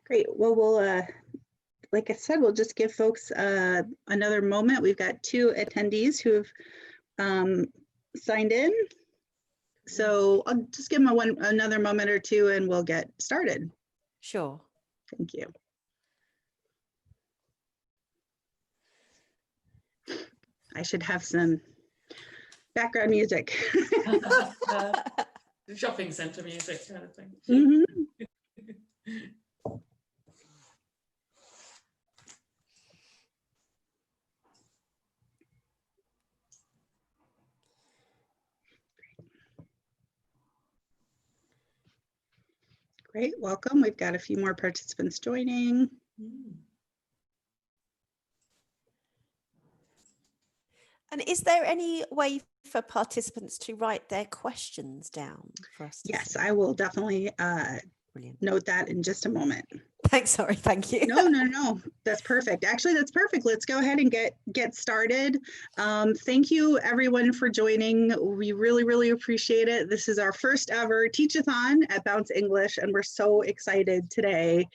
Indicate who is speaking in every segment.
Speaker 1: Great. Well, like I said, we'll just give folks another moment. We've got 2 attendees who've signed in. So I'll just give them another moment or 2 and we'll get started.
Speaker 2: Sure.
Speaker 1: Thank you. I should have some background music.
Speaker 3: The shopping centre music kind of thing.
Speaker 1: Mm-hmm. Great, welcome. We've got a few more participants joining.
Speaker 2: And is there any way for participants to write their questions down for us?
Speaker 1: Yes, I will definitely note that in just a moment.
Speaker 2: Thanks, sorry, thank you.
Speaker 1: No, that's perfect. Actually, that's perfect. Let's go ahead and get started. Thank you everyone for joining. We really appreciate it. This is our first ever Teachathon at Bounce English, and we're so excited today.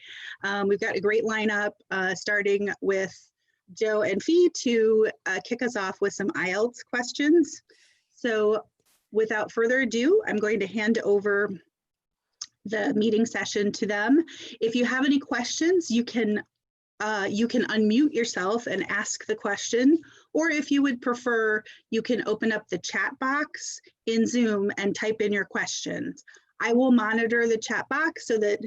Speaker 1: We've got a great lineup, starting with Joe and Fee to kick us off with some IELTS questions. So without further ado, I'm going to hand over the meeting session to them. If you have any questions, you can unmute yourself and ask the question, or if you would prefer, you can open up the chat box in Zoom and type in your questions. I will monitor the chat box so that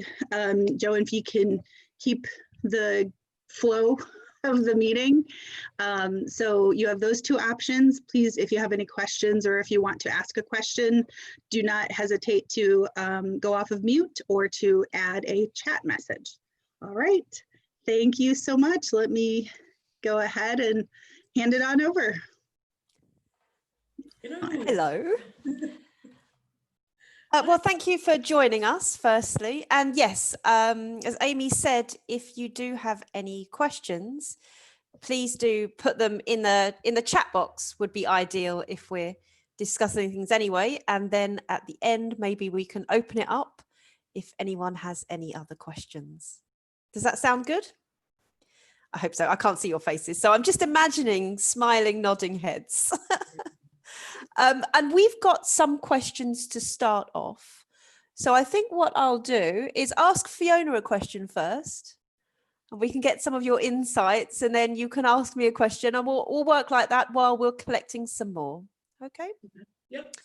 Speaker 1: Joe and Fee can keep the flow of the meeting. So you have those 2 options. Please, if you have any questions or if you want to ask a question, do not hesitate to go off of mute or to add a chat message. All right, thank you so much. Let me go ahead and hand it on over.
Speaker 2: Hello. Well, thank you for joining us, firstly. And yes, as Amy said, if you do have any questions, please do put them in the chat box. Would be ideal if we're discussing things anyway. And then at the end, maybe we can open it up if anyone has any other questions. Does that sound good? I hope so. I can't see your faces, so I'm just imagining smiling, nodding heads. And we've got some questions to start off. So I think what I'll do is ask Fiona a question first, and we can get some of your insights, and then you can ask me a question, and we'll work like that while we're collecting some more. Okay?
Speaker 3: Yep.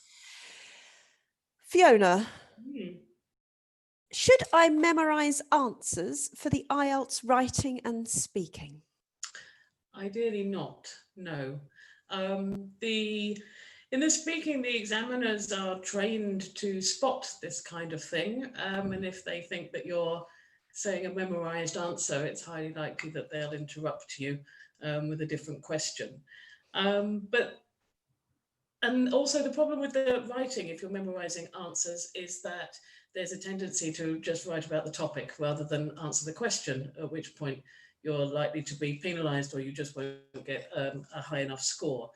Speaker 2: Fiona, should I memorize answers for the IELTS writing and speaking?
Speaker 3: Ideally not, no. In the speaking, the examiners are trained to spot this kind of thing. And if they think that you're saying a memorized answer, it's highly likely that they'll interrupt you with a different question. And also the problem with the writing, if you're memorizing answers, is that there's a tendency to just write about the topic rather than answer the question, at which point you're likely to be penalized or you just won't get a high enough score.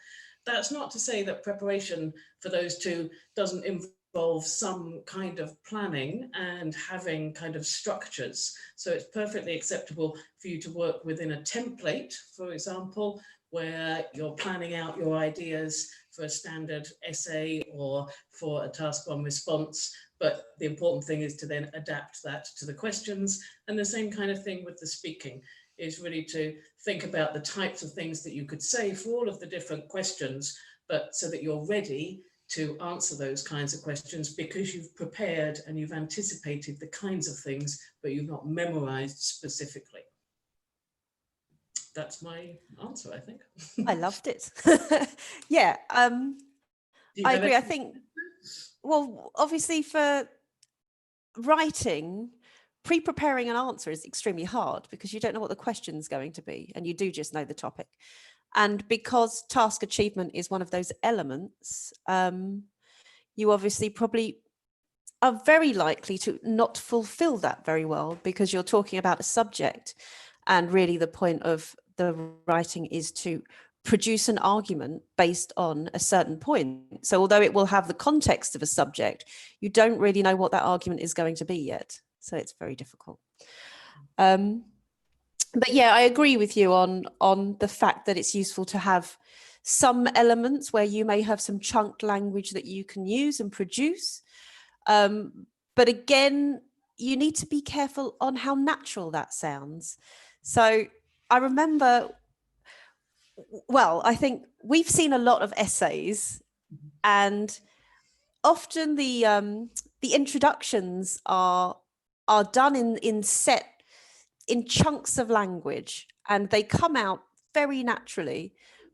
Speaker 3: That's not to say that preparation for those 2 doesn't involve some kind of planning and having kind of structures. So it's perfectly acceptable for you to work within a template, for example, where you're planning out your ideas for a standard essay or for a task 1 response. But the important thing is to then adapt that to the questions. And the same kind of thing with the speaking is really to think about the types of things that you could say for all of the different questions, but so that you're ready to answer those kinds of questions because you've prepared and you've anticipated the kinds of things, but you've not memorized specifically. That's my answer, I think.
Speaker 2: I loved it. Yeah, I agree. I think, well, obviously for writing, pre-preparing an answer is extremely hard because you don't know what the question's going to be and you do just know the topic. And because task achievement is one of those elements, you obviously probably are very likely to not fulfill that very well because you're talking about a subject, and really the point of the writing is to produce an argument based on a certain point. So although it will have the context of a subject, you don't really know what that argument is going to be yet. So it's very difficult. But yeah, I agree with you on the fact that it's useful to have some elements where you may have some chunked language that you can use and produce. But again, you need to be careful on how natural that sounds. So I remember, well, I think we've seen a lot of essays, and often the introductions are done in chunks of language, and they come out very naturally,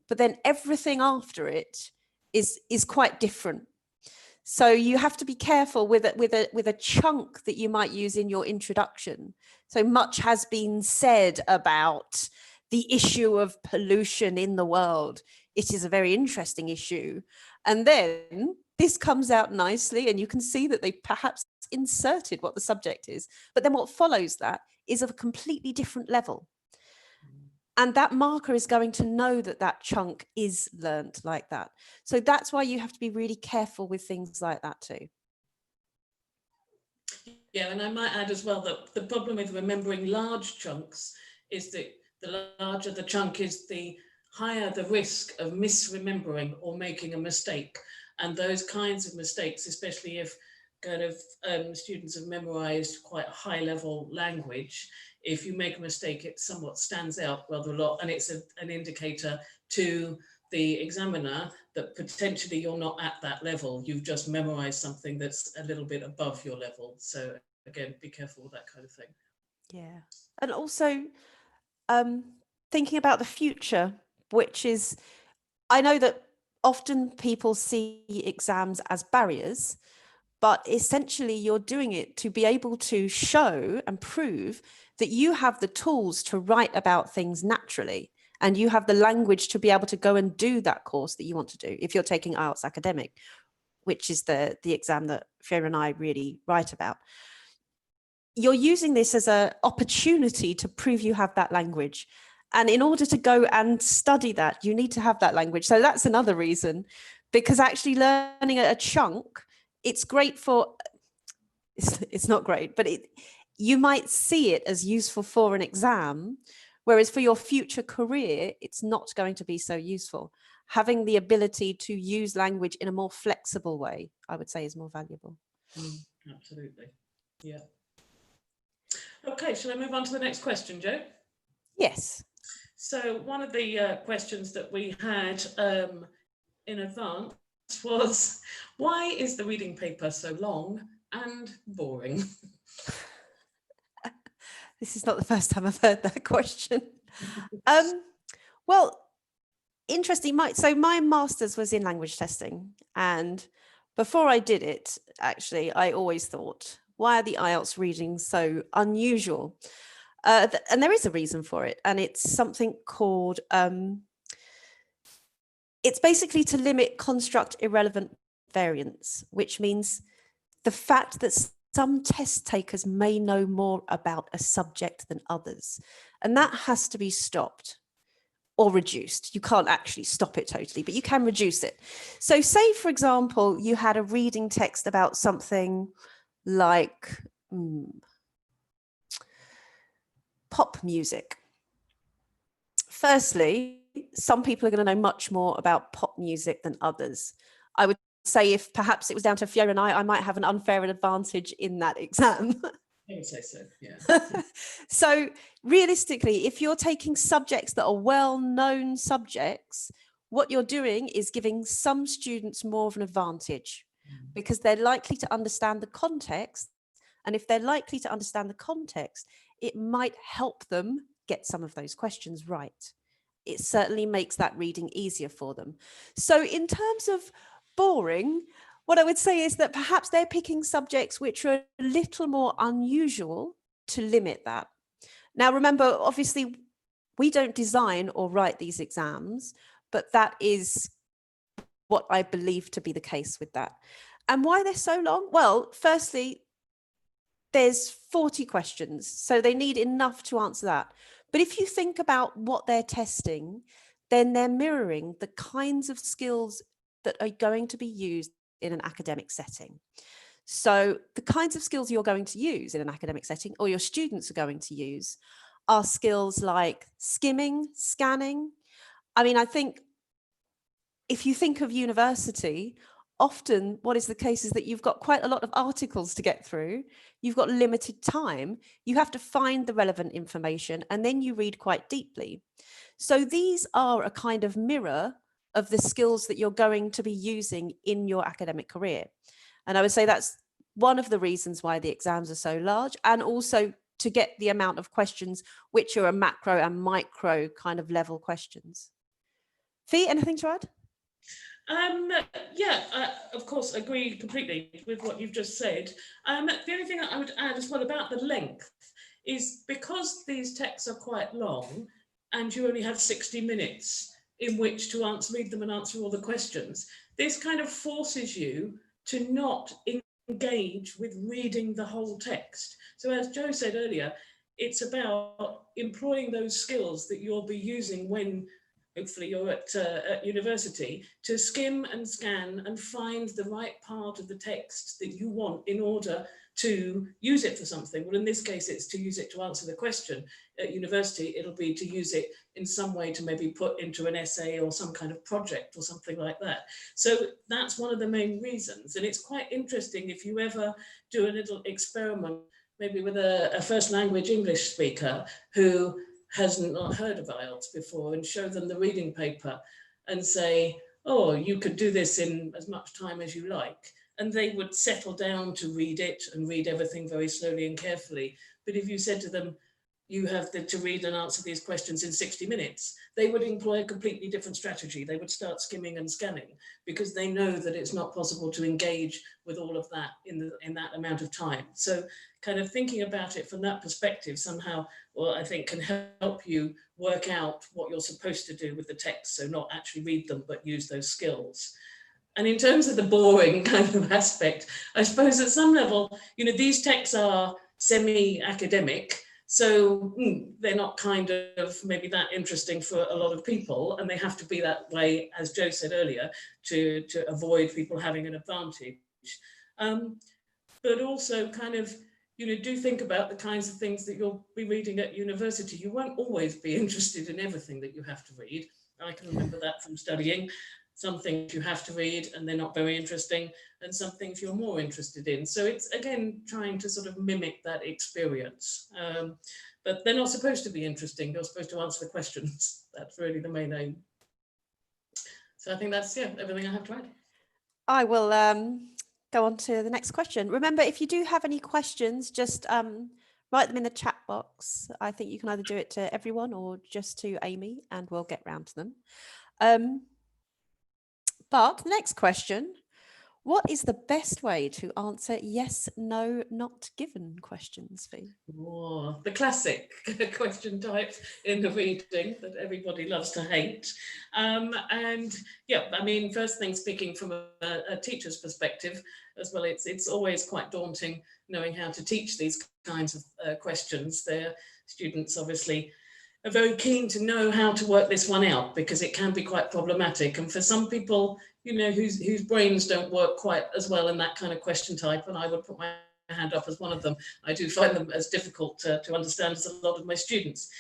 Speaker 2: but then everything after it is quite different. So you have to be careful with a chunk that you might use in your introduction. So much has been said about the issue of pollution in the world. It is a very interesting issue. And then this comes out nicely, and you can see that they perhaps inserted what the subject is. But then what follows that is of a completely different level. And that marker is going to know that that chunk is learnt like that. So that's why you have to be really careful with things like that too.
Speaker 3: Yeah, and I might add as well that the problem with remembering large chunks is that the larger the chunk is, the higher the risk of misremembering or making a mistake. And those kinds of mistakes, especially if kind of students have memorized quite high level language, if you make a mistake, it somewhat stands out rather a lot, and it's an indicator to the examiner that potentially you're not at that level. You've just memorized something that's a little bit above your level. So again, be careful with that kind of thing.
Speaker 2: Yeah. And also thinking about the future, which is, I know that often people see exams as barriers, but essentially you're doing it to be able to show and prove that you have the tools to write about things naturally, and you have the language to be able to go and do that course that you want to do if you're taking IELTS Academic, which is the exam that Fiona and I really write about. You're using this as an opportunity to prove you have that language. And in order to go and study that, you need to have that language. So that's another reason, because actually learning a chunk, it's great for, it's not great, but you might see it as useful for an exam, whereas for your future career, it's not going to be so useful. Having the ability to use language in a more flexible way, I would say, is more valuable.
Speaker 3: Absolutely. Yeah. Okay, shall I move on to the next question, Jo?
Speaker 2: Yes.
Speaker 3: So one of the questions that we had in advance was, why is the reading paper so long and boring?
Speaker 2: This is not the first time I've heard that question. Well, interesting. So my master's was in language testing, and before I did it, actually, I always thought, why are the IELTS readings so unusual? And there is a reason for it, and it's something called, it's basically to limit construct irrelevant variance, which means the fact that some test takers may know more about a subject than others, and that has to be stopped or reduced. You can't actually stop it totally, but you can reduce it. So say, for example, you had a reading text about something like pop music. Firstly, some people are going to know much more about pop music than others. I would say if perhaps it was down to Fiona and I might have an unfair advantage in that exam.
Speaker 3: I would say so, yeah.
Speaker 2: So realistically, if you're taking subjects that are well-known subjects, what you're doing is giving some students more of an advantage because they're likely to understand the context. And if they're likely to understand the context, it might help them get some of those questions right. It certainly makes that reading easier for them. So in terms of boring, what I would say is that perhaps they're picking subjects which are a little more unusual to limit that. Now, remember, obviously, we don't design or write these exams, but that is what I believe to be the case with that. And why they're so long? Well, firstly, there's 40 questions, so they need enough to answer that. But if you think about what they're testing, then they're mirroring the kinds of skills that are going to be used in an academic setting. So the kinds of skills you're going to use in an academic setting, or your students are going to use, are skills like skimming, scanning. I mean, I think if you think of university, often what is the case is that you've got quite a lot of articles to get through. You've got limited time. You have to find the relevant information, and then you read quite deeply. So these are a kind of mirror of the skills that you're going to be using in your academic career. And I would say that's one of the reasons why the exams are so large, and also to get the amount of questions which are a macro and micro kind of level questions. Fee, anything to add?
Speaker 3: Yeah, of course, agree completely with what you've just said. The only thing that I would add as well about the length is because these texts are quite long and you only have 60 minutes in which to read them and answer all the questions, this kind of forces you to not engage with reading the whole text. So as Joe said earlier, it's about employing those skills that you'll be using when hopefully you're at university, to skim and scan and find the right part of the text that you want in order to use it for something. Well, in this case, it's to use it to answer the question. At university, it'll be to use it in some way to maybe put into an essay or some kind of project or something like that. So that's one of the main reasons. And it's quite interesting if you ever do a little experiment, maybe with a first language English speaker who hasn't not heard of IELTS before, and show them the reading paper and say, oh, you could do this in as much time as you like. And they would settle down to read it and read everything very slowly and carefully. But if you said to them, you have to read and answer these questions in 60 minutes, they would employ a completely different strategy. They would start skimming and scanning because they know that it's not possible to engage with all of that in that amount of time. So kind of thinking about it from that perspective somehow, well, I think can help you work out what you're supposed to do with the text. So not actually read them, but use those skills. And in terms of the boring kind of aspect, I suppose at some level, these texts are semi-academic. So they're not kind of maybe that interesting for a lot of people, and they have to be that way, as Joe said earlier, to avoid people having an advantage. But also kind of, do think about the kinds of things that you'll be reading at university. You won't always be interested in everything that you have to read. I can remember that from studying. Some things you have to read and they're not very interesting, and some things you're more interested in. So it's, again, trying to sort of mimic that experience. But they're not supposed to be interesting. You're supposed to answer the questions. That's really the main aim. So I think that's, everything I have to add.
Speaker 2: I will go on to the next question. Remember, if you do have any questions, just write them in the chat box. I think you can either do it to everyone or just to Amy, and we'll get round to them. But the next question, what is the best way to answer yes, no, not given questions, Fee?
Speaker 3: Oh, the classic question types in the reading that everybody loves to hate. And yeah, I mean, first thing, speaking from a teacher's perspective as well, it's always quite daunting knowing how to teach these kinds of questions. Their students obviously are very keen to know how to work this one out because it can be quite problematic. And for some people, whose brains don't work quite as well in that kind of question type, and I would put my hand up as one of them, I do find them as difficult to understand as a lot of my students.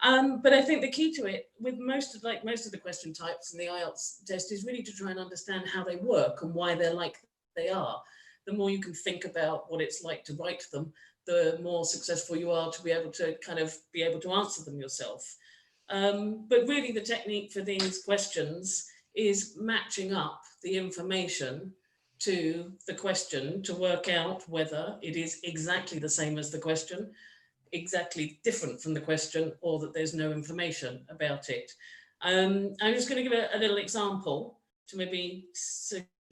Speaker 3: But I think the key to it, with most of the question types in the IELTS test, is really to try and understand how they work and why they're like they are. The more you can think about what it's like to write them, the more successful you are to be able to answer them yourself. But really the technique for these questions is matching up the information to the question to work out whether it is exactly the same as the question, exactly different from the question, or that there's no information about it. I'm just going to give a little example to maybe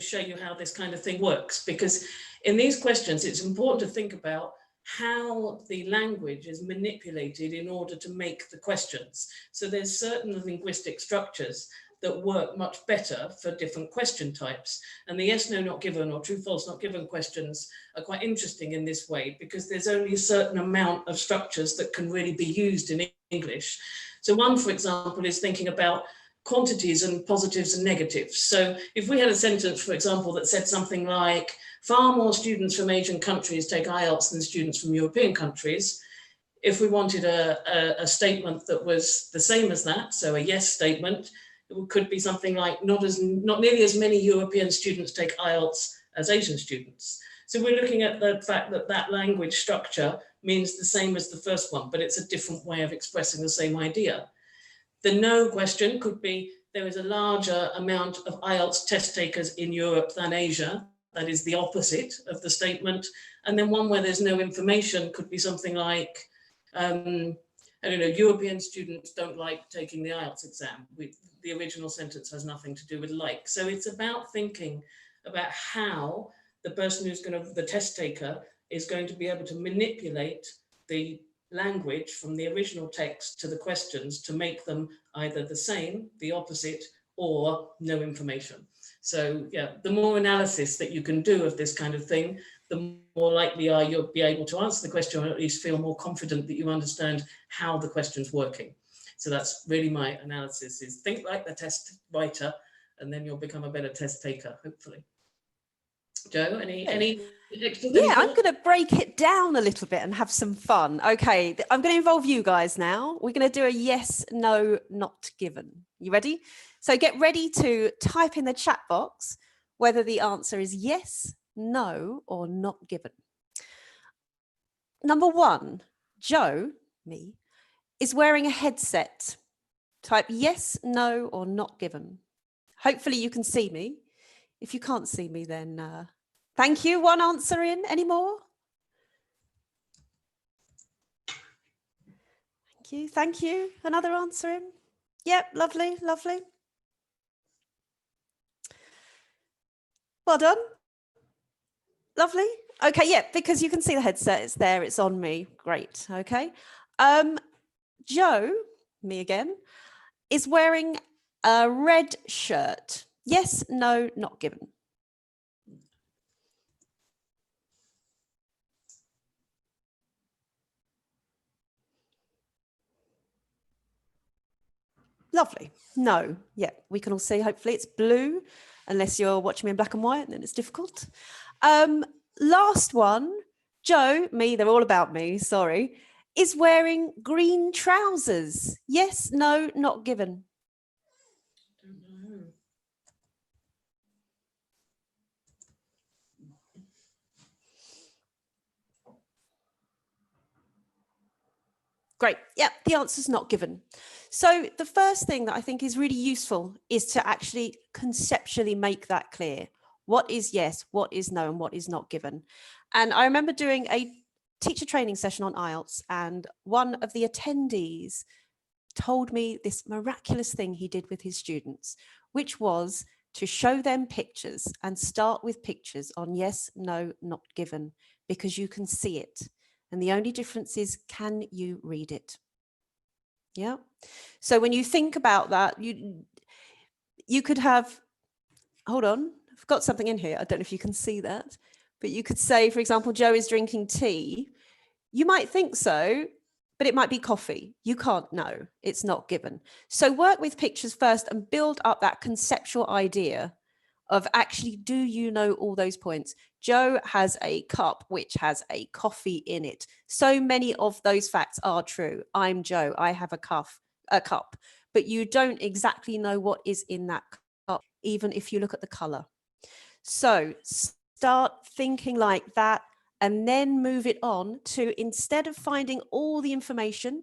Speaker 3: show you how this kind of thing works, because in these questions it's important to think about how the language is manipulated in order to make the questions. So there's certain linguistic structures that work much better for different question types. And the yes, no, not given, or true, false, not given questions are quite interesting in this way, because there's only a certain amount of structures that can really be used in English. So one, for example, is thinking about quantities and positives and negatives. So if we had a sentence, for example, that said something like, far more students from Asian countries take IELTS than students from European countries, if we wanted a statement that was the same as that, so a yes statement, it could be something like, not nearly as many European students take IELTS as Asian students. So we're looking at the fact that that language structure means the same as the first one, but it's a different way of expressing the same idea. The no question could be, there is a larger amount of IELTS test takers in Europe than Asia. That is the opposite of the statement. And then one where there's no information could be something like, I don't know, European students don't like taking the IELTS exam. The original sentence has nothing to do with like. So it's about thinking about how the person who's going to, the test taker, is going to be able to manipulate the language from the original text to the questions to make them either the same, the opposite, or no information. So yeah, the more analysis that you can do of this kind of thing, the more likely are you'll be able to answer the question, or at least feel more confident that you understand how the question's working. So that's really my analysis, is think like the test writer, and then you'll become a better test taker, hopefully. Jo, any
Speaker 2: Yeah, I'm going to break it down a little bit and have some fun. Okay, I'm going to involve you guys now. We're going to do a yes, no, not given. You ready? So get ready to type in the chat box whether the answer is yes, no, or not given. Number one, Jo, me, is wearing a headset. Type yes, no, or not given. Hopefully you can see me. If you can't see me, then thank you. One answer in. Any more? Thank you. Thank you. Another answer in. Yep. Lovely. Lovely. Well done. Lovely. Okay. Yeah. Because you can see the headset. It's there. It's on me. Great. Okay. Jo, me again, is wearing a red shirt. Yes. No. Not given. Lovely. No. Yeah, we can all see, hopefully it's blue, unless you're watching me in black and white, and then it's difficult. Last one, Jo, me, they're all about me, sorry, is wearing green trousers. Yes, no, not given.
Speaker 3: I don't know.
Speaker 2: Great. Yep, the answer's not given. So the first thing that I think is really useful is to actually conceptually make that clear. What is yes, what is no, and what is not given. And I remember doing a teacher training session on IELTS, and one of the attendees told me this miraculous thing he did with his students, which was to show them pictures and start with pictures on yes, no, not given, because you can see it. And the only difference is, can you read it? Yeah. So when you think about that, you could have, hold on, I've got something in here. I don't know if you can see that, but you could say, for example, Jo is drinking tea. You might think so, but it might be coffee. You can't know. It's not given. So work with pictures first and build up that conceptual idea of actually, do you know all those points? Jo has a cup which has a coffee in it. So many of those facts are true. I'm Jo, I have a cup, but you don't exactly know what is in that cup, even if you look at the color. So start thinking like that, and then move it on to, instead of finding all the information,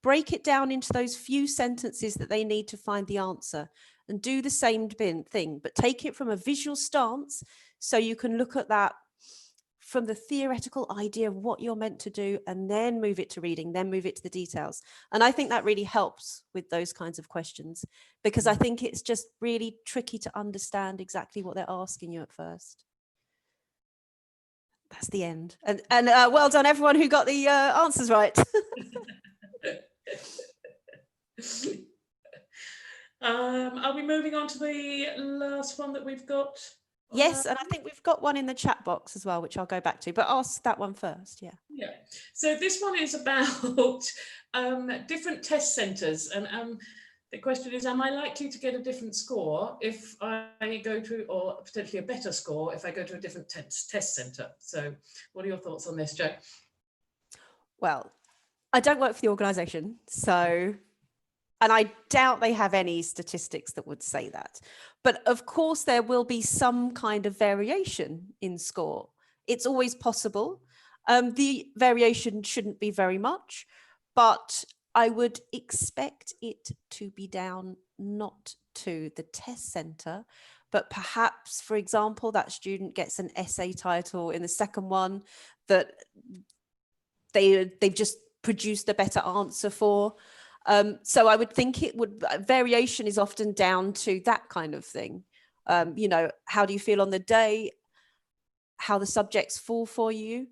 Speaker 2: break it down into those few sentences that they need to find the answer, and do the same thing, but take it from a visual stance so you can look at that from the theoretical idea of what you're meant to do, and then move it to reading, then move it to the details. And I think that really helps with those kinds of questions, because I think it's just really tricky to understand exactly what they're asking you at first. That's the end. And well done, everyone who got the answers right.
Speaker 3: Are we moving on to the last one that we've got?
Speaker 2: Yes, and I think we've got one in the chat box as well, which I'll go back to, but ask that one first. Yeah.
Speaker 3: So this one is about different test centres, and The question is, am I likely to get a different score if I go to, or potentially a better score if I go to a different test centre? So what are your thoughts on this, Jo?
Speaker 2: Well, I don't work for the organisation, so, and I doubt they have any statistics that would say that. But of course, there will be some kind of variation in score. It's always possible. The variation shouldn't be very much, but I would expect it to be down not to the test centre, but perhaps, for example, that student gets an essay title in the second one that they've just produced a better answer for. So I would think variation is often down to that kind of thing. You know, how do you feel on the day? How the subjects fall for you?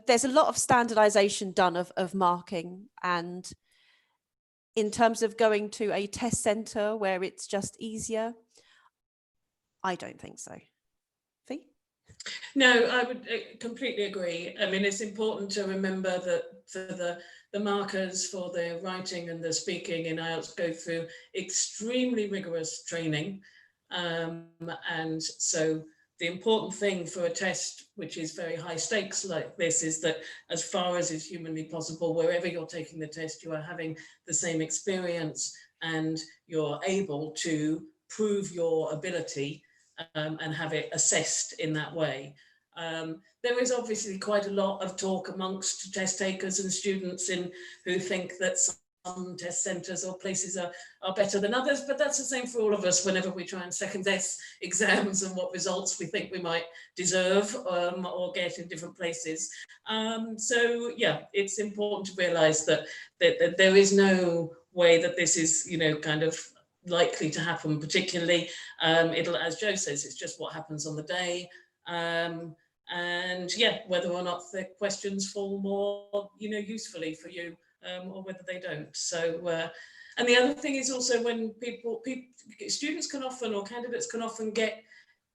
Speaker 2: There's a lot of standardization done of marking, and in terms of going to a test center where it's just easier, I don't think so. Fee?
Speaker 3: No, I would completely agree. I mean, it's important to remember that for the markers for the writing and the speaking in IELTS go through extremely rigorous training. And so the important thing for a test, which is very high stakes like this, is that as far as is humanly possible, wherever you're taking the test, you are having the same experience and you're able to prove your ability and have it assessed in that way. There is obviously quite a lot of talk amongst test takers and students who think that some test centres or places are better than others, but that's the same for all of us whenever we try and second guess exams and what results we think we might deserve or get in different places. So yeah, it's important to realise that there is no way that this is, you know, kind of likely to happen particularly. It'll, as Jo says, it's just what happens on the day. And yeah, whether or not the questions fall more, you know, usefully for you, or whether they don't. So, and the other thing is also when students can often, or candidates can often get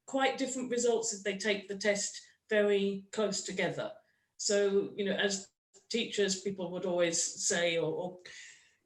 Speaker 3: quite different results if they take the test very close together. So, you know, as teachers, people would always say, or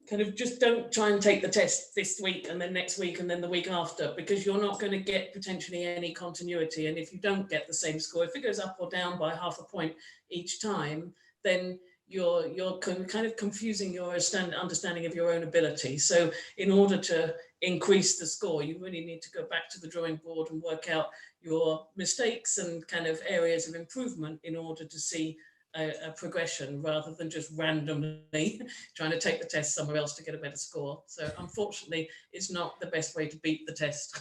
Speaker 3: kind of just don't try and take the test this week and then next week and then the week after, because you're not going to get potentially any continuity. And if you don't get the same score, if it goes up or down by half a point each time, then you're kind of confusing your understanding of your own ability. So in order to increase the score, you really need to go back to the drawing board and work out your mistakes and kind of areas of improvement in order to see a progression, rather than just randomly trying to take the test somewhere else to get a better score. So unfortunately, it's not the best way to beat the test.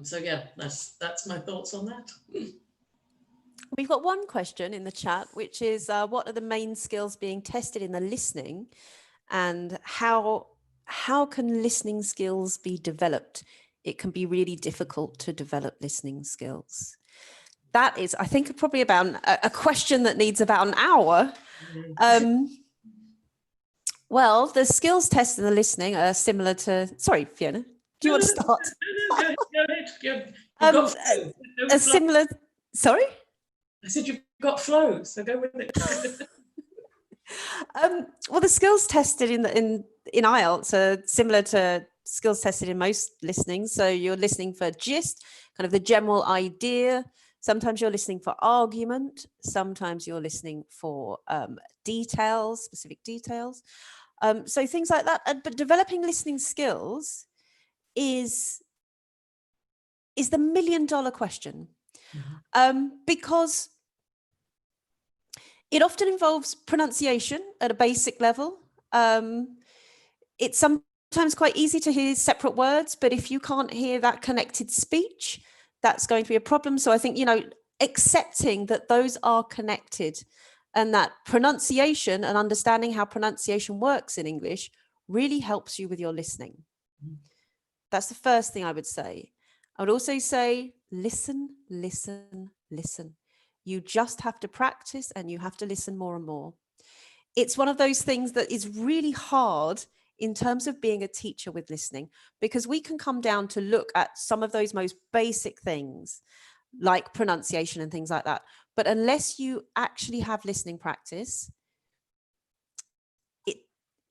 Speaker 3: So yeah, that's my thoughts on that.
Speaker 2: We've got one question in the chat, which is what are the main skills being tested in the listening, and how can listening skills be developed? It can be really difficult to develop listening skills. That is, I think, probably about a question that needs about an hour. Well, the skills tests in the listening are similar to, sorry, Fiona, do you want to start?
Speaker 3: Go ahead.
Speaker 2: A similar, sorry?
Speaker 3: I said you've got flow, so go with it.
Speaker 2: Well, the skills tested in IELTS are similar to skills tested in most listening. So you're listening for gist, kind of the general idea. Sometimes you're listening for argument. Sometimes you're listening for details, specific details. So things like that. But developing listening skills is the $1 million question, because it often involves pronunciation at a basic level. It's sometimes quite easy to hear separate words, but if you can't hear that connected speech, that's going to be a problem. So I think, you know, accepting that those are connected and that pronunciation and understanding how pronunciation works in English really helps you with your listening. That's the first thing I would say. I would also say, listen, listen, listen. You just have to practice and you have to listen more and more. It's one of those things that is really hard in terms of being a teacher with listening, because we can come down to look at some of those most basic things like pronunciation and things like that. But unless you actually have listening practice,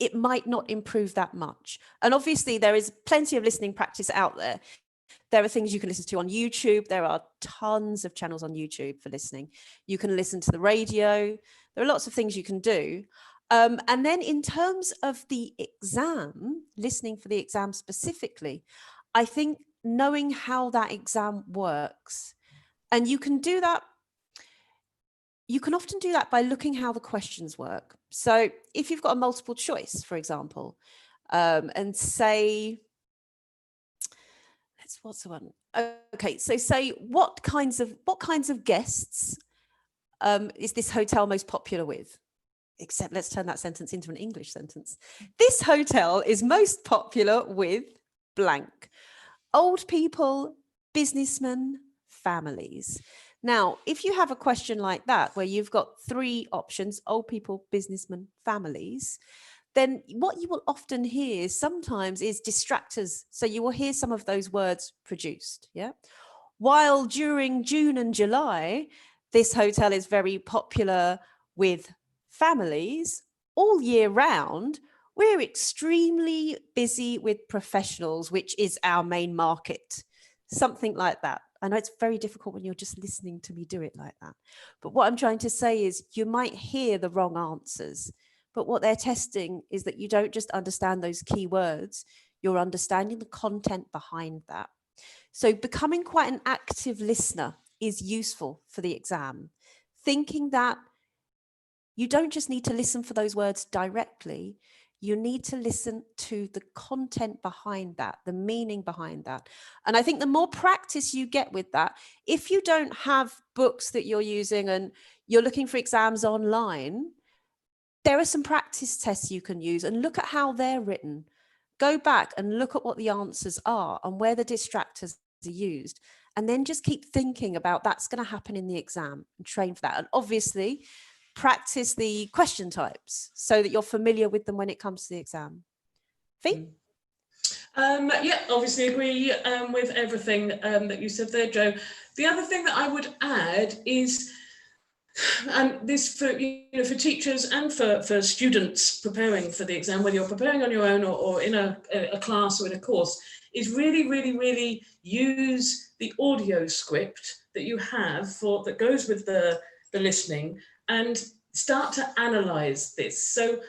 Speaker 2: it might not improve that much. And obviously there is plenty of listening practice out there. There are things you can listen to on YouTube. There are tons of channels on YouTube for listening. You can listen to the radio. There are lots of things you can do. And then in terms of the exam, listening for the exam specifically, I think knowing how that exam works, and you can do that, you can often do that by looking how the questions work. So if you've got a multiple choice, for example, and say, what's the one? Okay, so say what kinds of guests is this hotel most popular with? Except let's turn that sentence into an English sentence. This hotel is most popular with blank. Old people, businessmen, families. Now, if you have a question like that, where you've got three options, old people, businessmen, families, then what you will often hear sometimes is distractors. So you will hear some of those words produced, yeah? While during June and July, this hotel is very popular with families, all year round, we're extremely busy with professionals, which is our main market. Something like that. I know it's very difficult when you're just listening to me do it like that. But what I'm trying to say is you might hear the wrong answers, but what they're testing is that you don't just understand those key words, you're understanding the content behind that. So becoming quite an active listener is useful for the exam. Thinking that you don't just need to listen for those words directly, you need to listen to the content behind that, the meaning behind that. And I think the more practice you get with that, if you don't have books that you're using and you're looking for exams online, there are some practice tests you can use and look at how they're written. Go back and look at what the answers are and where the distractors are used. And then just keep thinking about that's going to happen in the exam and train for that. And obviously, practice the question types so that you're familiar with them when it comes to the exam. Fee?
Speaker 3: Yeah, obviously agree with everything that you said there, Joe. The other thing that I would add is, and this for for teachers and for students preparing for the exam, whether you're preparing on your own or in a class or in a course, is really use the audio script that you have that goes with the listening and start to analyze this. So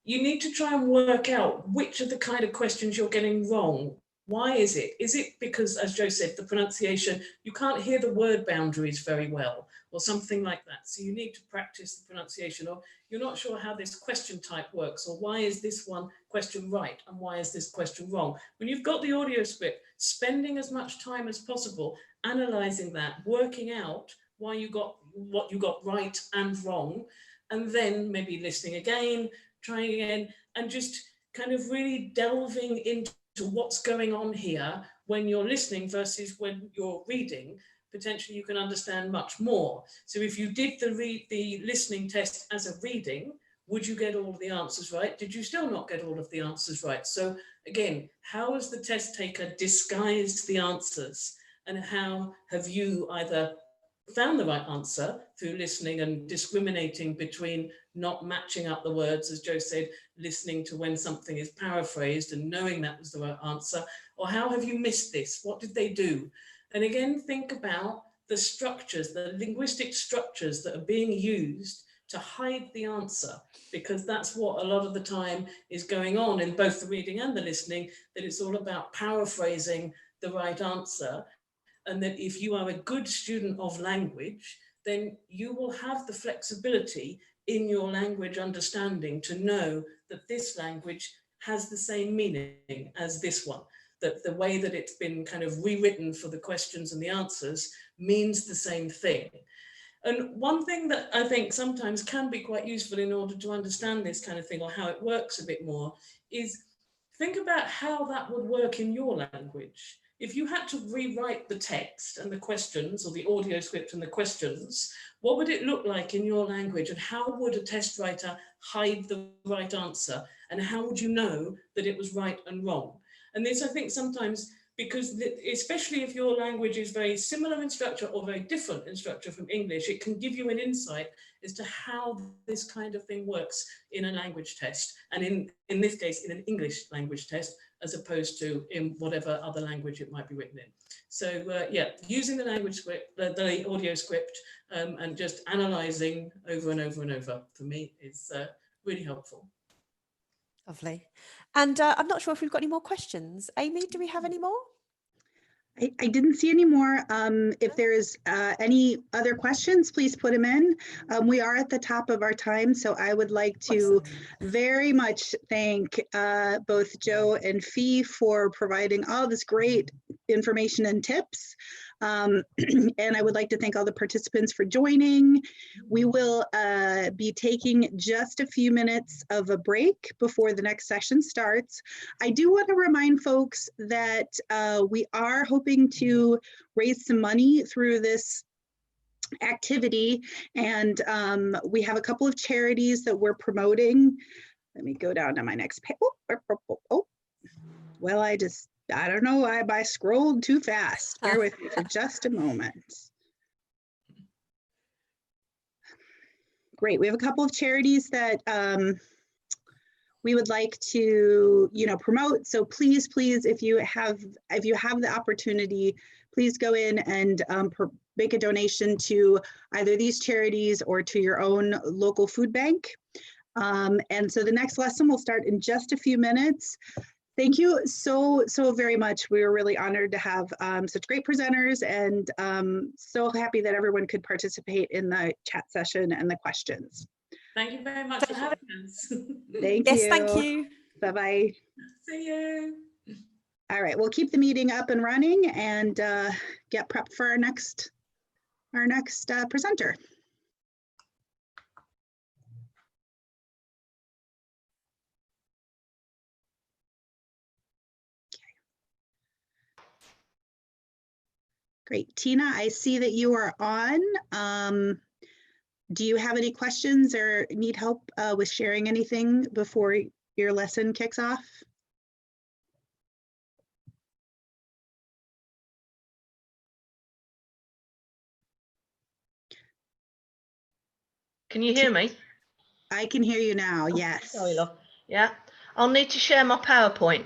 Speaker 3: you need to try and work out which of the kind of questions you're getting wrong. Why is it? Is it because, as Joe said, the pronunciation, you can't hear the word boundaries very well or something like that? So you need to practice the pronunciation, or you're not sure how this question type works, or why is this one question right and why is this question wrong? When you've got the audio script, spending as much time as possible analyzing that, working out why you got what you got right and wrong, and then maybe listening again, trying again, and just kind of really delving into what's going on here when you're listening versus when you're reading. Potentially you can understand much more. So if you did the listening test as a reading, would you get all of the answers right? Did you still not get all of the answers right? So again, how has the test taker disguised the answers, and how have you either found the right answer through listening and discriminating between not matching up the words, as Joe said, listening to when something is paraphrased and knowing that was the right answer, or how have you missed this? What did they do? And again, think about the structures, the linguistic structures that are being used to hide the answer, because that's what a lot of the time is going on in both the reading and the listening, that it's all about paraphrasing the right answer. And that if you are a good student of language, then you will have the flexibility in your language understanding to know that this language has the same meaning as this one, that the way that it's been kind of rewritten for the questions and the answers means the same thing. And one thing that I think sometimes can be quite useful in order to understand this kind of thing, or how it works a bit more, is think about how that would work in your language. If you had to rewrite the text and the questions, or the audio script and the questions, what would it look like in your language? And how would a test writer hide the right answer? And how would you know that it was right and wrong? And this, I think, sometimes because especially if your language is very similar in structure or very different in structure from English, it can give you an insight as to how this kind of thing works in a language test, and in this case in an English language test, as opposed to in whatever other language it might be written in. So yeah, using the language script, the audio script, and just analysing over and over and over, for me, is really helpful.
Speaker 2: Lovely. And I'm not sure if we've got any more questions. Amy, do we have any more?
Speaker 1: I didn't see any more. If there's any other questions, please put them in. We are at the top of our time, so I would like to very much thank both Joe and Fee for providing all this great information and tips. And I would like to thank all the participants for joining. We will be taking just a few minutes of a break before the next session starts. I do want to remind folks that we are hoping to raise some money through this activity, and we have a couple of charities that we're promoting. Let me go down to my next page. Oh. Well, I don't know, I scrolled too fast. Bear with me for just a moment. Great, we have a couple of charities that we would like to, promote. So please, if you have the opportunity, please go in and make a donation to either these charities or to your own local food bank. And so the next lesson will start in just a few minutes. Thank you so very much. We were really honored to have such great presenters, and so happy that everyone could participate in the chat session and the questions.
Speaker 3: Thank you very much for having us.
Speaker 1: Thank you.
Speaker 2: Yes, thank you.
Speaker 1: Bye-bye.
Speaker 3: See you.
Speaker 1: All right, we'll keep the meeting up and running and get prepped for our next presenter. Great. Tina, I see that you are on. Do you have any questions or need help with sharing anything before your lesson kicks off?
Speaker 4: Can you hear me?
Speaker 1: I can hear you now, yes.
Speaker 4: Sorry, love. Yeah, I'll need to share my PowerPoint.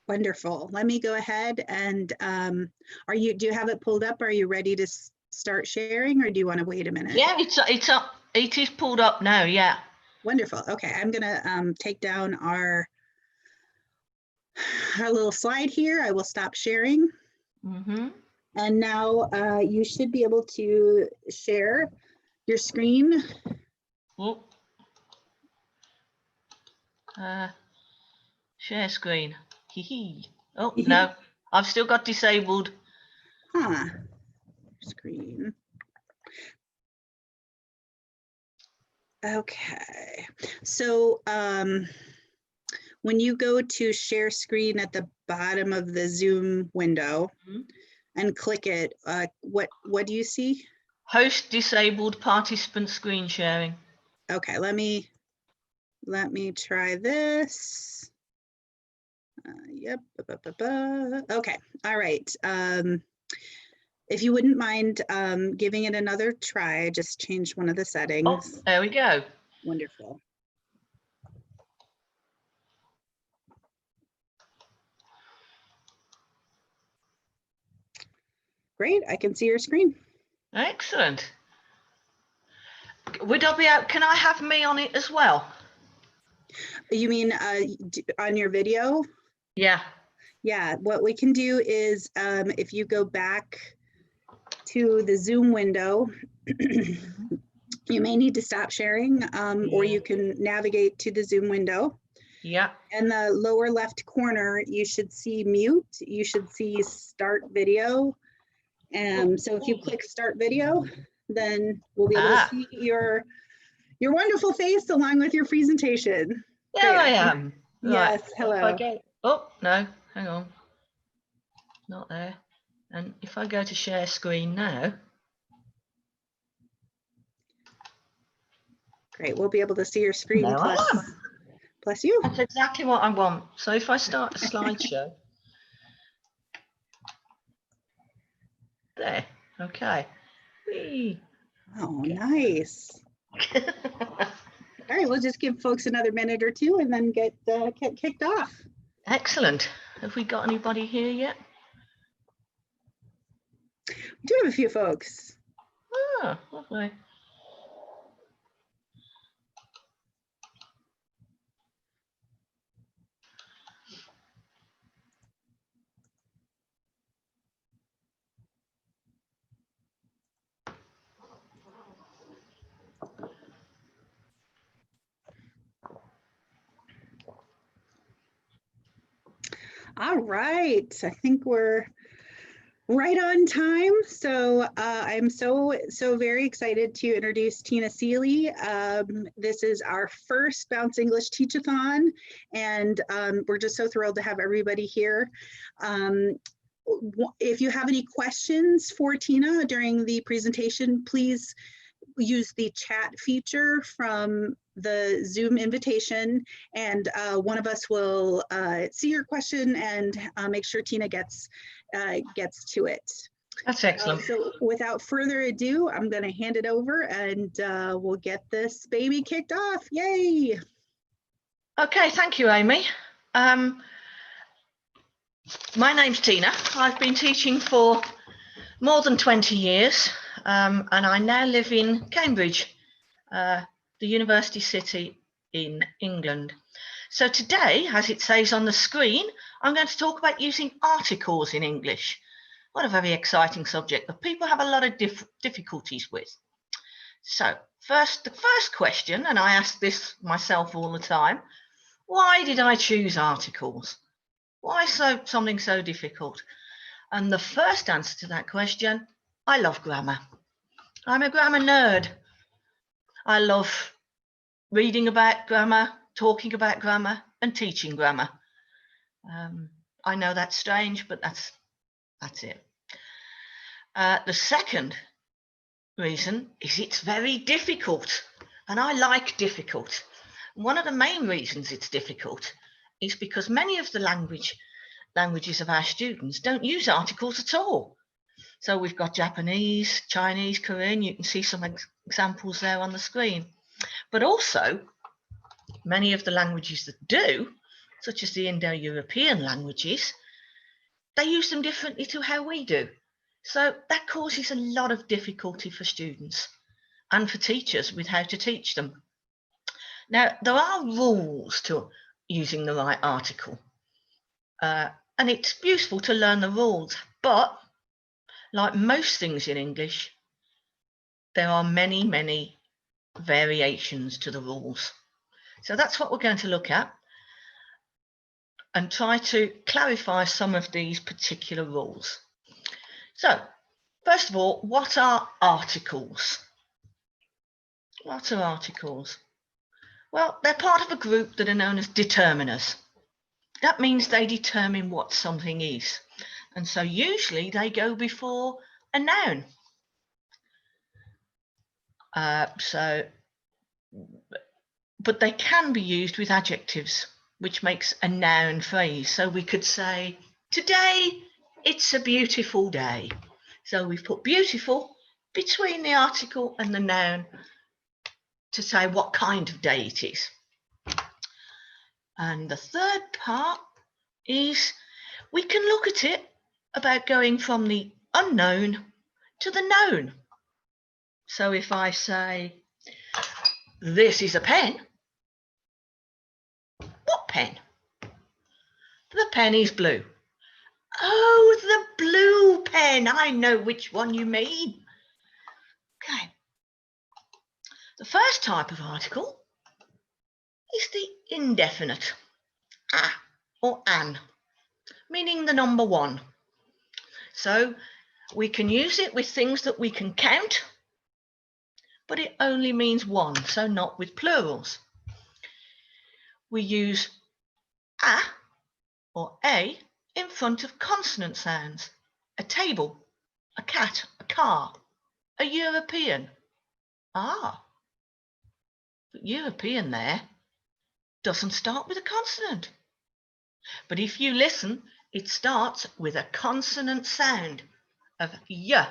Speaker 1: Wonderful. Let me go ahead and do you have it pulled up? Are you ready to start sharing, or do you want to wait a minute?
Speaker 4: Yeah, it's up. It is pulled up now. Yeah.
Speaker 1: Wonderful. Okay, I'm gonna take down our little slide here. I will stop sharing.
Speaker 4: Mm-hmm.
Speaker 1: And now you should be able to share your screen.
Speaker 4: Oh. Share screen. Hee. Oh no, I've still got disabled.
Speaker 1: Huh. Screen. Okay. So when you go to share screen at the bottom of the Zoom window and click it, what do you see?
Speaker 4: Host disabled participant screen sharing.
Speaker 1: Okay, let me try this. Yep. Okay. All right. If you wouldn't mind giving it another try, just change one of the settings.
Speaker 4: Oh, there we go.
Speaker 1: Wonderful. Great. I can see your screen.
Speaker 4: Excellent. Would I be out? Can I have me on it as well?
Speaker 1: You mean on your video?
Speaker 4: Yeah.
Speaker 1: Yeah, what we can do is if you go back to the Zoom window, you may need to stop sharing or you can navigate to the Zoom window.
Speaker 4: Yeah.
Speaker 1: In the lower left corner, you should see mute. You should see start video. So if you click start video, then we'll be able to see your wonderful face along with your presentation.
Speaker 4: There I am.
Speaker 1: Yes,
Speaker 4: right.
Speaker 1: hello.
Speaker 4: Oh, no, hang on. Not there. And if I go to share screen now.
Speaker 1: Great, we'll be able to see your screen
Speaker 4: There I am.
Speaker 1: plus you.
Speaker 4: That's exactly what I want. So if I start a slideshow. There. Okay. Whee.
Speaker 1: Oh,
Speaker 4: Okay.
Speaker 1: nice. All right, we'll just give folks another minute or two and then get kicked off.
Speaker 4: Excellent. Have we got anybody here yet?
Speaker 1: We do have a few folks.
Speaker 4: Oh, lovely.
Speaker 1: All right, I think we're right on time. So I'm so very excited to introduce Tina Seeley. This is our first Bounce English Teachathon, and we're just so thrilled to have everybody here. If you have any questions for Tina during the presentation, please use the chat feature from the Zoom invitation, and one of us will see your question and make sure Tina gets to it.
Speaker 4: That's excellent.
Speaker 1: So without further ado, I'm going to hand it over and we'll get this baby kicked off. Yay!
Speaker 4: Okay, thank you, Amy. My name's Tina. I've been teaching for more than 20 years, and I now live in Cambridge, the university city in England. So today, as it says on the screen, I'm going to talk about using articles in English. What a very exciting subject that people have a lot of difficulties with. So the first question, and I ask this myself all the time, why did I choose articles? Why something so difficult? And the first answer to that question, I love grammar. I'm a grammar nerd. I love reading about grammar, talking about grammar, and teaching grammar. I know that's strange, but that's it. The second reason is it's very difficult, and I like difficult. One of the main reasons it's difficult is because many of the languages of our students don't use articles at all. So we've got Japanese, Chinese, Korean. You can see some examples there on the screen. But also, many of the languages that do, such as the Indo-European languages, they use them differently to how we do. So that causes a lot of difficulty for students and for teachers with how to teach them. Now, there are rules to using the right article, and it's useful to learn the rules, but like most things in English, there are many, many variations to the rules. So that's what we're going to look at and try to clarify some of these particular rules. So, first of all, what are articles? What are articles? Well, they're part of a group that are known as determiners. That means they determine what something is. And so usually they go before a noun. But they can be used with adjectives, which makes a noun phrase. So we could say, today it's a beautiful day. So we've put beautiful between the article and the noun to say what kind of day it is. And the third part is we can look at it about going from the unknown to the known. So if I say, this is a pen, what pen? The pen is blue. Oh, the blue pen. I know which one you mean. Okay. The first type of article is the indefinite, a or an, meaning the number one. So we can use it with things that we can count, but it only means one, so not with plurals. We use a or a in front of consonant sounds. A table, a cat, a car, a European. Ah, but European there doesn't start with a consonant. But if you listen, it starts with a consonant sound, of y.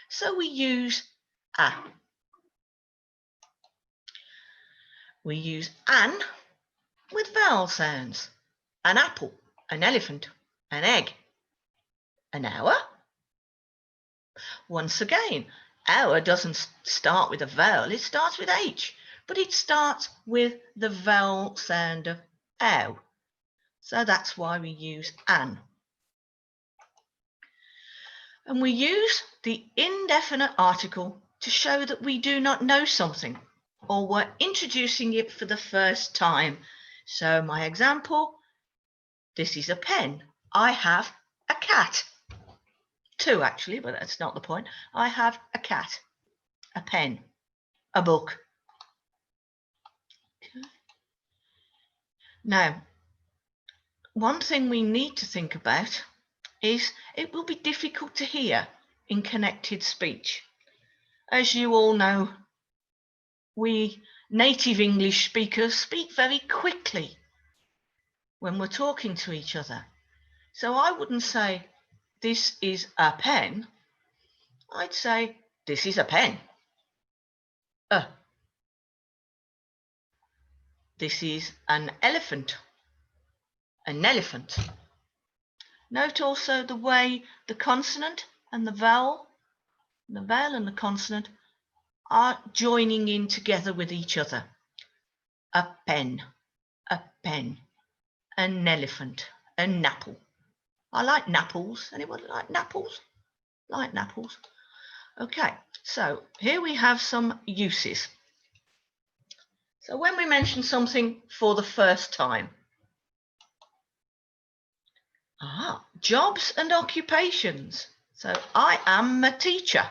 Speaker 4: So we use a. We use an with vowel sounds. An apple, an elephant, an egg, an hour. Once again, hour doesn't start with a vowel, it starts with H, but it starts with the vowel sound of ow. So that's why we use an. And we use the indefinite article to show that we do not know something or we're introducing it for the first time. So my example, this is a pen. I have a cat. Two actually, but that's not the point. I have a cat, a pen, a book. Okay. Now, one thing we need to think about is it will be difficult to hear in connected speech. As you all know, we native English speakers speak very quickly when we're talking to each other. So I wouldn't say, this is a pen. I'd say, this is a pen. This is an elephant. An elephant. Note also the way the consonant and the vowel and the consonant are joining in together with each other. A pen, an elephant, an apple. I like napples. Anyone like napples? Like napples. Okay, so here we have some uses. So when we mention something for the first time, jobs and occupations. So I am a teacher.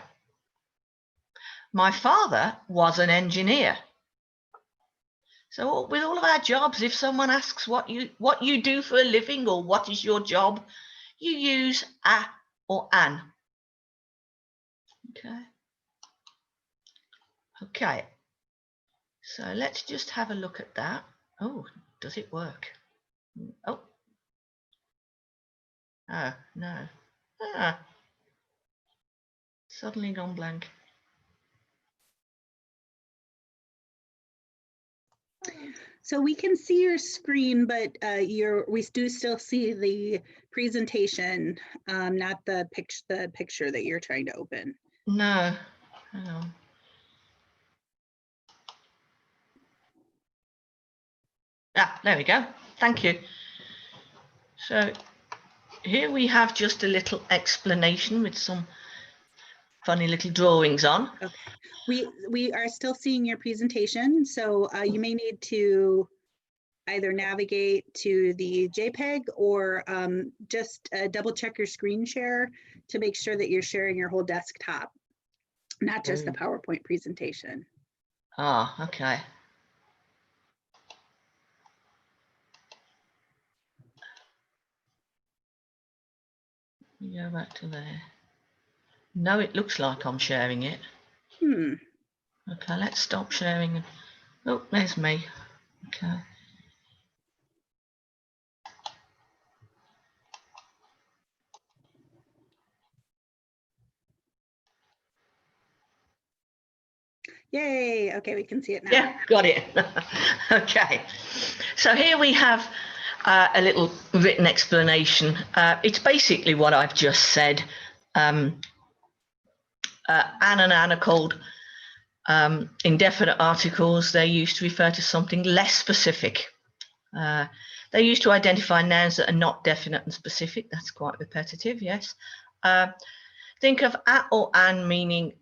Speaker 4: My father was an engineer. So with all of our jobs, if someone asks what you do for a living or what is your job, you use a or an. Okay. So let's just have a look at that. Oh, does it work? Oh. Oh, no. Suddenly gone blank.
Speaker 1: So we can see your screen, but we do still see the presentation, not the picture that you're trying to open.
Speaker 4: No. Hang on. There we go. Thank you. So here we have just a little explanation with some funny little drawings on.
Speaker 1: Okay. We are still seeing your presentation, so you may need to either navigate to the JPEG or just double check your screen share to make sure that you're sharing your whole desktop, not just the PowerPoint presentation.
Speaker 4: Okay. Go back to there. No, it looks like I'm sharing it. Okay, let's stop sharing. Oh, there's me. Okay.
Speaker 1: Yay, okay, we can see it now.
Speaker 4: Yeah, got it. Okay, so here we have a little written explanation. It's basically what I've just said. An and an are called indefinite articles. They're used to refer to something less specific. They're used to identify nouns that are not definite and specific. That's quite repetitive, yes. Think of at or an meaning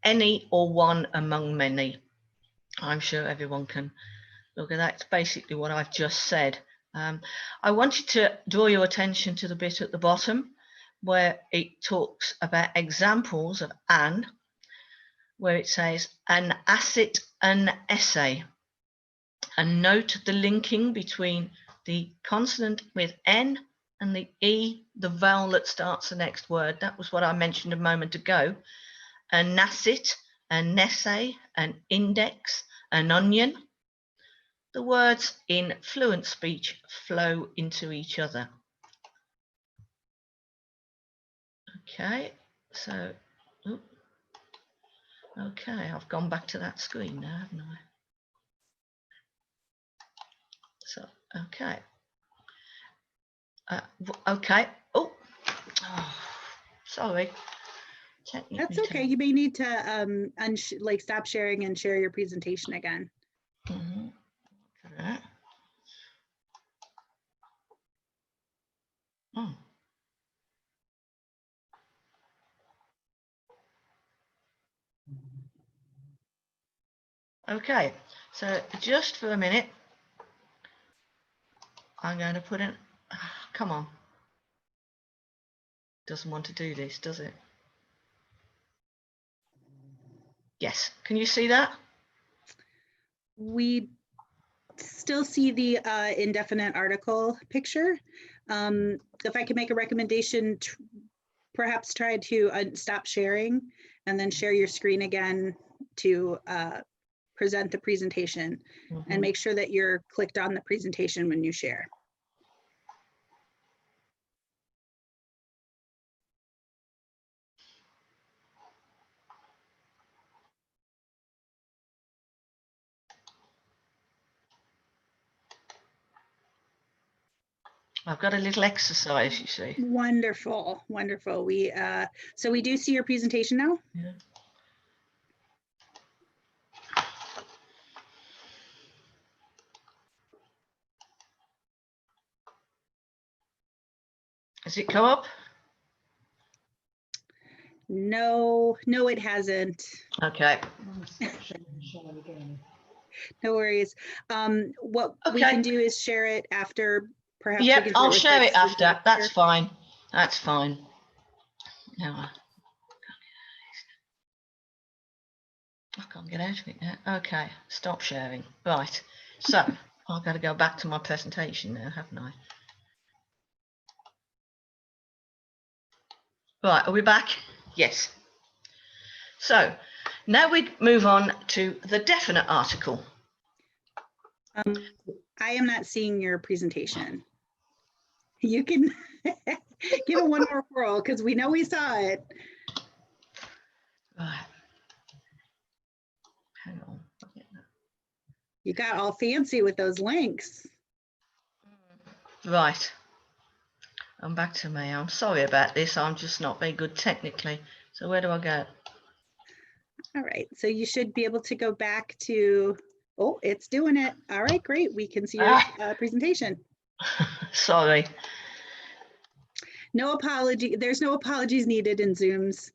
Speaker 4: any or one among many. I'm sure everyone can look at that. It's basically what I've just said. I wanted to draw your attention to the bit at the bottom where it talks about examples of an, where it says an asset, an essay. And note the linking between the consonant with N and the E, the vowel that starts the next word. That was what I mentioned a moment ago. An asset, an essay, an index, an onion. The words in fluent speech flow into each other. Okay, so, oop. Okay, I've gone back to that screen now, haven't I? So, okay. Okay. Oh, sorry.
Speaker 1: That's okay. You may need to like stop sharing and share your presentation again.
Speaker 4: Okay. Oh. Okay, so just for a minute, I'm going to put in, come on. Doesn't want to do this, does it? Yes, can you see that?
Speaker 1: We still see the indefinite article picture. If I could make a recommendation, perhaps try to stop sharing and then share your screen again to present the presentation, and make sure that you're clicked on the presentation when you share.
Speaker 4: I've got a little exercise, you see.
Speaker 1: Wonderful, wonderful. So we do see your presentation now.
Speaker 4: Yeah. Has it come up?
Speaker 1: No, it hasn't.
Speaker 4: Okay.
Speaker 1: No worries. What we can do is share it after, perhaps.
Speaker 4: Yep, I'll share it after.
Speaker 1: Later.
Speaker 4: That's fine. That's fine. Now I can't get out of it now. Okay, stop sharing. Right. So I've got to go back to my presentation now, haven't I? Right, are we back? Yes. So now we move on to the definite article.
Speaker 1: I am not seeing your presentation. You can give it one more whirl because we know we saw it.
Speaker 4: Right. Hang on.
Speaker 1: You got all fancy with those links.
Speaker 4: Right. I'm back to me. I'm sorry about this. I'm just not very good technically. So where do I go?
Speaker 1: All right. So you should be able to go back to, oh, it's doing it. All right, great. We can see your presentation.
Speaker 4: Sorry.
Speaker 1: No apology. There's no apologies needed in Zooms.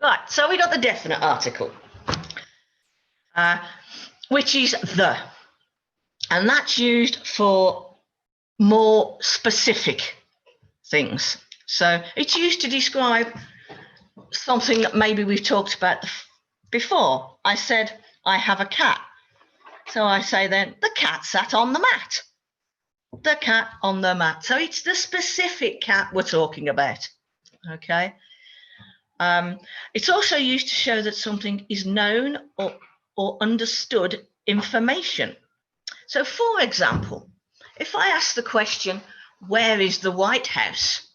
Speaker 4: Right. So we got the definite article, which is the, and that's used for more specific things. So it's used to describe something that maybe we've talked about before. I said, I have a cat. So I say then, the cat sat on the mat. The cat on the mat. So it's the specific cat we're talking about. Okay. It's also used to show that something is known or understood information. So for example, if I ask the question, where is the White House?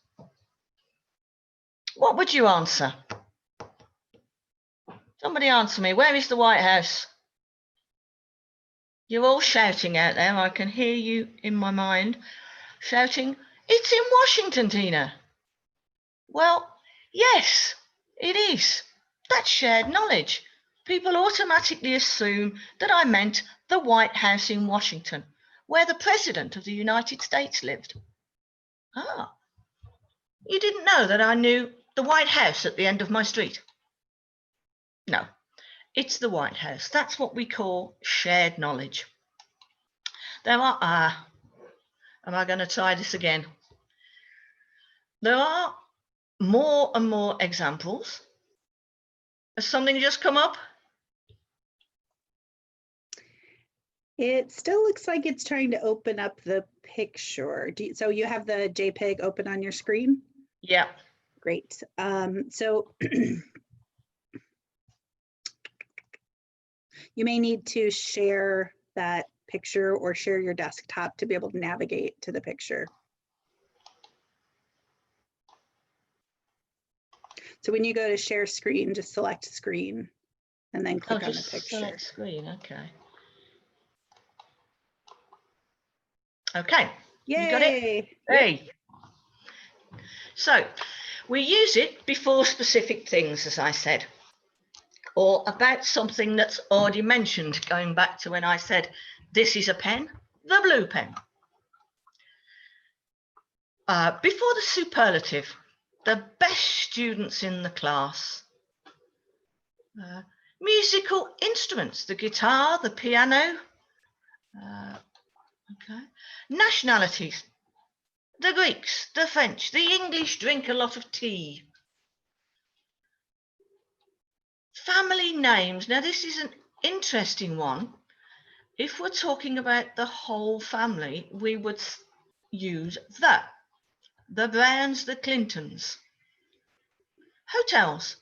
Speaker 4: What would you answer? Somebody answer me, where is the White House? You're all shouting out there. I can hear you in my mind shouting, it's in Washington, Tina. Well, yes, it is. That's shared knowledge. People automatically assume that I meant the White House in Washington, where the President of the United States lived. Ah, you didn't know that I knew the White House at the end of my street? No, it's the White House. That's what we call shared knowledge. There are, am I going to try this again? There are more and more examples. Has something just come up?
Speaker 1: It still looks like it's trying to open up the picture. So you have the JPEG open on your screen?
Speaker 4: Yeah.
Speaker 1: Great. So you may need to share that picture or share your desktop to be able to navigate to the picture. So when you go to share screen, just select screen and then click on the
Speaker 4: just
Speaker 1: picture.
Speaker 4: select screen. Okay. Okay.
Speaker 1: Yay!
Speaker 4: You got it?
Speaker 1: Yep.
Speaker 4: Hey. So we use it before specific things, as I said, or about something that's already mentioned, going back to when I said, this is a pen, the blue pen. Before the superlative, the best students in the class. Musical instruments, the guitar, the piano. Okay. Nationalities, the Greeks, the French, the English drink a lot of tea. Family names. Now, this is an interesting one. If we're talking about the whole family, we would use the Browns, the Clintons. Hotels,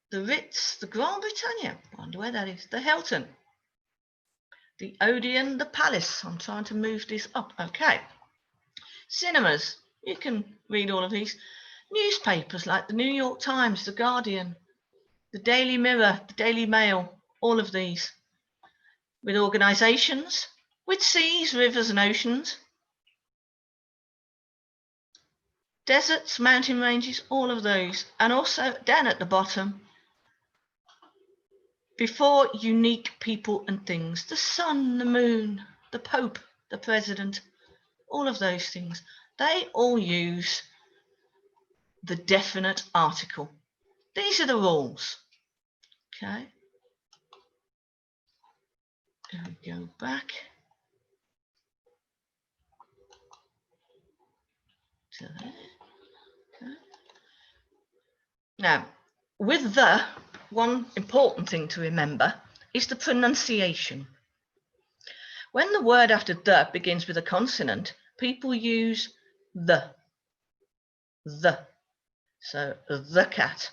Speaker 4: the Ritz, the Grand Britannia. I wonder where that is. The Hilton, the Odeon, the Palace. I'm trying to move this up. Okay. Cinemas. You can read all of these. Newspapers like the New York Times, the Guardian, the Daily Mirror, the Daily Mail, all of these. With organisations, with seas, rivers and oceans, deserts, mountain ranges, all of those. And also down at the bottom, before unique people and things, the sun, the moon, the Pope, the President, all of those things, they all use the definite article. These are the rules. Okay. Go back to there. Okay. Now, with the, one important thing to remember is the pronunciation. When the word after the begins with a consonant, people use the. So the cat,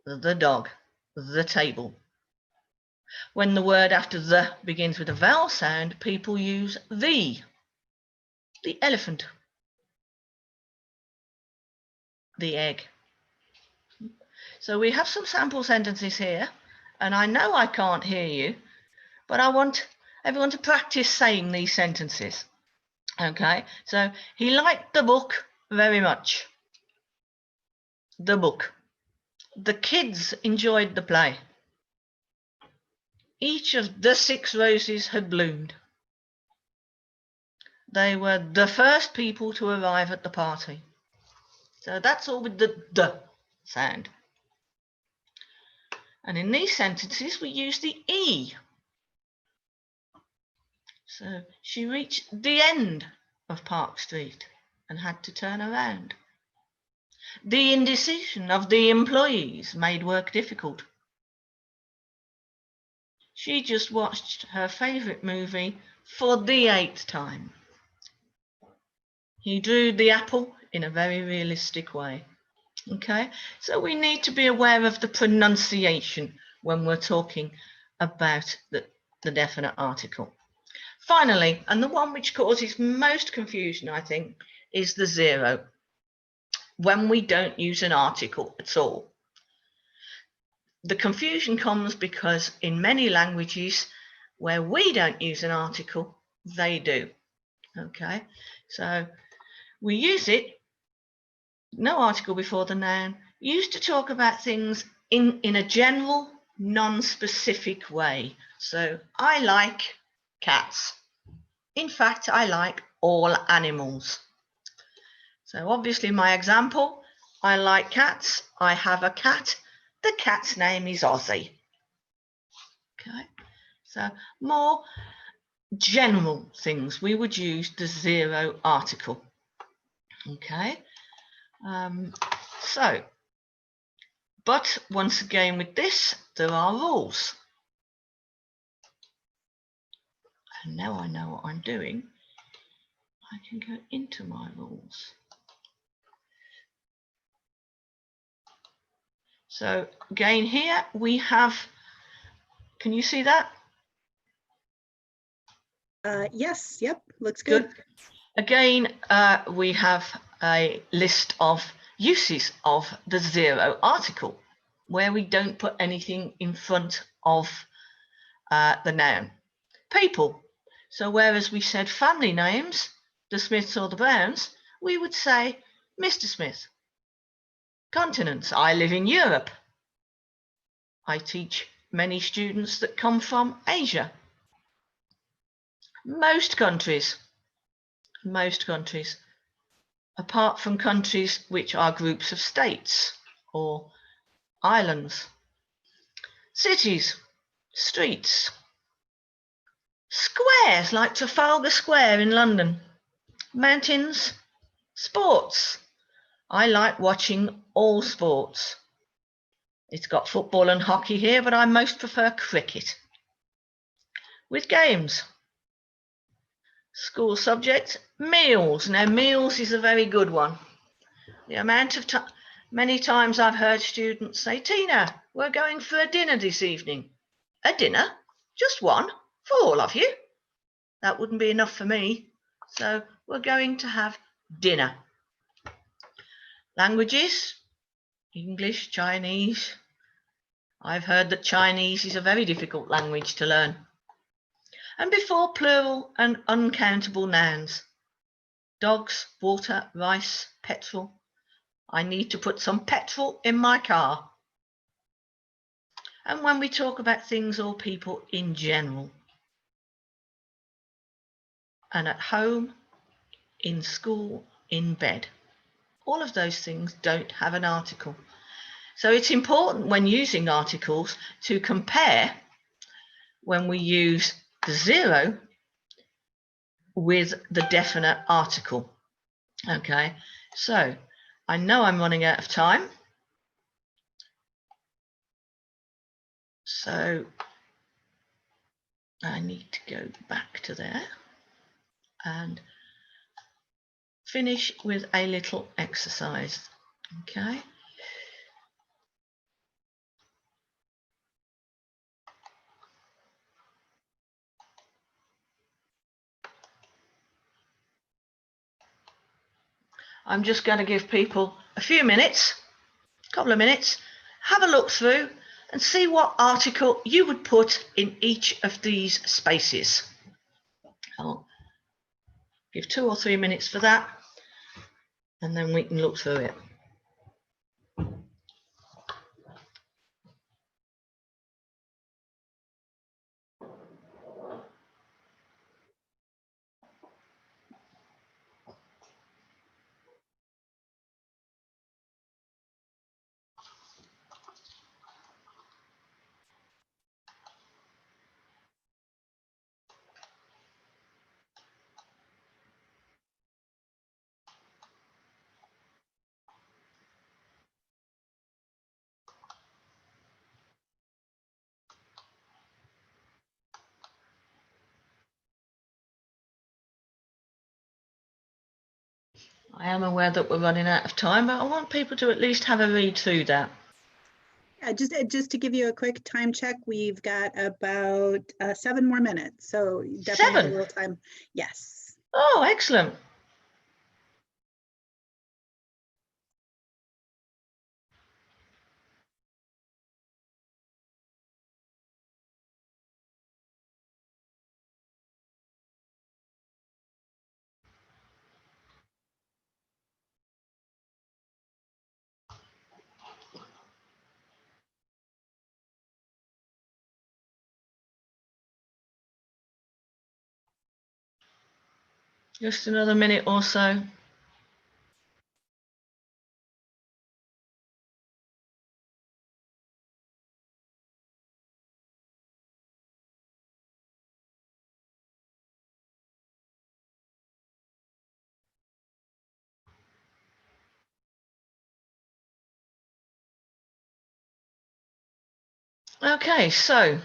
Speaker 4: the dog, the table. When the word after the begins with a vowel sound, people use the elephant, the egg. So we have some sample sentences here, and I know I can't hear you, but I want everyone to practice saying these sentences. Okay, so he liked the book very much. The book. The kids enjoyed the play. Each of the 6 roses had bloomed. They were the first people to arrive at the party. So that's all with the sound. And in these sentences, we use the E. So she reached the end of Park Street and had to turn around. The indecision of the employees made work difficult. She just watched her favourite movie for the 8th time. He drew the apple in a very realistic way. Okay, so we need to be aware of the pronunciation when we're talking about the definite article. Finally, and the one which causes most confusion, I think, is the 0. When we don't use an article at all. The confusion comes because in many languages where we don't use an article, they do. Okay, so we use it, no article before the noun, used to talk about things in a general, non-specific way. So I like cats. In fact, I like all animals. So obviously my example, I like cats. I have a cat. The cat's name is Ozzy. Okay, so more general things, we would use the 0 article. Okay, but once again with this, there are rules. And now I know what I'm doing. I can go into my rules. So again here we have, can you see that?
Speaker 1: Yes, yep, looks good.
Speaker 4: Again, we have a list of uses of the zero article, where we don't put anything in front of the noun. People. So whereas we said family names, the Smiths or the Browns, we would say Mr. Smith. Continents. I live in Europe. I teach many students that come from Asia. Most countries, apart from countries which are groups of states or islands. Cities, streets, squares like Trafalgar Square in London. Mountains, sports. I like watching all sports. It's got football and hockey here, but I most prefer cricket. With games. School subject, meals. Now, meals is a very good one. The amount of time, many times I've heard students say, Tina, we're going for a dinner this evening. A dinner? Just one? For all of you? That wouldn't be enough for me. So we're going to have dinner. Languages, English, Chinese. I've heard that Chinese is a very difficult language to learn. And before plural and uncountable nouns. Dogs, water, rice, petrol. I need to put some petrol in my car. And when we talk about things or people in general. And at home, in school, in bed. All of those things don't have an article. So it's important when using articles to compare when we use the zero with the definite article. Okay, so I know I'm running out of time. So I need to go back to there and finish with a little exercise. Okay. I'm just going to give people a few minutes, a couple of minutes, have a look through and see what article you would put in each of these spaces. I'll give 2 or 3 minutes for that, and then we can look through it. I am aware that we're running out of time, but I want people to at least have a read through that.
Speaker 1: Yeah, just to give you a quick time check, we've got about 7 more minutes, so definitely have a little time. Yes.
Speaker 4: Oh, excellent. Just another minute or so. Okay, so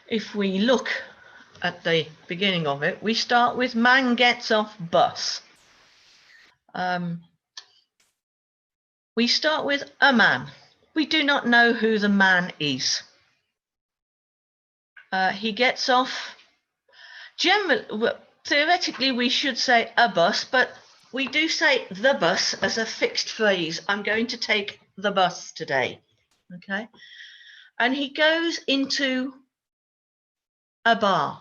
Speaker 4: if we look at the beginning of it, we start with man gets off bus. We start with a man. We do not know who the man is. He gets off. Theoretically, we should say a bus, but we do say the bus as a fixed phrase. I'm going to take the bus today. Okay. And he goes into a bar.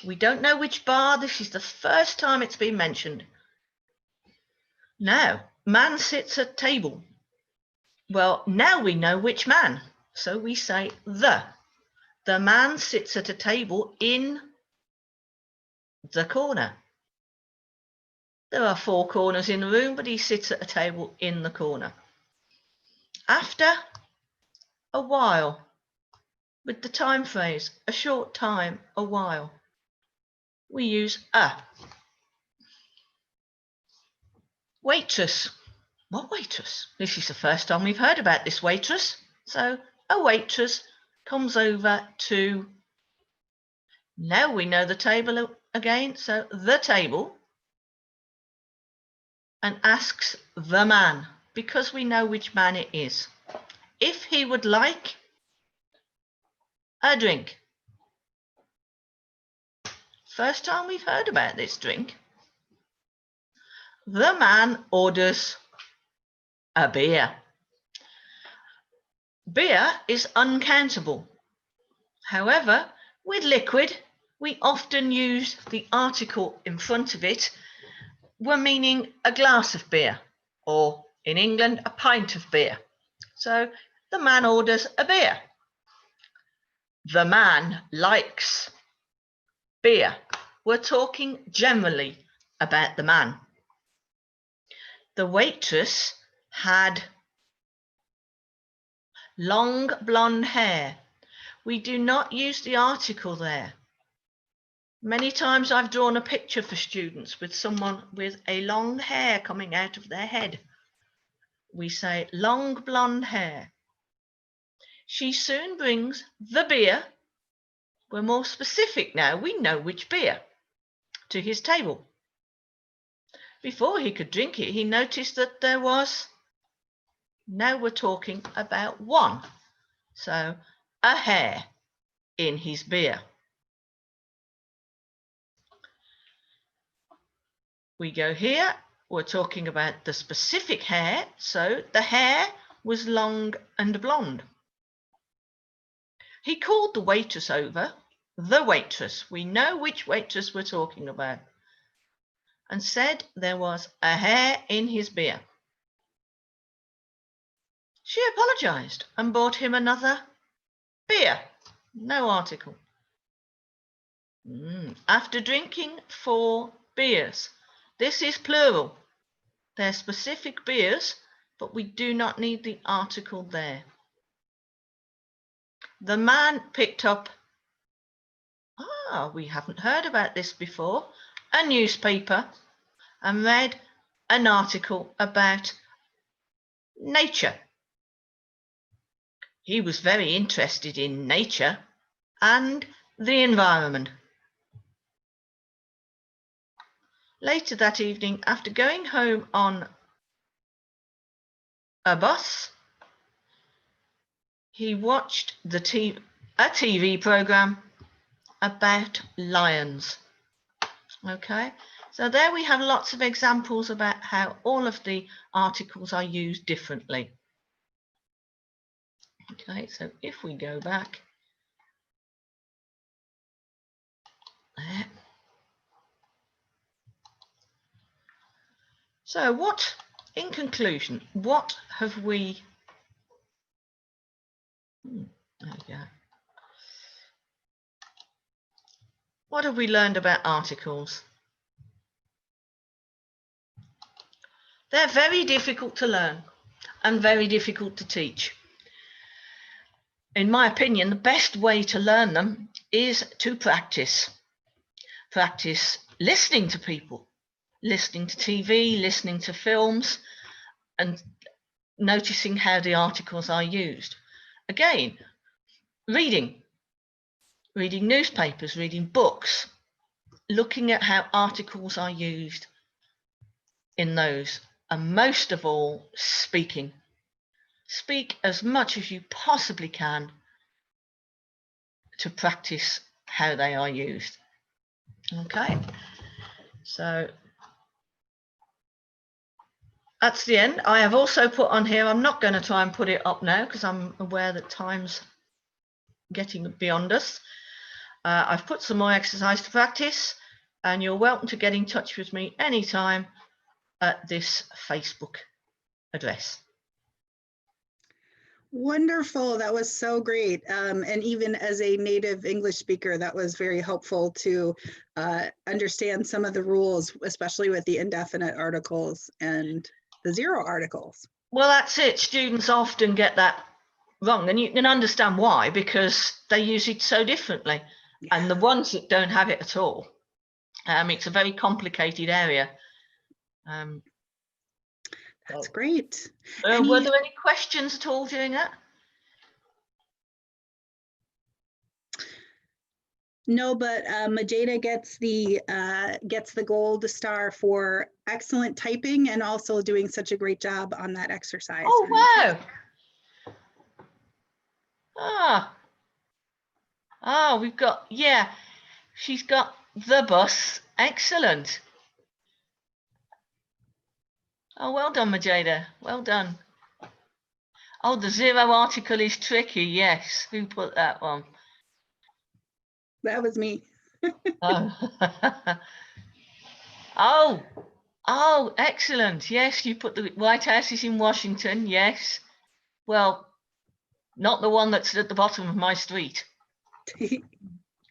Speaker 4: We don't know which bar. This is the first time it's been mentioned. Now, man sits at table. Well, now we know which man. So we say the. The man sits at a table in the corner. There are 4 corners in the room, but he sits at a table in the corner. After a while, with the time phrase, a short time, a while, we use a. Waitress. What waitress? This is the first time we've heard about this waitress. So a waitress comes over to, now we know the table again, so the table, and asks the man, because we know which man it is, if he would like a drink. First time we've heard about this drink. The man orders a beer. Beer is uncountable. However, with liquid, we often use the article in front of it. We're meaning a glass of beer, or in England, a pint of beer. So the man orders a beer. The man likes beer. We're talking generally about the man. The waitress had long blonde hair. We do not use the article there. Many times I've drawn a picture for students with someone with a long hair coming out of their head. We say long blonde hair. She soon brings the beer. We're more specific now. We know which beer, to his table. Before he could drink it, he noticed that there was, now we're talking about one. So a hair in his beer. We go here, we're talking about the specific hair. So the hair was long and blonde. He called the waitress over, the waitress, we know which waitress we're talking about, and said there was a hair in his beer. She apologized and bought him another beer. No article. After drinking 4 beers, this is plural. They're specific beers, but we do not need the article there. The man picked up, we haven't heard about this before, a newspaper and read an article about nature. He was very interested in nature and the environment. Later that evening, after going home on a bus, he watched a TV program about lions. Okay, so there we have lots of examples about how all of the articles are used differently. Okay, so if we go back there. So what, in conclusion, what have we, there we go. What have we learned about articles? They're very difficult to learn and very difficult to teach. In my opinion, the best way to learn them is to practice. Practice listening to people, listening to TV, listening to films, and noticing how the articles are used. Again, reading newspapers, reading books, looking at how articles are used in those, and most of all, speaking. Speak as much as you possibly can to practice how they are used. Okay, so that's the end. I have also put on here, I'm not going to try and put it up now because I'm aware that time's getting beyond us. I've put some more exercise to practice, and you're welcome to get in touch with me anytime at this Facebook address.
Speaker 1: Wonderful. That was so great. And even as a native English speaker, that was very helpful to understand some of the rules, especially with the indefinite articles and the zero articles.
Speaker 4: Well, that's it. Students often get that wrong, and you can understand why, because they use it so differently.
Speaker 1: Yeah.
Speaker 4: And the ones that don't have it at all, it's a very complicated area.
Speaker 1: That's great.
Speaker 4: Were there any questions at all during that?
Speaker 1: No, but Majeda gets the gold star for excellent typing and also doing such a great job on that exercise.
Speaker 4: Oh, wow. We've got, yeah, she's got the bus. Excellent. Oh, well done, Majeda. Well done. Oh, the zero article is tricky. Yes. Who put that one?
Speaker 1: That was me.
Speaker 4: Oh. Oh, excellent. Yes, you put the White House is in Washington. Yes. Well, not the one that's at the bottom of my street.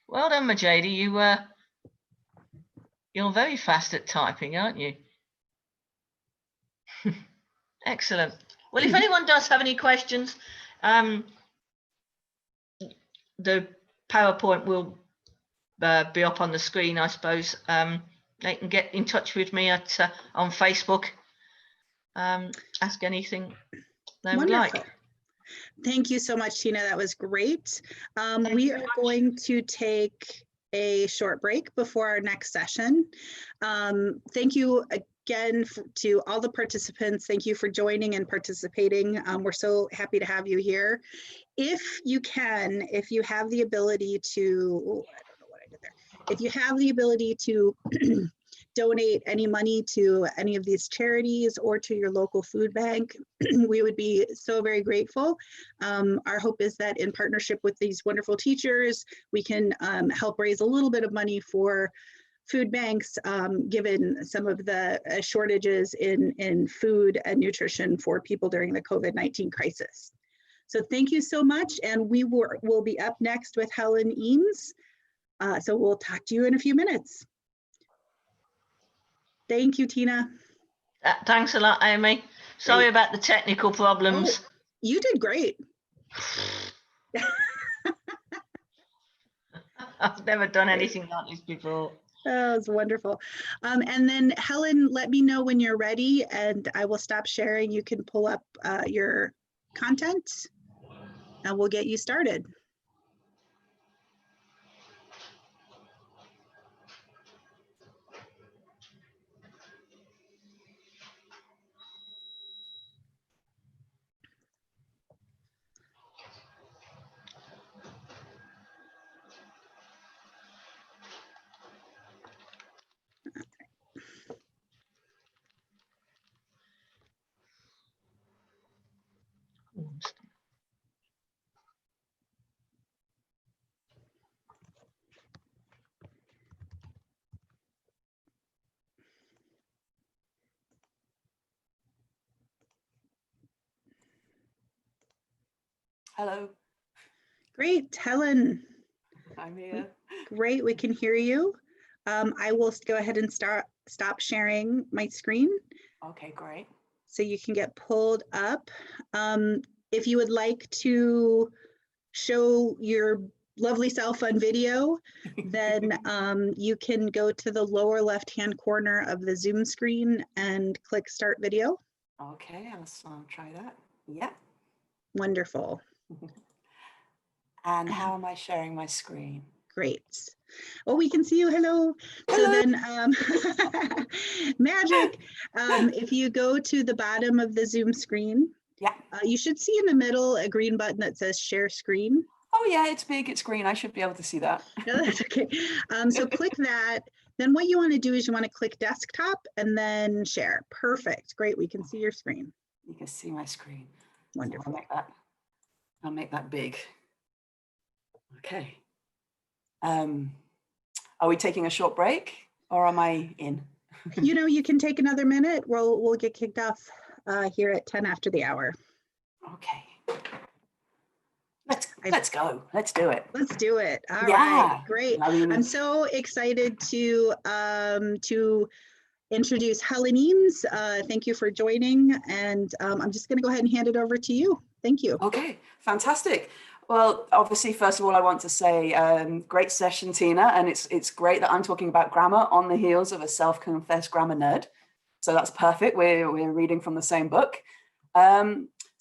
Speaker 4: Well done, Majeda. You're very fast at typing, aren't you? Excellent. Well, if anyone does have any questions, the PowerPoint will be up on the screen, I suppose. They can get in touch with me on Facebook. Ask anything they would like.
Speaker 1: Thank you so much, Tina. That was great. We are going to take a short break before our next session. Thank you again to all the participants. Thank you for joining and participating. We're so happy to have you here. If you can, if you have the ability to, I don't know what I did there. If you have the ability to donate any money to any of these charities or to your local food bank, we would be so very grateful. Our hope is that in partnership with these wonderful teachers, we can help raise a little bit of money for food banks, given some of the shortages in food and nutrition for people during the COVID-19 crisis. So thank you so much, and we will be up next with Helen Eames. So we'll talk to you in a few minutes. Thank you, Tina.
Speaker 4: Thanks a lot, Amy. Sorry about the technical problems.
Speaker 1: Oh, you did great.
Speaker 4: I've never done anything like this before.
Speaker 1: That was wonderful. And then Helen, let me know when you're ready and I will stop sharing. You can pull up your content and we'll get you started.
Speaker 5: Hello.
Speaker 1: Great, Helen.
Speaker 5: I'm here.
Speaker 1: Great, we can hear you. I will go ahead and stop sharing my screen.
Speaker 5: Okay, great.
Speaker 1: So you can get pulled up. If you would like to show your lovely self on video, then you can go to the lower left-hand corner of the Zoom screen and click Start Video.
Speaker 5: Okay, I'll try that. Yeah.
Speaker 1: Wonderful.
Speaker 5: And how am I sharing my screen?
Speaker 1: Great. Oh, we can see you. Hello. So then, magic. If you go to the bottom of the Zoom screen,
Speaker 5: Yeah.
Speaker 1: You should see in the middle a green button that says Share Screen.
Speaker 5: Oh yeah, it's big, it's green. I should be able to see that.
Speaker 1: No, that's okay. So click that. Then what you want to do is you want to click desktop and then share. Perfect. Great. We can see your screen.
Speaker 5: You can see my screen.
Speaker 1: Wonderful.
Speaker 5: So I'll make that big. Okay. Are we taking a short break or am I in?
Speaker 1: You know, you can take another minute. We'll get kicked off here at 10 after the hour.
Speaker 5: Okay. Let's go. Let's do it.
Speaker 1: Let's do it. All
Speaker 5: Yeah.
Speaker 1: right, great.
Speaker 5: I mean,
Speaker 1: I'm so excited to introduce Helen Eames. Thank you for joining, and I'm just going to go ahead and hand it over to you. Thank you.
Speaker 5: Okay, fantastic. Well, obviously, first of all, I want to say great session, Tina, and it's great that I'm talking about grammar on the heels of a self-confessed grammar nerd. So that's perfect. We're reading from the same book.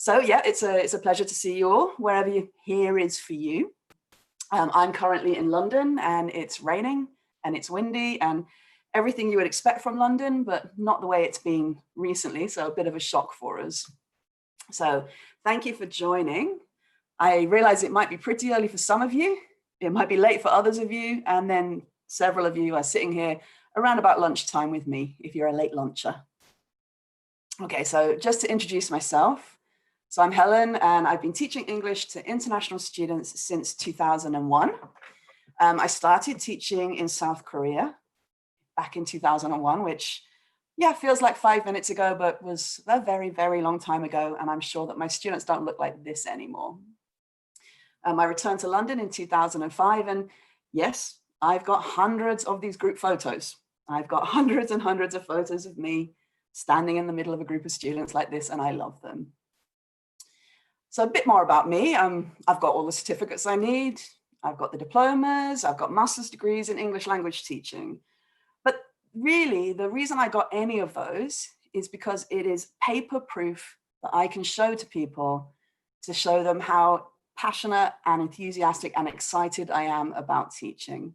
Speaker 5: So yeah, it's a pleasure to see you all wherever here is for you. I'm currently in London and it's raining and it's windy and everything you would expect from London, but not the way it's been recently. So a bit of a shock for us. So thank you for joining. I realize it might be pretty early for some of you. It might be late for others of you. And then several of you are sitting here around about lunchtime with me if you're a late luncher. Okay, so just to introduce myself. So I'm Helen and I've been teaching English to international students since 2001. I started teaching in South Korea back in 2001, which yeah, feels like 5 minutes ago, but was a very, very long time ago. And I'm sure that my students don't look like this anymore. I returned to London in 2005 and yes, I've got hundreds of these group photos. I've got hundreds and hundreds of photos of me standing in the middle of a group of students like this, and I love them. So a bit more about me. I've got all the certificates I need. I've got the diplomas. I've got master's degrees in English language teaching. But really, the reason I got any of those is because it is paper proof that I can show to people to show them how passionate and enthusiastic and excited I am about teaching.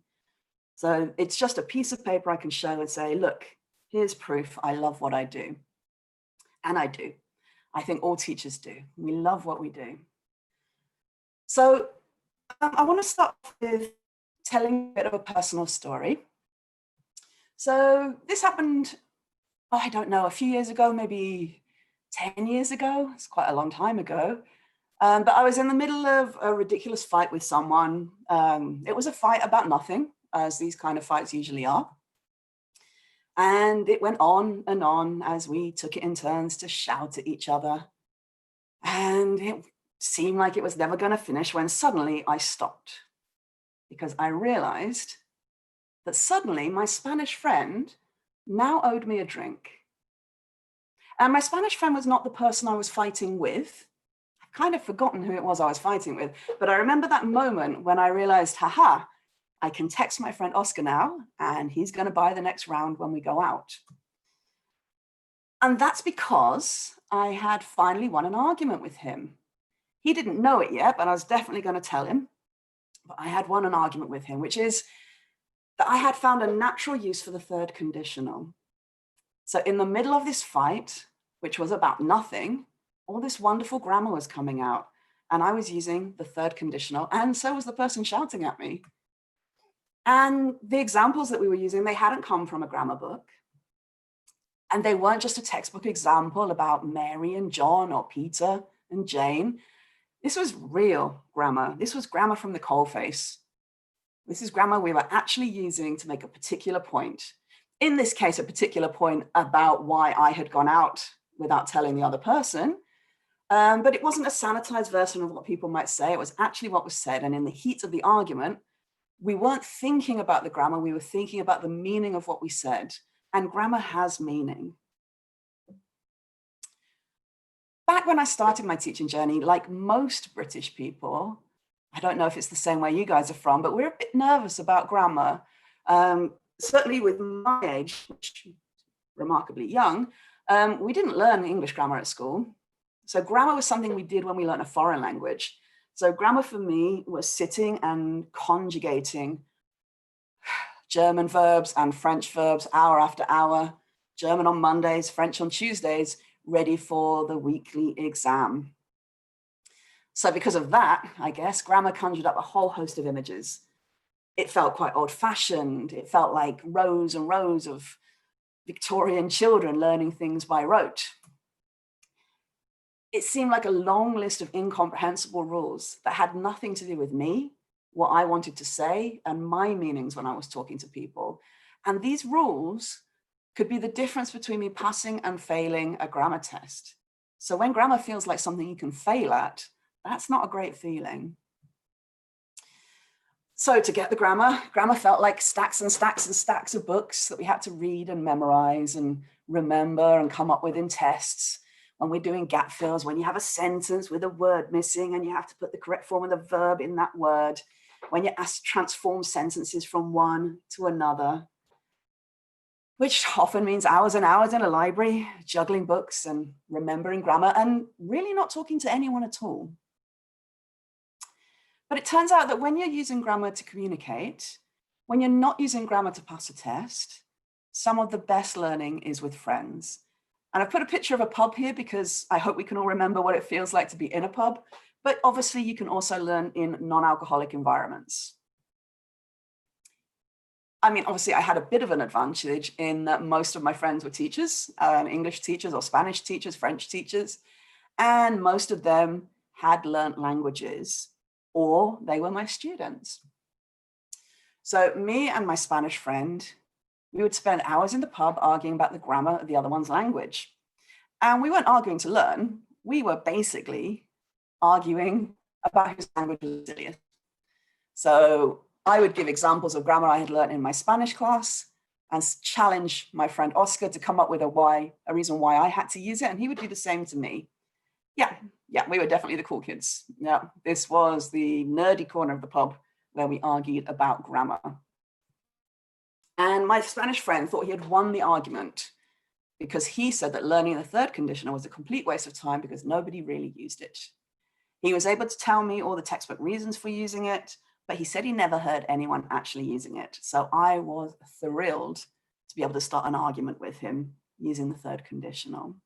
Speaker 5: So it's just a piece of paper I can show and say, look, here's proof I love what I do. And I do. I think all teachers do. We love what we do. So I want to start with telling a bit of a personal story. So this happened, oh, I don't know, a few years ago, maybe 10 years ago. It's quite a long time ago. But I was in the middle of a ridiculous fight with someone. It was a fight about nothing, as these kind of fights usually are. And it went on as we took it in turns to shout at each other. And it seemed like it was never going to finish when suddenly I stopped because I realized that suddenly my Spanish friend now owed me a drink. And my Spanish friend was not the person I was fighting with. I've kind of forgotten who it was I was fighting with, but I remember that moment when I realized, haha, I can text my friend Oscar now, and he's going to buy the next round when we go out. And that's because I had finally won an argument with him. He didn't know it yet, but I was definitely going to tell him. But I had won an argument with him, which is that I had found a natural use for the third conditional. So in the middle of this fight, which was about nothing, all this wonderful grammar was coming out, and I was using the third conditional, and so was the person shouting at me. And the examples that we were using, they hadn't come from a grammar book. And they weren't just a textbook example about Mary and John or Peter and Jane. This was real grammar. This was grammar from the coalface. This is grammar we were actually using to make a particular point. In this case, a particular point about why I had gone out without telling the other person. But it wasn't a sanitized version of what people might say. It was actually what was said. And in the heat of the argument, we weren't thinking about the grammar, we were thinking about the meaning of what we said. And grammar has meaning. Back when I started my teaching journey, like most British people, I don't know if it's the same where you guys are from, but we're a bit nervous about grammar. Certainly with my age, which is remarkably young, we didn't learn English grammar at school. So grammar was something we did when we learned a foreign language. So grammar for me was sitting and conjugating German verbs and French verbs hour after hour, German on Mondays, French on Tuesdays, ready for the weekly exam. So because of that, I guess, grammar conjured up a whole host of images. It felt quite old-fashioned. It felt like rows and rows of Victorian children learning things by rote. It seemed like a long list of incomprehensible rules that had nothing to do with me, what I wanted to say, and my meanings when I was talking to people. And these rules could be the difference between me passing and failing a grammar test. So when grammar feels like something you can fail at, that's not a great feeling. So to get the grammar felt like stacks and stacks and stacks of books that we had to read and memorize and remember and come up with in tests. When we're doing gap fills, when you have a sentence with a word missing and you have to put the correct form of the verb in that word, when you're asked to transform sentences from one to another, which often means hours and hours in a library, juggling books and remembering grammar and really not talking to anyone at all. But it turns out that when you're using grammar to communicate, when you're not using grammar to pass a test, some of the best learning is with friends. And I've put a picture of a pub here because I hope we can all remember what it feels like to be in a pub, but obviously you can also learn in non-alcoholic environments. I mean, obviously I had a bit of an advantage in that most of my friends were teachers, English teachers or Spanish teachers, French teachers, and most of them had learnt languages or they were my students. So me and my Spanish friend, we would spend hours in the pub arguing about the grammar of the other one's language. And we weren't arguing to learn, we were basically arguing about whose language was silliest. So I would give examples of grammar I had learned in my Spanish class and challenge my friend Oscar to come up with a reason why I had to use it. And he would do the same to me. Yeah, we were definitely the cool kids. Yeah, this was the nerdy corner of the pub where we argued about grammar. And my Spanish friend thought he had won the argument because he said that learning the third conditional was a complete waste of time because nobody really used it. He was able to tell me all the textbook reasons for using it, but he said he never heard anyone actually using it. So I was thrilled to be able to start an argument with him using the third conditional.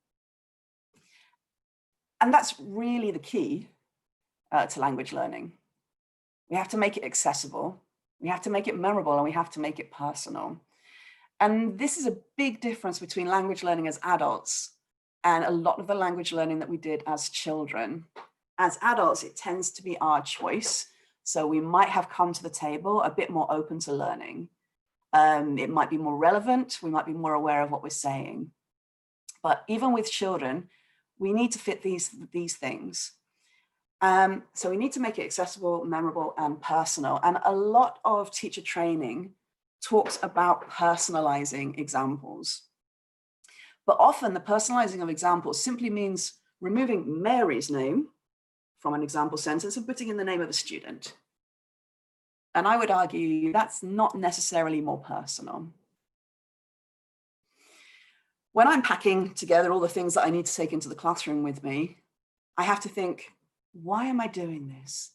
Speaker 5: And that's really the key to language learning. We have to make it accessible, we have to make it memorable, and we have to make it personal. And this is a big difference between language learning as adults and a lot of the language learning that we did as children. As adults, it tends to be our choice. So we might have come to the table a bit more open to learning. It might be more relevant, we might be more aware of what we're saying. But even with children, we need to fit these things. So we need to make it accessible, memorable, and personal. And a lot of teacher training talks about personalizing examples. But often the personalizing of examples simply means removing Mary's name from an example sentence and putting in the name of a student. And I would argue that's not necessarily more personal. When I'm packing together all the things that I need to take into the classroom with me, I have to think, why am I doing this?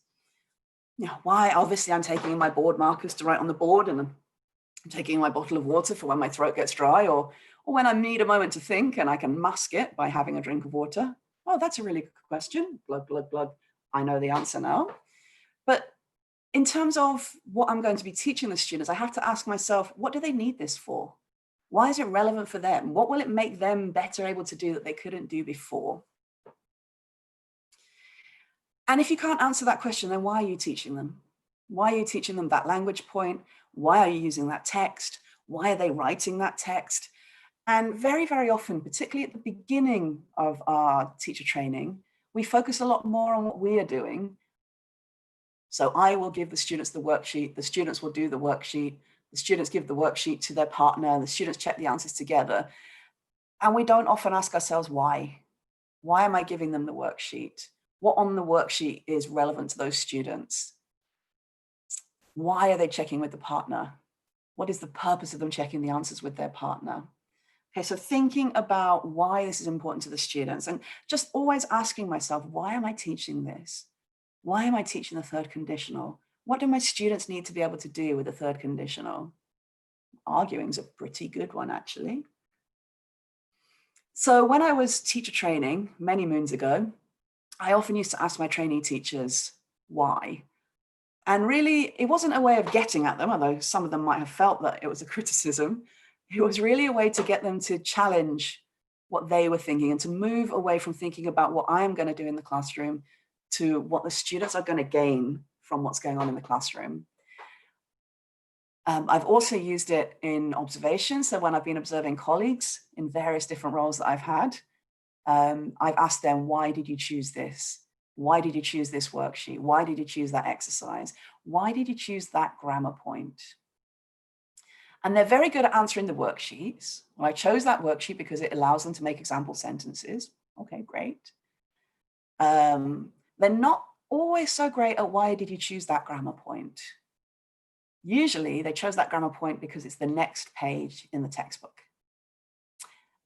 Speaker 5: Why? Obviously, I'm taking my board markers to write on the board, and I'm taking my bottle of water for when my throat gets dry, or when I need a moment to think and I can mask it by having a drink of water. Oh, that's a really good question. Glug, glug, glug. I know the answer now. But in terms of what I'm going to be teaching the students, I have to ask myself, what do they need this for? Why is it relevant for them? What will it make them better able to do that they couldn't do before? And if you can't answer that question, then why are you teaching them? Why are you teaching them that language point? Why are you using that text? Why are they writing that text? And very, very often, particularly at the beginning of our teacher training, we focus a lot more on what we are doing. So I will give the students the worksheet, the students will do the worksheet, the students give the worksheet to their partner, and the students check the answers together. And we don't often ask ourselves why. Why am I giving them the worksheet? What on the worksheet is relevant to those students? Why are they checking with the partner? What is the purpose of them checking the answers with their partner? Okay, so thinking about why this is important to the students and just always asking myself, why am I teaching this? Why am I teaching the third conditional? What do my students need to be able to do with the third conditional? Arguing is a pretty good one, actually. So when I was teacher training many moons ago, I often used to ask my trainee teachers, why? And really, it wasn't a way of getting at them, although some of them might have felt that it was a criticism. It was really a way to get them to challenge what they were thinking and to move away from thinking about what I am going to do in the classroom to what the students are going to gain from what's going on in the classroom. I've also used it in observation. So when I've been observing colleagues in various different roles that I've had, I've asked them, why did you choose this? Why did you choose this worksheet? Why did you choose that exercise? Why did you choose that grammar point? And they're very good at answering the worksheets. Well, I chose that worksheet because it allows them to make example sentences. Okay, great. They're not always so great at why did you choose that grammar point? Usually they chose that grammar point because it's the next page in the textbook.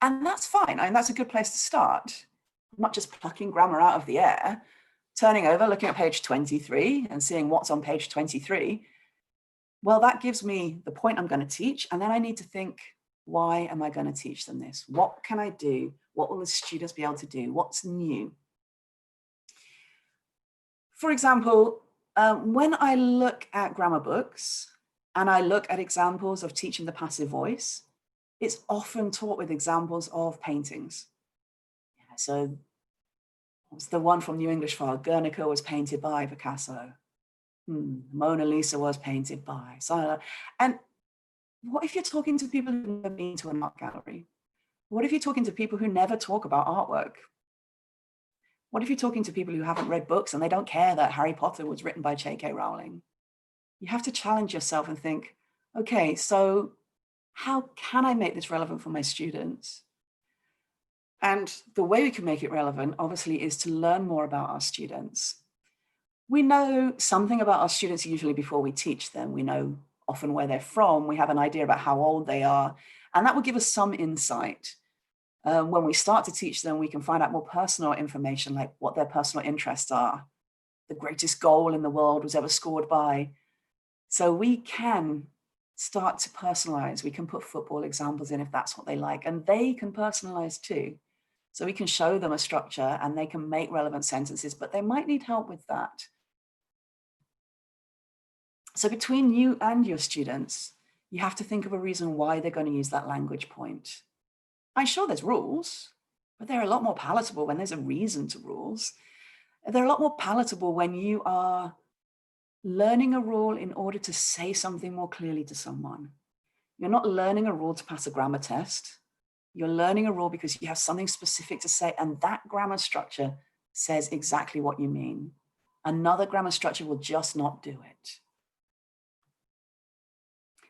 Speaker 5: And that's fine. I mean, that's a good place to start. Not just plucking grammar out of the air, turning over, looking at page 23 and seeing what's on page 23. Well, that gives me the point I'm going to teach. And then I need to think, why am I going to teach them this? What can I do? What will the students be able to do? What's new? For example, when I look at grammar books and I look at examples of teaching the passive voice, it's often taught with examples of paintings. Yeah, so what's the one from New English File? Guernica was painted by Picasso. Mona Lisa was painted by. So, and what if you're talking to people who've never been to an art gallery? What if you're talking to people who never talk about artwork? What if you're talking to people who haven't read books and they don't care that Harry Potter was written by J.K. Rowling? You have to challenge yourself and think, okay, so how can I make this relevant for my students? And the way we can make it relevant, obviously, is to learn more about our students. We know something about our students usually before we teach them. We know often where they're from. We have an idea about how old they are, and that will give us some insight. When we start to teach them, we can find out more personal information, like what their personal interests are. The greatest goal in the world was ever scored by. So we can start to personalize. We can put football examples in if that's what they like, and they can personalize too. So we can show them a structure and they can make relevant sentences, but they might need help with that. So between you and your students, you have to think of a reason why they're going to use that language point. I'm sure there's rules, but they're a lot more palatable when there's a reason to rules. They're a lot more palatable when you are learning a rule in order to say something more clearly to someone. You're not learning a rule to pass a grammar test. You're learning a rule because you have something specific to say, and that grammar structure says exactly what you mean. Another grammar structure will just not do it.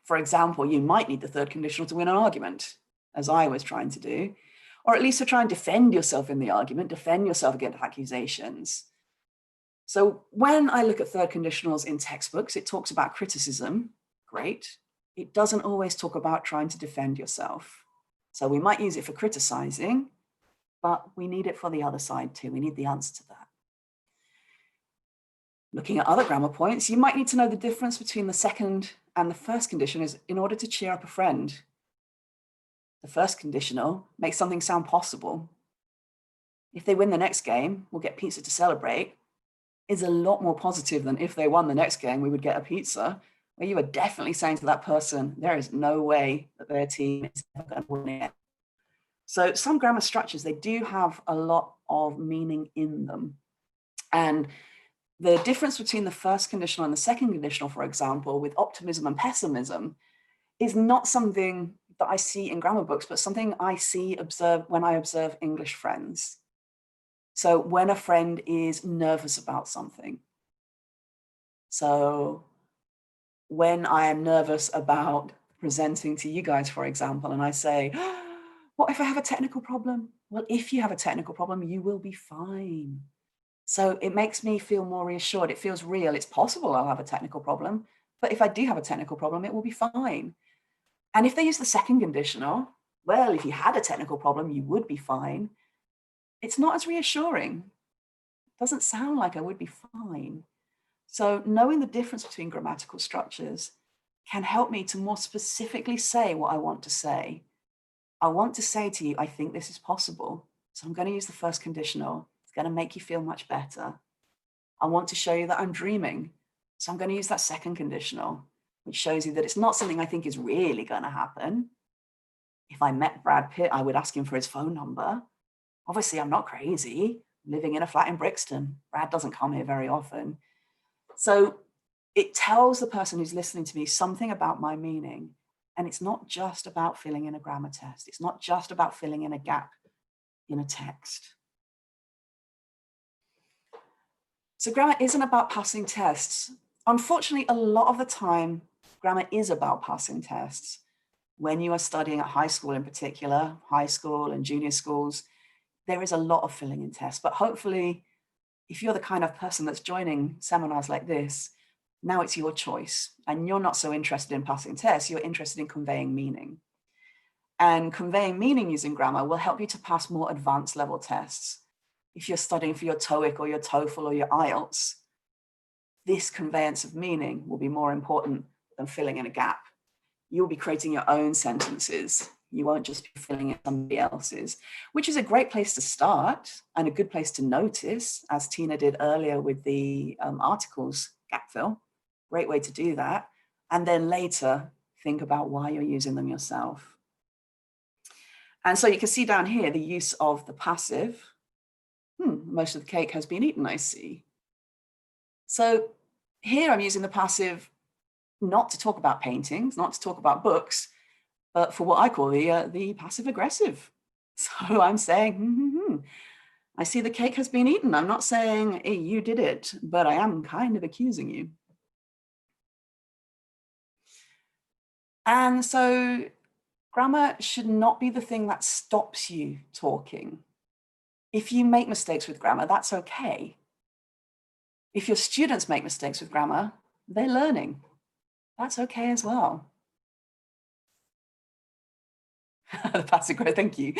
Speaker 5: For example, you might need the third conditional to win an argument, as I was trying to do, or at least to try and defend yourself in the argument, defend yourself against accusations. So when I look at third conditionals in textbooks, it talks about criticism. Great. It doesn't always talk about trying to defend yourself. So we might use it for criticizing, but we need it for the other side too. We need the answer to that. Looking at other grammar points, you might need to know the difference between the second and the first condition is in order to cheer up a friend. The first conditional makes something sound possible. If they win the next game, we'll get pizza to celebrate, is a lot more positive than if they won the next game, we would get a pizza, where you are definitely saying to that person, there is no way that their team is ever going to win it. So some grammar structures, they do have a lot of meaning in them. And the difference between the first conditional and the second conditional, for example, with optimism and pessimism, is not something that I see in grammar books, but something I observe when I observe English friends. So when a friend is nervous about something. So when I am nervous about presenting to you guys, for example, and I say, what if I have a technical problem? Well, if you have a technical problem, you will be fine. So it makes me feel more reassured. It feels real. It's possible I'll have a technical problem, but if I do have a technical problem, it will be fine. And if they use the second conditional, well, if you had a technical problem, you would be fine. It's not as reassuring. It doesn't sound like I would be fine. So knowing the difference between grammatical structures can help me to more specifically say what I want to say. I want to say to you, I think this is possible. So I'm going to use the first conditional. It's going to make you feel much better. I want to show you that I'm dreaming. So I'm going to use that second conditional, which shows you that it's not something I think is really going to happen. If I met Brad Pitt, I would ask him for his phone number. Obviously, I'm not crazy, living in a flat in Brixton. Brad doesn't come here very often. So it tells the person who's listening to me something about my meaning. And it's not just about filling in a grammar test. It's not just about filling in a gap in a text. So grammar isn't about passing tests. Unfortunately, a lot of the time, grammar is about passing tests. When you are studying at high school in particular, high school and junior schools, there is a lot of filling in tests. But hopefully, if you're the kind of person that's joining seminars like this, now it's your choice. And you're not so interested in passing tests, you're interested in conveying meaning. And conveying meaning using grammar will help you to pass more advanced level tests. If you're studying for your TOEIC or your TOEFL or your IELTS, this conveyance of meaning will be more important than filling in a gap. You'll be creating your own sentences. You won't just be filling in somebody else's, which is a great place to start and a good place to notice, as Tina did earlier with the articles gap fill. Great way to do that. And then later, think about why you're using them yourself. And so you can see down here the use of the passive. Most of the cake has been eaten, I see. So here I'm using the passive not to talk about paintings, not to talk about books, but for what I call the passive aggressive. So I'm saying, I see the cake has been eaten. I'm not saying, hey, you did it, but I am kind of accusing you. And so grammar should not be the thing that stops you talking. If you make mistakes with grammar, that's okay. If your students make mistakes with grammar, they're learning. That's okay as well. That's a great, thank you.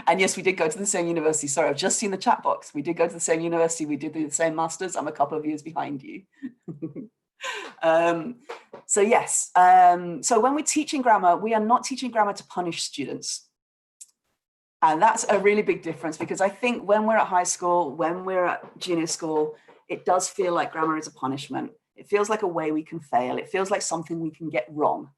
Speaker 5: And yes, we did go to the same university. Sorry, I've just seen the chat box. We did go to the same university. We did do the same masters. I'm a couple of years behind you. So yes, so when we're teaching grammar, we are not teaching grammar to punish students. And that's a really big difference, because I think when we're at high school, when we're at junior school, it does feel like grammar is a punishment. It feels like a way we can fail. It feels like something we can get wrong.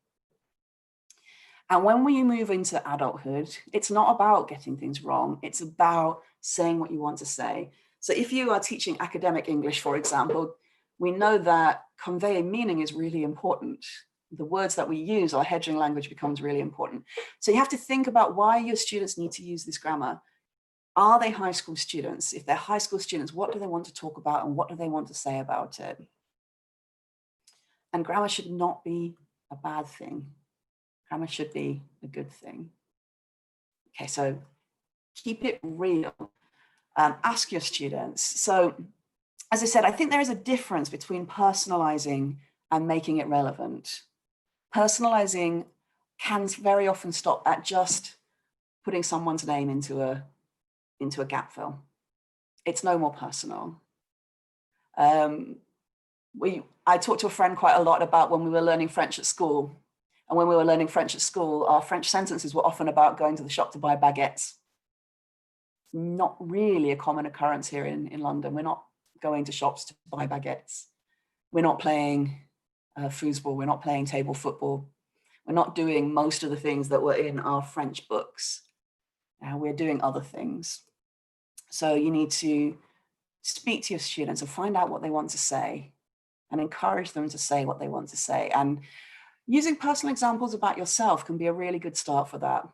Speaker 5: And when we move into adulthood, it's not about getting things wrong. It's about saying what you want to say. So if you are teaching academic English, for example, we know that conveying meaning is really important. The words that we use, our hedging language, becomes really important. So you have to think about why your students need to use this grammar. Are they high school students? If they're high school students, what do they want to talk about and what do they want to say about it? And grammar should not be a bad thing. Grammar should be a good thing. Okay, so keep it real. Ask your students. So as I said, I think there is a difference between personalizing and making it relevant. Personalizing can very often stop at just putting someone's name into a gap fill. It's no more personal. I talked to a friend quite a lot about when we were learning French at school. And when we were learning French at school, our French sentences were often about going to the shop to buy baguettes. Not really a common occurrence here in London. We're not going to shops to buy baguettes. We're not playing foosball. We're not playing table football. We're not doing most of the things that were in our French books. We're doing other things. So you need to speak to your students and find out what they want to say and encourage them to say what they want to say. And using personal examples about yourself can be a really good start for that.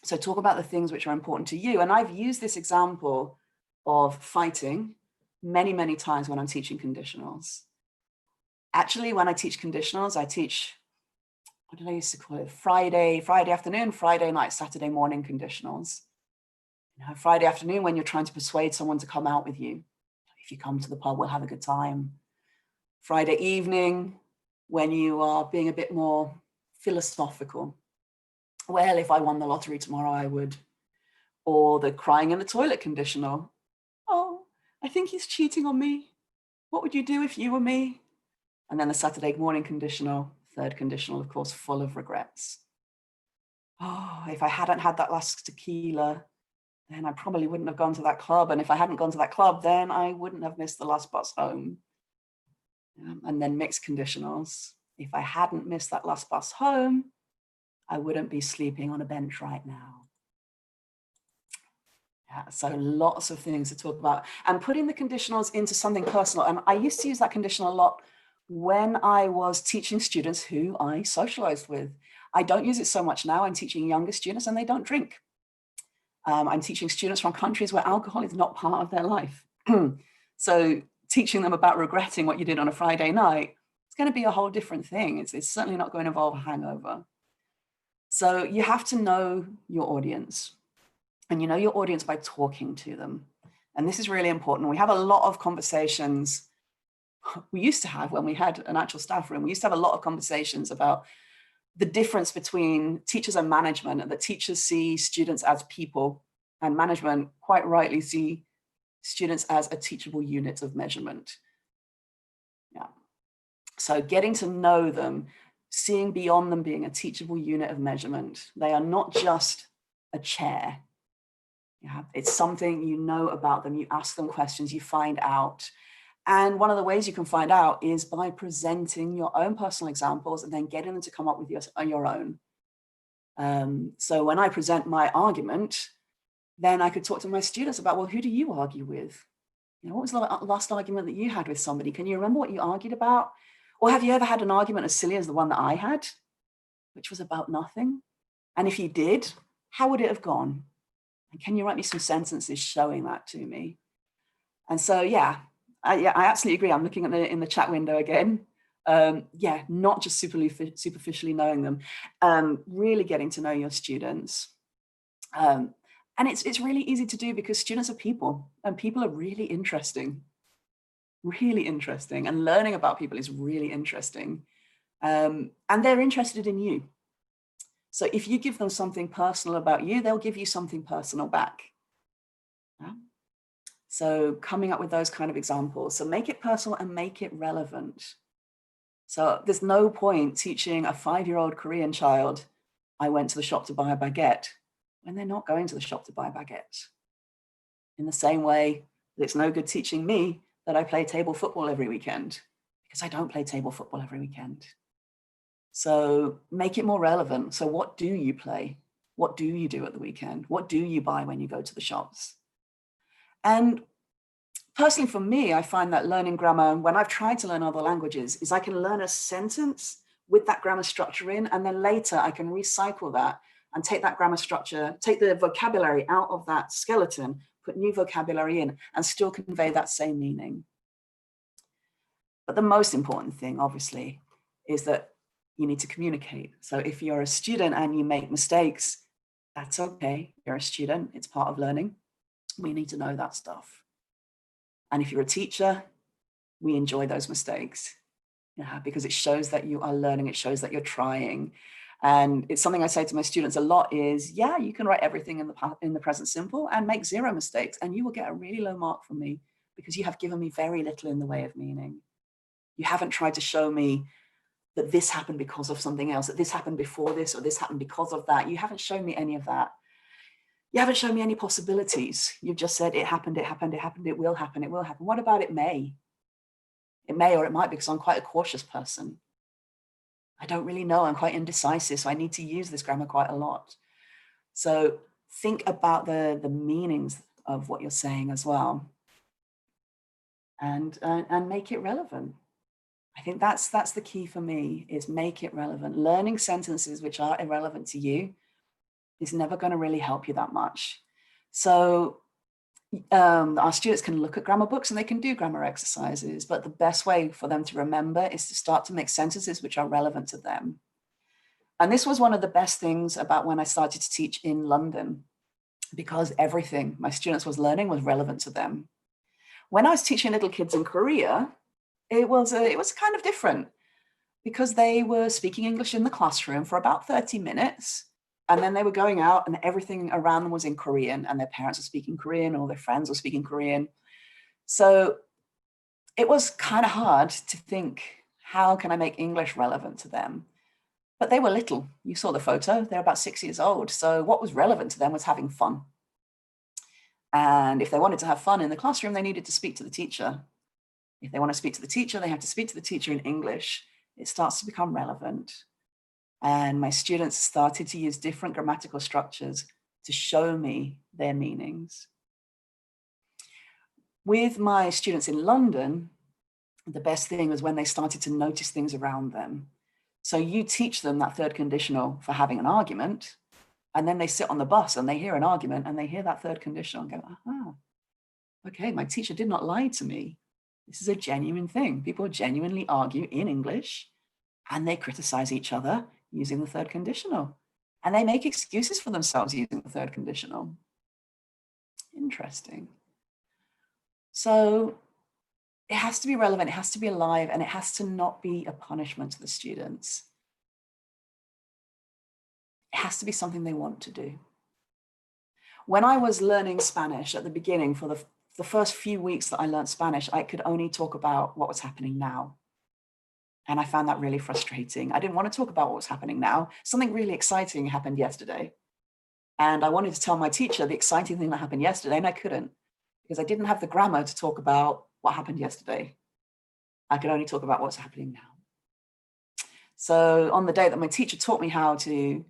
Speaker 5: So talk about the things which are important to you. And I've used this example of fighting many, many times when I'm teaching conditionals. Actually, when I teach conditionals, I teach, what did I used to call it? Friday afternoon, Friday night, Saturday morning conditionals. Friday afternoon when you're trying to persuade someone to come out with you. If you come to the pub, we'll have a good time. Friday evening, when you are being a bit more philosophical. Well, if I won the lottery tomorrow, I would. Or the crying in the toilet conditional. Oh, I think he's cheating on me. What would you do if you were me? And then the Saturday morning conditional, third conditional, of course, full of regrets. Oh, if I hadn't had that last tequila, then I probably wouldn't have gone to that club. And if I hadn't gone to that club, then I wouldn't have missed the last bus home. And then mixed conditionals. If I hadn't missed that last bus home, I wouldn't be sleeping on a bench right now. Yeah, so lots of things to talk about, and putting the conditionals into something personal. And I used to use that conditional a lot when I was teaching students who I socialized with. I don't use it so much now. I'm teaching younger students and they don't drink. I'm teaching students from countries where alcohol is not part of their life. So teaching them about regretting what you did on a Friday night, it's going to be a whole different thing. It's certainly not going to involve a hangover. So you have to know your audience, and you know your audience by talking to them. And this is really important. We have a lot of conversations. We used to have, when we had an actual staff room, we used to have a lot of conversations about the difference between teachers and management, and that teachers see students as people, and management quite rightly see students as a teachable unit of measurement. Yeah. So getting to know them, seeing beyond them being a teachable unit of measurement. They are not just a chair. Yeah, it's something you know about them. You ask them questions, you find out. And one of the ways you can find out is by presenting your own personal examples and then getting them to come up with your own. So when I present my argument, then I could talk to my students about, well, who do you argue with? You know, what was the last argument that you had with somebody? Can you remember what you argued about? Or have you ever had an argument as silly as the one that I had, which was about nothing? And if you did, how would it have gone? And can you write me some sentences showing that to me? And so, yeah, I absolutely agree. I'm looking at in the chat window again. Yeah, not just superficially knowing them, really getting to know your students. And it's really easy to do because students are people, and people are really interesting, and learning about people is really interesting. And they're interested in you. So if you give them something personal about you, they'll give you something personal back. Yeah? So coming up with those kind of examples. So make it personal and make it relevant. So there's no point teaching a 5-year-old Korean child, I went to the shop to buy a baguette, when they're not going to the shop to buy baguettes. In the same way that it's no good teaching me that I play table football every weekend, because I don't play table football every weekend. So make it more relevant. So what do you play? What do you do at the weekend? What do you buy when you go to the shops? And personally for me, I find that learning grammar, when I've tried to learn other languages, is I can learn a sentence with that grammar structure in, and then later I can recycle that and take that grammar structure, take the vocabulary out of that skeleton, put new vocabulary in, and still convey that same meaning. But the most important thing, obviously, is that you need to communicate. So if you're a student and you make mistakes, that's okay. You're a student, it's part of learning. We need to know that stuff. And if you're a teacher, we enjoy those mistakes, because it shows that you are learning, it shows that you're trying. And it's something I say to my students a lot is, yeah, you can write everything in the present simple and make 0 mistakes, and you will get a really low mark from me because you have given me very little in the way of meaning. You haven't tried to show me that this happened because of something else, that this happened before this, or this happened because of that. You haven't shown me any of that. You haven't shown me any possibilities. You've just said it happened, it happened, it happened, it will happen, it will happen. What about it may? It may or it might, because I'm quite a cautious person. I don't really know, I'm quite indecisive, so I need to use this grammar quite a lot. So think about the meanings of what you're saying as well, and make it relevant. I think that's the key for me, is make it relevant. Learning sentences which are irrelevant to you is never going to really help you that much. So our students can look at grammar books and they can do grammar exercises, but the best way for them to remember is to start to make sentences which are relevant to them. And this was one of the best things about when I started to teach in London, because everything my students was learning was relevant to them. When I was teaching little kids in Korea, it was kind of different, because they were speaking English in the classroom for about 30 minutes. And then they were going out and everything around them was in Korean, and their parents were speaking Korean, or their friends were speaking Korean. So it was kind of hard to think, how can I make English relevant to them? But they were little. You saw the photo, they're about 6 years old. So what was relevant to them was having fun. And if they wanted to have fun in the classroom, they needed to speak to the teacher. If they want to speak to the teacher, they have to speak to the teacher in English. It starts to become relevant. And my students started to use different grammatical structures to show me their meanings. With my students in London, the best thing was when they started to notice things around them. So you teach them that third conditional for having an argument, and then they sit on the bus and they hear an argument and they hear that third conditional and go, aha, okay, my teacher did not lie to me. This is a genuine thing. People genuinely argue in English and they criticize each other using the third conditional. And they make excuses for themselves using the third conditional. Interesting. So it has to be relevant, it has to be alive, and it has to not be a punishment to the students. It has to be something they want to do. When I was learning Spanish at the beginning, for the first few weeks that I learned Spanish, I could only talk about what was happening now. And I found that really frustrating. I didn't want to talk about what was happening now. Something really exciting happened yesterday. And I wanted to tell my teacher the exciting thing that happened yesterday, and I couldn't, because I didn't have the grammar to talk about what happened yesterday. I could only talk about what's happening now. So on the day that my teacher taught me how to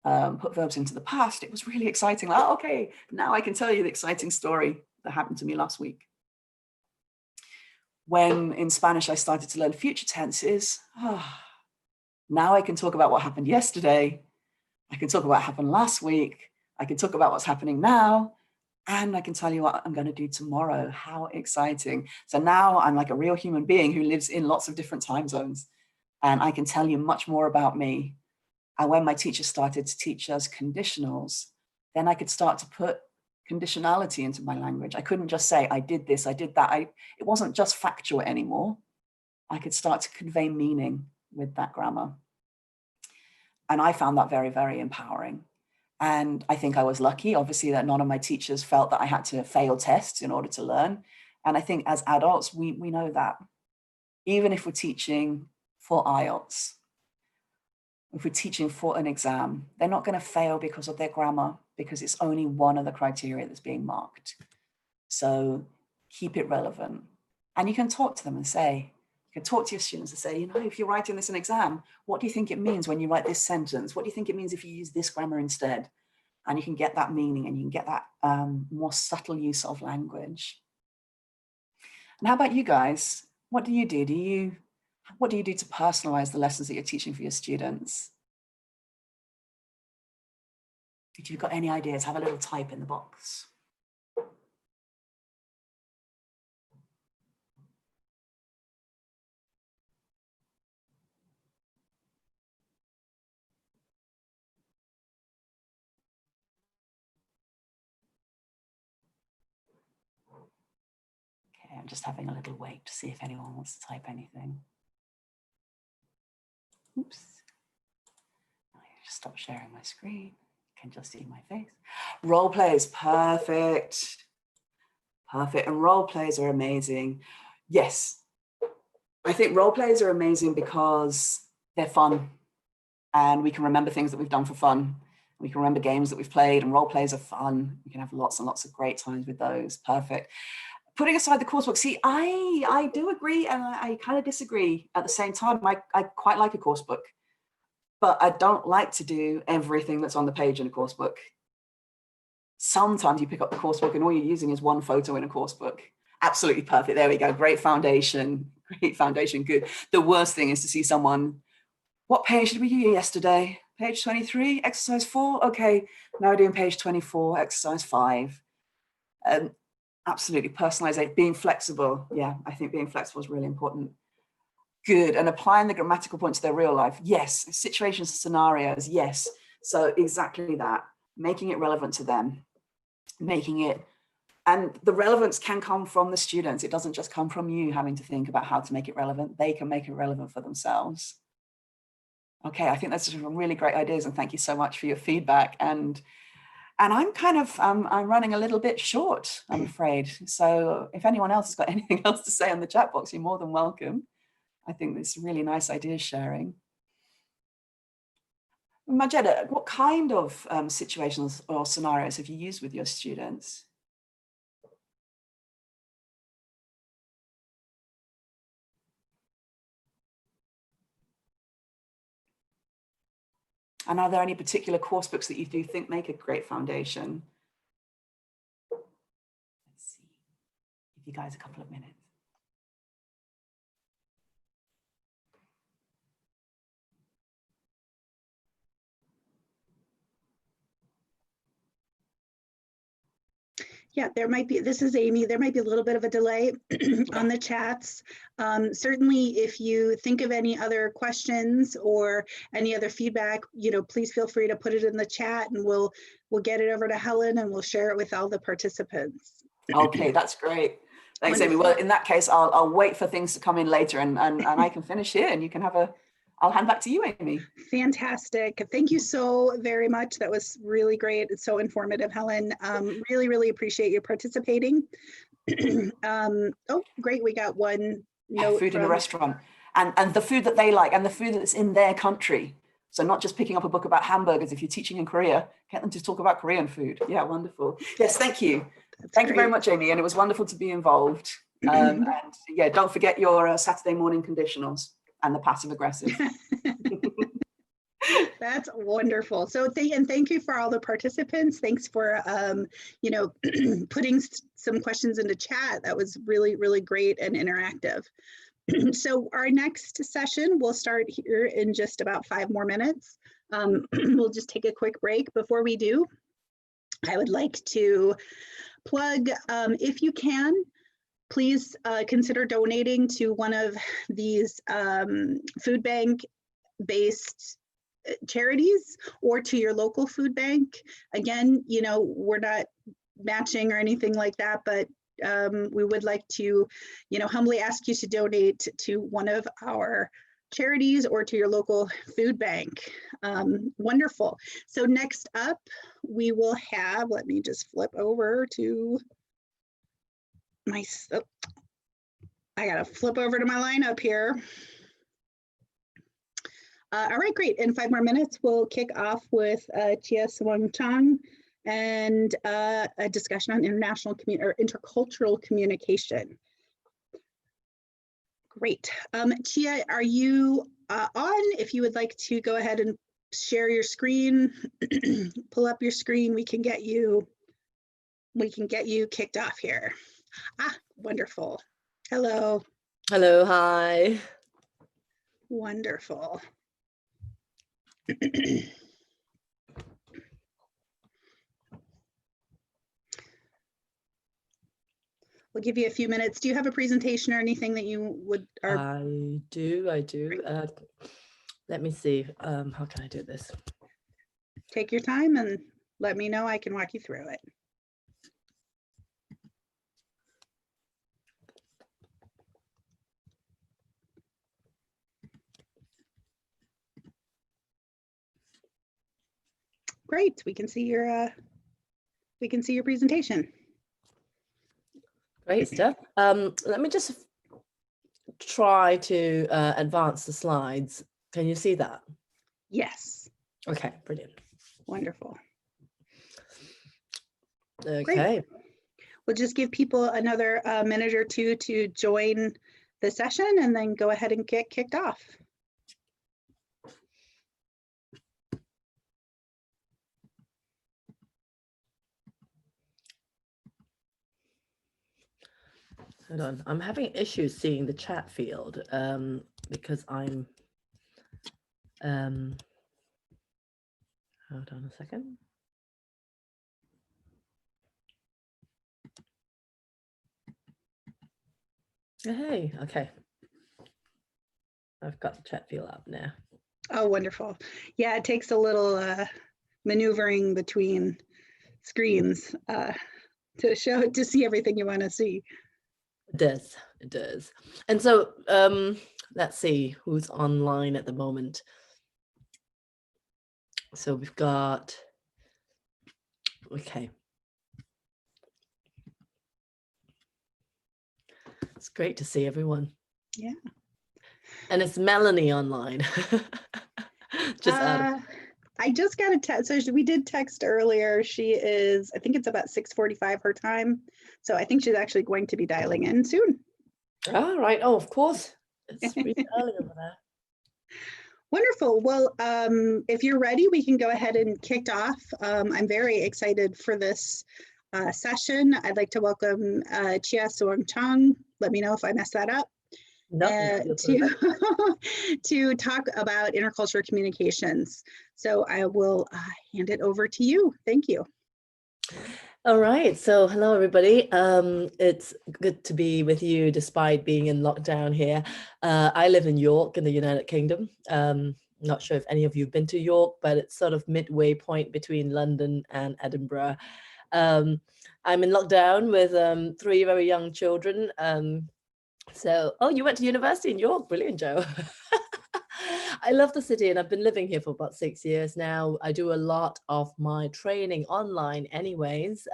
Speaker 5: put verbs into the past, it was really exciting. Like, oh, okay, now I can tell you the exciting story that happened to me last week. When in Spanish I started to learn future tenses, now I can talk about what happened yesterday. I can talk about what happened last week. I can talk about what's happening now. And I can tell you what I'm going to do tomorrow. How exciting. So now I'm like a real human being who lives in lots of different time zones. And I can tell you much more about me. And when my teacher started to teach us conditionals, then I could start to put conditionality into my language. I couldn't just say, I did this, I did that. It wasn't just factual anymore. I could start to convey meaning with that grammar. And I found that very, very empowering. And I think I was lucky, obviously, that none of my teachers felt that I had to fail tests in order to learn. And I think as adults, we know that. Even if we're teaching for IELTS, if we're teaching for an exam, they're not going to fail because of their grammar, because it's only one of the criteria that's being marked. So keep it relevant. And you can talk to them and say, you can talk to your students and say, you know, if you're writing this in an exam, what do you think it means when you write this sentence? What do you think it means if you use this grammar instead? And you can get that meaning and you can get that more subtle use of language. And how about you guys? What do you do? What do you do to personalize the lessons that you're teaching for your students? If you've got any ideas, have a little type in the box. Okay, I'm just having a little wait to see if anyone wants to type anything. Oops. I just stop sharing my screen. You can just see my face. Role plays, perfect. Perfect. And role plays are amazing. Yes, I think role plays are amazing because they're fun and we can remember things that we've done for fun. We can remember games that we've played, and role plays are fun. We can have lots and lots of great times with those. Perfect. Putting aside the coursework, see, I do agree and I kind of disagree at the same time. I quite like a coursebook, but I don't like to do everything that's on the page in a coursebook. Sometimes you pick up the coursebook and all you're using is one photo in a coursebook. Absolutely perfect. There we go. Great foundation. Great foundation. Good. The worst thing is to see someone, what page did we do yesterday? Page 23, exercise 4. Okay, now we're doing page 24, exercise 5. Absolutely personalization, being flexible. Yeah, I think being flexible is really important. Good. And applying the grammatical point to their real life. Yes. Situations and scenarios. Yes. So exactly that. Making it relevant to them. Making it, and the relevance can come from the students. It doesn't just come from you having to think about how to make it relevant. They can make it relevant for themselves. Okay, I think that's some really great ideas, and thank you so much for your feedback. And I'm kind of, I'm running a little bit short, I'm afraid. So if anyone else has got anything else to say in the chat box, you're more than welcome. I think this really nice ideas sharing. Majeda, what kind of situations or scenarios have you used with your students? And are there any particular course books that you do think make a great foundation? Let's see. Give you guys a couple of minutes.
Speaker 1: Yeah, there might be, this is Amy, there might be a little bit of a delay on the chats. Certainly, if you think of any other questions or any other feedback, please feel free to put it in the chat, and we'll get it over to Helen and we'll share it with all the participants.
Speaker 5: Okay, that's great. Thanks,
Speaker 1: Wonderful.
Speaker 5: Amy. Well, in that case, I'll wait for things to come in later, and I can finish here, and you can have I'll hand back to you, Amy.
Speaker 1: Fantastic. Thank you so very much. That was really great. It's so informative, Helen. Really, really appreciate you participating. Oh, great. We got one note.
Speaker 5: Food in a restaurant, and the food that they like, and the food that's in their country. So not just picking up a book about hamburgers. If you're teaching in Korea, get them to talk about Korean food. Yeah, wonderful. Yes, thank you. Thank you very much, Amy. And it was wonderful to be involved. And yeah, don't forget your Saturday morning conditionals and the passive aggressive.
Speaker 1: That's wonderful. So thank you for all the participants. Thanks for putting some questions into chat. That was really, really great and interactive. So our next session will start here in just about 5 more minutes. We'll just take a quick break. Before we do, I would like to plug, if you can, please consider donating to one of these food bank based charities or to your local food bank. Again, we're not matching or anything like that, but we would like to, humbly ask you to donate to one of our charities or to your local food bank. Wonderful. So next up, we will have, let me just flip over to my, I gotta flip over to my lineup here. All right, great. In 5 more minutes, we'll kick off with Chia Swang Chang and a discussion on international or intercultural communication. Great. Chia, are you on? If you would like to go ahead and share your screen, pull up your screen, we can get you kicked off here. Ah, wonderful. Hello.
Speaker 6: Hello, hi.
Speaker 1: Wonderful. We'll give you a few minutes. Do you have a presentation or anything that you would?
Speaker 6: I do. Let me see. How can I do this?
Speaker 1: Take your time and let me know. I can walk you through it. Great. We can see your presentation.
Speaker 6: Great stuff. Let me just try to advance the slides. Can you see that?
Speaker 1: Yes.
Speaker 6: Okay, brilliant.
Speaker 1: Wonderful.
Speaker 6: Okay.
Speaker 1: Great. We'll just give people another minute or two to join the session and then go ahead and get kicked off.
Speaker 6: Hold on. I'm having issues seeing the chat field because I'm hold on a second. Hey, okay. I've got the chat field up now.
Speaker 1: Oh, wonderful. Yeah, it takes a little maneuvering between screens to see everything you want to see.
Speaker 6: It does. And so let's see who's online at the moment. So we've got, okay. It's great to see everyone.
Speaker 1: Yeah.
Speaker 6: And it's Melanie online.
Speaker 1: I just got a text. So we did text earlier. She is, I think it's about 6:45 her time. So I think she's actually going to be dialing in soon.
Speaker 6: All right. Oh, of course. It's really early over there.
Speaker 1: Wonderful. Well, if you're ready, we can go ahead and kick off. I'm very excited for this session. I'd like to welcome Chia Suong Chang. Let me know if I messed that up.
Speaker 6: No,
Speaker 1: To talk about intercultural communications. So I will hand it over to you. Thank you.
Speaker 6: All right. So hello, everybody. It's good to be with you despite being in lockdown here. I live in York in the United Kingdom. Not sure if any of you have been to York, but it's sort of midway point between London and Edinburgh. I'm in lockdown with 3 very young children. Oh, you went to university in York. Brilliant, Joe. I love the city and I've been living here for about 6 years now. I do a lot of my training online anyways,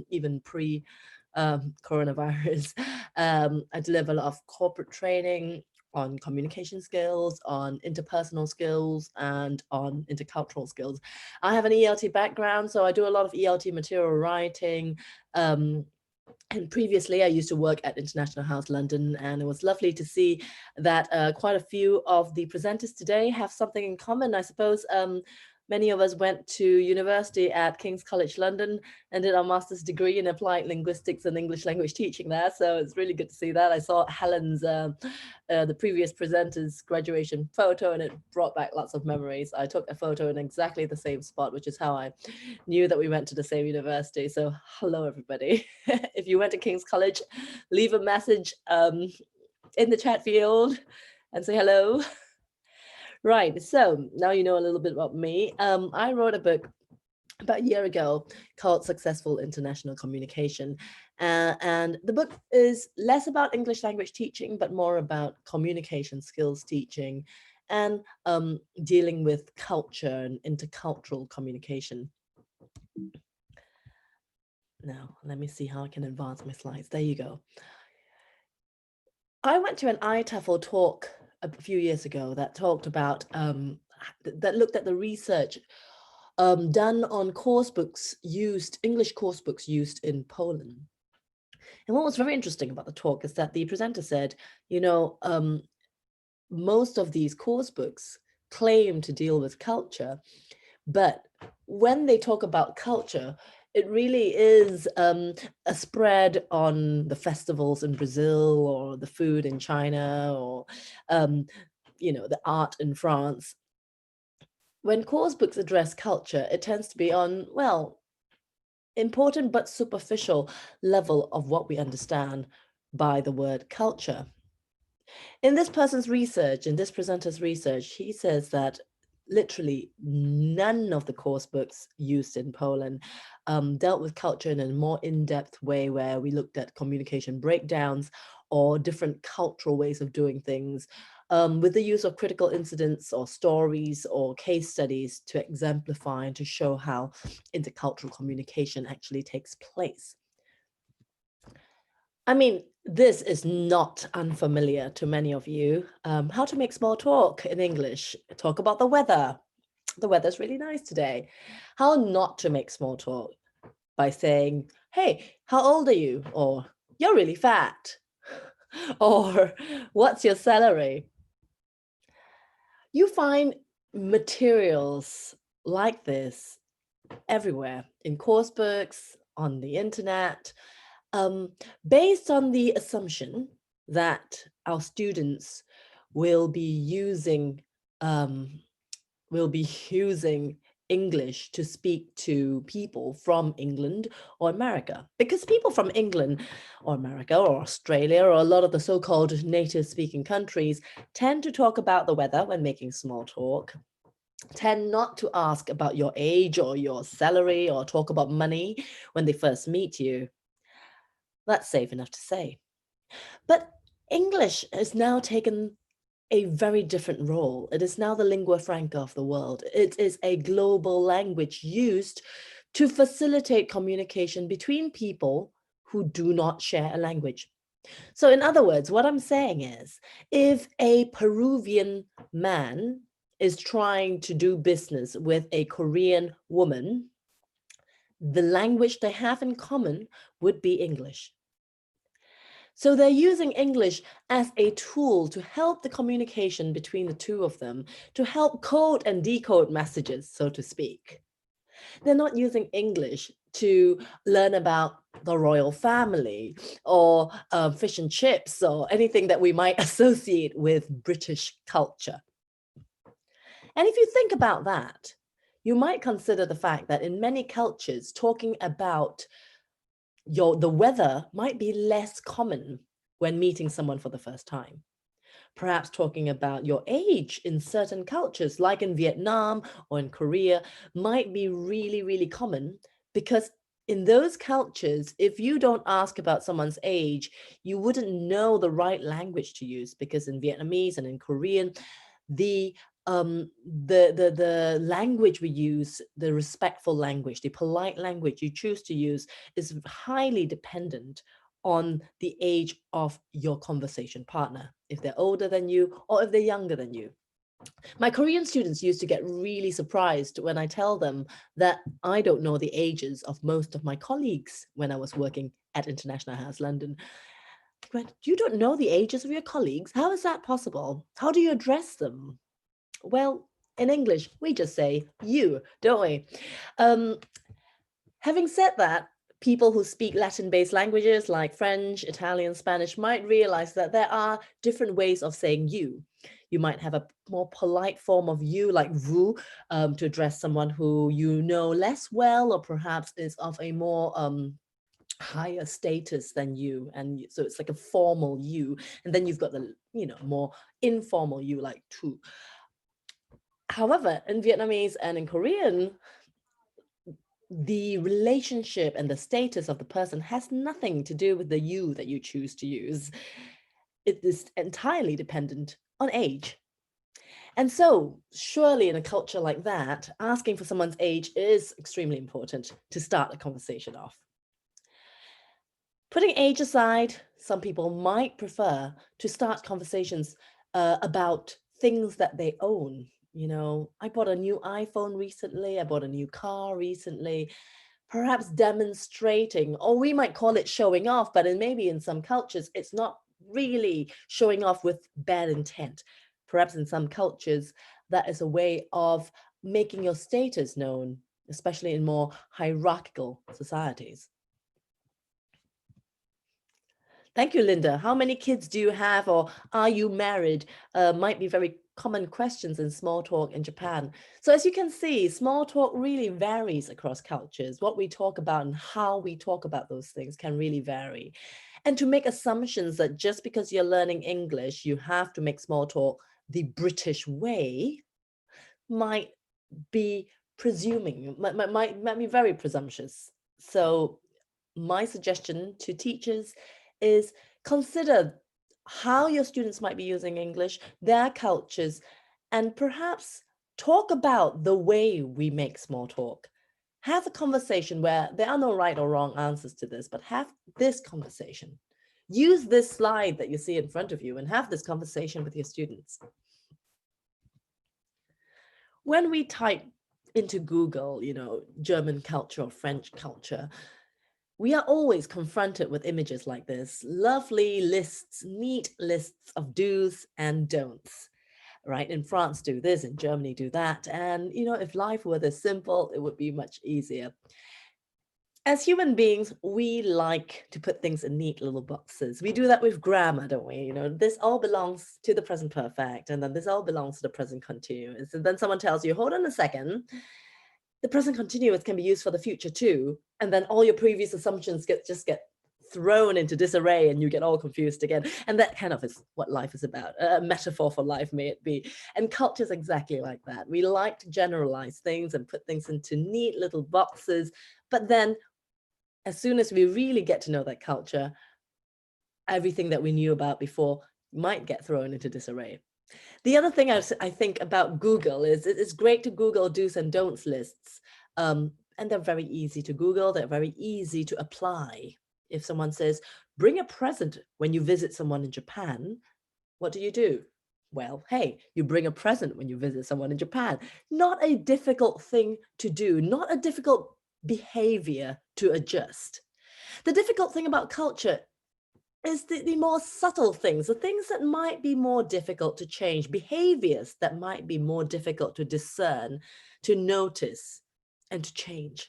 Speaker 6: even pre coronavirus. I deliver a lot of corporate training on communication skills, on interpersonal skills, and on intercultural skills. I have an ELT background, so I do a lot of ELT material writing. And previously, I used to work at International House London, and it was lovely to see that quite a few of the presenters today have something in common. I suppose many of us went to university at King's College London and did our master's degree in applied linguistics and English language teaching there. So it's really good to see that. I saw Helen's, the previous presenter's graduation photo, and it brought back lots of memories. I took a photo in exactly the same spot, which is how I knew that we went to the same university. So hello, everybody. If you went to King's College, leave a message in the chat field and say hello. Right, so now you know a little bit about me. I wrote a book about a year ago called Successful International Communication. And the book is less about English language teaching, but more about communication skills teaching and dealing with culture and intercultural communication. Now, let me see how I can advance my slides. There you go. I went to an ITEFL talk a few years ago that talked about, that looked at the research done on course books used, English course books used in Poland. And what was very interesting about the talk is that the presenter said, you know, most of these course books claim to deal with culture, but when they talk about culture, it really is a spread on the festivals in Brazil or the food in China or, you know, the art in France. When course books address culture, it tends to be on, well, important but superficial level of what we understand by the word culture. In this person's research, in this presenter's research, he says that literally none of the course books used in Poland dealt with culture in a more in-depth way, where we looked at communication breakdowns or different cultural ways of doing things, with the use of critical incidents or stories or case studies to exemplify and to show how intercultural communication actually takes place. I mean, this is not unfamiliar to many of you. How to make small talk in English. Talk about the weather. The weather's really nice today. How not to make small talk by saying, hey, how old are you? Or you're really fat. Or what's your salary? You find materials like this everywhere, in course books, on the internet, based on the assumption that our students will be using English to speak to people from England or America, because people from England or America or Australia or a lot of the so-called native speaking countries tend to talk about the weather when making small talk, tend not to ask about your age or your salary or talk about money when they first meet you. That's safe enough to say. But English has now taken a very different role. It is now the lingua franca of the world. It is a global language used to facilitate communication between people who do not share a language. So in other words, what I'm saying is, if a Peruvian man is trying to do business with a Korean woman, the language they have in common would be English. So they're using English as a tool to help the communication between the two of them, to help code and decode messages, so to speak. They're not using English to learn about the royal family or fish and chips or anything that we might associate with British culture. And if you think about that, you might consider the fact that in many cultures, talking about the weather might be less common when meeting someone for the first time. Perhaps talking about your age in certain cultures, like in Vietnam or in Korea, might be really, really common, because in those cultures, if you don't ask about someone's age, you wouldn't know the right language to use, because in Vietnamese and in Korean, the language we use, the respectful language, the polite language you choose to use, is highly dependent on the age of your conversation partner, if they're older than you or if they're younger than you. My Korean students used to get really surprised when I tell them that I don't know the ages of most of my colleagues when I was working at International House London. You don't know the ages of your colleagues? How is that possible? How do you address them? Well, in English, we just say you, don't we? Having said that, people who speak Latin-based languages like French, Italian, Spanish might realize that there are different ways of saying you. You might have a more polite form of you, like vous, to address someone who you know less well, or perhaps is of a more higher status than you, and so it's like a formal you. And then you've got the more informal you, like tu. However, in Vietnamese and in Korean, the relationship and the status of the person has nothing to do with the you that you choose to use. It is entirely dependent on age. And so, surely in a culture like that, asking for someone's age is extremely important to start a conversation off. Putting age aside, some people might prefer to start conversations about things that they own. I bought a new iPhone recently, I bought a new car recently, perhaps demonstrating, or we might call it showing off, but maybe in some cultures, it's not really showing off with bad intent. Perhaps in some cultures, that is a way of making your status known, especially in more hierarchical societies. Thank you, Linda. How many kids do you have, or are you married? Might be very common questions in small talk in Japan. So as you can see, small talk really varies across cultures. What we talk about and how we talk about those things can really vary. And to make assumptions that just because you're learning English, you have to make small talk the British way might be presuming, might be very presumptuous. So my suggestion to teachers is consider how your students might be using English, their cultures, and perhaps talk about the way we make small talk. Have a conversation where there are no right or wrong answers to this, but have this conversation. Use this slide that you see in front of you and have this conversation with your students. When we type into Google, German culture or French culture, we are always confronted with images like this, lovely lists, neat lists of do's and don'ts, right? In France, do this, in Germany, do that. And, if life were this simple, it would be much easier. As human beings, we like to put things in neat little boxes. We do that with grammar, don't we? This all belongs to the present perfect, and then this all belongs to the present continuous. And then someone tells you, hold on a second, the present continuous can be used for the future too. And then all your previous assumptions just get thrown into disarray and you get all confused again. And that kind of is what life is about. A metaphor for life, may it be. And culture is exactly like that. We like to generalize things and put things into neat little boxes. But then as soon as we really get to know that culture, everything that we knew about before might get thrown into disarray. The other thing I think about Google is it's great to Google do's and don'ts lists. And they're very easy to Google. They're very easy to apply. If someone says, bring a present when you visit someone in Japan, what do? Well, hey, you bring a present when you visit someone in Japan. Not a difficult thing to do, not a difficult behavior to adjust. The difficult thing about culture is the more subtle things, the things that might be more difficult to change, behaviors that might be more difficult to discern, to notice, and to change.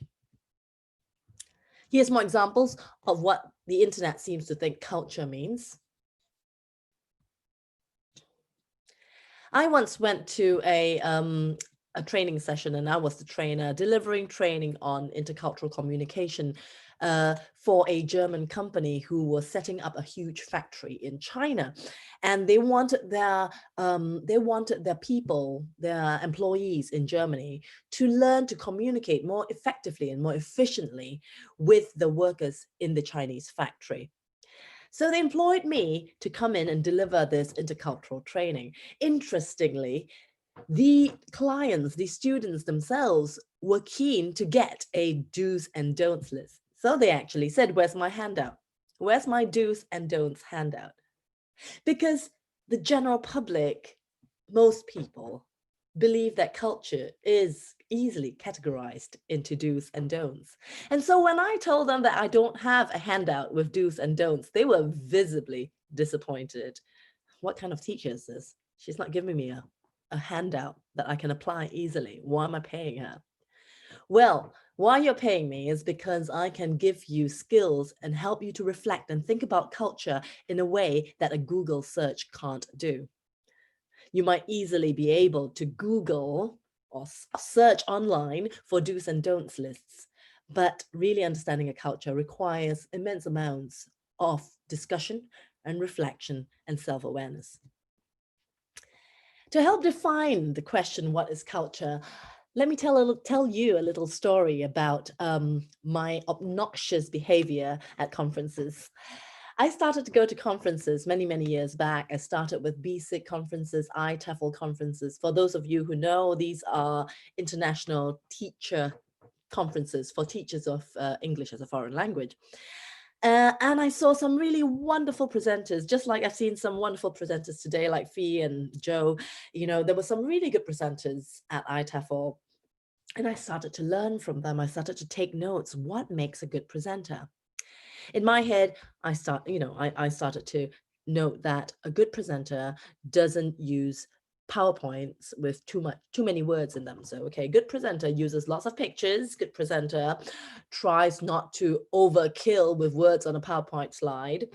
Speaker 6: Here's more examples of what the internet seems to think culture means. I once went to a training session, and I was the trainer delivering training on intercultural communication for a German company who was setting up a huge factory in China, and they wanted their people, their employees in Germany, to learn to communicate more effectively and more efficiently with the workers in the Chinese factory. So they employed me to come in and deliver this intercultural training. Interestingly, the clients, the students themselves, were keen to get a do's and don'ts list. So they actually said, where's my handout? Where's my do's and don'ts handout? Because the general public, most people, believe that culture is easily categorized into do's and don'ts. And so when I told them that I don't have a handout with do's and don'ts, they were visibly disappointed. What kind of teacher is this? She's not giving me a handout that I can apply easily. Why am I paying her? Well, why you're paying me is because I can give you skills and help you to reflect and think about culture in a way that a Google search can't do. You might easily be able to Google or search online for do's and don'ts lists, but really understanding a culture requires immense amounts of discussion and reflection and self-awareness. To help define the question, what is culture? Let me tell you a little story about my obnoxious behavior at conferences. I started to go to conferences many, many years back. I started with BSIC conferences, ITEFL conferences. For those of you who know, these are international teacher conferences for teachers of English as a foreign language. And I saw some really wonderful presenters, just like I've seen some wonderful presenters today, like Fee and Joe. You know, there were some really good presenters at ITEFL. And I started to learn from them. I started to take notes. What makes a good presenter? In my head, I started to note that a good presenter doesn't use PowerPoints with too many words in them. So, okay, good presenter uses lots of pictures. Good presenter tries not to overkill with words on a PowerPoint slide.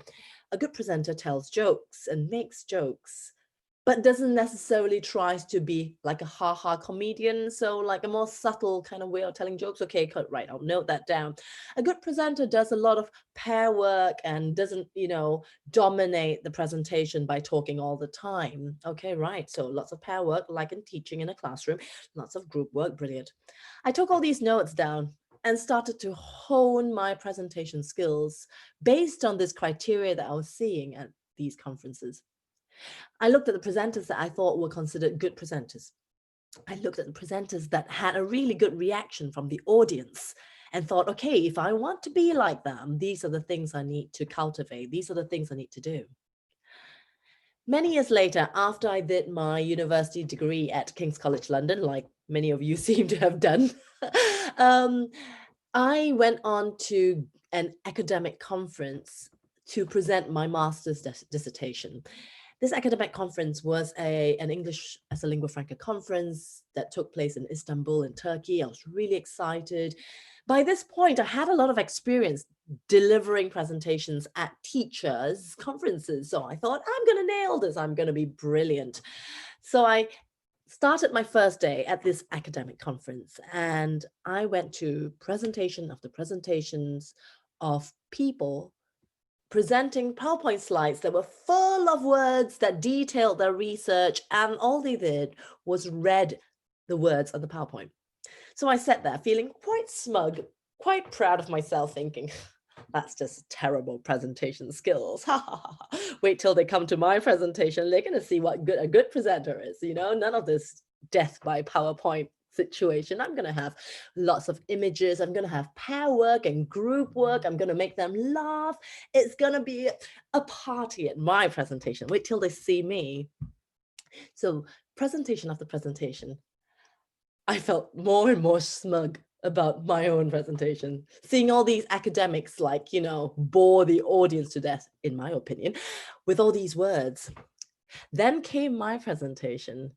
Speaker 6: A good presenter tells jokes and makes jokes, but doesn't necessarily try to be like a ha-ha comedian. So like a more subtle kind of way of telling jokes. Okay, right, I'll note that down. A good presenter does a lot of pair work and doesn't, dominate the presentation by talking all the time. Okay, right, so lots of pair work, like in teaching in a classroom, lots of group work, brilliant. I took all these notes down and started to hone my presentation skills based on this criteria that I was seeing at these conferences. I looked at the presenters that I thought were considered good presenters. I looked at the presenters that had a really good reaction from the audience and thought, okay, if I want to be like them, these are the things I need to cultivate. These are the things I need to do. Many years later, after I did my university degree at King's College London, like many of you seem to have done, I went on to an academic conference to present my master's dissertation. This academic conference was an English as a lingua franca conference that took place in Istanbul in Turkey. I was really excited. By this point, I had a lot of experience delivering presentations at teachers' conferences. So I thought, I'm going to nail this. I'm going to be brilliant. So I started my first day at this academic conference, and I went to presentation after presentations of people presenting PowerPoint slides that were full of words that detailed their research, and all they did was read the words on the PowerPoint. So I sat there feeling quite smug, quite proud of myself, thinking, that's just terrible presentation skills. Wait till they come to my presentation. They're going to see what a good presenter is. None of this death by PowerPoint situation. I'm going to have lots of images. I'm going to have pair work and group work. I'm going to make them laugh. It's going to be a party at my presentation. Wait till they see me. So presentation after presentation, I felt more and more smug about my own presentation, seeing all these academics like, bore the audience to death, in my opinion, with all these words. Then came my presentation.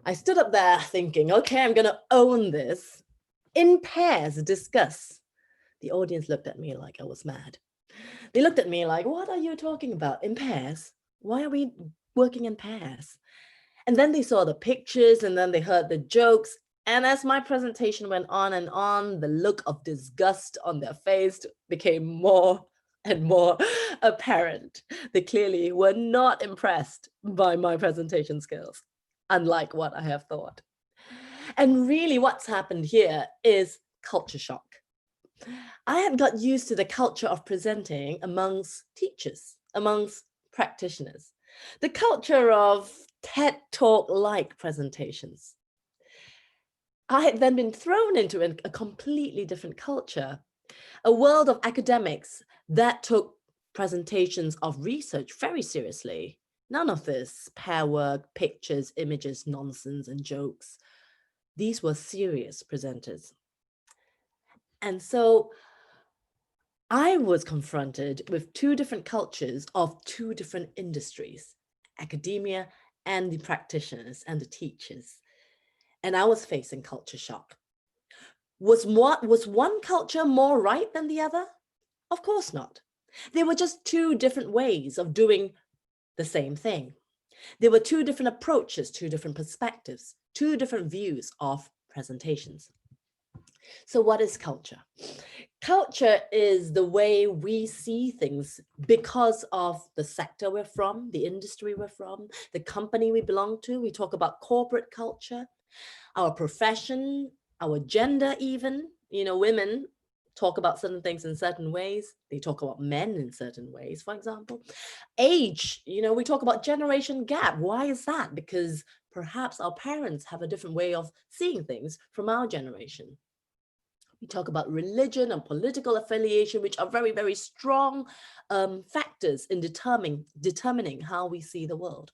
Speaker 6: I stood up there thinking, okay, I'm going to own this. In pairs, discuss. The audience looked at me like I was mad. They looked at me like, what are you talking about? In pairs? Why are we working in pairs? And then they saw the pictures and then they heard the jokes. And as my presentation went on and on, the look of disgust on their face became more and more apparent. They clearly were not impressed by my presentation skills, unlike what I have thought. And really what's happened here is culture shock. I had got used to the culture of presenting amongst teachers, amongst practitioners, the culture of TED Talk-like presentations. I had then been thrown into a completely different culture, a world of academics that took presentations of research very seriously. None of this pair work, pictures, images, nonsense, and jokes. These were serious presenters. And so I was confronted with two different cultures of two different industries, academia and the practitioners and the teachers. And I was facing culture shock. Was one culture more right than the other? Of course not. They were just two different ways of doing the same thing. There were two different approaches, two different perspectives, two different views of presentations. So what is culture? Culture is the way we see things because of the sector we're from, the industry we're from, the company we belong to. We talk about corporate culture, our profession, our gender even. Women talk about certain things in certain ways. They talk about men in certain ways, for example. Age, we talk about generation gap. Why is that? Because perhaps our parents have a different way of seeing things from our generation. We talk about religion and political affiliation, which are very, very strong factors in determining how we see the world.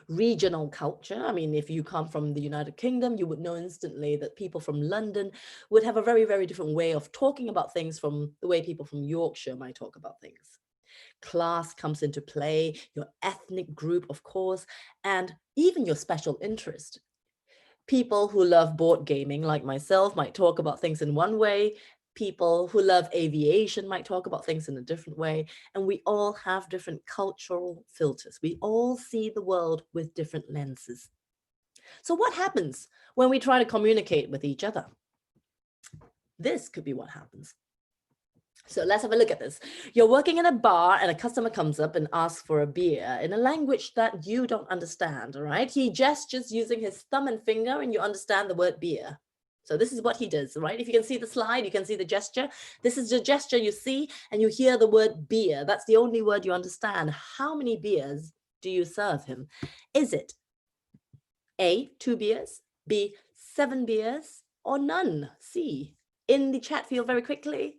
Speaker 6: Regional culture. I mean, if you come from the United Kingdom, you would know instantly that people from London would have a very, very different way of talking about things from the way people from Yorkshire might talk about things. Class comes into play, your ethnic group, of course, and even your special interest. People who love board gaming, like myself, might talk about things in one way. People who love aviation might talk about things in a different way. And we all have different cultural filters. We all see the world with different lenses. So what happens when we try to communicate with each other? This could be what happens. So let's have a look at this. You're working in a bar and a customer comes up and asks for a beer in a language that you don't understand, all right? He gestures using his thumb and finger and you understand the word beer. So this is what he does, right? If you can see the slide, you can see the gesture. This is the gesture you see and you hear the word beer. That's the only word you understand. How many beers do you serve him? Is it A, 2 beers, B, 7 beers, or none? C, in the chat field very quickly.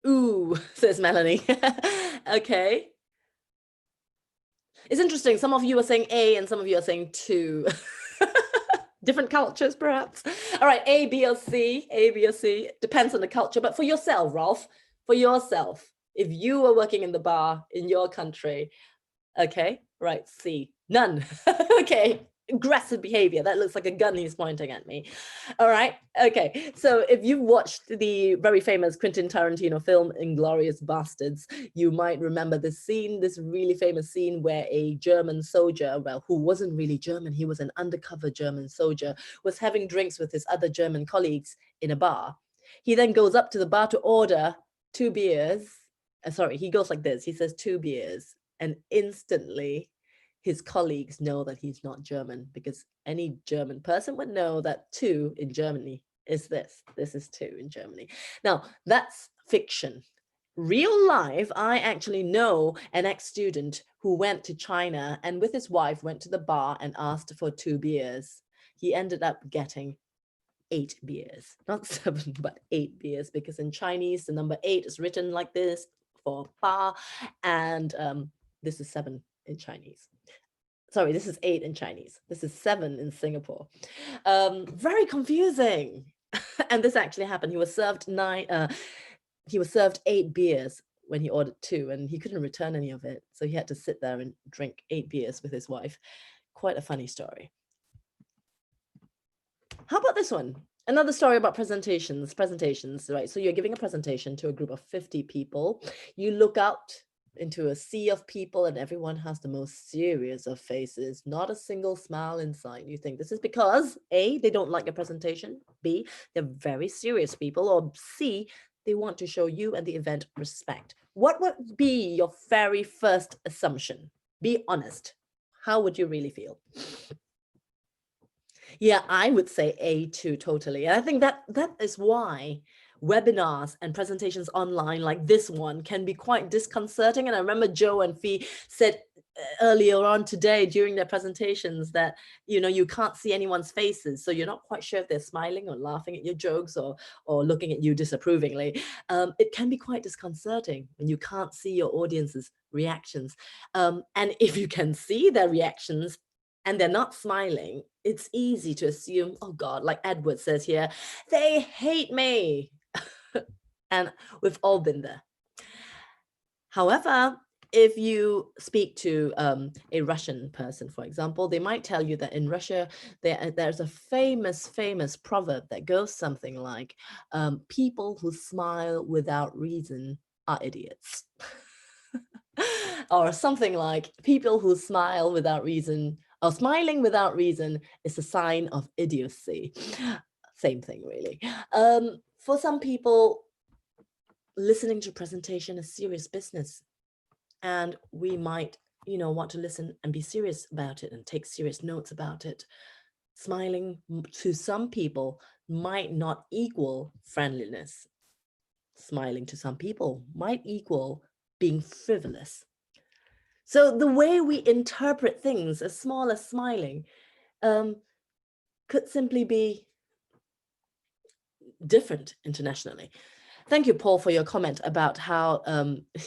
Speaker 6: Ooh, says Melanie. Okay. It's interesting. Some of you are saying A and some of you are saying 2. Different cultures, perhaps. All right, A, B, or C. A, B, or C. Depends on the culture. But for yourself, Rolf, for yourself, if you were working in the bar in your country, okay, right, C. None. Okay. Aggressive behavior. That looks like a gun he's pointing at me. All right. Okay. So if you've watched the very famous Quentin Tarantino film, Inglourious Bastards, you might remember this scene, this really famous scene where a German soldier, well, who wasn't really German, he was an undercover German soldier, was having drinks with his other German colleagues in a bar. He then goes up to the bar to order 2 beers. He goes like this. He says 2 beers. And instantly, his colleagues know that he's not German, because any German person would know that 2 in Germany is this. This is 2 in Germany. Now, that's fiction. Real life, I actually know an ex-student who went to China and with his wife went to the bar and asked for 2 beers. He ended up getting 8 beers, not 7, but 8 beers, because in Chinese, the number 8 is written like this for bar, and this is 7 in Chinese. Sorry, this is 8 in Chinese. This is 7 in Singapore. Very confusing. And this actually happened. He was served 8 beers when he ordered 2, and he couldn't return any of it. So he had to sit there and drink 8 beers with his wife. Quite a funny story. How about this one? Another story about presentations, right? So you're giving a presentation to a group of 50 people. You look out into a sea of people and everyone has the most serious of faces, not a single smile in sight. You think this is because A, they don't like your presentation, B, they're very serious people, or C, they want to show you and the event respect. What would be your very first assumption? Be honest. How would you really feel? Yeah, I would say A too, totally. And I think that is why webinars and presentations online like this one can be quite disconcerting. And I remember Joe and Fee said earlier on today during their presentations that, you know, you can't see anyone's faces. So you're not quite sure if they're smiling or laughing at your jokes or looking at you disapprovingly. It can be quite disconcerting when you can't see your audience's reactions. And if you can see their reactions and they're not smiling, it's easy to assume, oh God, like Edward says here, they hate me. And we've all been there. However, if you speak to a Russian person, for example, they might tell you that in Russia, there's a famous proverb that goes something like, people who smile without reason are idiots. Or something like, people who smile without reason, or smiling without reason is a sign of idiocy. Same thing, really. For some people, listening to presentation is serious business. And we might, you know, want to listen and be serious about it and take serious notes about it. Smiling to some people might not equal friendliness. Smiling to some people might equal being frivolous. So the way we interpret things as small as smiling could simply be different internationally. Thank you, Paul, for your comment about how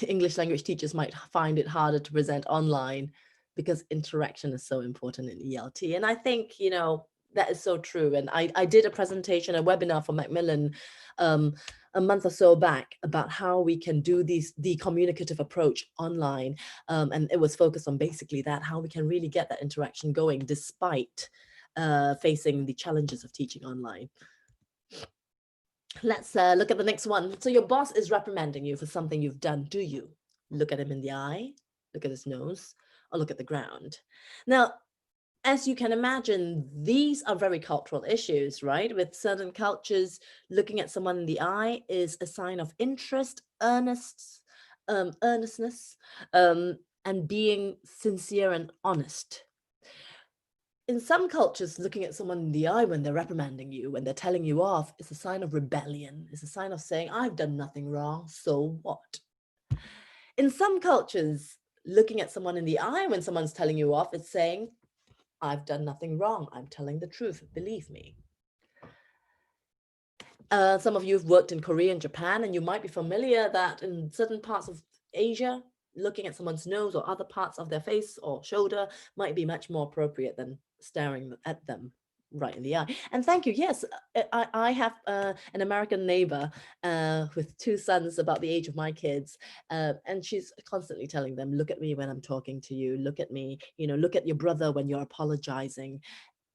Speaker 6: English language teachers might find it harder to present online because interaction is so important in ELT. And I think, you know, that is so true. And I did a presentation, a webinar for Macmillan a month or so back about how we can do the communicative approach online. And it was focused on basically that, how we can really get that interaction going despite facing the challenges of teaching online. Let's look at the next one. So your boss is reprimanding you for something you've done. Do you look at him in the eye, look at his nose, or look at the ground? Now, as you can imagine, these are very cultural issues, right? With certain cultures, looking at someone in the eye is a sign of interest, earnestness, and being sincere and honest. In some cultures, looking at someone in the eye when they're reprimanding you, when they're telling you off, is a sign of rebellion. It's a sign of saying, I've done nothing wrong, so what? In some cultures, looking at someone in the eye when someone's telling you off, it's saying, I've done nothing wrong. I'm telling the truth. Believe me. Some of you have worked in Korea and Japan, and you might be familiar that in certain parts of Asia, looking at someone's nose or other parts of their face or shoulder might be much more appropriate than staring at them right in the eye. And thank you. Yes, I have an American neighbor with 2 sons about the age of my kids, and she's constantly telling them, look at me when I'm talking to you, look at me, you know, look at your brother when you're apologizing.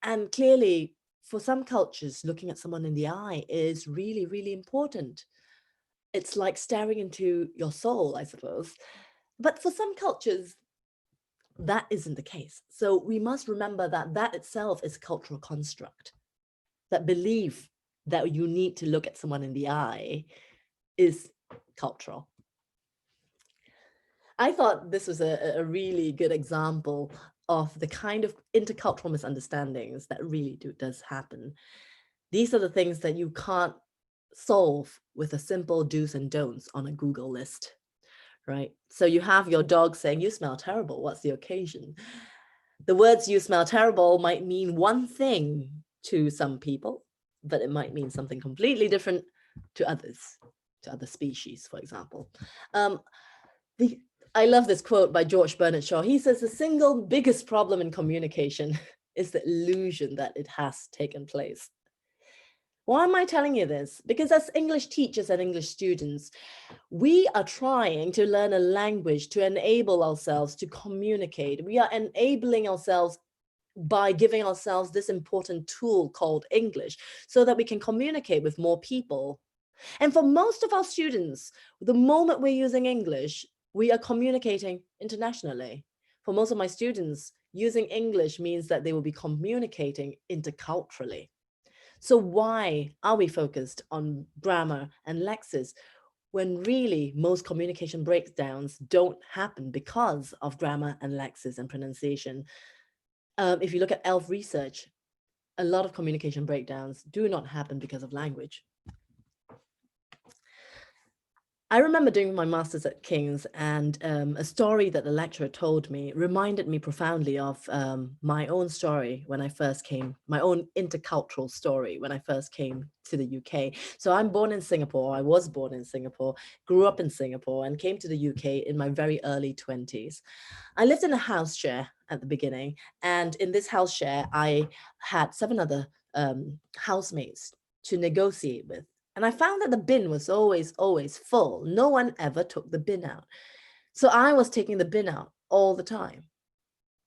Speaker 6: And clearly, for some cultures, looking at someone in the eye is really, really important. It's like staring into your soul, I suppose. But for some cultures, that isn't the case. So we must remember that that itself is a cultural construct. That belief that you need to look at someone in the eye is cultural. I thought this was a really good example of the kind of intercultural misunderstandings that really does happen. These are the things that you can't solve with a simple do's and don'ts on a Google list. Right? So you have your dog saying, you smell terrible. What's the occasion? The words you smell terrible might mean one thing to some people, but it might mean something completely different to others, to other species, for example. I love this quote by George Bernard Shaw. He says the single biggest problem in communication is the illusion that it has taken place. Why am I telling you this? Because as English teachers and English students, we are trying to learn a language to enable ourselves to communicate. We are enabling ourselves by giving ourselves this important tool called English so that we can communicate with more people. And for most of our students, the moment we're using English, we are communicating internationally. For most of my students, using English means that they will be communicating interculturally. So why are we focused on grammar and lexis when really most communication breakdowns don't happen because of grammar and lexis and pronunciation? If you look at ELF research, a lot of communication breakdowns do not happen because of language. I remember doing my master's at King's, and a story that the lecturer told me reminded me profoundly of my own story when I first came, my own intercultural story when I first came to the UK. So I'm born in Singapore, I was born in Singapore, grew up in Singapore, and came to the UK in my very early 20s. I lived in a house share at the beginning, and in this house share, I had 7 other housemates to negotiate with. And I found that the bin was always full. No one ever took the bin out. So I was taking the bin out all the time.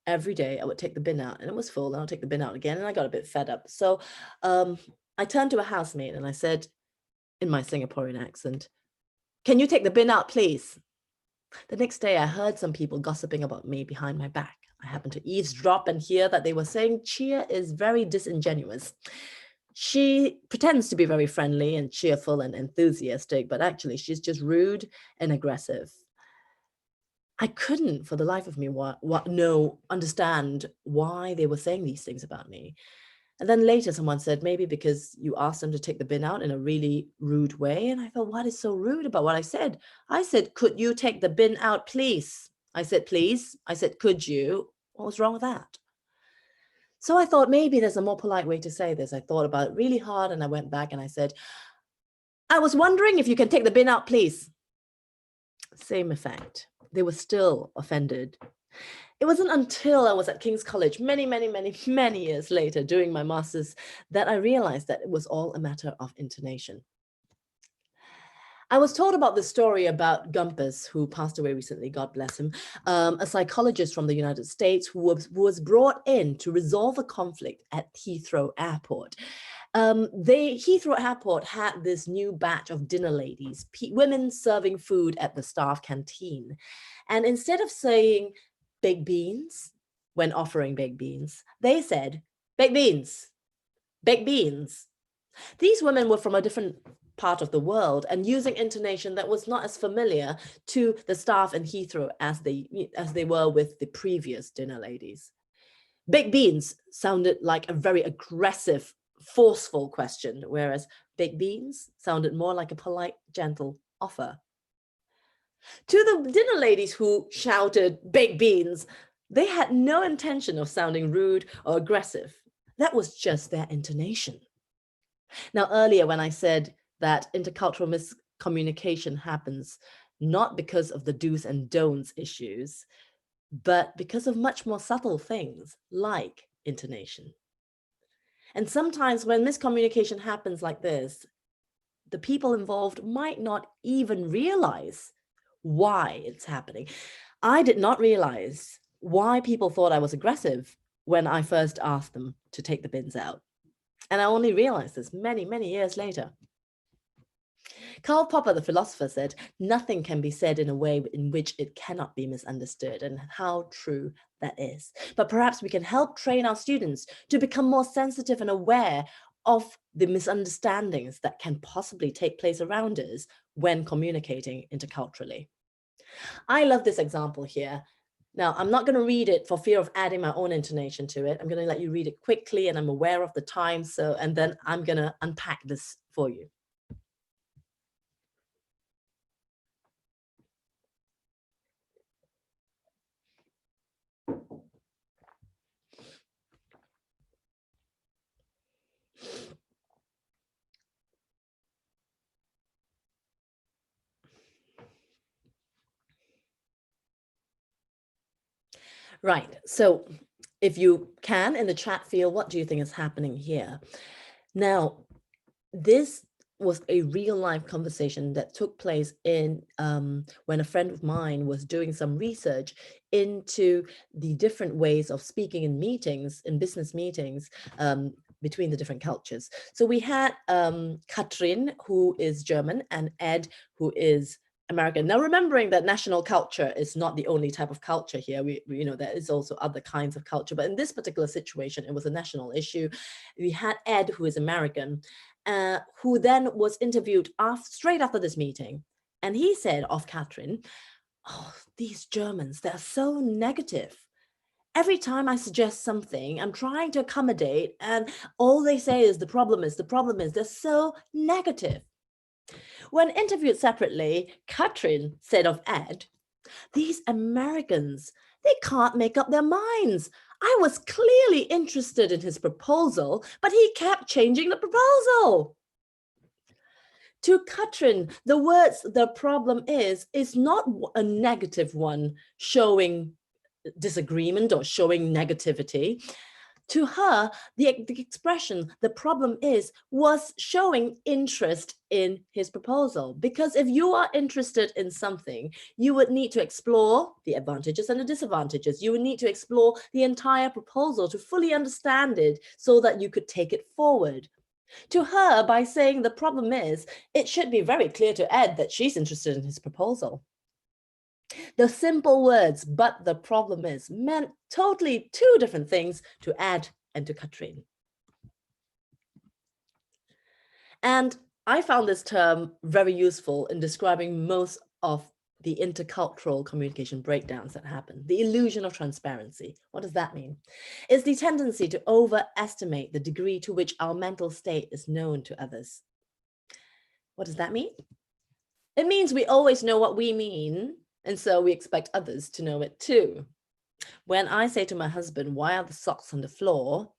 Speaker 6: Every day I would take the bin out and it was full, and I'll take the bin out again. And I got a bit fed up. So I turned to a housemate and I said in my Singaporean accent, "Can you take the bin out, please?" The next day I heard some people gossiping about me behind my back. I happened to eavesdrop and hear that they were saying Chia is very disingenuous. She pretends to be very friendly and cheerful and enthusiastic, but actually she's just rude and aggressive. I couldn't for the life of me understand why they were saying these things about me. And then later someone said, maybe because you asked them to take the bin out in a really rude way. And I thought, what is so rude about what I said? I said, "Could you take the bin out, please?" I said, "Please." I said, "Could you?" What was wrong with that? So I thought maybe there's a more polite way to say this. I thought about it really hard and I went back and I said, "I was wondering if you can take the bin out, please." Same effect. They were still offended. It wasn't until I was at King's College many years later doing my master's that I realized that it was all a matter of intonation. I was told about this story about Gumpus, who passed away recently, God bless him, a psychologist from the United States who was brought in to resolve a conflict at Heathrow Airport. Heathrow Airport had this new batch of dinner ladies, women serving food at the staff canteen. And instead of saying baked beans when offering baked beans, they said baked beans, baked beans. These women were from a different part of the world and using intonation that was not as familiar to the staff in Heathrow as they were with the previous dinner ladies. Baked beans sounded like a very aggressive, forceful question, whereas baked beans sounded more like a polite, gentle offer. To the dinner ladies who shouted baked beans, they had no intention of sounding rude or aggressive. That was just their intonation. Now, earlier when I said that intercultural miscommunication happens not because of the do's and don'ts issues, but because of much more subtle things like intonation. And sometimes when miscommunication happens like this, the people involved might not even realize why it's happening. I did not realize why people thought I was aggressive when I first asked them to take the bins out. And I only realized this many years later. Karl Popper, the philosopher, said, "Nothing can be said in a way in which it cannot be misunderstood," and how true that is. But perhaps we can help train our students to become more sensitive and aware of the misunderstandings that can possibly take place around us when communicating interculturally. I love this example here. Now, I'm not going to read it for fear of adding my own intonation to it. I'm going to let you read it quickly, and I'm aware of the time, and then I'm going to unpack this for you. Right. So if you can, in the chat field, what do you think is happening here? Now, this was a real life conversation that took place in when a friend of mine was doing some research into the different ways of speaking in meetings, in business meetings, between the different cultures. So we had Katrin, who is German, and Ed, who is American. Now, remembering that national culture is not the only type of culture here, we you know, there is also other kinds of culture, but in this particular situation, it was a national issue. We had Ed, who is American, who then was interviewed straight after this meeting. And he said of Katrin, oh, these Germans, they're so negative. Every time I suggest something, I'm trying to accommodate, and all they say is the problem is, they're so negative. When interviewed separately, Katrin said of Ed, these Americans, they can't make up their minds. I was clearly interested in his proposal, but he kept changing the proposal. To Katrin, the words "the problem is" not a negative one showing disagreement or showing negativity. To her, the expression "the problem is" was showing interest in his proposal. Because if you are interested in something, you would need to explore the advantages and the disadvantages. You would need to explore the entire proposal to fully understand it so that you could take it forward. To her, by saying "the problem is," it should be very clear to Ed that she's interested in his proposal. The simple words, "but the problem is," meant totally two different things to Ed and to Katrin. And I found this term very useful in describing most of the intercultural communication breakdowns that happen. The illusion of transparency. What does that mean? It's the tendency to overestimate the degree to which our mental state is known to others. What does that mean? It means we always know what we mean, and so we expect others to know it too. When I say to my husband, "Why are the socks on the floor?"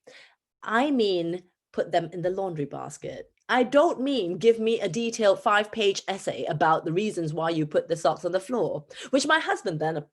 Speaker 6: I mean, put them in the laundry basket. I don't mean give me a detailed 5-page essay about the reasons why you put the socks on the floor, which my husband then,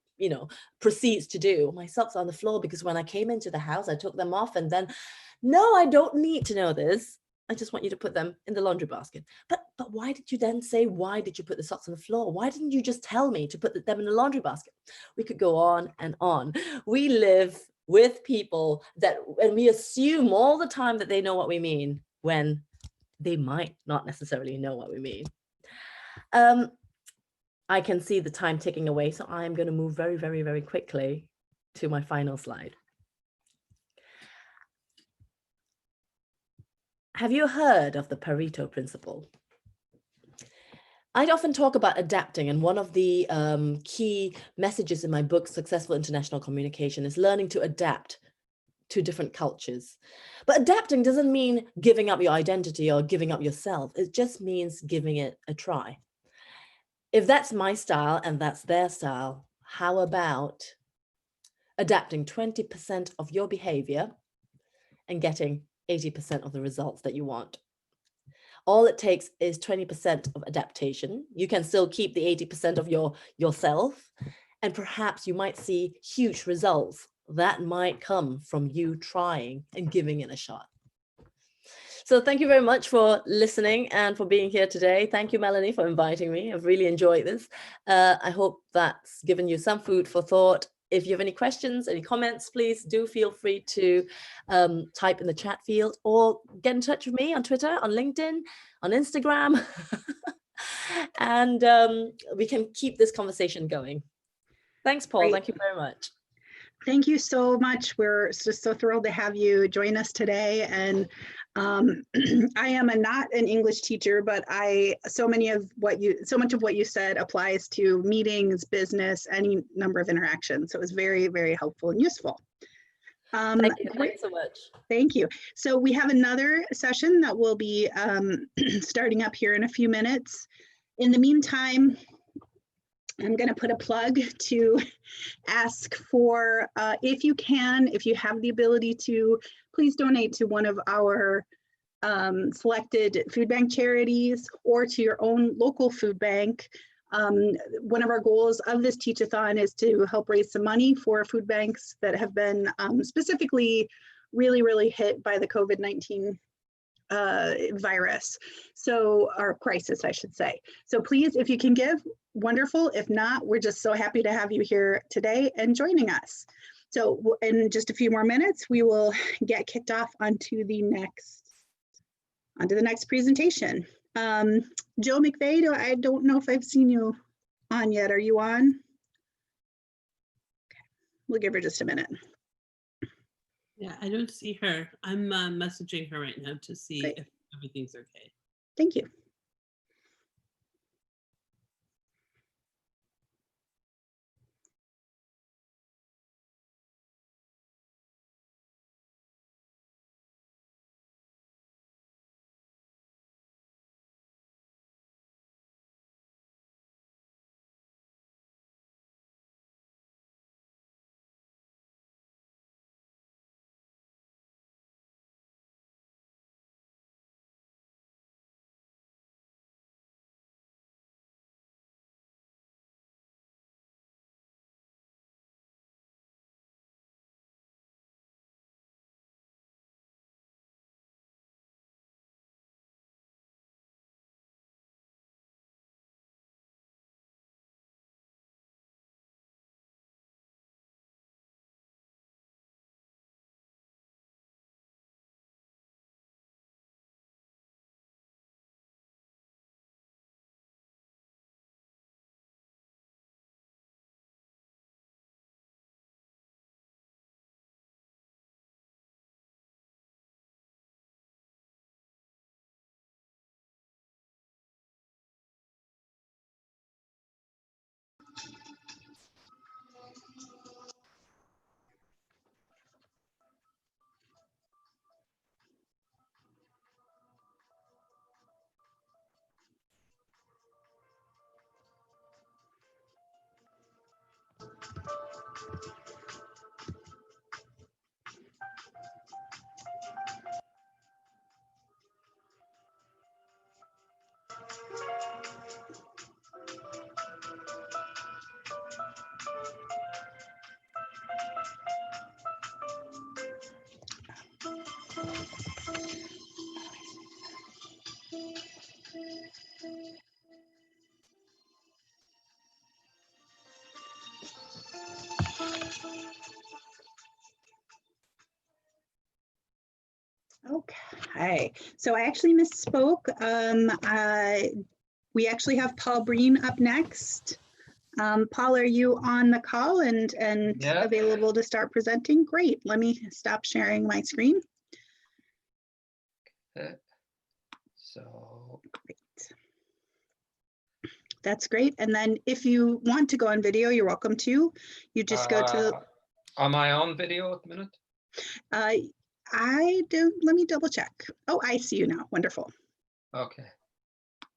Speaker 6: proceeds to do. "My socks are on the floor because when I came into the house, I took them off." And then, no, I don't need to know this. I just want you to put them in the laundry basket. But why did you then say, "Why did you put the socks on the floor?" Why didn't you just tell me to put them in the laundry basket? We could go on and on. We live with people and we assume all the time that they know what we mean when they might not necessarily know what we mean. I can see the time ticking away, so I'm going to move very, very, very quickly to my final slide. Have you heard of the Pareto principle? I'd often talk about adapting, and one of the key messages in my book, Successful International Communication, is learning to adapt to different cultures. But adapting doesn't mean giving up your identity or giving up yourself. It just means giving it a try. If that's my style and that's their style, how about adapting 20% of your behavior and getting 80% of the results that you want? All it takes is 20% of adaptation. You can still keep the 80% of yourself, and perhaps you might see huge results that might come from you trying and giving it a shot. So thank you very much for listening and for being here today. Thank you, Melanie, for inviting me. I've really enjoyed this. I hope that's given you some food for thought. If you have any questions, any comments, please do feel free to type in the chat field or get in touch with me on Twitter, on LinkedIn, on Instagram. And we can keep this conversation going. Thanks, Paul.
Speaker 1: Great.
Speaker 6: Thank you very much.
Speaker 1: Thank you so much. We're just so thrilled to have you join us today. And I am not an English teacher, but so much of what you said applies to meetings, business, any number of interactions. So it was very, very helpful and useful.
Speaker 6: Thank you. Thanks so much.
Speaker 1: Thank you. So we have another session that will be starting up here in a few minutes. In the meantime, I'm going to put a plug to ask for, if you have the ability to, please donate to one of our selected food bank charities or to your own local food bank. One of our goals of this Teachathon is to help raise some money for food banks that have been specifically really hit by the COVID-19 virus, so, or crisis, I should say. So please, if you can give, wonderful. If not, we're just so happy to have you here today and joining us. So in just a few more minutes, we will get kicked off onto the next presentation. Joe McVeigh, I don't know if I've seen you on yet. Are you on? Okay. We'll give her just a minute.
Speaker 7: Yeah, I don't see her. I'm messaging her right now to see
Speaker 1: Great.
Speaker 7: if everything's okay.
Speaker 1: Thank you. Okay, so I actually misspoke. We actually have Paul Breen up next. Paul, are you on the call and
Speaker 8: Yeah.
Speaker 1: available to start presenting? Great, let me stop sharing my screen.
Speaker 8: So
Speaker 1: Great. That's great. And then if you want to go on video, you're welcome to. You just go to,
Speaker 8: am I on video at the minute?
Speaker 1: I don't, let me double check. Oh, I see you now. Wonderful.
Speaker 8: Okay.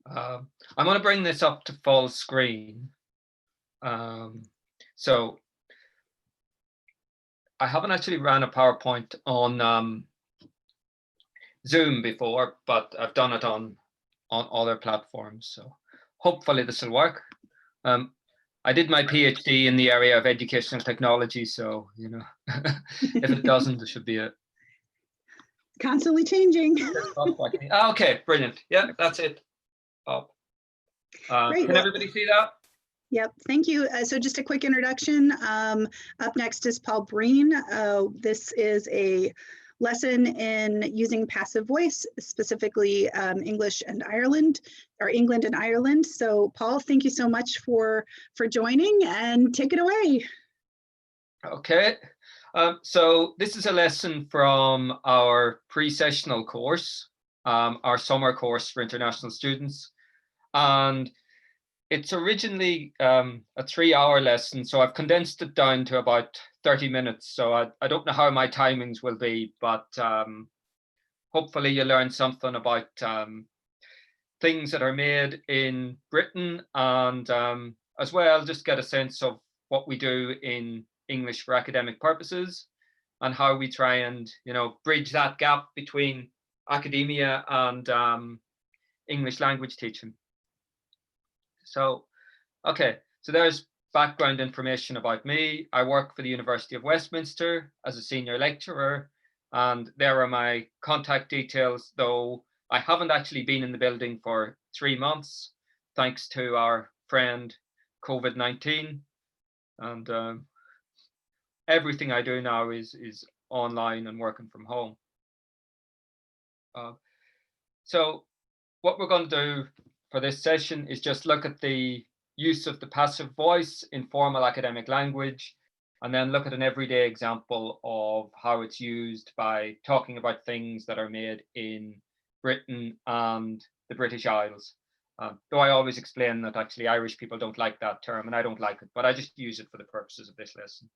Speaker 8: I'm going to bring this up to full screen. So I haven't actually ran a PowerPoint on Zoom before, but I've done it on other platforms. So hopefully this will work. I did my PhD in the area of educational technology, so you know, if it doesn't, it should be a
Speaker 1: Constantly changing.
Speaker 8: Okay, brilliant. Yeah, that's it.
Speaker 1: Great.
Speaker 8: Can everybody see that?
Speaker 1: Yep, thank you. So just a quick introduction. Up next is Paul Breen. This is a lesson in using passive voice, specifically English and Ireland, or England and Ireland. So Paul, thank you so much for joining, and take it away.
Speaker 8: Okay. So this is a lesson from our pre-sessional course, our summer course for international students. And it's originally a 3-hour lesson, so I've condensed it down to about 30 minutes. So I don't know how my timings will be, but hopefully you learn something about things that are made in Britain, and as well just get a sense of what we do in English for academic purposes and how we try and, you know, bridge that gap between academia and English language teaching. So Okay, so there's background information about me. I work for the University of Westminster as a senior lecturer, and there are my contact details, though I haven't actually been in the building for 3 months, thanks to our friend COVID-19. And everything I do now is online and working from home. So what we're going to do for this session is just look at the use of the passive voice in formal academic language, and then look at an everyday example of how it's used by talking about things that are made in Britain and the British Isles. Though I always explain that actually Irish people don't like that term, and I don't like it, but I just use it for the purposes of this lesson.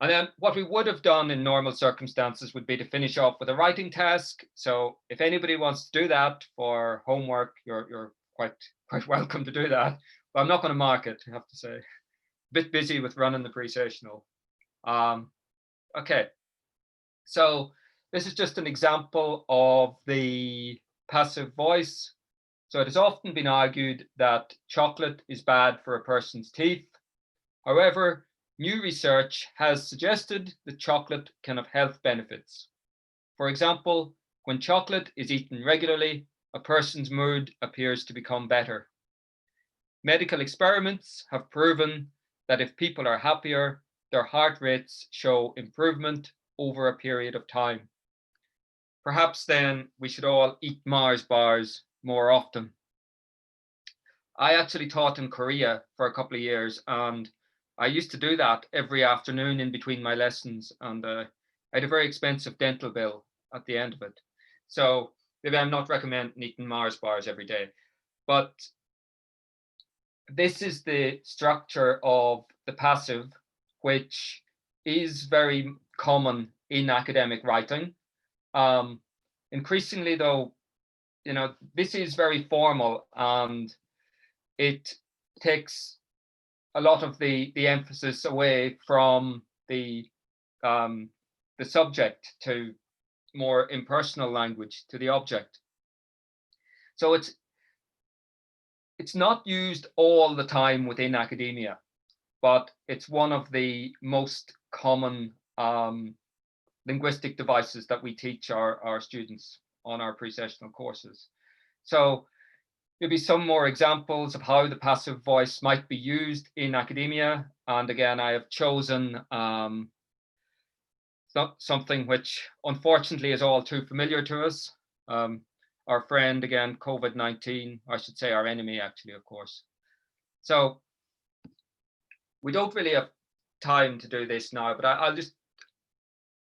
Speaker 8: And then what we would have done in normal circumstances would be to finish off with a writing task. So if anybody wants to do that for homework, you're quite welcome to do that. But I'm not going to mark it, I have to say. A bit busy with running the pre-sessional. Okay, so this is just an example of the passive voice. So it has often been argued that chocolate is bad for a person's teeth. However, new research has suggested that chocolate can have health benefits. For example, when chocolate is eaten regularly, a person's mood appears to become better. Medical experiments have proven that if people are happier, their heart rates show improvement over a period of time. Perhaps then we should all eat Mars bars more often. I actually taught in Korea for a couple of years, and I used to do that every afternoon in between my lessons, and I had a very expensive dental bill at the end of it. So maybe I'm not recommending eating Mars bars every day, but this is the structure of the passive, which is very common in academic writing. Increasingly, though, this is very formal, and it takes a lot of the emphasis away from the subject to more impersonal language, to the object. So it's not used all the time within academia, but it's one of the most common linguistic devices that we teach our students on our pre-sessional courses. So maybe some more examples of how the passive voice might be used in academia. And again, I have chosen something which unfortunately is all too familiar to us. Our friend, again, COVID-19, I should say our enemy, actually, of course. So we don't really have time to do this now, but I'll just,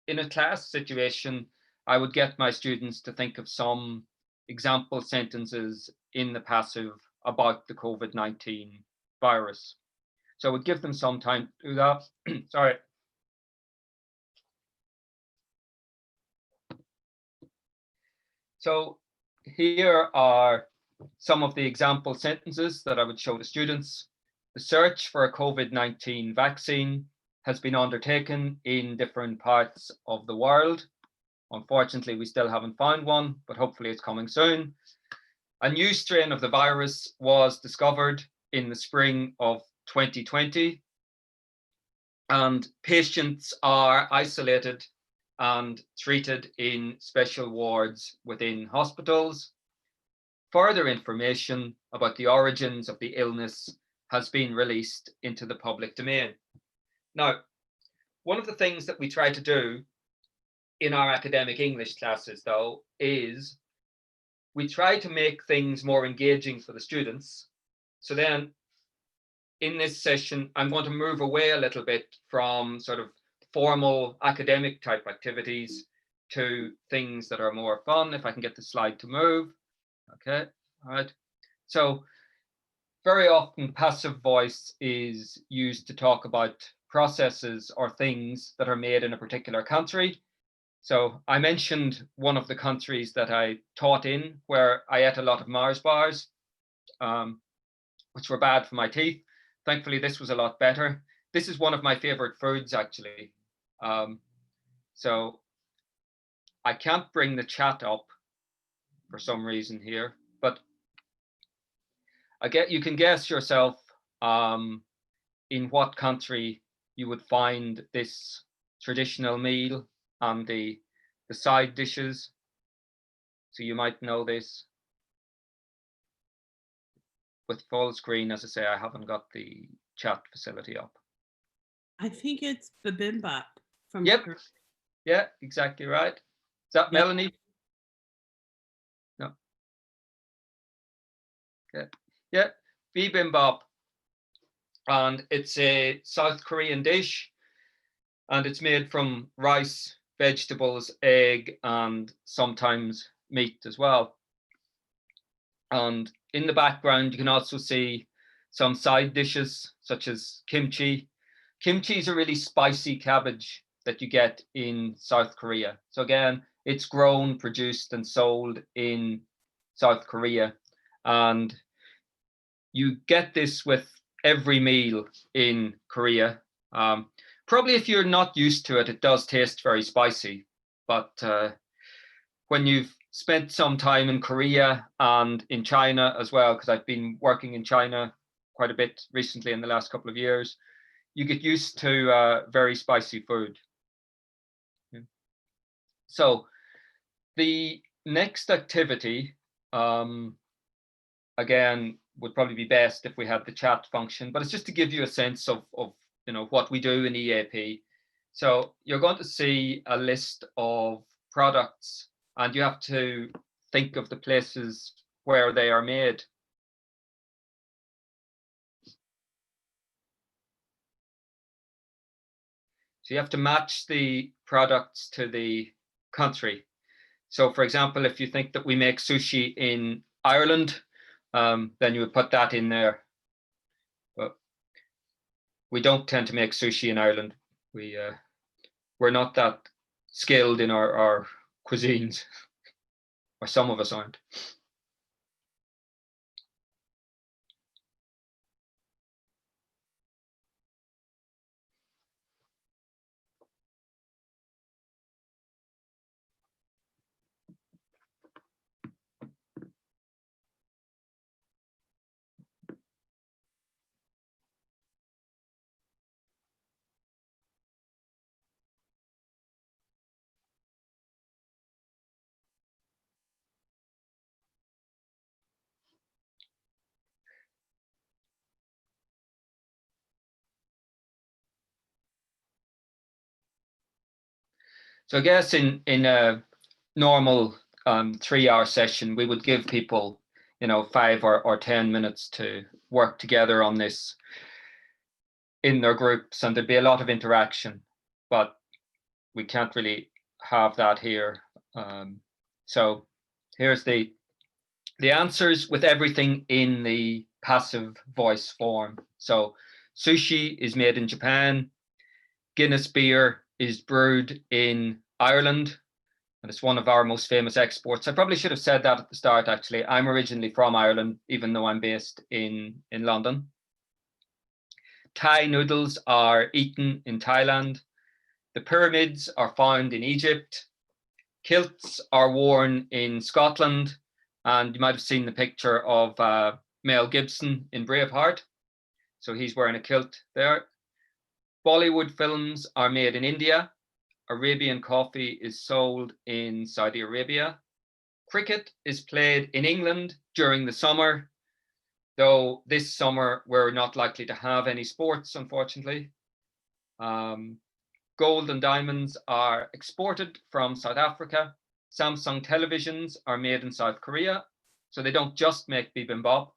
Speaker 8: in a class situation, I would get my students to think of some example sentences in the passive about the COVID-19 virus. So I would give them some time to do that. Sorry. So here are some of the example sentences that I would show to students. The search for a COVID-19 vaccine has been undertaken in different parts of the world. Unfortunately, we still haven't found one, but hopefully it's coming soon. A new strain of the virus was discovered in the spring of 2020, and patients are isolated and treated in special wards within hospitals. Further information about the origins of the illness has been released into the public domain. Now, one of the things that we try to do in our academic English classes, though, is we try to make things more engaging for the students. So then in this session, I'm going to move away a little bit from sort of formal academic type activities to things that are more fun. If I can get the slide to move. Okay, all right. So very often passive voice is used to talk about processes or things that are made in a particular country. So I mentioned one of the countries that I taught in where I ate a lot of Mars bars, which were bad for my teeth. Thankfully, this was a lot better. This is one of my favorite foods, actually. So I can't bring the chat up for some reason here, but you can guess yourself in what country you would find this traditional meal and the side dishes. So you might know this. With full screen, as I say, I haven't got the chat facility up.
Speaker 7: I think it's bibimbap from.
Speaker 8: Yep. Yeah, exactly right. Is that Melanie? No. Yeah. Yeah. Bibimbap. And it's a South Korean dish. And it's made from rice, vegetables, egg, and sometimes meat as well. And in the background, you can also see some side dishes such as kimchi. Kimchi is a really spicy cabbage that you get in South Korea. So again, it's grown, produced, and sold in South Korea. And you get this with every meal in Korea. Probably if you're not used to it, it does taste very spicy. But when you've spent some time in Korea and in China as well, because I've been working in China quite a bit recently in the last couple of years, you get used to very spicy food. So the next activity, again, would probably be best if we had the chat function, but it's just to give you a sense of what we do in EAP. So you're going to see a list of products, and you have to think of the places where they are made. So you have to match the products to the country. So for example, if you think that we make sushi in Ireland, then you would put that in there. But we don't tend to make sushi in Ireland. We're not that skilled in our cuisines, or some of us aren't. So I guess in a normal 3-hour session, we would give people 5 or 10 minutes to work together on this in their groups, and there'd be a lot of interaction, but we can't really have that here. So here's the answers with everything in the passive voice form. So sushi is made in Japan. Guinness beer is brewed in Ireland, and it's one of our most famous exports. I probably should have said that at the start, actually. I'm originally from Ireland, even though I'm based in London. Thai noodles are eaten in Thailand. The pyramids are found in Egypt. Kilts are worn in Scotland. And you might have seen the picture of Mel Gibson in Braveheart. So he's wearing a kilt there. Bollywood films are made in India. Arabian coffee is sold in Saudi Arabia. Cricket is played in England during the summer, though this summer we're not likely to have any sports, unfortunately. Gold and diamonds are exported from South Africa. Samsung televisions are made in South Korea, so they don't just make bibimbap.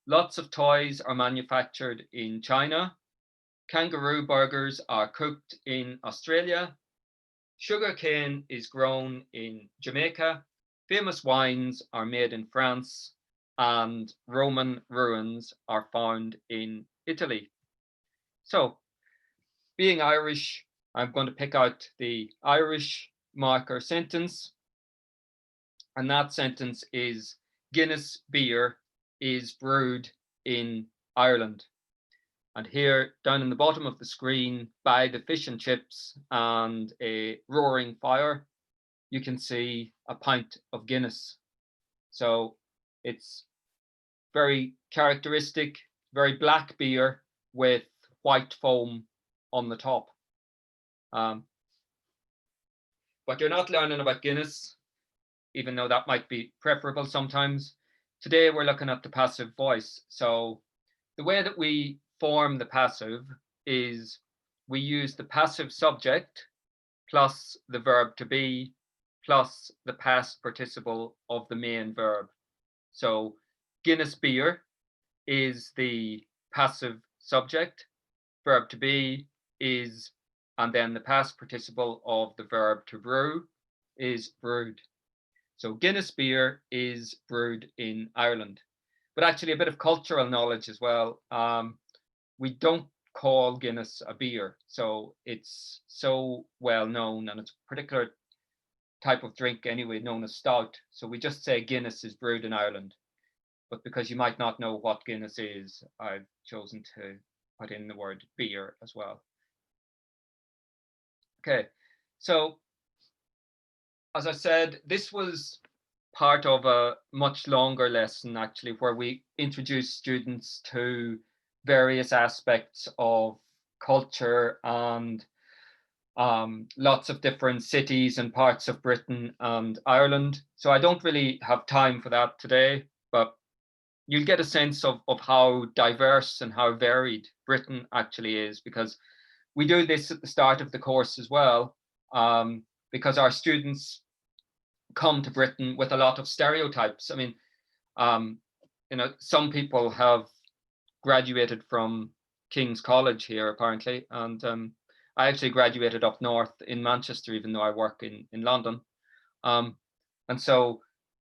Speaker 8: Lots of toys are manufactured in China. Kangaroo burgers are cooked in Australia. Sugarcane is grown in Jamaica. Famous wines are made in France, and Roman ruins are found in Italy. So, being Irish, I'm going to pick out the Irish marker sentence. And that sentence is Guinness beer is brewed in Ireland. And here down in the bottom of the screen, by the fish and chips and a roaring fire, you can see a pint of Guinness. So it's very characteristic, very black beer with white foam on the top. But you're not learning about Guinness, even though that might be preferable sometimes. Today we're looking at the passive voice. So the way that we form the passive is we use the passive subject plus the verb to be plus the past participle of the main verb. So Guinness beer is the passive subject, verb to be is, and then the past participle of the verb to brew is brewed. So Guinness beer is brewed in Ireland. But actually a bit of cultural knowledge as well. We don't call Guinness a beer. So it's so well known, and it's a particular type of drink anyway, known as stout. So we just say Guinness is brewed in Ireland. But because you might not know what Guinness is, I've chosen to put in the word beer as well. Okay, so as I said, this was part of a much longer lesson actually, where we introduced students to various aspects of culture and lots of different cities and parts of Britain and Ireland. So I don't really have time for that today, but you'll get a sense of how diverse and how varied Britain actually is, because we do this at the start of the course as well, because our students come to Britain with a lot of stereotypes. I mean, you know, some people have graduated from King's College here apparently, and I actually graduated up north in Manchester, even though I work in London. And so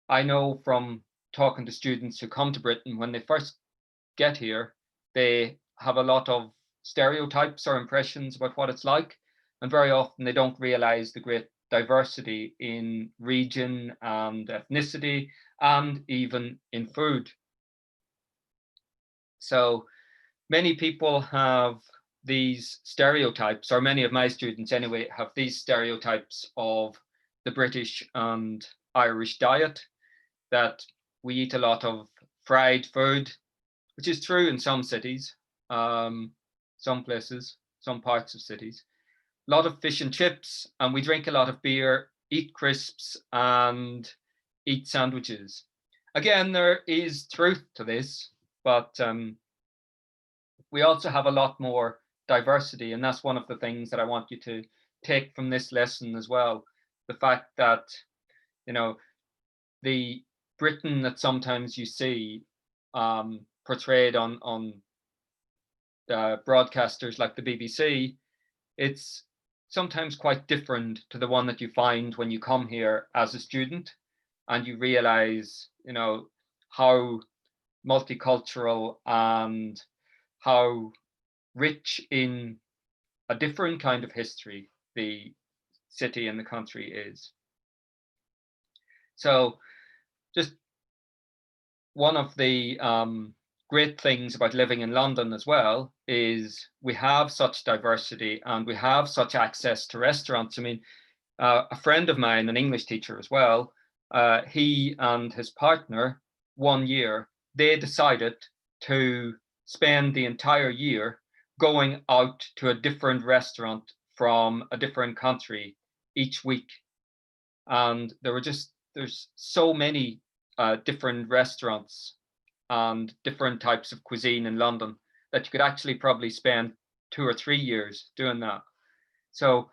Speaker 8: I know from talking to students who come to Britain, when they first get here, they have a lot of stereotypes or impressions about what it's like, and very often they don't realize the great diversity in region and ethnicity and even in food. So many people have these stereotypes, or many of my students anyway, have these stereotypes of the British and Irish diet, that we eat a lot of fried food, which is true in some cities, some places, some parts of cities. A lot of fish and chips, and we drink a lot of beer, eat crisps, and eat sandwiches. Again, there is truth to this, but we also have a lot more diversity, and that's one of the things that I want you to take from this lesson as well. The fact that, you know, the Britain that sometimes you see portrayed on broadcasters like the BBC, it's sometimes quite different to the one that you find when you come here as a student, and you realize, you know, how multicultural and how rich in a different kind of history the city and the country is. So just one of the great things about living in London as well is we have such diversity and we have such access to restaurants. I mean, a friend of mine, an English teacher as well, he and his partner, one year, they decided to spend the entire year going out to a different restaurant from a different country each week. And there's so many different restaurants and different types of cuisine in London that you could actually probably spend 2 or 3 years doing that. So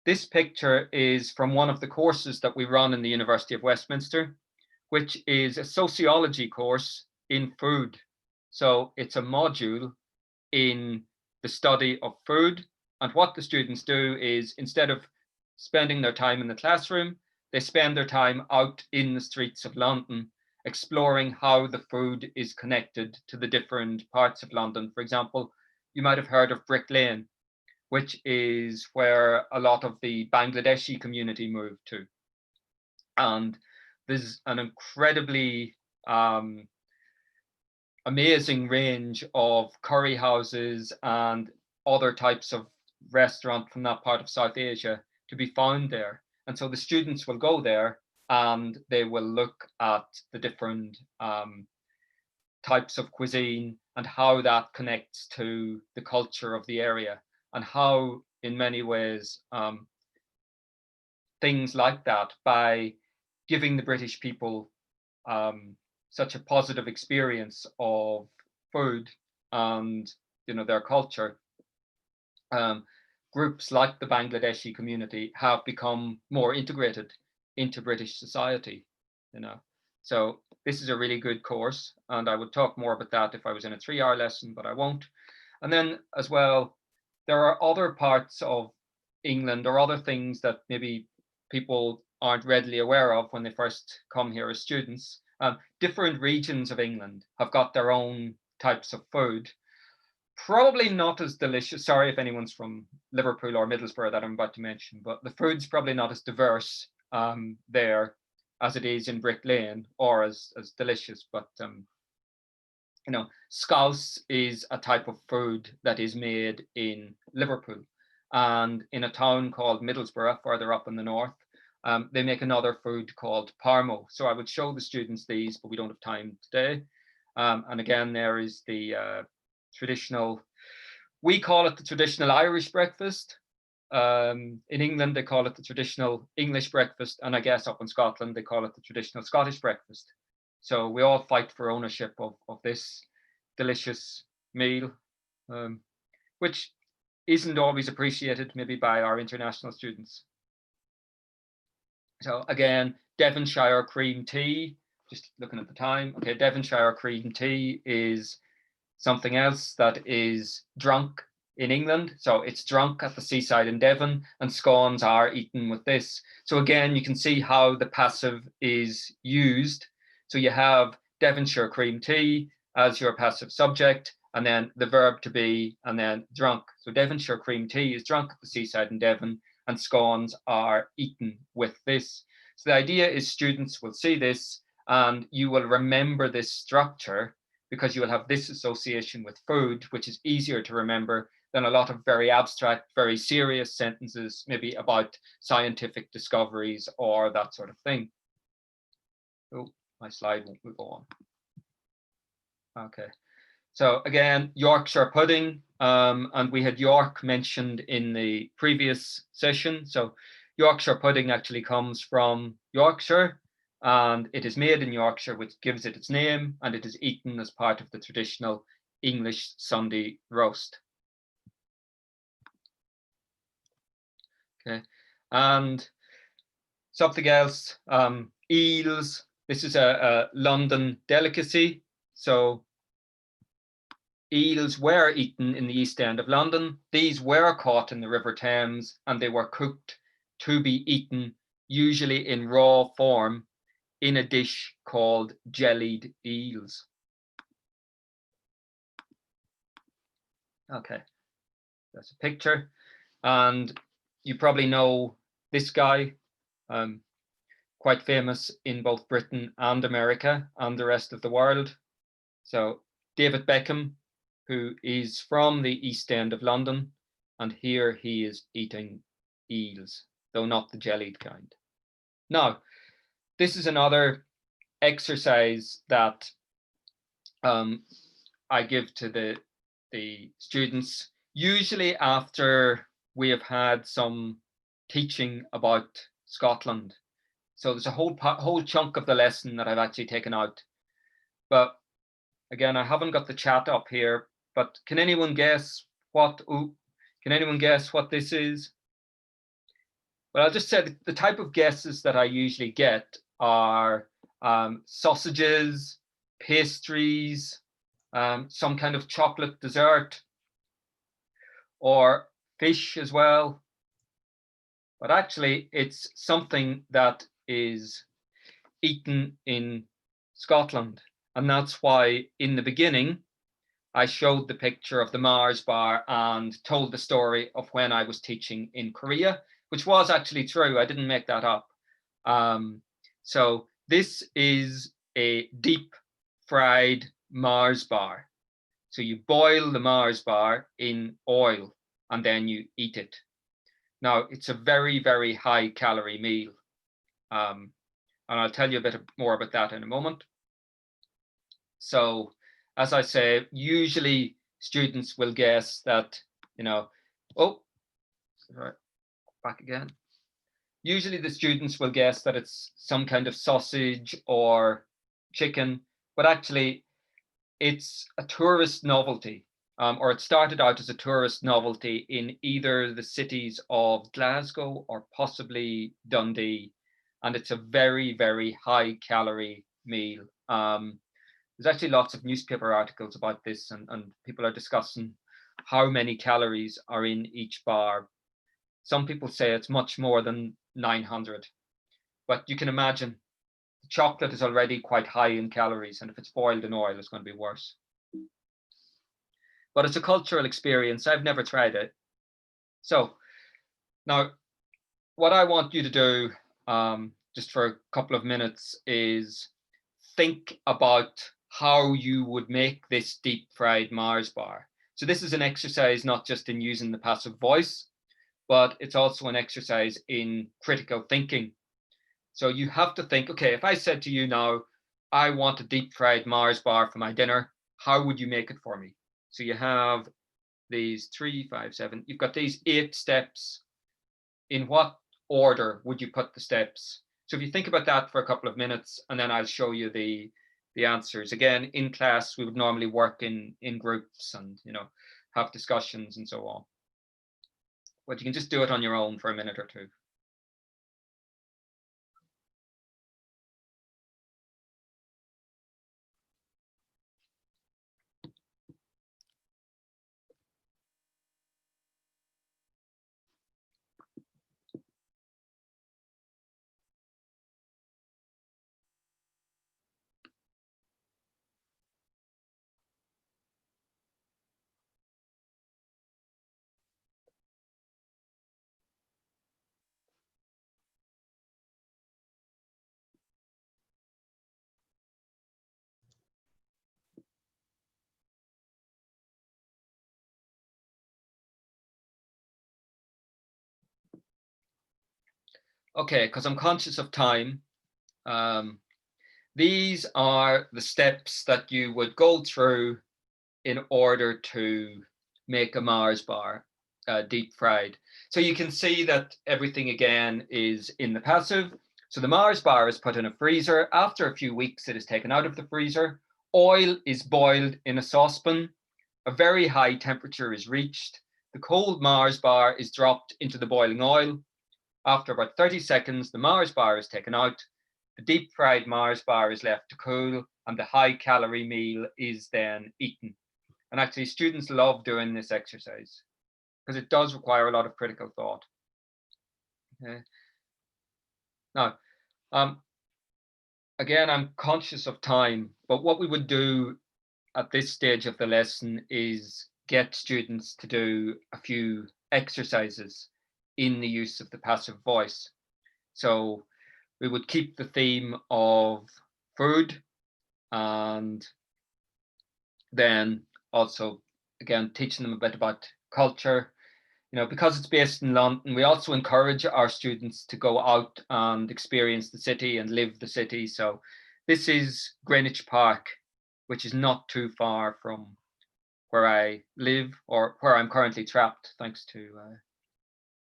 Speaker 8: this picture is from one of the courses that we run in the University of Westminster, which is a sociology course in food. So it's a module in the study of food. And what the students do is, instead of spending their time in the classroom, they spend their time out in the streets of London, exploring how the food is connected to the different parts of London. For example, you might have heard of Brick Lane, which is where a lot of the Bangladeshi community moved to. And there's an incredibly amazing range of curry houses and other types of restaurant from that part of South Asia to be found there. And so the students will go there and they will look at the different types of cuisine and how that connects to the culture of the area, and how in many ways things like that, by giving the British people such a positive experience of food and their culture, groups like the Bangladeshi community have become more integrated into British society. So this is a really good course, and I would talk more about that if I was in a 3-hour lesson, but I won't. And then as well, there are other parts of England or other things that maybe people aren't readily aware of when they first come here as students. Different regions of England have got their own types of food. Probably not as delicious. Sorry if anyone's from Liverpool or Middlesbrough that I'm about to mention, but the food's probably not as diverse there as it is in Brick Lane, or as delicious. But scouse is a type of food that is made in Liverpool, and in a town called Middlesbrough, further up in the north, they make another food called parmo. So I would show the students these, but we don't have time today. And again, there is the traditional, we call it the traditional Irish breakfast. In England, they call it the traditional English breakfast. And I guess up in Scotland, they call it the traditional Scottish breakfast. So we all fight for ownership of this delicious meal, which isn't always appreciated maybe by our international students. So again, Devonshire cream tea, just looking at the time. Okay, Devonshire cream tea is something else that is drunk in England. So it's drunk at the seaside in Devon, and scones are eaten with this. So again, you can see how the passive is used. So you have Devonshire cream tea as your passive subject, and then the verb to be, and then drunk. So Devonshire cream tea is drunk at the seaside in Devon, and scones are eaten with this. So the idea is students will see this and you will remember this structure, because you will have this association with food, which is easier to remember than a lot of very abstract, very serious sentences, maybe about scientific discoveries or that sort of thing. Oh, my slide won't go on. Okay. So again, Yorkshire pudding, and we had York mentioned in the previous session. So Yorkshire pudding actually comes from Yorkshire, and it is made in Yorkshire, which gives it its name, and it is eaten as part of the traditional English Sunday roast. Okay, and something else, eels. This is a London delicacy. So eels were eaten in the East End of London. These were caught in the River Thames, and they were cooked to be eaten, usually in raw form, in a dish called jellied eels. Okay, that's a picture. And you probably know this guy, quite famous in both Britain and America and the rest of the world. So David Beckham, who is from the East End of London, and here he is eating eels, though not the jellied kind. Now, this is another exercise that I give to the students, usually after we have had some teaching about Scotland. So there's a whole chunk of the lesson that I've actually taken out. But again, I haven't got the chat up here, but can anyone guess what this is? Well, I'll just say the type of guesses that I usually get are sausages, pastries, some kind of chocolate dessert, or fish as well. But actually, it's something that is eaten in Scotland. And that's why in the beginning, I showed the picture of the Mars bar and told the story of when I was teaching in Korea, which was actually true. I didn't make that up. So this is a deep fried Mars bar. So you boil the Mars bar in oil and then you eat it. Now, it's a very, very high calorie meal. And I'll tell you a bit more about that in a moment. So as I say, usually students will guess that, oh, right, back again. Usually the students will guess that it's some kind of sausage or chicken, but actually it's a tourist novelty, or it started out as a tourist novelty in either the cities of Glasgow or possibly Dundee. And it's a very, very high calorie meal. There's actually lots of newspaper articles about this, and people are discussing how many calories are in each bar. Some people say it's much more than 900, but you can imagine the chocolate is already quite high in calories, and if it's boiled in oil, it's going to be worse. But it's a cultural experience. I've never tried it. So now what I want you to do, just for a couple of minutes, is think about how you would make this deep fried Mars bar. So this is an exercise not just in using the passive voice, but it's also an exercise in critical thinking. So you have to think, okay, if I said to you now, I want a deep fried Mars bar for my dinner, how would you make it for me? So you have these 3, 5, 7, you've got these 8 steps. In what order would you put the steps? So if you think about that for a couple of minutes, and then I'll show you the answers. Again, in class, we would normally work in groups and, have discussions and so on. But you can just do it on your own for a minute or two. Okay, because I'm conscious of time, these are the steps that you would go through in order to make a Mars bar, deep fried. So you can see that everything again is in the passive. So the Mars bar is put in a freezer. After a few weeks, it is taken out of the freezer. Oil is boiled in a saucepan. A very high temperature is reached. The cold Mars bar is dropped into the boiling oil. After about 30 seconds, the Mars bar is taken out. The deep fried Mars bar is left to cool, and the high calorie meal is then eaten. And actually, students love doing this exercise because it does require a lot of critical thought. Okay. Now, again, I'm conscious of time, but what we would do at this stage of the lesson is get students to do a few exercises in the use of the passive voice. So we would keep the theme of food, and then also, again, teaching them a bit about culture. Because it's based in London, we also encourage our students to go out and experience the city and live the city. So this is Greenwich Park, which is not too far from where I live or where I'm currently trapped, thanks to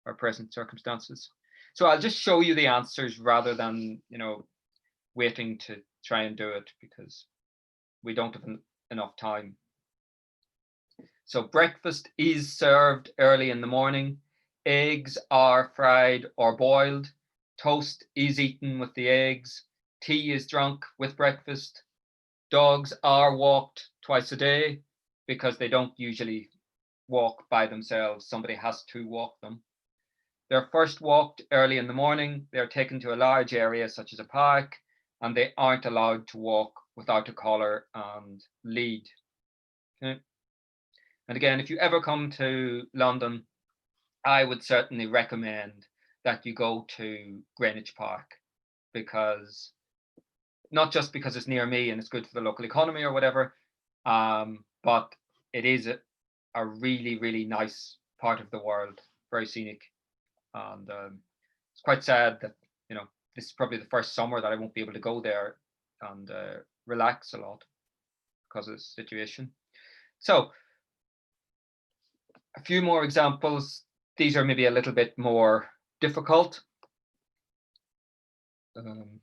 Speaker 8: our present circumstances. So I'll just show you the answers rather than, waiting to try and do it because we don't have enough time. So breakfast is served early in the morning. Eggs are fried or boiled. Toast is eaten with the eggs. Tea is drunk with breakfast. Dogs are walked twice a day because they don't usually walk by themselves. Somebody has to walk them. They're first walked early in the morning. They're taken to a large area such as a park, and they aren't allowed to walk without a collar and lead. Okay. And again, if you ever come to London, I would certainly recommend that you go to Greenwich Park, because not just because it's near me and it's good for the local economy or whatever, but it is a really, really nice part of the world, very scenic. And it's quite sad that, this is probably the first summer that I won't be able to go there and relax a lot. because of the situation. So a few more examples. These are maybe a little bit more difficult. And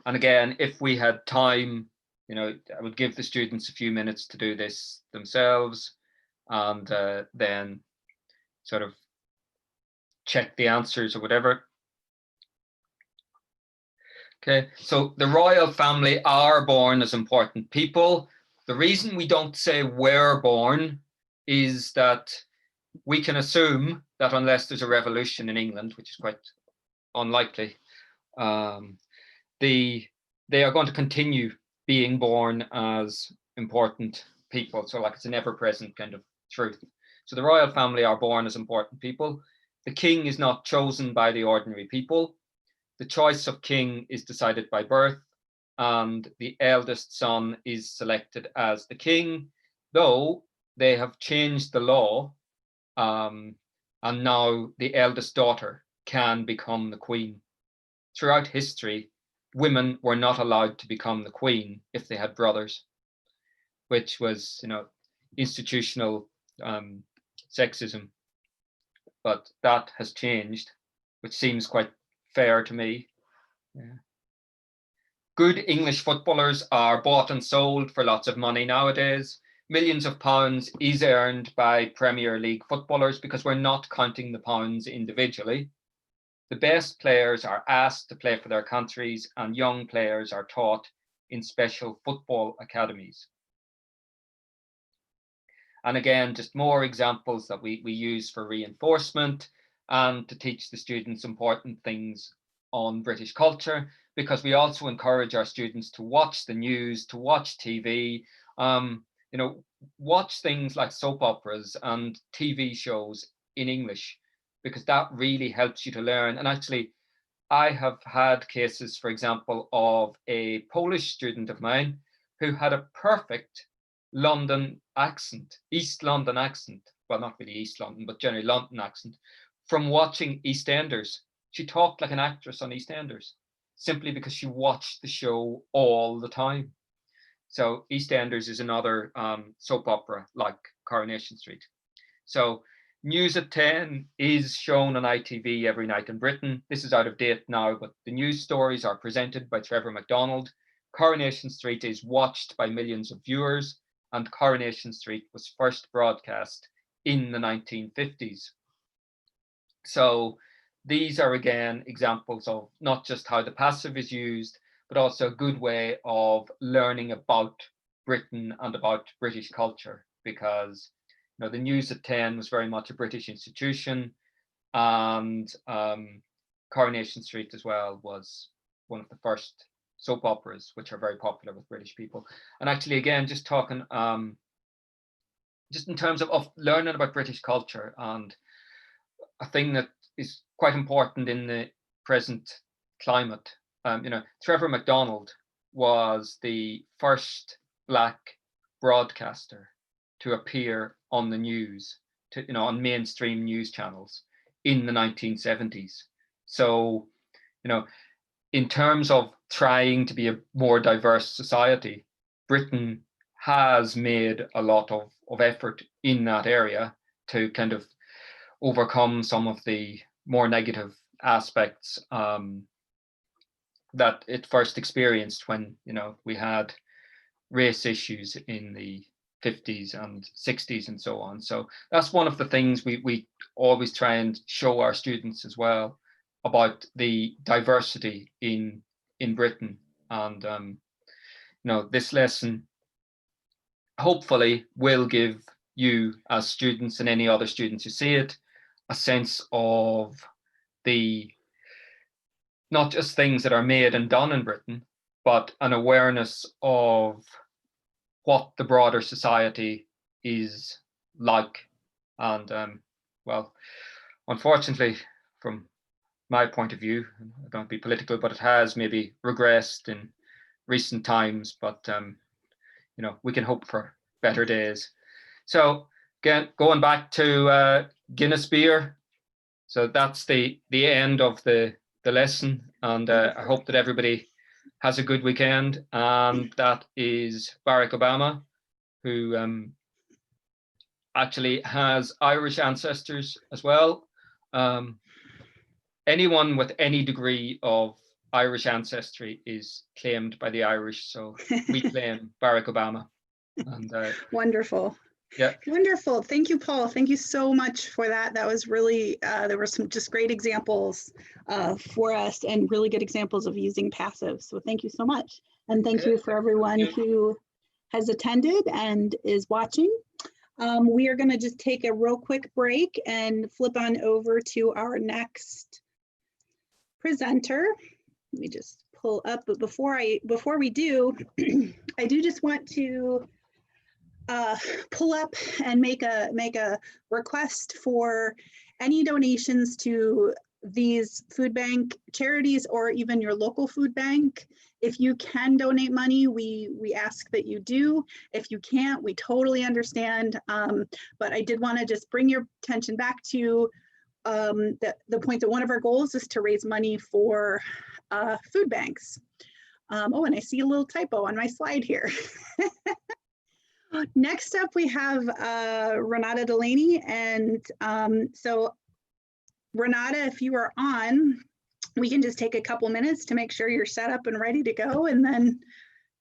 Speaker 8: again, if we had time, I would give the students a few minutes to do this themselves, and then sort of check the answers or whatever. Okay, so the royal family are born as important people. The reason we don't say were born is that we can assume that unless there's a revolution in England, which is quite unlikely, they are going to continue being born as important people. So like it's an ever-present kind of truth. So the royal family are born as important people. The king is not chosen by the ordinary people. The choice of king is decided by birth, and the eldest son is selected as the king, though they have changed the law, and now the eldest daughter can become the queen. Throughout history, women were not allowed to become the queen if they had brothers, which was, institutional sexism. But that has changed, which seems quite fair to me. Yeah. Good English footballers are bought and sold for lots of money nowadays. Millions of pounds is earned by Premier League footballers because we're not counting the pounds individually. The best players are asked to play for their countries, and young players are taught in special football academies. And again, just more examples that we use for reinforcement and to teach the students important things on British culture, because we also encourage our students to watch the news, to watch TV, watch things like soap operas and TV shows in English, because that really helps you to learn. And actually, I have had cases, for example, of a Polish student of mine who had a perfect London accent, East London accent. Well, not really East London, but generally London accent, from watching EastEnders. She talked like an actress on EastEnders, simply because she watched the show all the time. So EastEnders is another soap opera like Coronation Street. So News at 10 is shown on ITV every night in Britain. This is out of date now, but the news stories are presented by Trevor MacDonald. Coronation Street is watched by millions of viewers, and Coronation Street was first broadcast in the 1950s. So these are again examples of not just how the passive is used, but also a good way of learning about Britain and about British culture, because the News at 10 was very much a British institution, and Coronation Street as well was one of the first soap operas, which are very popular with British people. And actually, again, just talking, just in terms of learning about British culture, and a thing that is quite important in the present climate, Trevor MacDonald was the first Black broadcaster to appear on the news, on mainstream news channels in the 1970s. So, in terms of trying to be a more diverse society, Britain has made a lot of effort in that area to kind of overcome some of the more negative aspects that it first experienced when, we had race issues in the 50s and 60s and so on. So that's one of the things we always try and show our students as well, about the diversity in Britain. And this lesson hopefully will give you as students and any other students who see it a sense of the not just things that are made and done in Britain, but an awareness of what the broader society is like. And well, unfortunately, from my point of view, I don't be political, but it has maybe regressed in recent times, but we can hope for better days. So again, going back to Guinness beer. So that's the end of the lesson, and I hope that everybody has a good weekend, and that is Barack Obama, who actually has Irish ancestors as well. Anyone with any degree of Irish ancestry is claimed by the Irish, so we claim Barack Obama. And
Speaker 1: Wonderful.
Speaker 8: yeah,
Speaker 1: Wonderful. Thank you, Paul. Thank you so much for that. That was really, there were some just great examples for us, and really good examples of using passive. So thank you so much. And thank you for everyone who has attended and is watching. We are going to just take a real quick break and flip on over to our next presenter. Let me just pull up, but before we do, I do just want to pull up and make a request for any donations to these food bank charities, or even your local food bank. If you can donate money, we ask that you do. If you can't, we totally understand. But I did want to just bring your attention back to the point that one of our goals is to raise money for food banks. Oh, and I see a little typo on my slide here. Next up, we have Renata Delaney. And so Renata, if you are on, we can just take a couple minutes to make sure you're set up and ready to go, and then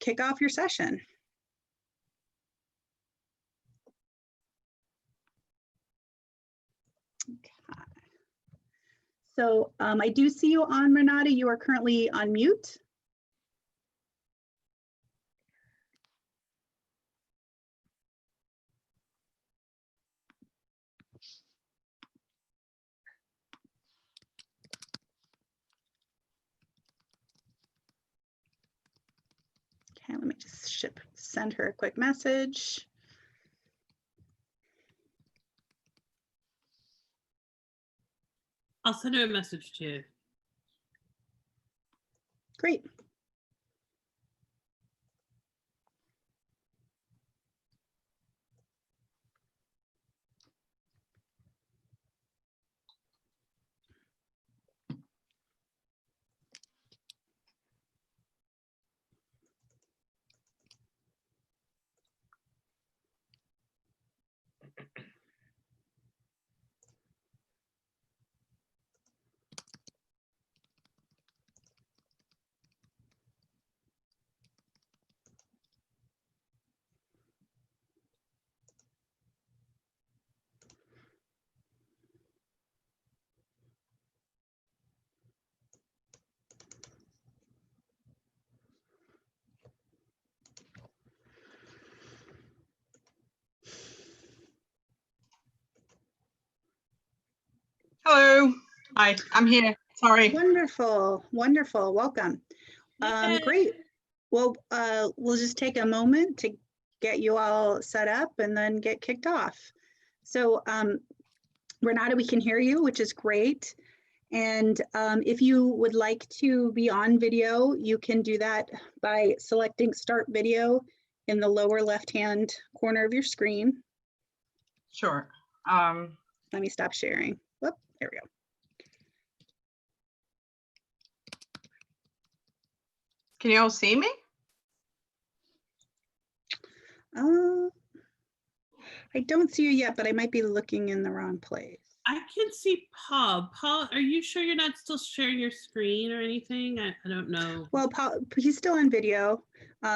Speaker 1: kick off your session. Okay. So I do see you on, Renata. You are currently on mute. Okay, let me just send her a quick message.
Speaker 7: I'll send her a message too.
Speaker 1: Great.
Speaker 9: Hello. Hi, I'm here. Sorry.
Speaker 1: Wonderful, wonderful. Welcome. Great. Well, we'll just take a moment to get you all set up and then get kicked off. So Renata, we can hear you, which is great. And if you would like to be on video, you can do that by selecting Start Video in the lower left-hand corner of your screen.
Speaker 9: Sure.
Speaker 1: Let me stop sharing. Whoop, there we go.
Speaker 9: Can you all see me?
Speaker 1: I don't see you yet, but I might be looking in the wrong place.
Speaker 7: I can see Paul. Paul, are you sure you're not still sharing your screen or anything? I don't know.
Speaker 1: Well, Paul, he's still on video.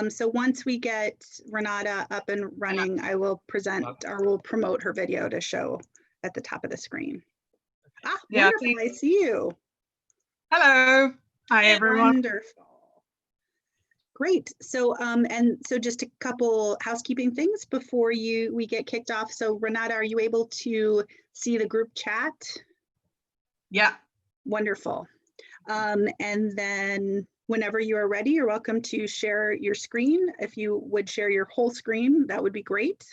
Speaker 1: So once we get Renata up and running, I will present or will promote her video to show at the top of the screen. Ah,
Speaker 9: Yeah,
Speaker 1: wonderful, I see you.
Speaker 9: Hello. Hi, everyone.
Speaker 1: Wonderful. Great. So so just a couple housekeeping things before we get kicked off. So Renata, are you able to see the group chat?
Speaker 9: Yeah.
Speaker 1: Wonderful. And then whenever you are ready, you're welcome to share your screen. If you would share your whole screen, that would be great.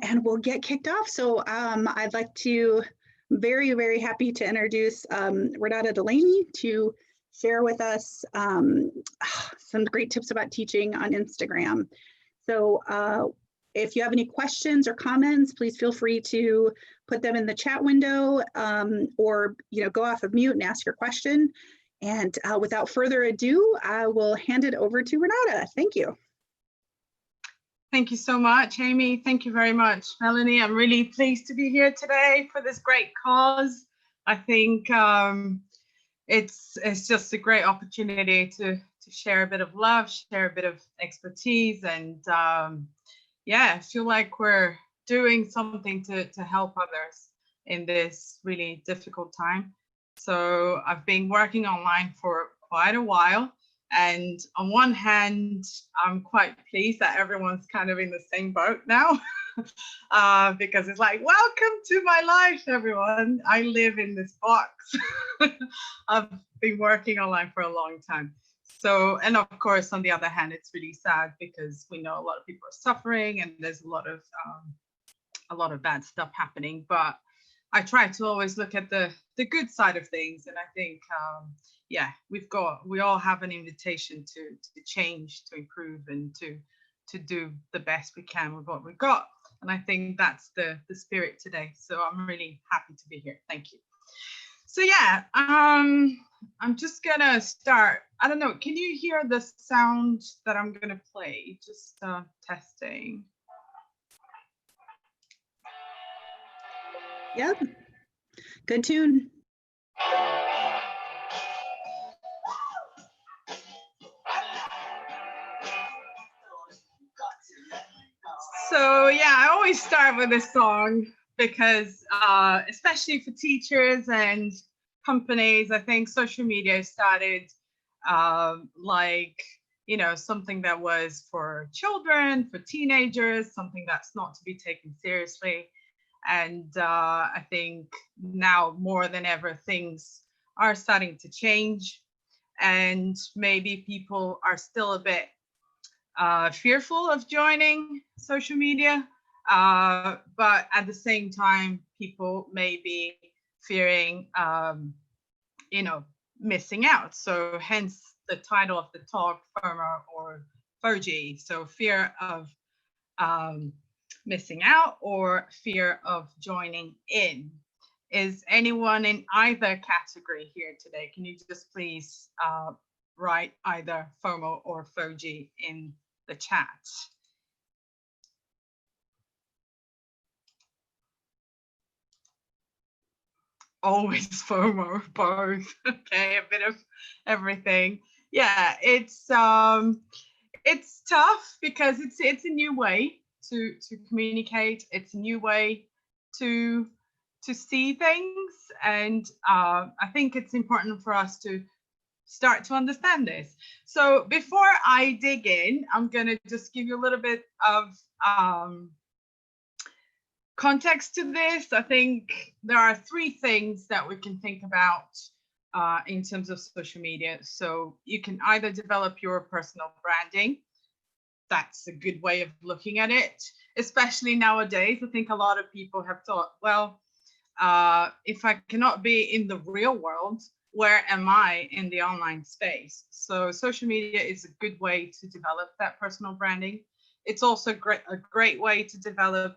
Speaker 1: And we'll get kicked off. So I'd like to, very, very happy to introduce Renata Delaney to share with us some great tips about teaching on Instagram. So if you have any questions or comments, please feel free to put them in the chat window or go off of mute and ask your question. And without further ado, I will hand it over to Renata. Thank you.
Speaker 9: Thank you so much, Amy. Thank you very much, Melanie. I'm really pleased to be here today for this great cause. I think it's just a great opportunity to share a bit of love, share a bit of expertise, and yeah, I feel like we're doing something to help others in this really difficult time. So I've been working online for quite a while. And on one hand, I'm quite pleased that everyone's kind of in the same boat now, because it's like, welcome to my life, everyone. I live in this box. I've been working online for a long time. So, and of course, on the other hand, it's really sad because we know a lot of people are suffering and there's a lot of bad stuff happening. But I try to always look at the good side of things, and I think yeah, we all have an invitation to change, to improve, and to do the best we can with what we've got. And I think that's the spirit today. So I'm really happy to be here. Thank you. So yeah, I'm just gonna start. I don't know, can you hear the sound that I'm gonna play? Just testing.
Speaker 1: Yep, good tune.
Speaker 9: So yeah, I always start with this song because especially for teachers and companies, I think social media started like, you know, something that was for children, for teenagers, something that's not to be taken seriously. And I think now more than ever, things are starting to change, and maybe people are still a bit fearful of joining social media, but at the same time, people may be fearing, you know, missing out. So hence the title of the talk, FOMO or FOGI. So fear of missing out or fear of joining in. Is anyone in either category here today? Can you just please write either FOMO or FOGI in the chat? Always FOMO, both. Okay, a bit of everything. Yeah, it's tough because it's a new way to communicate. It's a new way to see things, and I think it's important for us to start to understand this. So before I dig in, I'm gonna just give you a little bit of context to this. I think there are three things that we can think about in terms of social media. So you can either develop your personal branding. That's a good way of looking at it, especially nowadays. I think a lot of people have thought, well, if I cannot be in the real world, where am I in the online space? So social media is a good way to develop that personal branding. It's also a great way to develop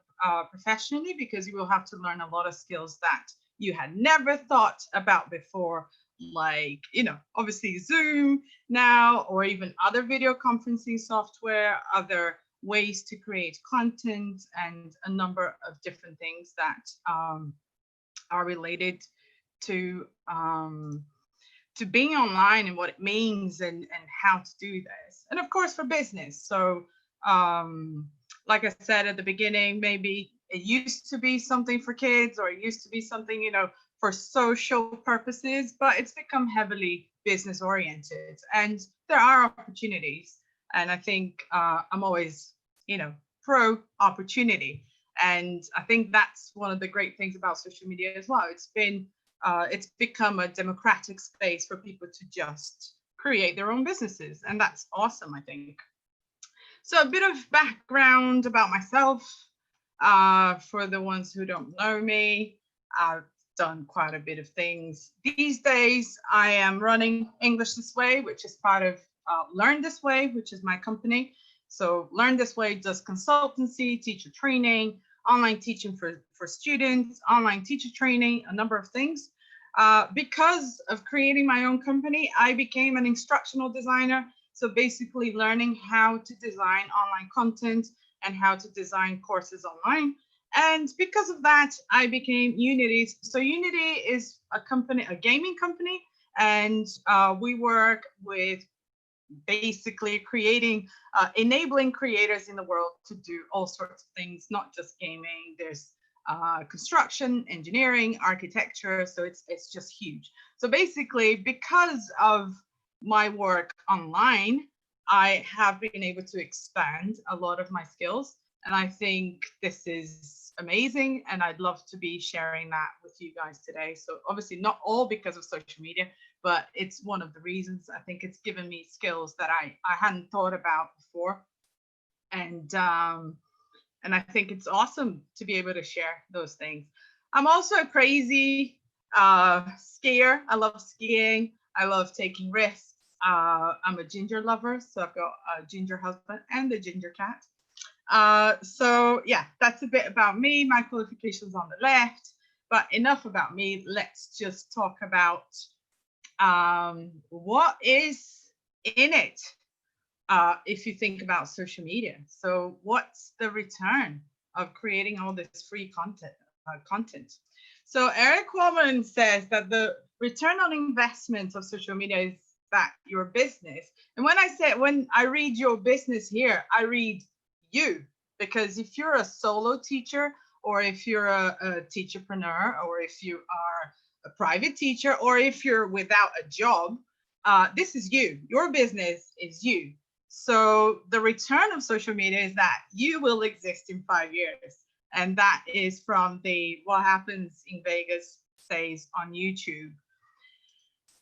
Speaker 9: professionally, because you will have to learn a lot of skills that you had never thought about before, like, you know, obviously Zoom now, or even other video conferencing software, other ways to create content, and a number of different things that are related to being online and what it means and how to do this. And of course for business. So like I said at the beginning, maybe it used to be something for kids, or it used to be something, you know, for social purposes, but it's become heavily business oriented, and there are opportunities. And I think I'm always, you know, pro opportunity. And I think that's one of the great things about social media as well. It's become a democratic space for people to just create their own businesses, and that's awesome, I think. So a bit of background about myself, for the ones who don't know me. I've done quite a bit of things. These days, I am running English This Way, which is part of Learn This Way, which is my company. So Learn This Way does consultancy, teacher training, online teaching for students, online teacher training, a number of things. Because of creating my own company, I became an instructional designer. So basically learning how to design online content and how to design courses online. And because of that, I became Unity. So Unity is a company, a gaming company, and we work with basically creating, enabling creators in the world to do all sorts of things, not just gaming. There's construction, engineering, architecture. So it's just huge. So basically, because of my work online, I have been able to expand a lot of my skills. And I think this is amazing. And I'd love to be sharing that with you guys today. So obviously not all because of social media, but it's one of the reasons. I think it's given me skills that I hadn't thought about before. And I think it's awesome to be able to share those things. I'm also a crazy skier. I love skiing. I love taking risks. I'm a ginger lover, so I've got a ginger husband and a ginger cat. So yeah, that's a bit about me. My qualifications on the left, but enough about me. Let's just talk about what is in it if you think about social media. So what's the return of creating all this free content? So Eric Wallman says that the return on investment of social media is that your business. And when I read your business here, I read you, because if you're a solo teacher, or if you're a teacherpreneur, or if you are a private teacher, or if you're without a job, this is you. Your business is you. So the return of social media is that you will exist in 5 years. And that is from the What Happens in Vegas says on YouTube.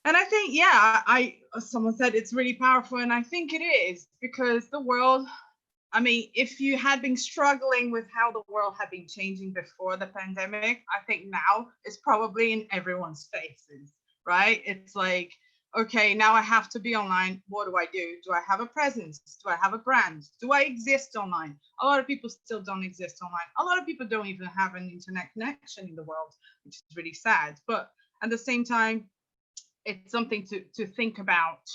Speaker 9: And I think, yeah, someone said it's really powerful, and I think it is, because the world, I mean, if you had been struggling with how the world had been changing before the pandemic, I think now it's probably in everyone's faces, right? It's like, okay, now I have to be online. What do I do? Do I have a presence? Do I have a brand? Do I exist online? A lot of people still don't exist online. A lot of people don't even have an internet connection in the world, which is really sad. But at the same time, it's something to think about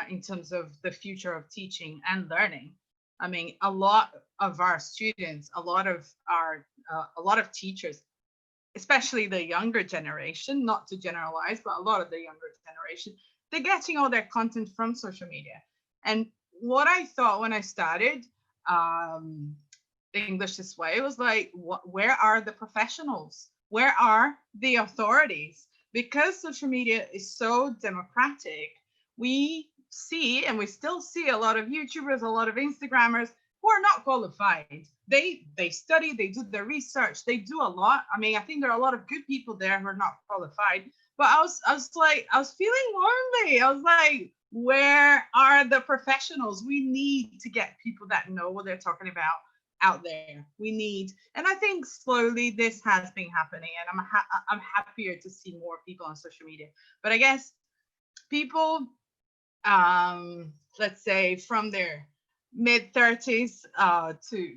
Speaker 9: in terms of the future of teaching and learning. I mean, a lot of our students, a lot of teachers, especially the younger generation, not to generalize, but a lot of the younger generation, they're getting all their content from social media. And what I thought when I started English This Way was like, where are the professionals? Where are the authorities? Because social media is so democratic, we see, and we still see, a lot of YouTubers, a lot of Instagrammers who are not qualified. They study, they do their research, they do a lot. I mean, I think there are a lot of good people there who are not qualified. But I was feeling lonely. I was like, where are the professionals? We need to get people that know what they're talking about out there. We need, and I think slowly this has been happening, and I'm happier to see more people on social media. But I guess people, let's say from their mid-30s to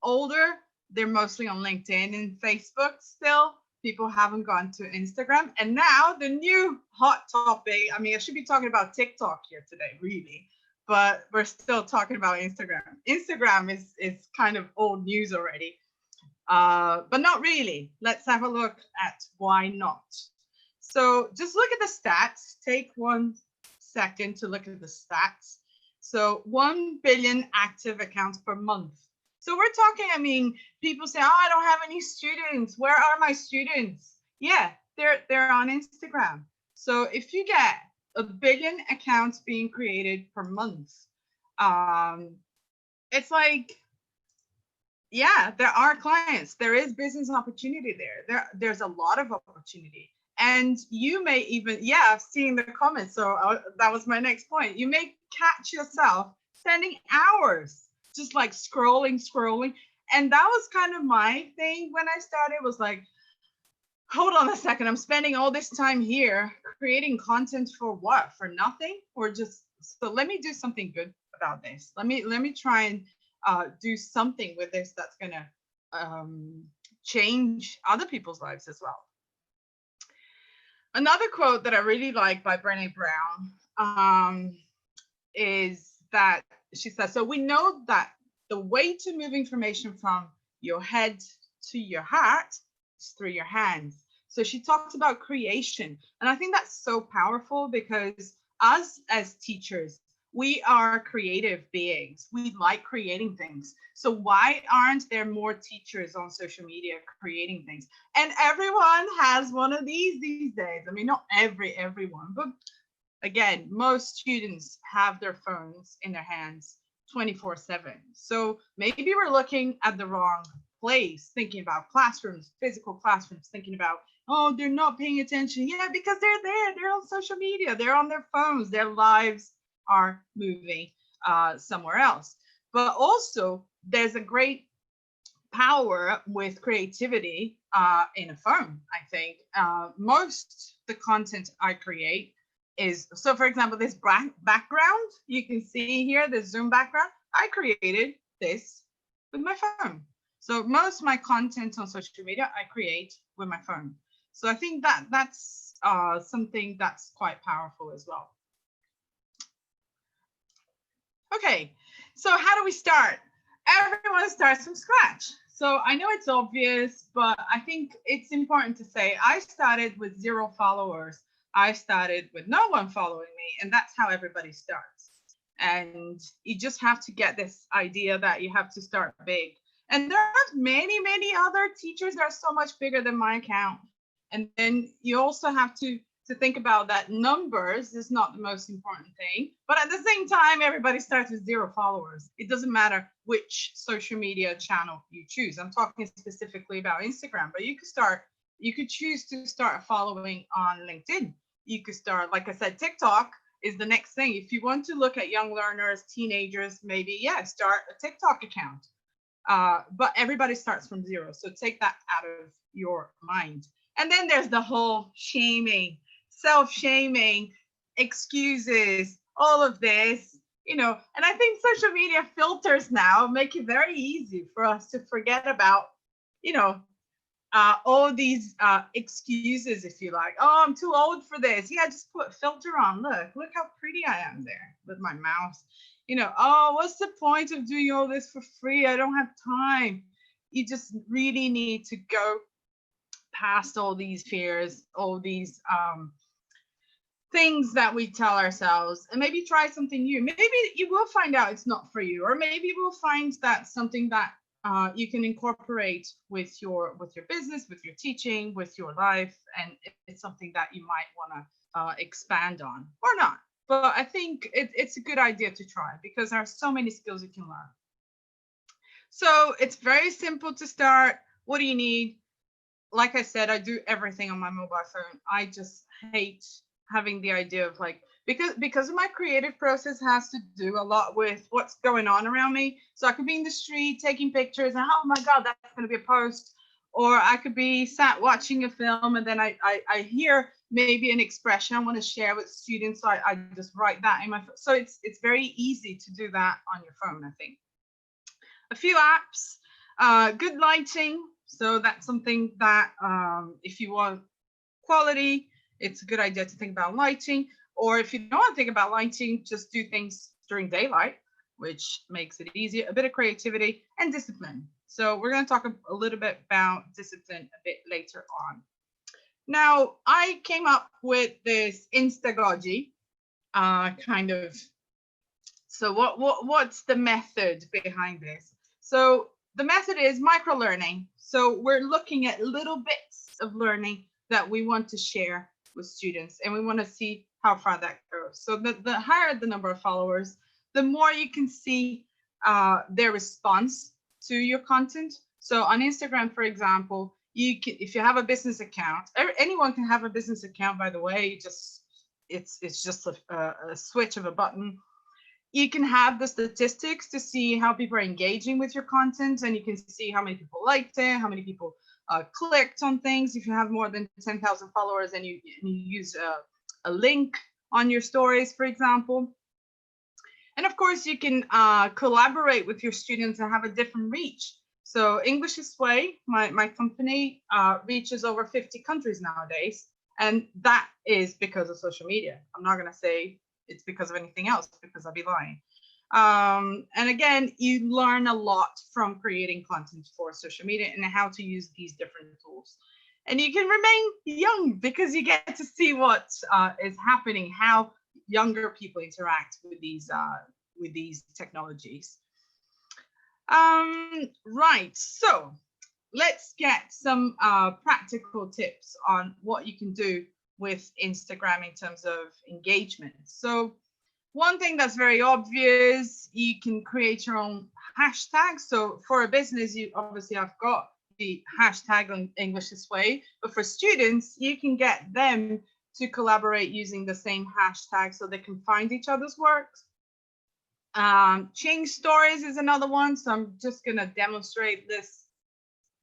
Speaker 9: older, they're mostly on LinkedIn and Facebook still. People haven't gone to Instagram. And now the new hot topic, I mean, I should be talking about TikTok here today, really, but we're still talking about Instagram. Instagram is kind of old news already, but not really. Let's have a look at why not. So just look at the stats. Take 1 second to look at the stats. So 1 billion active accounts per month. So we're talking, I mean, people say, oh, I don't have any students. Where are my students? Yeah, they're on Instagram. So if you get 1 billion accounts being created per month, it's like, yeah, there are clients. There is business opportunity there. There's a lot of opportunity. And you may even, yeah, I've seen the comments. So that was my next point. You may catch yourself spending hours just like scrolling. And that was kind of my thing when I started, was like, hold on a second, I'm spending all this time here creating content for what? For nothing? Or just, so let me do something good about this. Let me try and do something with this that's gonna change other people's lives as well. Another quote that I really like by Brené Brown is that she says, so we know that the way to move information from your head to your heart is through your hands. So she talks about creation. And I think that's so powerful because us as teachers, we are creative beings. We like creating things. So why aren't there more teachers on social media creating things? And everyone has one of these days. I mean, not everyone, but again, most students have their phones in their hands 24/7. So maybe we're looking at the wrong place, thinking about classrooms, physical classrooms, thinking about, oh, they're not paying attention. Yeah, because they're there, they're on social media, they're on their phones, their lives are moving somewhere else. But also, there's a great power with creativity in a phone, I think. Most the content I create is, so for example, this background, you can see here, the Zoom background, I created this with my phone. So most of my content on social media, I create with my phone. So I think that that's something that's quite powerful as well. Okay, so how do we start? Everyone starts from scratch. So I know it's obvious, but I think it's important to say I started with 0 followers. I started with no one following me, and that's how everybody starts. And you just have to get this idea that you have to start big. And there are many, many other teachers that are so much bigger than my account. And then you also have to think about that numbers is not the most important thing. But at the same time, everybody starts with 0 followers. It doesn't matter which social media channel you choose. I'm talking specifically about Instagram, but you could choose to start following on LinkedIn. You could start, like I said, TikTok is the next thing. If you want to look at young learners, teenagers, maybe, yeah, start a TikTok account. But everybody starts from 0. So take that out of your mind. And then there's the whole shaming, self-shaming, excuses, all of this, and I think social media filters now make it very easy for us to forget about, all these excuses, if you like. Oh, I'm too old for this. Yeah, just put filter on. Look how pretty I am there with my mouse. Oh, what's the point of doing all this for free? I don't have time. You just really need to go past all these fears, all these things that we tell ourselves, and maybe try something new. Maybe you will find out it's not for you, or maybe you will find that something that you can incorporate with your business, with your teaching, with your life, and it's something that you might want to expand on or not. But I think it's a good idea to try because there are so many skills you can learn. So it's very simple to start. What do you need? Like I said, I do everything on my mobile phone. I just hate having the idea of because my creative process has to do a lot with what's going on around me. So I could be in the street taking pictures and, oh my God, that's going to be a post. Or I could be sat watching a film and then I hear maybe an expression I want to share with students. So I just write that in my phone. So it's very easy to do that on your phone, I think. A few apps, good lighting. So that's something that if you want quality, it's a good idea to think about lighting. Or if you don't want to think about lighting, just do things during daylight, which makes it easier. A bit of creativity and discipline. So we're going to talk a little bit about discipline a bit later on. Now, I came up with this instagogy kind of. So what's the method behind this? So the method is micro-learning. So we're looking at little bits of learning that we want to share with students, and we want to see how far that goes. So the higher the number of followers, the more you can see their response to your content. So on Instagram, for example, if you have a business account, anyone can have a business account, by the way. It's just a switch of a button. You can have the statistics to see how people are engaging with your content, and you can see how many people liked it, how many people clicked on things. If you have more than 10,000 followers and you use a link on your stories, for example. And of course, you can collaborate with your students and have a different reach. So English is Way, my company, reaches over 50 countries nowadays. And that is because of social media. I'm not going to say it's because of anything else, because I'd be lying. And again, you learn a lot from creating content for social media and how to use these different tools. And you can remain young because you get to see what is happening, how younger people interact with these technologies. Right, so let's get some practical tips on what you can do with Instagram in terms of engagement. So one thing that's very obvious, you can create your own hashtag. So for a business, you obviously have got the hashtag on English This Way, but for students, you can get them to collaborate using the same hashtag so they can find each other's works. Change stories is another one. So I'm just going to demonstrate this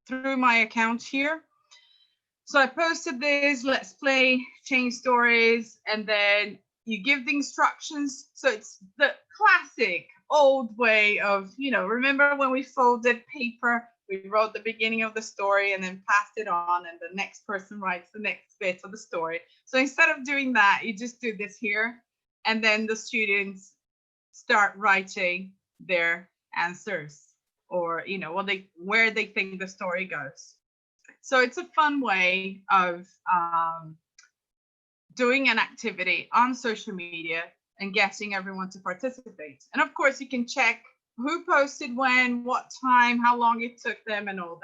Speaker 9: through my account here. So I posted this, let's play, change stories, and then you give the instructions. So it's the classic old way of, remember when we folded paper, we wrote the beginning of the story and then passed it on, and the next person writes the next bit of the story. So instead of doing that, you just do this here, and then the students start writing their answers, or where they think the story goes. So it's a fun way of doing an activity on social media and getting everyone to participate. And of course, you can check who posted when, what time, how long it took them, and all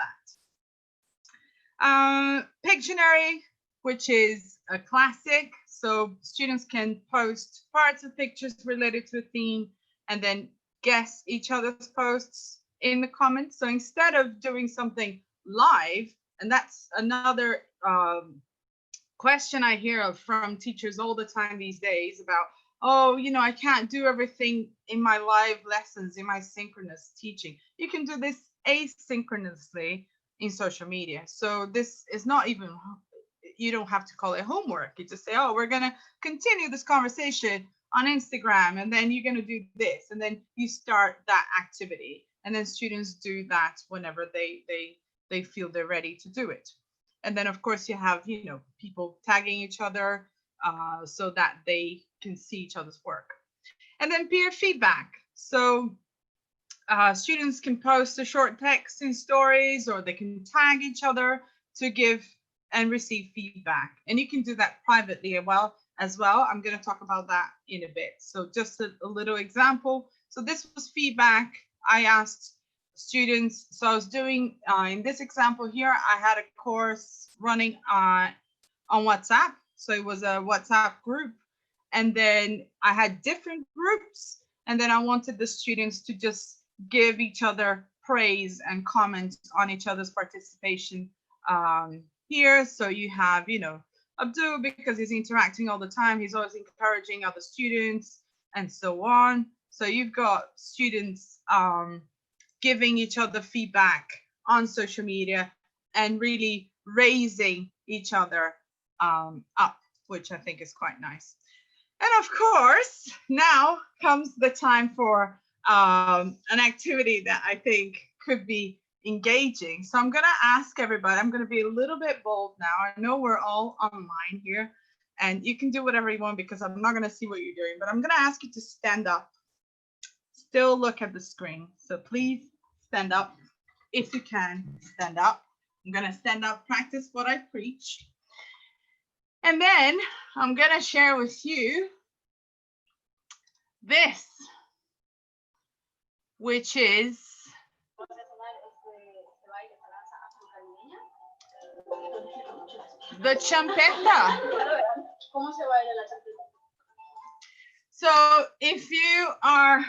Speaker 9: that. Pictionary, which is a classic. So students can post parts of pictures related to a theme and then guess each other's posts in the comments. So instead of doing something live, and that's another question I hear from teachers all the time these days about, oh, I can't do everything in my live lessons, in my synchronous teaching. You can do this asynchronously in social media. So this is not even, you don't have to call it homework. You just say, oh, we're going to continue this conversation on Instagram, and then you're going to do this, and then you start that activity. And then students do that whenever they feel they're ready to do it. And then, of course, you have, people tagging each other so that they can see each other's work. And then peer feedback. So students can post a short text in stories, or they can tag each other to give and receive feedback. And you can do that privately as well. I'm going to talk about that in a bit. So just a little example. So this was feedback. I asked students, so I was doing, in this example here, I had a course running on WhatsApp. So it was a WhatsApp group. And then I had different groups. And then I wanted the students to just give each other praise and comment on each other's participation here. So you have, Abdul, because he's interacting all the time, he's always encouraging other students and so on. So you've got students giving each other feedback on social media and really raising each other up, which I think is quite nice. And of course, now comes the time for an activity that I think could be engaging. So I'm going to ask everybody, I'm going to be a little bit bold now. I know we're all online here, and you can do whatever you want because I'm not going to see what you're doing, but I'm going to ask you to stand up, still look at the screen. So please stand up. If you can, stand up. I'm going to stand up, practice what I preach. And then I'm going to share with you this, which is the champeta. So if you are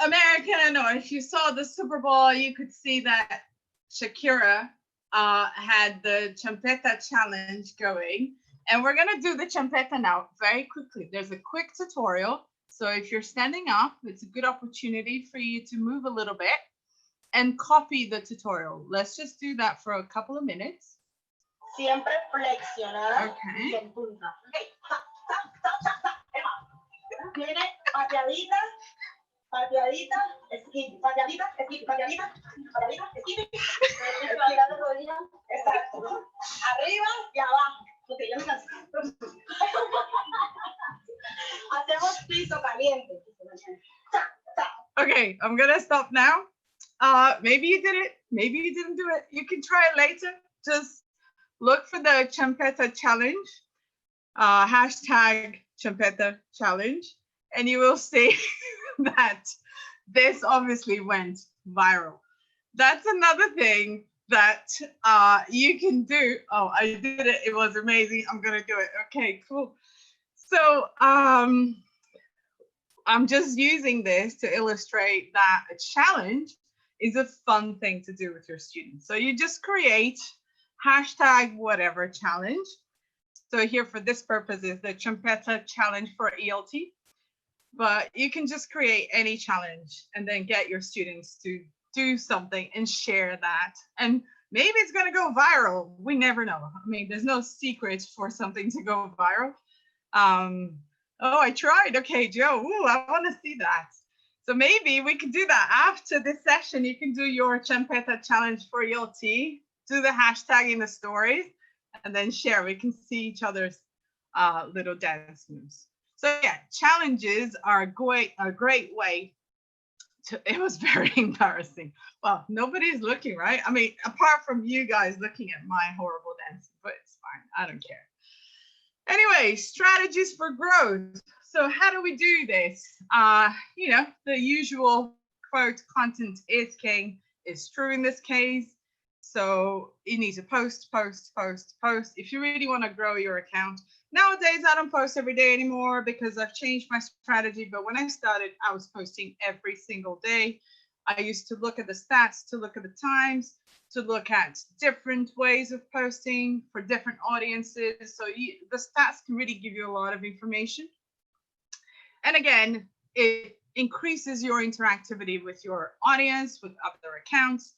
Speaker 9: American, or if you saw the Super Bowl, you could see that Shakira had the champeta challenge going. And we're going to do the champeta now very quickly. There's a quick tutorial. So if you're standing up, it's a good opportunity for you to move a little bit and copy the tutorial. Let's just do that for a couple of minutes.
Speaker 10: Siempre flexionada.
Speaker 9: Okay.
Speaker 10: En punta. Okay. Viene pateadita, pateadita, skip, pateadita, skip, pateadita, pateadita, skip. Exacto. Arriba y abajo. Ok, ya me cansé. valiente.
Speaker 9: Okay, I'm gonna stop now. Maybe you did it, maybe you didn't do it. You can try it later. Just look for the Champeta challenge, hashtag Champeta challenge, and you will see that this obviously went viral. That's another thing that you can do. Oh, I did it. It was amazing. I'm gonna do it. Okay, cool. So I'm just using this to illustrate that a challenge is a fun thing to do with your students. So you just create hashtag whatever challenge. So here for this purpose is the Champeta challenge for ELT. But you can just create any challenge and then get your students to do something and share that. And maybe it's going to go viral. We never know. I mean, there's no secret for something to go viral. Oh, I tried. Okay, Joe. Ooh, I want to see that. So maybe we can do that after this session. You can do your Champeta challenge for ELT, do the hashtag in the stories, and then share. We can see each other's little dance moves. So yeah, challenges are a great way to, it was very embarrassing. Well, nobody's looking, right? I mean, apart from you guys looking at my horrible dancing, but it's fine. I don't care. Anyway, strategies for growth. So how do we do this? You know, the usual quote, content is king, is true in this case. So you need to post, post, post, post. If you really want to grow your account. Nowadays, I don't post every day anymore because I've changed my strategy. But when I started, I was posting every single day. I used to look at the stats, to look at the times, to look at different ways of posting for different audiences. So the stats can really give you a lot of information. And again, it increases your interactivity with your audience, with other accounts.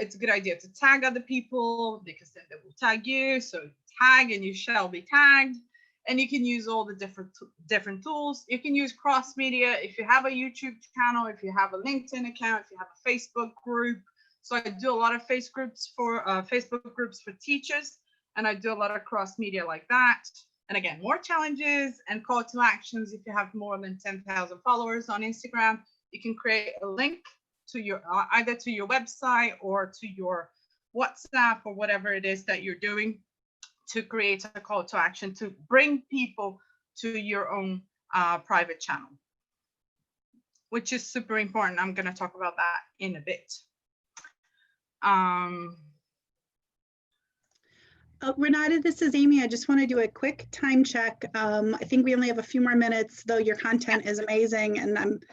Speaker 9: It's a good idea to tag other people because then they will tag you. So tag and you shall be tagged. And you can use all the different tools. You can use cross media if you have a YouTube channel, if you have a LinkedIn account, if you have a Facebook group. So I do a lot of Facebook groups for teachers, and I do a lot of cross media like that. And again, more challenges and call to actions. If you have more than 10,000 followers on Instagram, you can create a link to your either to your website or to your WhatsApp or whatever it is that you're doing to create a call to action to bring people to your own private channel, which is super important. I'm going to talk about that in a bit.
Speaker 1: Renata, this is Amy. I just want to do a quick time check. I think we only have a few more minutes, though your content is amazing, and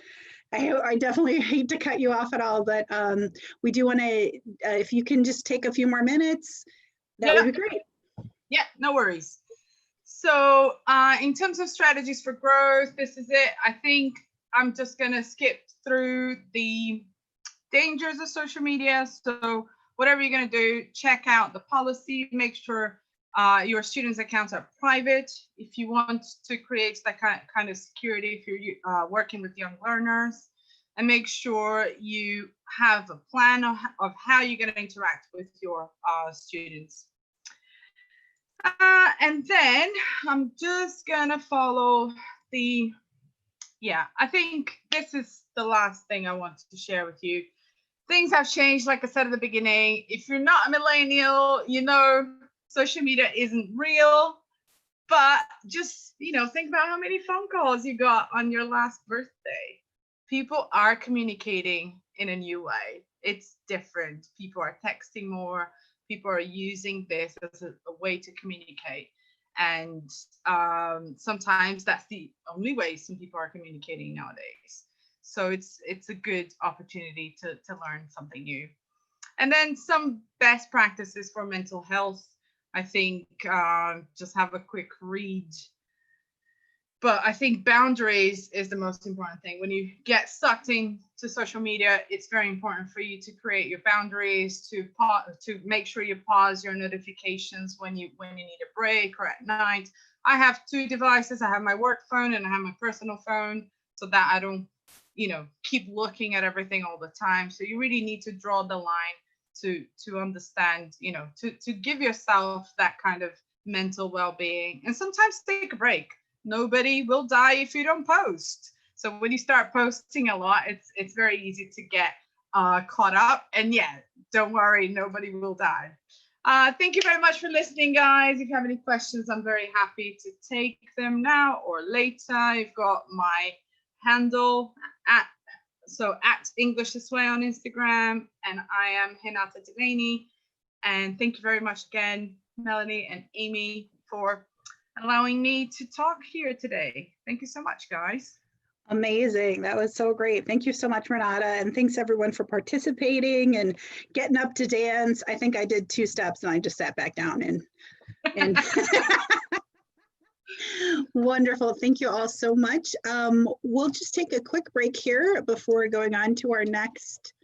Speaker 1: I definitely hate to cut you off at all, but we do want to, if you can just take a few more minutes, that would be great.
Speaker 9: Yeah, no worries. So in terms of strategies for growth, this is it. I think I'm just going to skip through the dangers of social media. So whatever you're going to do, check out the policy, make sure your students' accounts are private. If you want to create that kind of security, if you're working with young learners, and make sure you have a plan of how you're going to interact with your students. And then I'm just going to follow the, I think this is the last thing I wanted to share with you. Things have changed, like I said at the beginning. If you're not a millennial, you know, social media isn't real, but just, you know, think about how many phone calls you got on your last birthday. People are communicating in a new way. It's different. People are texting more. People are using this as a way to communicate. And sometimes that's the only way some people are communicating nowadays. So it's a good opportunity to learn something new. And then some best practices for mental health. I think just have a quick read. But I think boundaries is the most important thing. When you get sucked into social media, it's very important for you to create your boundaries, to make sure you pause your notifications when you need a break or at night. I have two devices. I have my work phone and I have my personal phone, so that I don't, you know, keep looking at everything all the time. So you really need to draw the line to understand, you know, to give yourself that kind of mental well-being, and sometimes take a break. Nobody will die if you don't post. So when you start posting a lot, it's very easy to get caught up. And yeah, don't worry, nobody will die. Thank you very much for listening, guys. If you have any questions, I'm very happy to take them now or later. You've got my handle at English This Way on Instagram, and I am Renata Delaney. And thank you very much again, Melanie and Amy, for allowing me to talk here today. Thank you so much, guys.
Speaker 1: Amazing. That was so great. Thank you so much, Renata. And thanks everyone for participating and getting up to dance. I think I did 2 steps and I just sat back down and wonderful. Thank you all so much. We'll just take a quick break here before going on to our next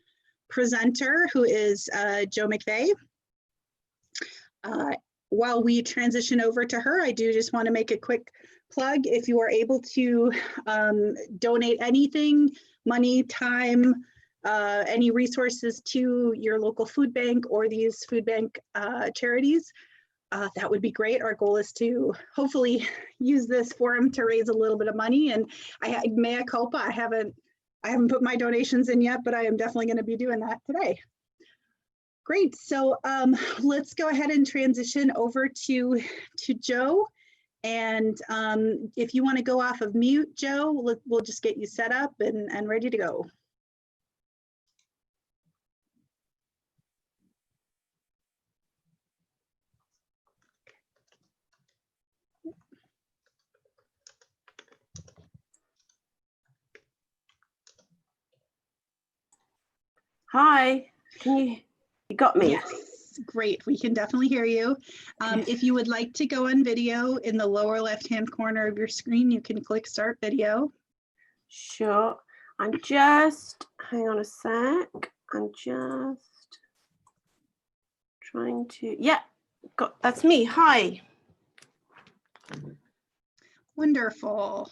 Speaker 1: presenter, who is Jo McVeigh. While we transition over to her, I do just want to make a quick plug. If you are able to donate anything, money, time, any resources to your local food bank or these food bank charities, that would be great. Our goal is to hopefully use this forum to raise a little bit of money. And mea culpa, I haven't put my donations in yet, but I am definitely going to be doing that today. Great. So let's go ahead and transition over to Jo. And if you want to go off of mute, Jo, we'll just get you set up and ready to go.
Speaker 11: Hi, you got me?
Speaker 1: Yes, great. We can definitely hear you. If you would like to go on video, in the lower left-hand corner of your screen, you can click Start Video.
Speaker 11: Sure. I'm just, hang on a sec. I'm just trying to, yeah, that's me. Hi.
Speaker 1: Wonderful.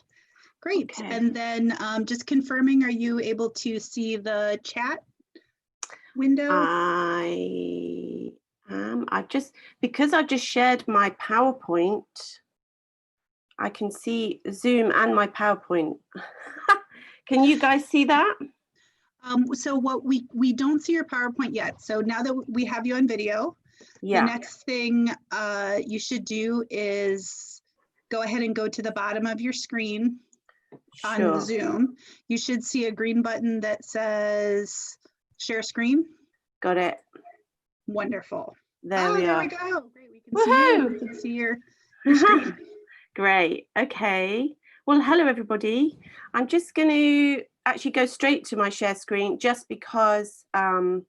Speaker 1: Great.
Speaker 11: Okay.
Speaker 1: And then just confirming, are you able to see the chat window?
Speaker 11: I am. Because I just shared my PowerPoint, I can see Zoom and my PowerPoint. Can you guys see that?
Speaker 1: So what we don't see your PowerPoint yet. So now that we have you on video,
Speaker 11: Yeah.
Speaker 1: the next thing you should do is go ahead and go to the bottom of your screen on the Zoom. You should see a green button that says share screen.
Speaker 11: Got it.
Speaker 1: Wonderful.
Speaker 11: There we are.
Speaker 1: We go. Great. We can see you. We can see your screen.
Speaker 11: Great. Okay. Well, hello, everybody. I'm just going to actually go straight to my share screen just because I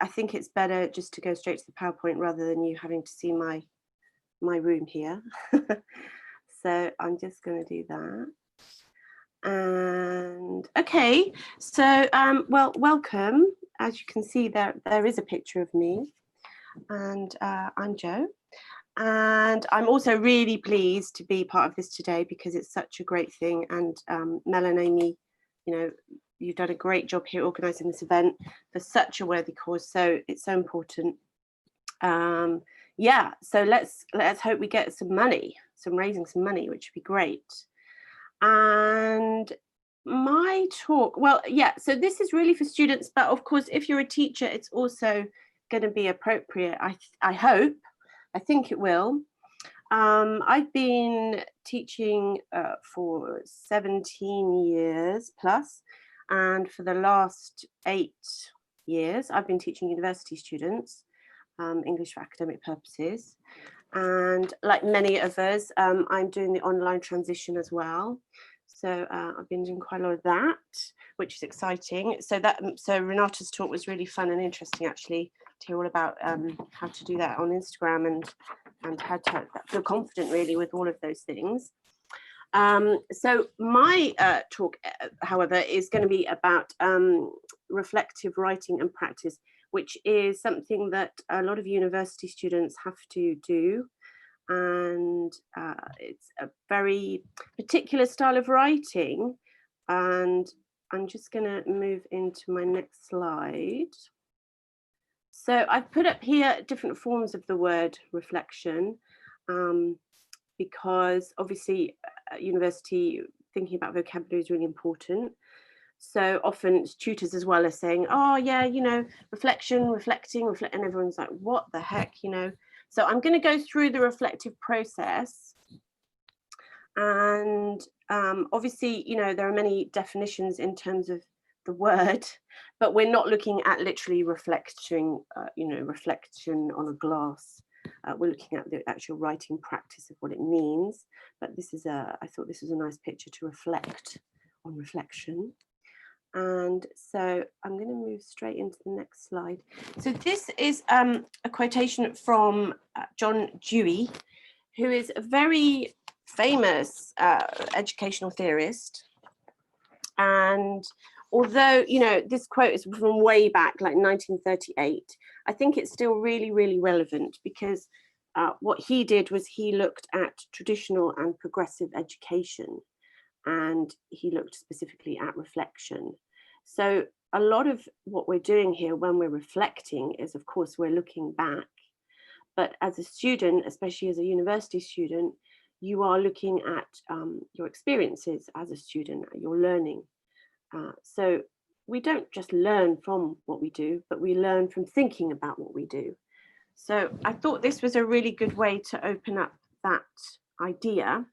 Speaker 11: think it's better just to go straight to the PowerPoint rather than you having to see my room here. So I'm just going to do that. And okay, so well, welcome. As you can see, there is a picture of me, and I'm Jo. And I'm also really pleased to be part of this today because it's such a great thing. And Mel and Amy, you've done a great job here organising this event for such a worthy cause. So it's so important. Yeah, so let's hope we get raising some money, which would be great. And my talk, well, yeah, so this is really for students, but of course, if you're a teacher, it's also going to be appropriate. I hope. I think it will. I've been teaching for 17 years plus, and for the last 8 years, I've been teaching university students English for academic purposes. And like many of us, I'm doing the online transition as well. So I've been doing quite a lot of that, which is exciting. So Renata's talk was really fun and interesting, actually, to hear all about how to do that on Instagram and how to feel confident really with all of those things. So my talk, however, is going to be about reflective writing and practice, which is something that a lot of university students have to do. And it's a very particular style of writing. And I'm just going to move into my next slide. So I've put up here different forms of the word reflection, because obviously at university, thinking about vocabulary is really important. So often tutors as well are saying, oh yeah, you know, reflection, reflecting, reflect, and everyone's like, what the heck, you know? So I'm going to go through the reflective process. And obviously, you know, there are many definitions in terms of the word, but we're not looking at literally reflecting, you know, reflection on a glass. We're looking at the actual writing practice of what it means. But this is I thought this was a nice picture to reflect on reflection. And so I'm going to move straight into the next slide. So this is a quotation from John Dewey, who is a very famous educational theorist. And although, you know, this quote is from way back, like 1938, I think it's still really, really relevant, because what he did was he looked at traditional and progressive education, and he looked specifically at reflection. So a lot of what we're doing here when we're reflecting is, of course, we're looking back. But as a student, especially as a university student, you are looking at your experiences as a student, your learning. So we don't just learn from what we do, but we learn from thinking about what we do. So I thought this was a really good way to open up that idea.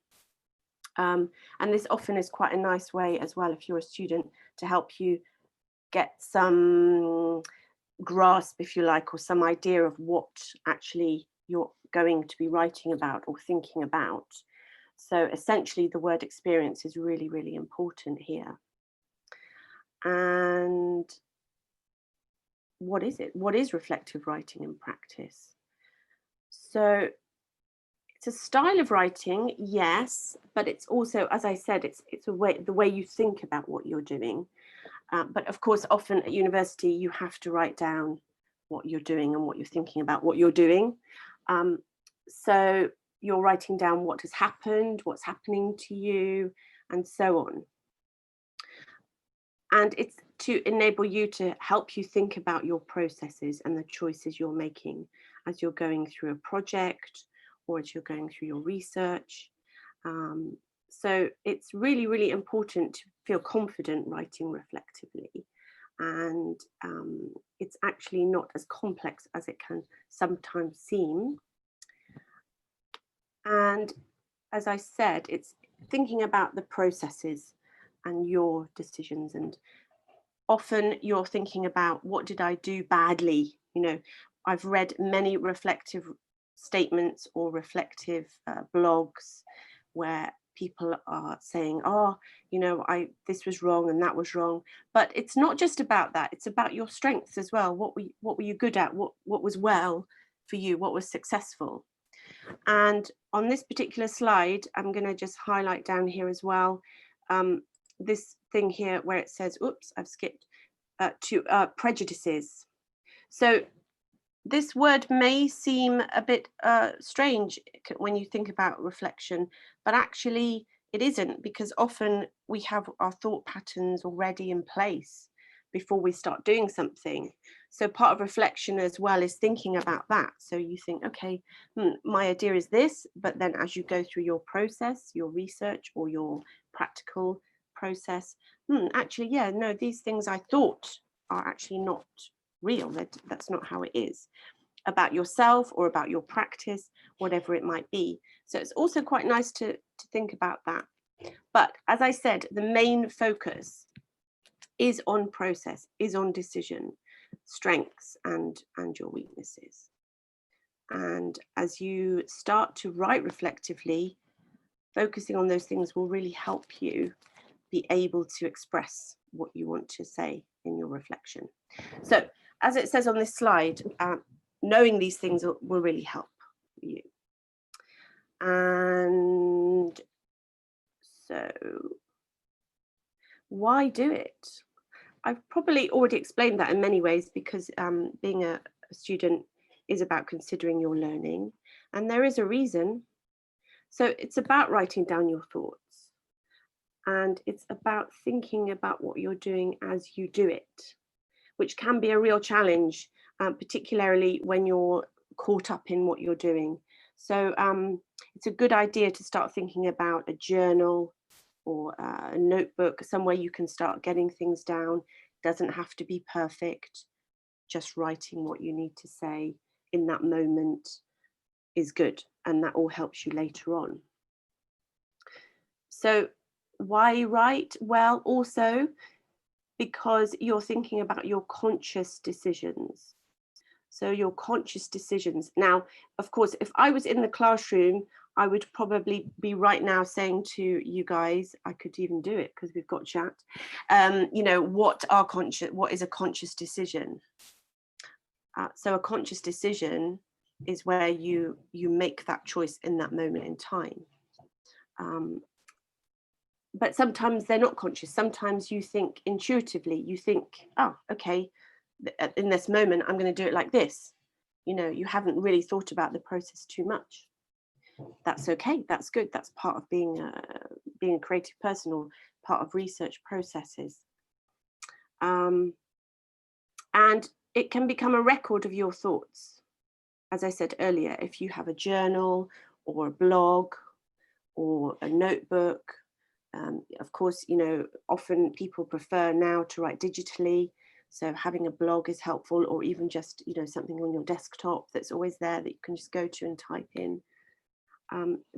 Speaker 11: And this often is quite a nice way as well, if you're a student, to help you get some grasp, if you like, or some idea of what actually you're going to be writing about or thinking about. So essentially the word experience is really, really important here. And what is it? What is reflective writing in practice? So it's a style of writing, yes, but it's also, as I said, it's a way, the way you think about what you're doing. But of course, often at university, you have to write down what you're doing and what you're thinking about what you're doing. So you're writing down what has happened, what's happening to you, and so on. And it's to enable you, to help you think about your processes and the choices you're making as you're going through a project or as you're going through your research. So it's really, really important to feel confident writing reflectively. And it's actually not as complex as it can sometimes seem. And as I said, it's thinking about the processes and your decisions. And often you're thinking about, what did I do badly? You know, I've read many reflective statements or reflective blogs where people are saying, oh, you know, this was wrong and that was wrong. But it's not just about that. It's about your strengths as well. What were you good at? What was well for you? What was successful? And on this particular slide, I'm going to just highlight down here as well, this thing here where it says, oops, I've skipped to prejudices. So this word may seem a bit strange when you think about reflection, but actually it isn't, because often we have our thought patterns already in place before we start doing something. So part of reflection as well is thinking about that. So you think, okay, my idea is this, but then as you go through your process, your research or your practical process, actually, yeah, no, these things I thought are actually not real. That's not how it is, about yourself or about your practice, whatever it might be. So it's also quite nice to think about that. But as I said, the main focus is on process, is on decision, strengths and your weaknesses. And as you start to write reflectively, focusing on those things will really help you be able to express what you want to say in your reflection. So as it says on this slide, knowing these things will really help you. And so why do it? I've probably already explained that in many ways, because being a student is about considering your learning, and there is a reason. So it's about writing down your thoughts, and it's about thinking about what you're doing as you do it, which can be a real challenge, particularly when you're caught up in what you're doing. So it's a good idea to start thinking about a journal, or a notebook, somewhere you can start getting things down. Doesn't have to be perfect. Just writing what you need to say in that moment is good, and that all helps you later on. So why write? Well, also because you're thinking about your conscious decisions. So your conscious decisions. Now, of course, if I was in the classroom, I would probably be right now saying to you guys, I could even do it because we've got chat, you know, what is a conscious decision? So a conscious decision is where you make that choice in that moment in time. But sometimes they're not conscious. Sometimes you think intuitively, you think, oh, okay, in this moment, I'm going to do it like this. You know, you haven't really thought about the process too much. That's okay. That's good. That's part of being a creative person, or part of research processes. And it can become a record of your thoughts. As I said earlier, if you have a journal or a blog or a notebook, of course, you know, often people prefer now to write digitally. So having a blog is helpful, or even just, you know, something on your desktop that's always there that you can just go to and type in.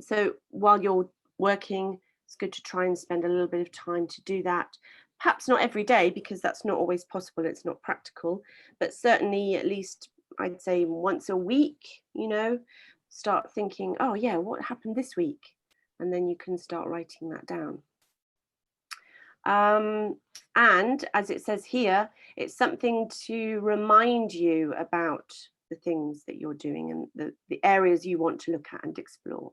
Speaker 11: So while you're working, it's good to try and spend a little bit of time to do that. Perhaps not every day, because that's not always possible. It's not practical, but certainly at least I'd say once a week, you know, start thinking, oh yeah, what happened this week? And then you can start writing that down. And as it says here, it's something to remind you about the things that you're doing and the areas you want to look at and explore.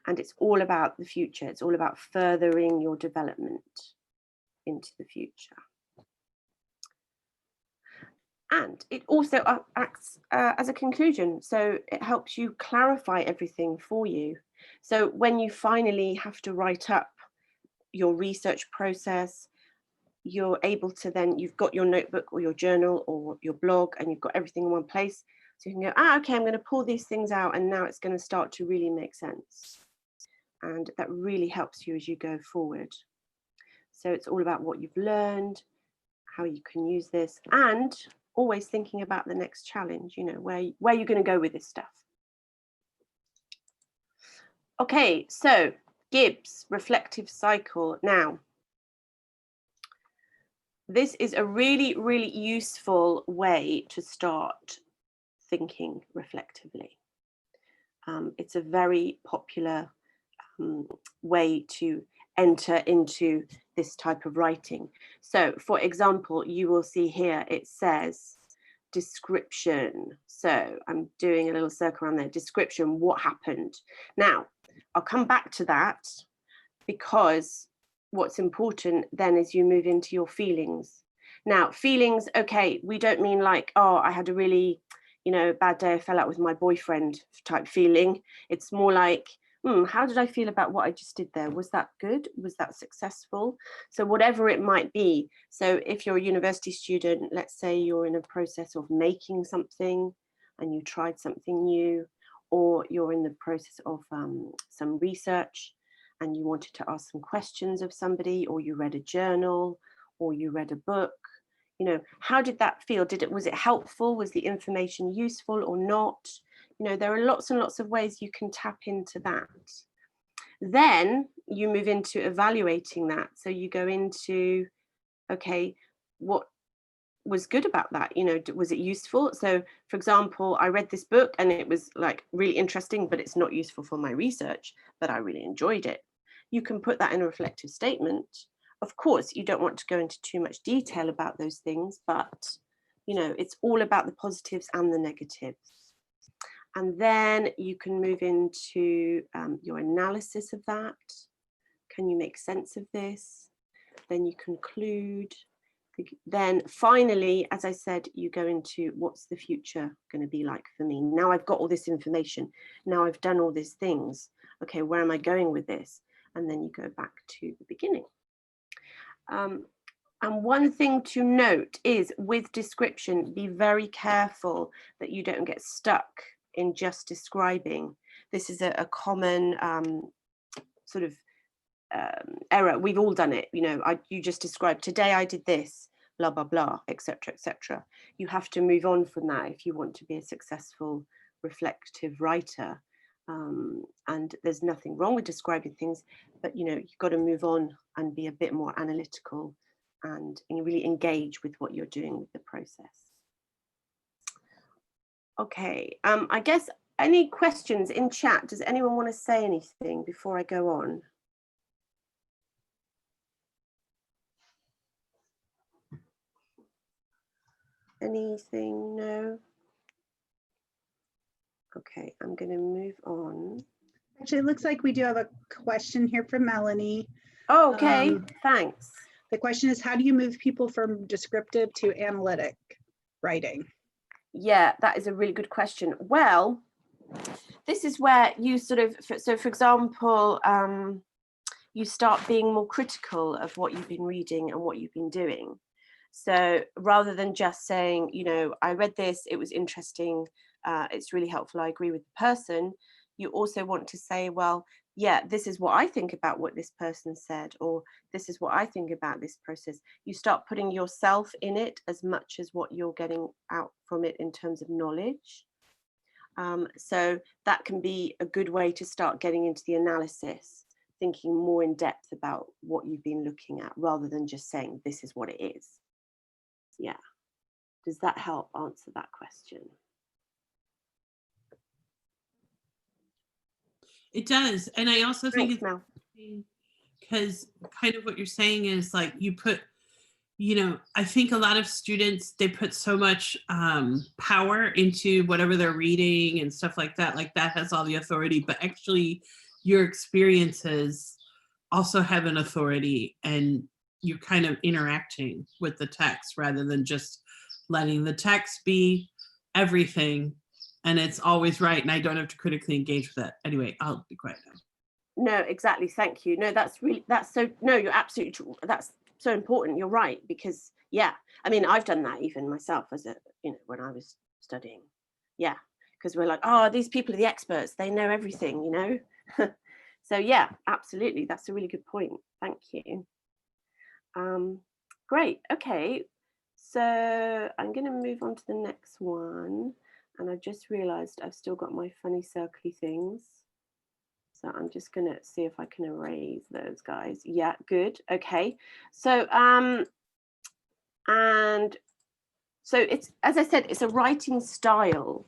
Speaker 11: And it's all about the future. It's all about furthering your development into the future. And it also acts as a conclusion. So it helps you clarify everything for you. So when you finally have to write up your research process, you're able to then, you've got your notebook or your journal or your blog, and you've got everything in one place. So you can go, okay, I'm going to pull these things out, and now it's going to start to really make sense. And that really helps you as you go forward. So it's all about what you've learned, how you can use this, and always thinking about the next challenge, you know, where you're going to go with this stuff. Okay, so Gibbs reflective cycle. Now, this is a really, really useful way to start thinking reflectively. It's a very popular way to enter into this type of writing. So, for example, you will see here it says description. So I'm doing a little circle around there. Description, what happened? Now, I'll come back to that, because what's important then is you move into your feelings. Now, feelings, okay, we don't mean like, oh, I had a really, you know, bad day, I fell out with my boyfriend type feeling. It's more like, how did I feel about what I just did there? Was that good? Was that successful? So whatever it might be. So if you're a university student, let's say you're in a process of making something and you tried something new, or you're in the process of some research and you wanted to ask some questions of somebody, or you read a journal, or you read a book, you know, how did that feel? Was it helpful? Was the information useful or not? You know, there are lots and lots of ways you can tap into that. Then you move into evaluating that. So you go into, okay, what was good about that? You know, was it useful? So for example, I read this book and it was like really interesting, but it's not useful for my research, but I really enjoyed it. You can put that in a reflective statement. Of course, you don't want to go into too much detail about those things, but you know, it's all about the positives and the negatives. And then you can move into your analysis of that. Can you make sense of this? Then you conclude. Then finally, as I said, you go into what's the future going to be like for me? Now I've got all this information. Now I've done all these things. Okay, where am I going with this? And then you go back to the beginning. And one thing to note is with description, be very careful that you don't get stuck in just describing. This is a common sort of error. We've all done it. You know, you just described, today I did this, blah, blah, blah, etc., etc. You have to move on from that if you want to be a successful reflective writer. And there's nothing wrong with describing things, but you know, you've got to move on and be a bit more analytical and really engage with what you're doing with the process. Okay, I guess any questions in chat? Does anyone want to say anything before I go on? Anything? No? Okay, I'm going to move on.
Speaker 1: Actually, it looks like we do have a question here from Melanie.
Speaker 11: Oh, okay, thanks.
Speaker 1: The question is, how do you move people from descriptive to analytic writing?
Speaker 11: Yeah, that is a really good question. Well, this is where you sort of, so for example, you start being more critical of what you've been reading and what you've been doing. So rather than just saying, you know, I read this, it was interesting, it's really helpful, I agree with the person, you also want to say, well, yeah, this is what I think about what this person said, or this is what I think about this process. You start putting yourself in it as much as what you're getting out from it in terms of knowledge. So that can be a good way to start getting into the analysis, thinking more in depth about what you've been looking at, rather than just saying, this is what it is. Yeah. Does that help answer that question?
Speaker 7: It does. And I also think
Speaker 11: Thanks,
Speaker 7: it's because kind of what you're saying is like you put, you know, I think a lot of students, they put so much power into whatever they're reading and stuff like that has all the authority, but actually your experiences also have an authority, and you're kind of interacting with the text rather than just letting the text be everything and it's always right and I don't have to critically engage with it. Anyway, I'll be quiet now.
Speaker 11: No, exactly. Thank you. No, you're absolutely true. That's so important. You're right, because yeah, I mean, I've done that even myself as a, you know, when I was studying. Yeah, because we're like, oh, these people are the experts. They know everything, you know? So yeah, absolutely. That's a really good point. Thank you. Great. Okay. So I'm going to move on to the next one. And I just realized I've still got my funny circly things. So I'm just going to see if I can erase those guys. Yeah, good. Okay. So, and so it's, as I said, it's a writing style.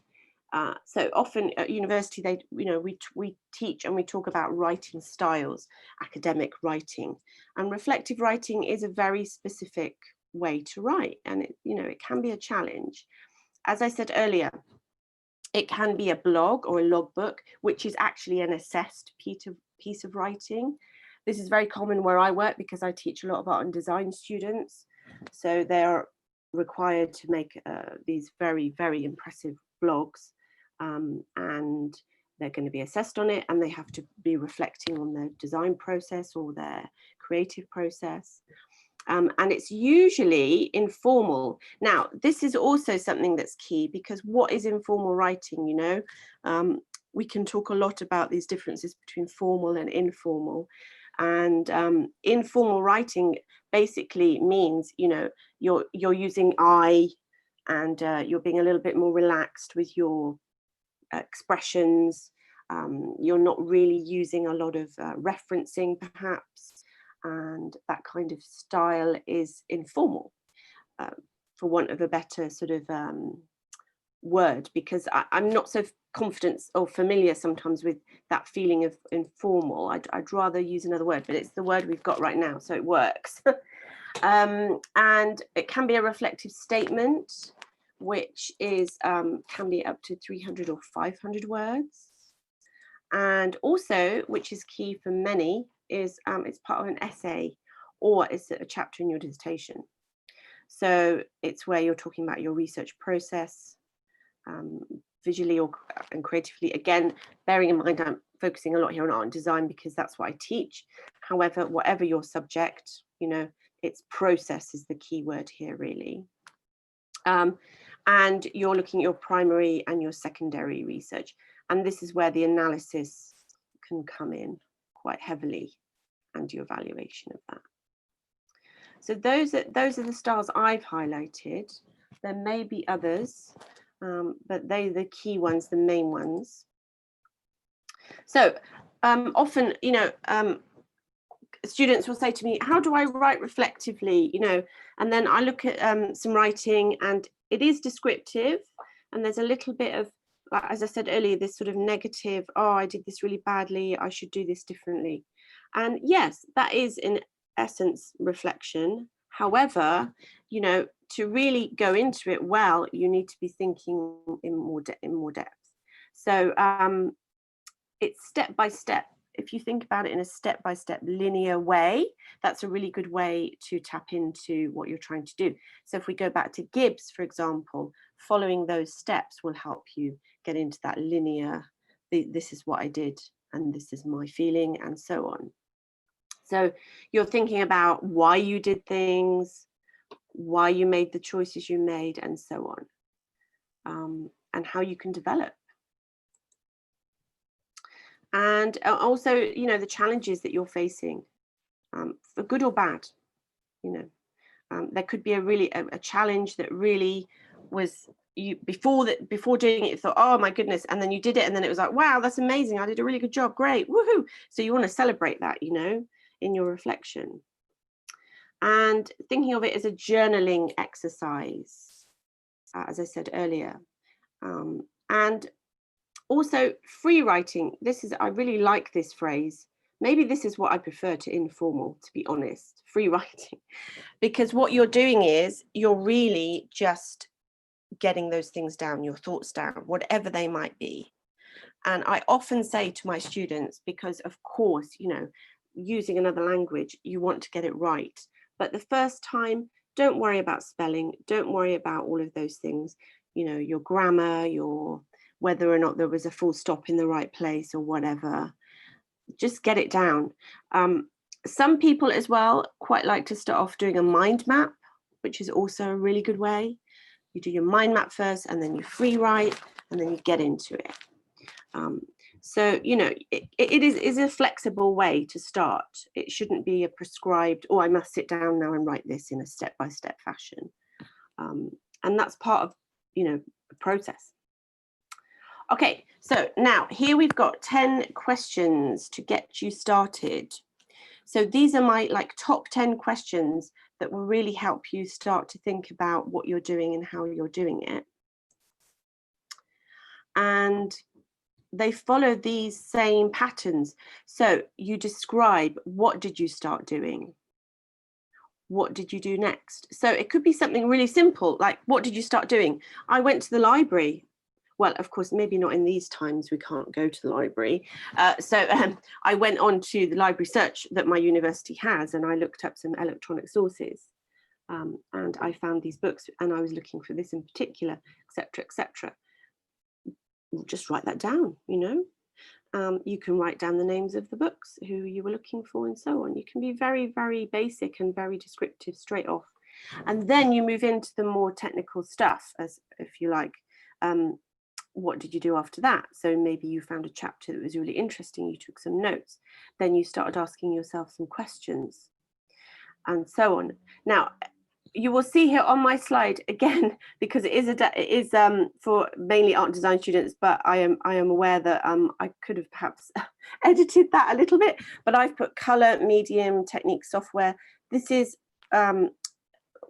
Speaker 11: So often at university, they, you know, we teach and we talk about writing styles, academic writing, and reflective writing is a very specific way to write. And it, you know, it can be a challenge. As I said earlier, it can be a blog or a logbook, which is actually an assessed piece of writing. This is very common where I work because I teach a lot of art and design students. So they're required to make these very, very impressive blogs, and they're going to be assessed on it, and they have to be reflecting on their design process or their creative process. And it's usually informal. Now, this is also something that's key, because what is informal writing, you know? We can talk a lot about these differences between formal and informal. And informal writing basically means, you know, you're using I, and you're being a little bit more relaxed with your expressions. You're not really using a lot of referencing, perhaps. And that kind of style is informal, for want of a better sort of word, because I'm not so confident or familiar sometimes with that feeling of informal. I'd rather use another word, but it's the word we've got right now, so it works. And it can be a reflective statement, which is can be up to 300 or 500 words. And also, which is key for many, is it's part of an essay, or it's a chapter in your dissertation. So it's where you're talking about your research process, visually and creatively. Again, bearing in mind I'm focusing a lot here on art and design because that's what I teach. However, whatever your subject, you know, it's process is the key word here, really. And you're looking at your primary and your secondary research. And this is where the analysis can come in quite heavily. and your evaluation of that. So those are the styles I've highlighted. There may be others, but they're the key ones, the main ones. So often, you know, students will say to me, how do I write reflectively? You know, and then I look at some writing, and it is descriptive, and there's a little bit of, as I said earlier, this sort of negative, oh, I did this really badly, I should do this differently. And yes, that is in essence reflection. However, you know, to really go into it well, you need to be thinking in more depth. So it's step by step. If you think about it in a step-by-step linear way, that's a really good way to tap into what you're trying to do. So if we go back to Gibbs, for example, following those steps will help you get into that linear, this is what I did, and this is my feeling, and so on. So you're thinking about why you did things, why you made the choices you made, and so on, and how you can develop. And also, you know, the challenges that you're facing, for good or bad. You know, there could be a challenge that really was you before doing it, you thought, oh my goodness, and then you did it, and then it was like, wow, that's amazing, I did a really good job, great, woohoo. So you want to celebrate that, you know, in your reflection. And thinking of it as a journaling exercise, as I said earlier, and also free writing. I really like this phrase. Maybe this is what I prefer to informal, to be honest, free writing, because what you're doing is you're really just getting those things down, your thoughts down, whatever they might be. And I often say to my students, because of course, you know, using another language, you want to get it right. But the first time, don't worry about spelling, don't worry about all of those things, you know, your grammar, whether or not there was a full stop in the right place or whatever, just get it down. Some people as well quite like to start off doing a mind map, which is also a really good way. You do your mind map first, and then you free write, and then you get into it. So, you know, it is a flexible way to start. It shouldn't be a prescribed, oh, I must sit down now and write this in a step-by-step fashion. And that's part of, you know, the process. Okay, so now here we've got 10 questions to get you started. So these are my top 10 questions that will really help you start to think about what you're doing and how you're doing it. And they follow these same patterns. So you describe, what did you start doing? What did you do next? So it could be something really simple, like, what did you start doing? I went to the library. Well, of course, maybe not in these times, we can't go to the library. So I went on to the library search that my university has, and I looked up some electronic sources. And I found these books, and I was looking for this in particular, etc., etc. Just write that down, you know. You can write down the names of the books, who you were looking for, and so on. You can be very, very basic and very descriptive straight off. And then you move into the more technical stuff, as if you like. What did you do after that? So maybe you found a chapter that was really interesting, you took some notes, then you started asking yourself some questions, and so on. Now, you will see here on my slide again, because it is for mainly art and design students, but I am aware that I could have perhaps edited that a little bit, but I've put color, medium, technique, software. This is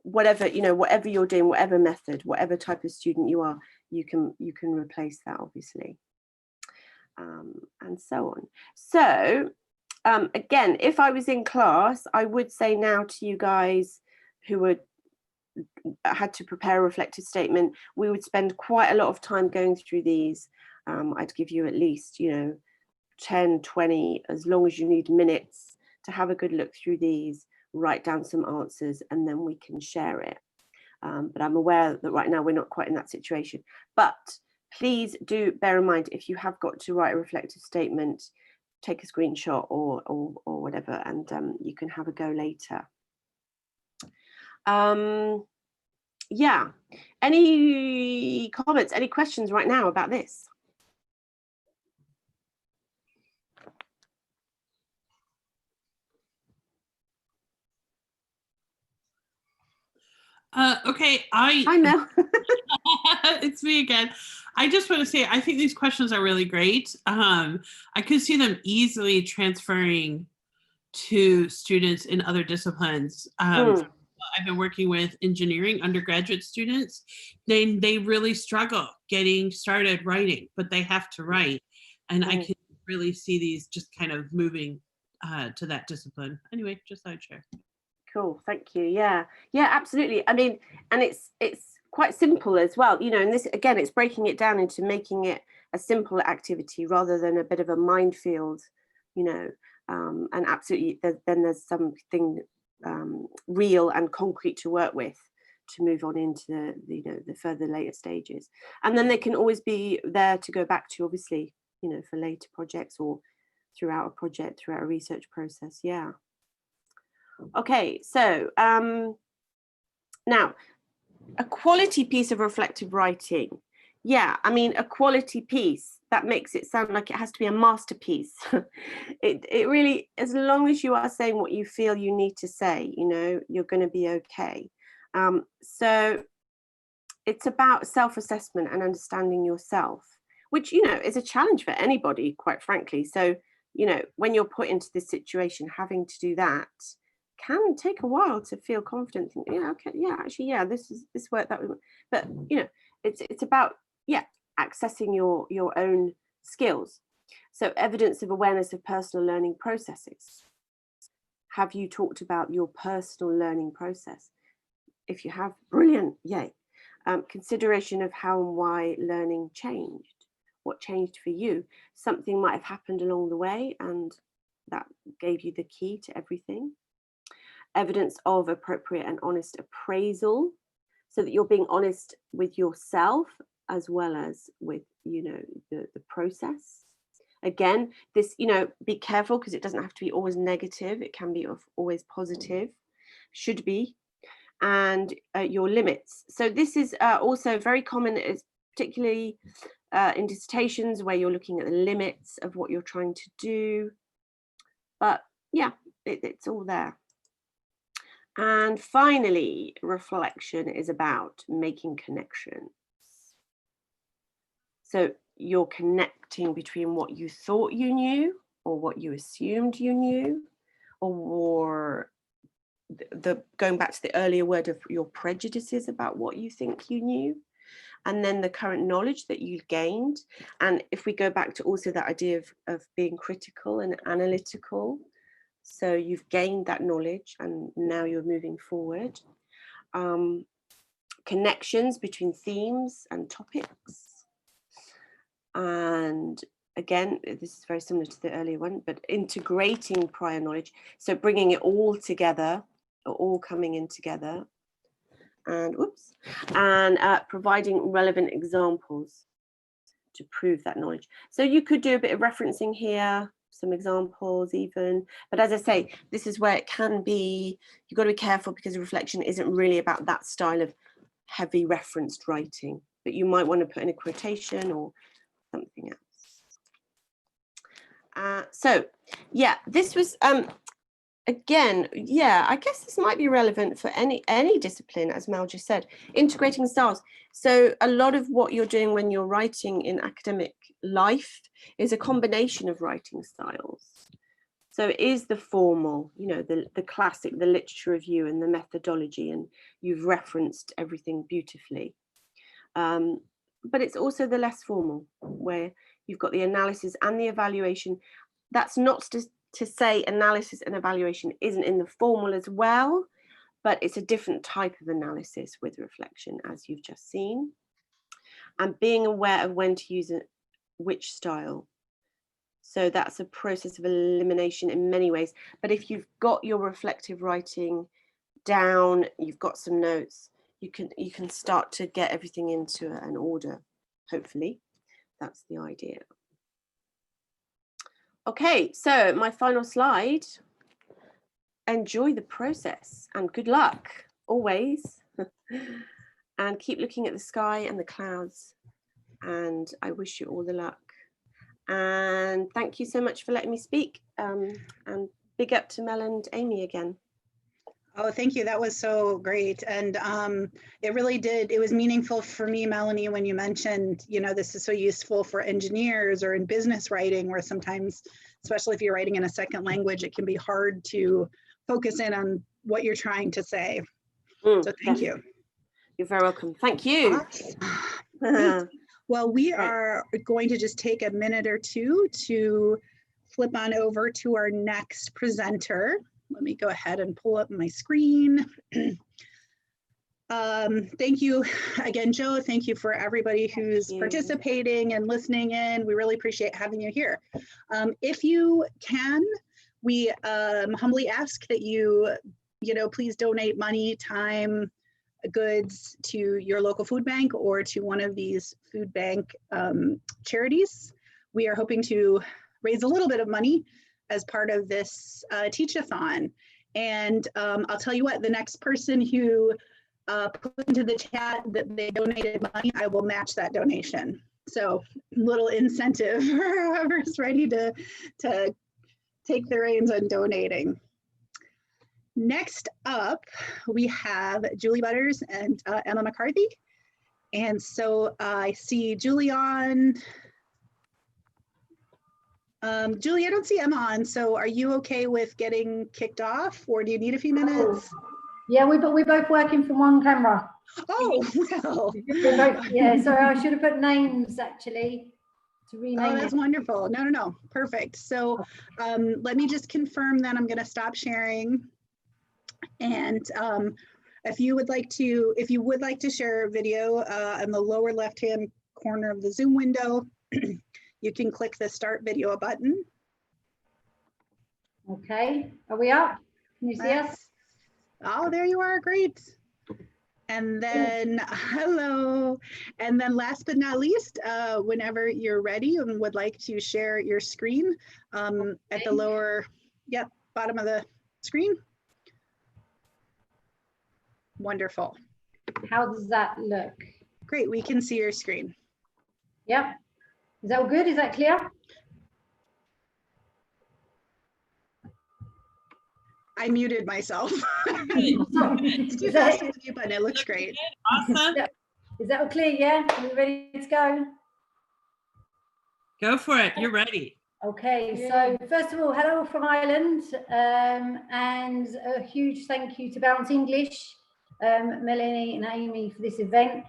Speaker 11: whatever, you know, whatever you're doing, whatever method, whatever type of student you are, you can replace that, obviously, and so on. So again, if I was in class, I would say now to you guys who had to prepare a reflective statement, we would spend quite a lot of time going through these. I'd give you at least, you know, 10, 20, as long as you need minutes to have a good look through these, write down some answers, and then we can share it. But I'm aware that right now we're not quite in that situation. But please do bear in mind, if you have got to write a reflective statement, take a screenshot or whatever, and you can have a go later. Yeah, any comments, any questions right now about this?
Speaker 7: Okay,
Speaker 11: Hi, Mel.
Speaker 7: it's me again. I just want to say, I think these questions are really great. I could see them easily transferring to students in other disciplines. I've been working with engineering undergraduate students. They really struggle getting started writing, but they have to write. And I can really see these just kind of moving to that discipline. Anyway, just thought I'd share.
Speaker 11: Cool, thank you. Yeah, absolutely. I mean, and it's quite simple as well, you know, and this, again, it's breaking it down into making it a simple activity rather than a bit of a minefield, you know, and absolutely then there's something real and concrete to work with to move on into the, you know, the further later stages. And then they can always be there to go back to, obviously, you know, for later projects or throughout a project, throughout a research process. Yeah. Okay, so now a quality piece of reflective writing. Yeah, I mean, a quality piece, that makes it sound like it has to be a masterpiece. it really, as long as you are saying what you feel you need to say, you know, you're going to be okay. So it's about self-assessment and understanding yourself, which, you know, is a challenge for anybody, quite frankly. So, you know, when you're put into this situation, having to do that can take a while to feel confident. Think, yeah, okay, yeah, actually, yeah, this work that we want. But, you know, it's about, yeah, accessing your own skills. So evidence of awareness of personal learning processes. Have you talked about your personal learning process? If you have, brilliant, yay. Consideration of how and why learning changed. What changed for you? Something might have happened along the way and that gave you the key to everything. Evidence of appropriate and honest appraisal, so that you're being honest with yourself as well as with, you know, the process. Again, this, you know, be careful because it doesn't have to be always negative. It can be always positive, should be. And your limits. So this is also very common, is particularly in dissertations where you're looking at the limits of what you're trying to do. But yeah, it's all there. And finally, reflection is about making connections. So you're connecting between what you thought you knew or what you assumed you knew, or the going back to the earlier word of your prejudices about what you think you knew, and then the current knowledge that you've gained. And if we go back to also that idea of being critical and analytical, so you've gained that knowledge and now you're moving forward. Connections between themes and topics. And again, this is very similar to the earlier one, but integrating prior knowledge. So bringing it all together, all coming in together. And whoops, and providing relevant examples to prove that knowledge. So you could do a bit of referencing here, some examples even, but as I say, this is where it can be, you've got to be careful because reflection isn't really about that style of heavy referenced writing, but you might want to put in a quotation or something else. So yeah, this was again, yeah, I guess this might be relevant for any discipline, as Mel just said, integrating styles. So a lot of what you're doing when you're writing in academic life is a combination of writing styles. So it is the formal, you know, the classic, the literature review and the methodology, and you've referenced everything beautifully. But it's also the less formal, where you've got the analysis and the evaluation. That's not to say analysis and evaluation isn't in the formal as well, but it's a different type of analysis with reflection, as you've just seen. And being aware of when to use which style. So that's a process of elimination in many ways. But if you've got your reflective writing down, you've got some notes, you can start to get everything into an order, hopefully. That's the idea. Okay, so my final slide. Enjoy the process and good luck always. And keep looking at the sky and the clouds. And I wish you all the luck. And thank you so much for letting me speak. And big up to Mel and Amy again.
Speaker 1: Oh, thank you. That was so great. And it was meaningful for me, Melanie, when you mentioned, this is so useful for engineers or in business writing, where sometimes, especially if you're writing in a second language, it can be hard to focus in on what you're trying to say. So thank you.
Speaker 11: You're very welcome. Thank you.
Speaker 1: Awesome. Well, we are going to just take a minute or two to flip on over to our next presenter. Let me go ahead and pull up my screen. Thank you again, Joe. Thank you for everybody who's participating and listening in. We really appreciate having you here. If you can, we humbly ask that you please donate money, time, goods to your local food bank or to one of these food bank charities. We are hoping to raise a little bit of money as part of this Teachathon. And I'll tell you what, the next person who put into the chat that they donated money, I will match that donation. So little incentive for whoever's ready to take the reins on donating. Next up, we have Julie Butters and Emma McCarthy. And so I see Julie on. Julie, I don't see Emma on, so are you okay with getting kicked off, or do you need a few minutes?
Speaker 12: Yeah, we're both working from one camera.
Speaker 1: Oh, well.
Speaker 12: Yeah, sorry, I should have put names actually to rename
Speaker 1: Oh, that's wonderful. No, perfect. So let me just confirm that I'm going to stop sharing. And if you would like to share a video in the lower left-hand corner of the Zoom window, you can click the Start Video button.
Speaker 12: Okay, are we up? Can you see us?
Speaker 1: Oh, there you are, great. And then, hello. And then last but not least, whenever you're ready and would like to share your screen at the lower, bottom of the screen. Wonderful.
Speaker 12: How does that look?
Speaker 1: Great, we can see your screen.
Speaker 12: Yep. Is that all good? Is that clear?
Speaker 1: I muted myself. It's too fast to mute button. It looks great.
Speaker 7: Awesome.
Speaker 12: Is that all clear? Yeah. Are we ready to go?
Speaker 7: Go for it. You're ready.
Speaker 12: Okay. So first of all, hello from Ireland, and a huge thank you to Bounce English, Melanie and Amy for this event.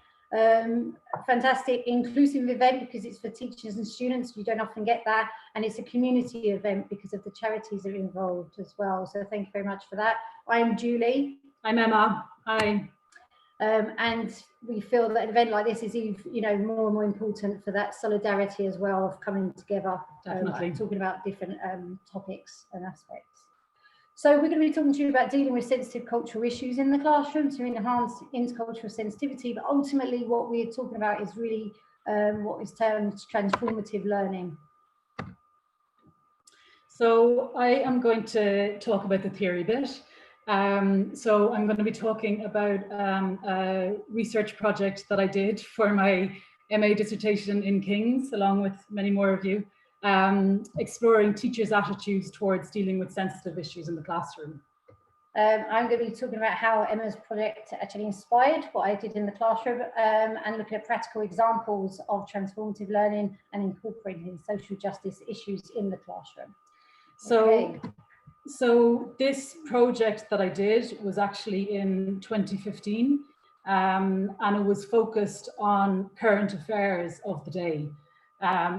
Speaker 12: Fantastic inclusive event because it's for teachers and students. You don't often get that, and it's a community event because of the charities that are involved as well. So thank you very much for that. I'm Julie.
Speaker 13: I'm Emma. Hi.
Speaker 12: And we feel that an event like this is even, more and more important for that solidarity as well of coming together, talking about different topics and aspects. So we're going to be talking to you about dealing with sensitive cultural issues in the classroom to enhance intercultural sensitivity, but ultimately what we're talking about is really what is termed transformative learning.
Speaker 13: So I am going to talk about the theory bit. So I'm going to be talking about a research project that I did for my MA dissertation in King's, along with many more of you, exploring teachers' attitudes towards dealing with sensitive issues in the classroom.
Speaker 12: I'm going to be talking about how Emma's project actually inspired what I did in the classroom, and looking at practical examples of transformative learning and incorporating social justice issues in the classroom.
Speaker 13: So this project that I did was actually in 2015, and it was focused on current affairs of the day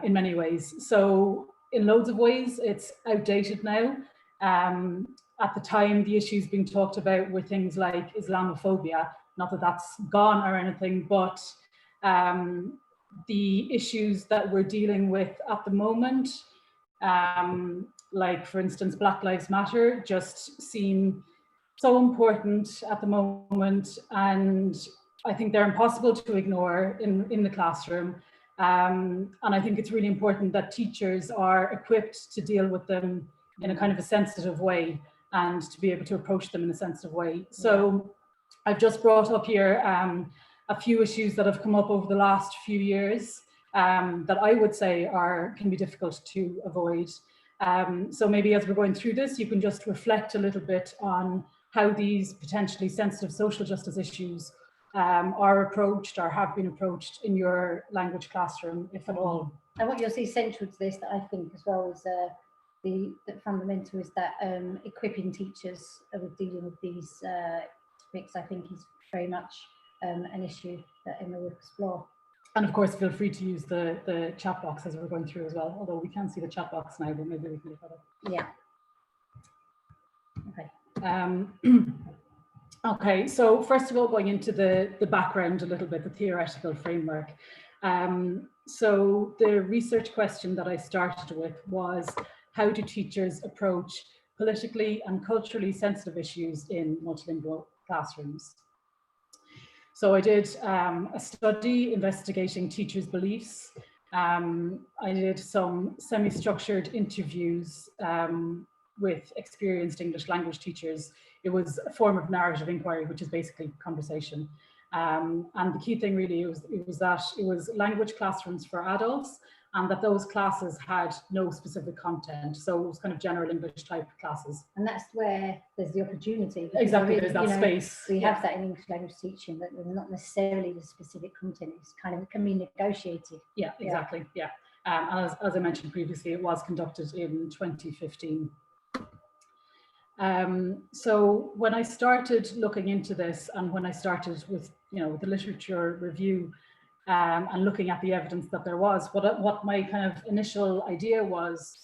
Speaker 13: in many ways. So in loads of ways, it's outdated now. At the time, the issues being talked about were things like Islamophobia, not that that's gone or anything, but the issues that we're dealing with at the moment, like for instance, Black Lives Matter, just seem so important at the moment, and I think they're impossible to ignore in the classroom. And I think it's really important that teachers are equipped to deal with them in a kind of a sensitive way and to be able to approach them in a sensitive way. So I've just brought up here a few issues that have come up over the last few years that I would say can be difficult to avoid. So maybe as we're going through this, you can just reflect a little bit on how these potentially sensitive social justice issues are approached or have been approached in your language classroom, if at all.
Speaker 12: And what you'll see central to this, that I think as well, is the fundamental is that equipping teachers with dealing with these topics, I think, is very much an issue that Emma will explore.
Speaker 13: And of course, feel free to use the chat box as we're going through as well, although we can't see the chat box now, but maybe we can look at it.
Speaker 12: Yeah.
Speaker 13: Okay. Okay, so first of all, going into the background a little bit, the theoretical framework. So the research question that I started with was, how do teachers approach politically and culturally sensitive issues in multilingual classrooms? So I did a study investigating teachers' beliefs. I did some semi-structured interviews with experienced English language teachers. It was a form of narrative inquiry, which is basically conversation. And the key thing really was that it was language classrooms for adults, and that those classes had no specific content. So it was kind of general English type classes.
Speaker 12: And that's where there's the opportunity.
Speaker 13: Exactly, there's that space.
Speaker 12: We have that in English language teaching, but not necessarily the specific content. It's kind of, it can be negotiated.
Speaker 13: Yeah, exactly, yeah. And as I mentioned previously, it was conducted in 2015. So when I started looking into this, and when I started with, the literature review and looking at the evidence that there was, what my kind of initial idea was,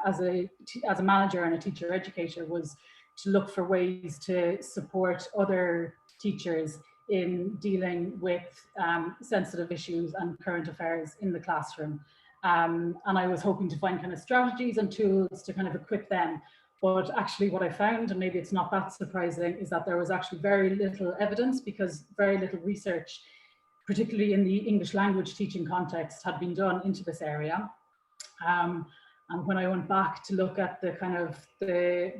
Speaker 13: as a manager and a teacher educator, was to look for ways to support other teachers in dealing with sensitive issues and current affairs in the classroom. And I was hoping to find kind of strategies and tools to kind of equip them. But actually what I found, and maybe it's not that surprising, is that there was actually very little evidence, because very little research, particularly in the English language teaching context, had been done into this area. And when I went back to look at the kind of the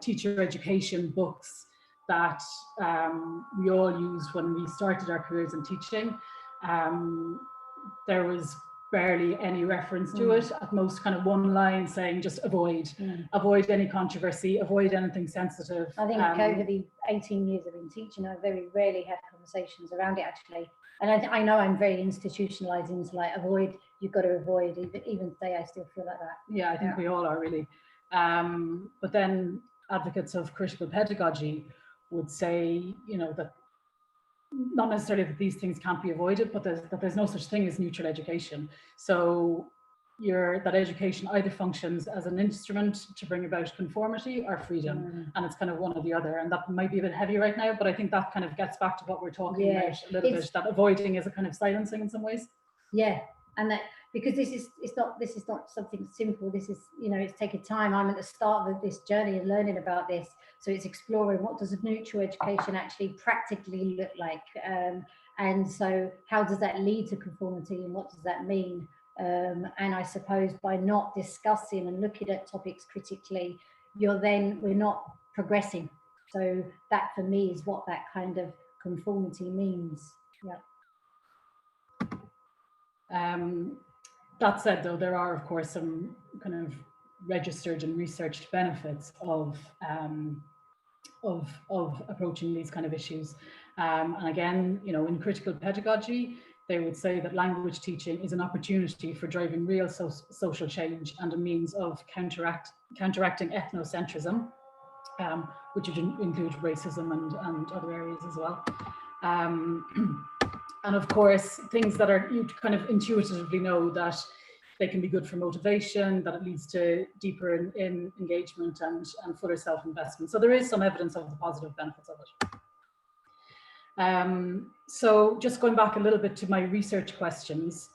Speaker 13: teacher education books that we all used when we started our careers in teaching, there was barely any reference to it. At most, kind of one line saying just avoid any controversy, avoid anything sensitive.
Speaker 12: I think over the 18 years I've been teaching, I very rarely had conversations around it, actually. And I know I'm very institutionalized into like avoid, you've got to avoid, even today I still feel like that.
Speaker 13: Yeah, I think we all are really. But then advocates of critical pedagogy would say, that not necessarily that these things can't be avoided, but that there's no such thing as neutral education. So that education either functions as an instrument to bring about conformity or freedom, and it's kind of one or the other. And that might be a bit heavy right now, but I think that kind of gets back to what we're talking about a little bit, that avoiding is a kind of silencing in some ways.
Speaker 12: Yeah, and that, because this is not something simple. This is, it's taken time. I'm at the start of this journey and learning about this. So it's exploring, what does a neutral education actually practically look like? And so how does that lead to conformity, and what does that mean? And I suppose by not discussing and looking at topics critically, we're not progressing. So that for me is what that kind of conformity means. Yeah.
Speaker 13: That said, though, there are, of course, some kind of registered and researched benefits of approaching these kind of issues. And again, in critical pedagogy, they would say that language teaching is an opportunity for driving real social change and a means of counteracting ethnocentrism, which would include racism and other areas as well. And of course, things that you kind of intuitively know that they can be good for motivation, that it leads to deeper in engagement and fuller self-investment. So there is some evidence of the positive benefits of it. So just going back a little bit to my research questions.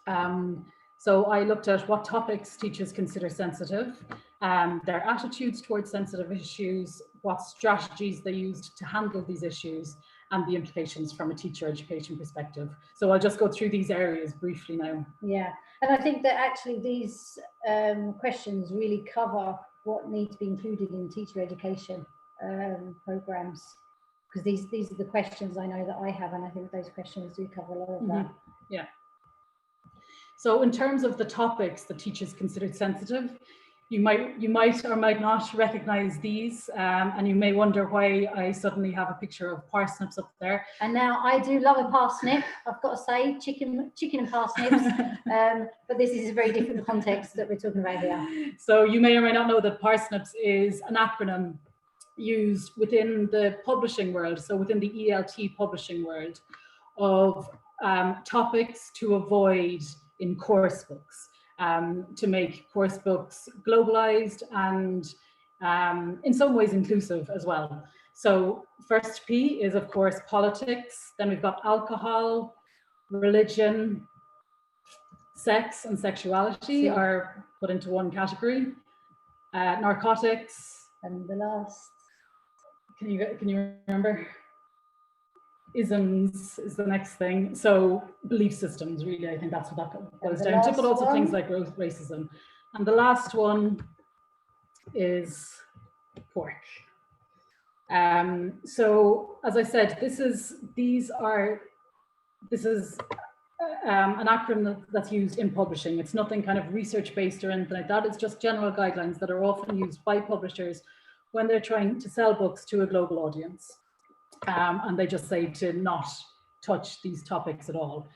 Speaker 13: So I looked at what topics teachers consider sensitive, their attitudes towards sensitive issues, what strategies they used to handle these issues, and the implications from a teacher education perspective. So I'll just go through these areas briefly now.
Speaker 12: Yeah, and I think that actually these questions really cover what needs to be included in teacher education programs, because these are the questions I know that I have, and I think those questions do cover a lot of that.
Speaker 13: Yeah. So in terms of the topics that teachers considered sensitive, You might or might not recognize these, and you may wonder why I suddenly have a picture of parsnips up there.
Speaker 12: And now I do love a parsnip, I've got to say, chicken and parsnips, but this is a very different context that we're talking about here.
Speaker 13: So you may or may not know that parsnips is an acronym used within the publishing world, so within the ELT publishing world, of topics to avoid in course books, to make course books globalized and in some ways inclusive as well. So first P is, of course, politics. Then we've got alcohol, religion, sex and sexuality are put into one category. Narcotics.
Speaker 12: And the last.
Speaker 13: Can you remember? Isms is the next thing. So belief systems, really, I think that's what that goes down to, but also things like racism. And the last one is pork. So as I said, this is an acronym that's used in publishing. It's nothing kind of research based or anything like that. It's just general guidelines that are often used by publishers when they're trying to sell books to a global audience. And they just say to not touch these topics at all,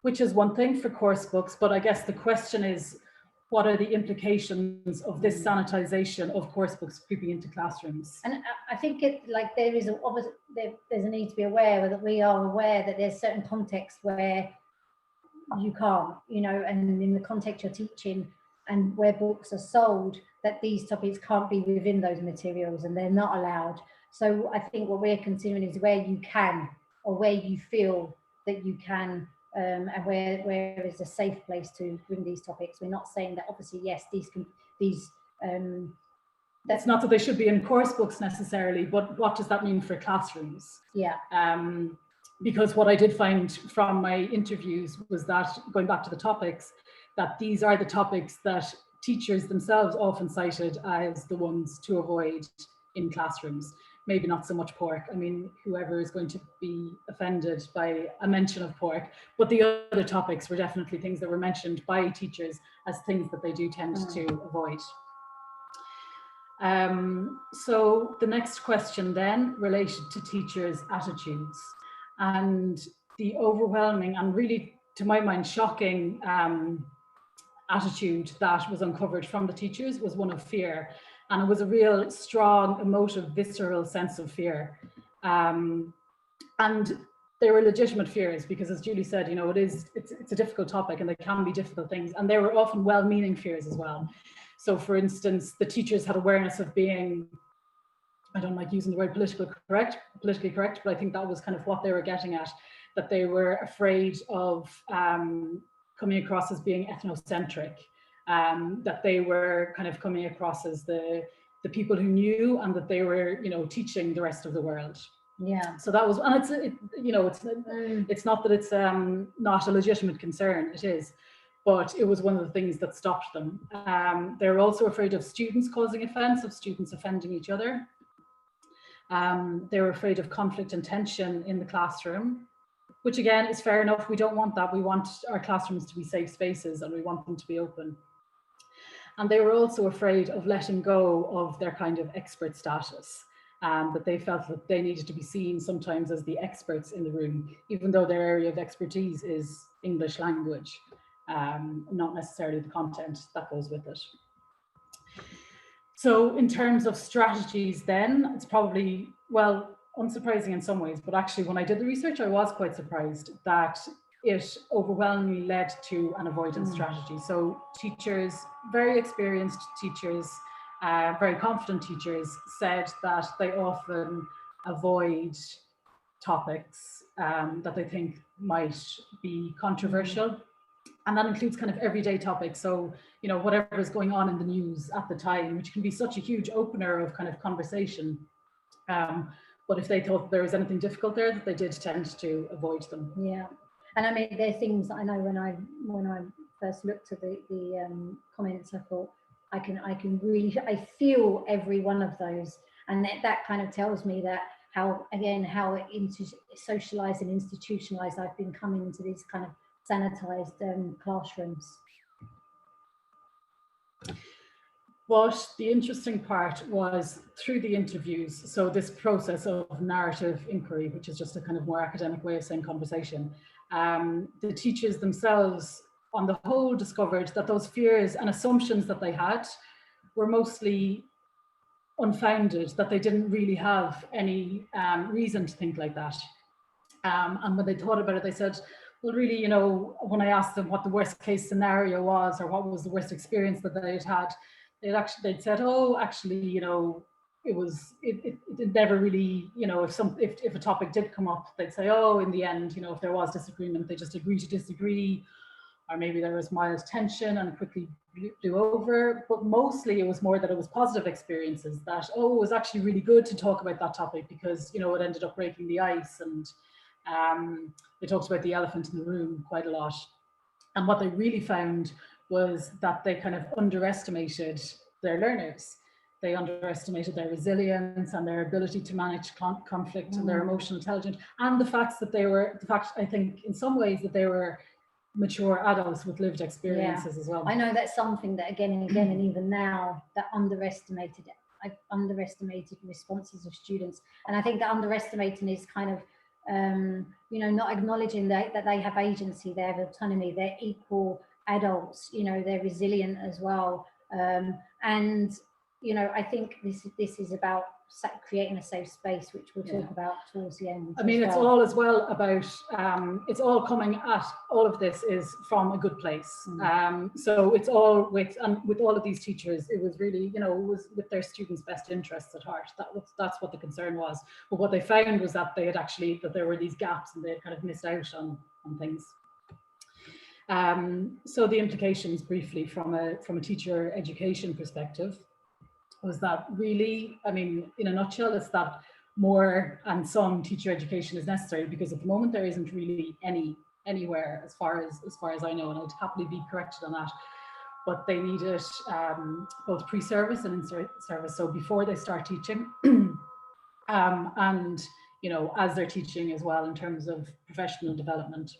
Speaker 13: which is one thing for course books. But I guess the question is, what are the implications of this sanitization of course books creeping into classrooms?
Speaker 12: And I think there's a need to be aware that we are aware that there's certain contexts where you can't, and in the context you're teaching and where books are sold, that these topics can't be within those materials and they're not allowed. So I think what we're considering is where you can, or where you feel that you can, and where is a safe place to bring these topics. We're not saying that obviously, yes,
Speaker 13: that's not that they should be in course books necessarily, but what does that mean for classrooms?
Speaker 12: Yeah.
Speaker 13: Because what I did find from my interviews was that, going back to the topics, that these are the topics that teachers themselves often cited as the ones to avoid in classrooms. Maybe not so much pork. I mean, whoever is going to be offended by a mention of pork, but the other topics were definitely things that were mentioned by teachers as things that they do tend to avoid. So the next question then related to teachers' attitudes, and the overwhelming and really, to my mind, shocking attitude that was uncovered from the teachers was one of fear. And it was a real strong, emotive, visceral sense of fear. And they were legitimate fears because, as Julie said, it's a difficult topic and there can be difficult things. And they were often well-meaning fears as well. So for instance, the teachers had awareness of being, I don't like using the word politically correct, but I think that was kind of what they were getting at, that they were afraid of coming across as being ethnocentric. That they were kind of coming across as the people who knew, and that they were, teaching the rest of the world.
Speaker 12: Yeah.
Speaker 13: So that was, and it's not that it's not a legitimate concern. It is, but it was one of the things that stopped them. They were also afraid of students causing offence, of students offending each other. They were afraid of conflict and tension in the classroom, which again is fair enough. We don't want that. We want our classrooms to be safe spaces and we want them to be open. And they were also afraid of letting go of their kind of expert status, that they felt that they needed to be seen sometimes as the experts in the room, even though their area of expertise is English language, not necessarily the content that goes with it. So in terms of strategies then, it's probably, well, unsurprising in some ways, but actually when I did the research, I was quite surprised that it overwhelmingly led to an avoidance strategy. So teachers, very experienced teachers, very confident teachers said that they often avoid topics that they think might be controversial. And that includes kind of everyday topics. So, whatever is going on in the news at the time, which can be such a huge opener of kind of conversation. But if they thought there was anything difficult there, that they did tend to avoid them.
Speaker 12: Yeah. And I mean, there are things that I know when I first looked at the comments, I thought I feel every one of those, and that kind of tells me that how socialized and institutionalized I've been coming into these kind of sanitized classrooms.
Speaker 13: But the interesting part was through the interviews, so this process of narrative inquiry, which is just a kind of more academic way of saying conversation, the teachers themselves on the whole discovered that those fears and assumptions that they had were mostly unfounded, that they didn't really have any reason to think like that. And when they thought about it, they said, well, really, you know, when I asked them what the worst case scenario was, or what was the worst experience that they'd had, they'd said, oh, actually, you know, it never really, you know, if a topic did come up, they'd say, oh, in the end, you know, if there was disagreement, they just agree to disagree, or maybe there was mild tension and quickly blew over. But mostly it was more that it was positive experiences, that, oh, it was actually really good to talk about that topic because, you know, it ended up breaking the ice. And they talked about the elephant in the room quite a lot. And what they really found was that they kind of underestimated their learners. They underestimated their resilience and their ability to manage conflict and their emotional intelligence, and the fact, I think in some ways that they were mature adults with lived experiences as well.
Speaker 12: I know that's something that again and again, and even now, that I've underestimated responses of students. And I think that underestimating is kind of, you know, not acknowledging that they have agency, they have autonomy, they're equal adults, you know, they're resilient as well. And, you know, I think this is about creating a safe space, which we'll talk about towards the end.
Speaker 13: I mean, it's all as well about, it's all coming at, all of this is from a good place. So it's all with all of these teachers, it was really, you know, it was with their students' best interests at heart. That's what the concern was. But what they found was that that there were these gaps and they had kind of missed out on things. So the implications briefly from a teacher education perspective was that really, I mean, in a nutshell, it's that more and some teacher education is necessary, because at the moment there isn't really anywhere as far as I know, and I'd happily be corrected on that. But they need it both pre-service and in service, so before they start teaching, and you know, as they're teaching as well in terms of professional development.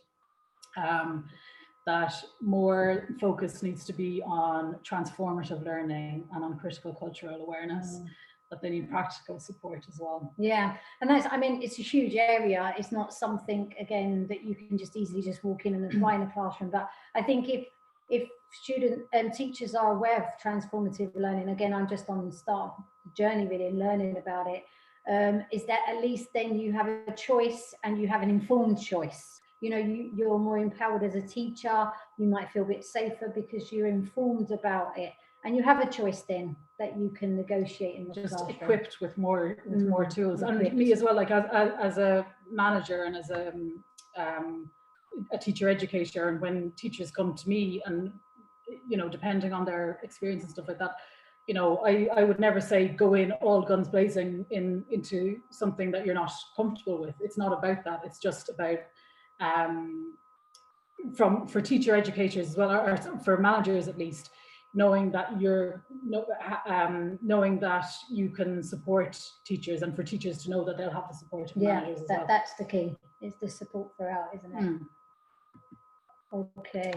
Speaker 13: That more focus needs to be on transformative learning and on critical cultural awareness, that they need practical support as well.
Speaker 12: Yeah, and that's, I mean, it's a huge area. It's not something, again, that you can just easily just walk in and apply in a classroom. But I think if student and teachers are aware of transformative learning, again, I'm just on the start of the journey really and learning about it, is that at least then you have a choice and you have an informed choice. You know, you're more empowered as a teacher, you might feel a bit safer because you're informed about it, and you have a choice then that you can negotiate in the
Speaker 13: just
Speaker 12: classroom.
Speaker 13: Equipped with more tools. And me as well, like as a manager and as a teacher educator, and when teachers come to me and, you know, depending on their experience and stuff like that, you know, I would never say go in all guns blazing into something that you're not comfortable with. It's not about that. It's just about for teacher educators as well, or for managers at least, knowing that knowing that you can support teachers, and for teachers to know that they'll have the support of managers as well.
Speaker 12: That's the key, is the support throughout, isn't it? Okay.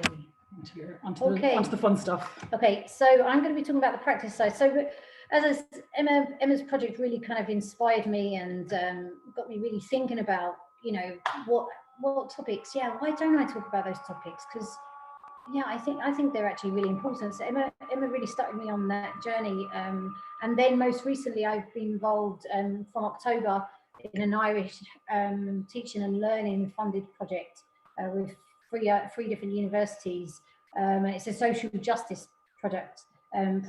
Speaker 13: Onto the fun stuff.
Speaker 12: Okay, so I'm going to be talking about the practice side. So as Emma's project really kind of inspired me and got me really thinking about, you know, what topics, why don't I talk about those topics? Because I think they're actually really important. So Emma really started me on that journey, and then most recently I've been involved from October in an Irish teaching and learning funded project with three different universities. It's a social justice project, and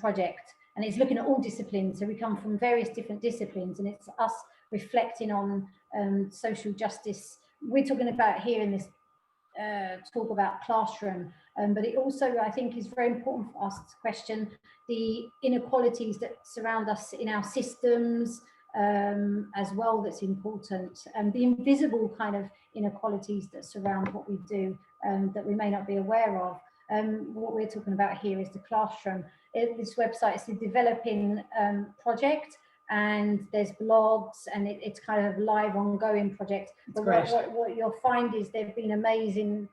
Speaker 12: it's looking at all disciplines. So we come from various different disciplines, and it's us reflecting on social justice. We're talking about here in this talk about classroom, but it also, I think, is very important for us to question the inequalities that surround us in our systems as well. That's important, and the invisible kind of inequalities that surround what we do that we may not be aware of. What we're talking about here is the classroom. This website is the Developing project, and there's blogs, and it's kind of a live ongoing project. But what you'll find is they've put an amazing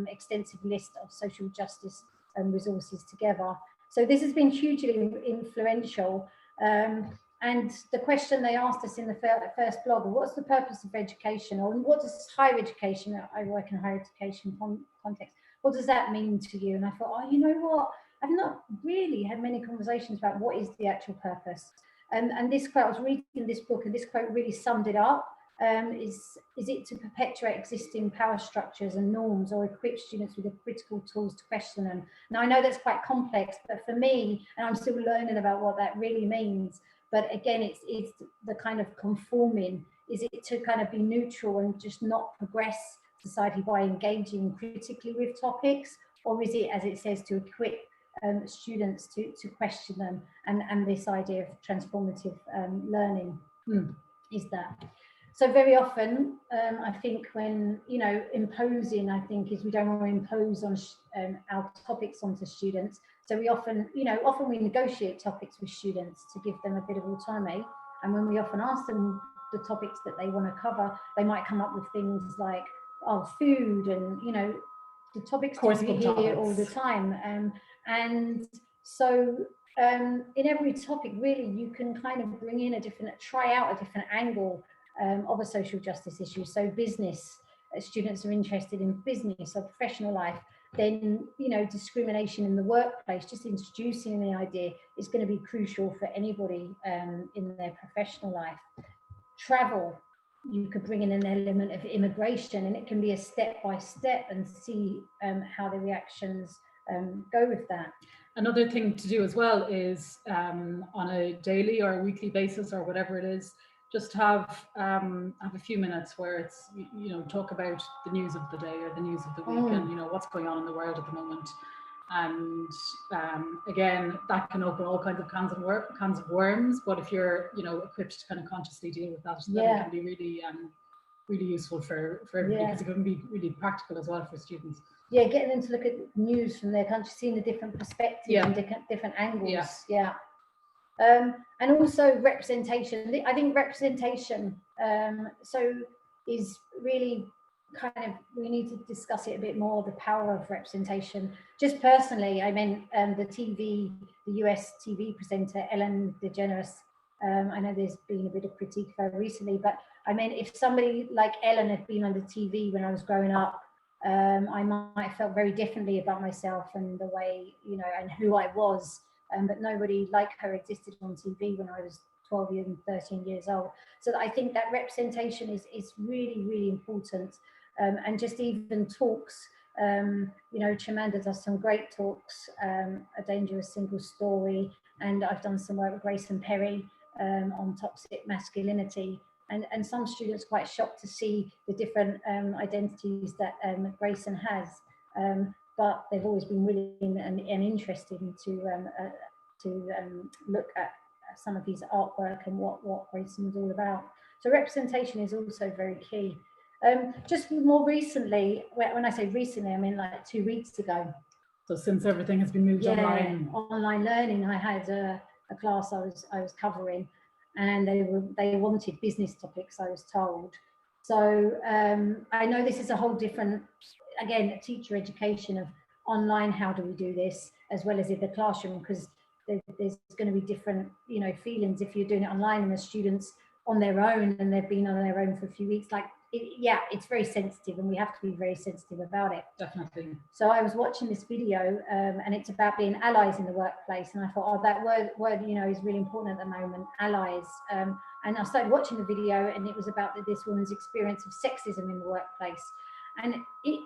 Speaker 12: extensive list of social justice resources together. So this has been hugely influential. And the question they asked us in the first blog, what's the purpose of education, or what does higher education, I work in higher education context, what does that mean to you? And I thought, oh, you know what, I've not really had many conversations about what is the actual purpose. And this quote, I was reading this book, and this quote really summed it up. Is it to perpetuate existing power structures and norms, or equip students with the critical tools to question them? Now, I know that's quite complex, but for me, and I'm still learning about what that really means, but again, it's the kind of conforming. Is it to kind of be neutral and just not progress society by engaging critically with topics, or is it, as it says, to equip students to question them, and this idea of transformative learning is that? So very often, I think when, you know, imposing, I think, is we don't want to impose on our topics onto students. So we often, you know, often we negotiate topics with students to give them a bit of autonomy. And when we often ask them the topics that they want to cover, they might come up with things like, oh, food, and, you know, the topics that we hear all the time. And so in every topic, really, you can kind of bring in try out a different angle of a social justice issue. So business, students are interested in business or professional life. Then, you know, discrimination in the workplace, just introducing the idea is going to be crucial for anybody in their professional life. Travel, you could bring in an element of immigration, and it can be a step by step, and see how the reactions go with that.
Speaker 13: Another thing to do as well is on a daily or a weekly basis, or whatever it is, just have a few minutes where it's, you know, talk about the news of the day or the news of the week, and, you know, what's going on in the world at the moment. And again, that can open all kinds of cans of worms, but if you're, you know, equipped to kind of consciously deal with that, then it can be really really useful for everybody, because it can be really practical as well for students.
Speaker 12: Yeah, getting them to look at news from their country, seeing the different perspectives and different angles. And also representation. I think representation is really kind of, we need to discuss it a bit more, the power of representation. Just personally, I mean, the US TV presenter, Ellen DeGeneres, I know there's been a bit of critique of her recently, but I mean, if somebody like Ellen had been on the TV when I was growing up, I might have felt very differently about myself and the way, you know, and who I was. But nobody like her existed on TV when I was 12 and 13 years old. So I think that representation is really, really important. And just even talks, you know, Chimamanda does some great talks, A Dangerous Single Story, and I've done some work with Grayson Perry on toxic masculinity. And some students are quite shocked to see the different identities that Grayson has. But they've always been willing and interested to look at some of his artwork and what Grayson is all about. So representation is also very key. Just more recently, when I say recently, I mean like 2 weeks ago.
Speaker 13: So since everything has been moved
Speaker 12: online learning, I had a class I was covering, and they wanted business topics, I was told. So I know this is a whole different, again, teacher education of online, how do we do this, as well as in the classroom, because there's going to be different, you know, feelings if you're doing it online and the students on their own, and they've been on their own for a few weeks. Like, it's very sensitive, and we have to be very sensitive about it.
Speaker 13: Definitely.
Speaker 12: So I was watching this video, and it's about being allies in the workplace, and I thought, oh, that word, you know, is really important at the moment, allies. And I started watching the video, and it was about this woman's experience of sexism in the workplace, and it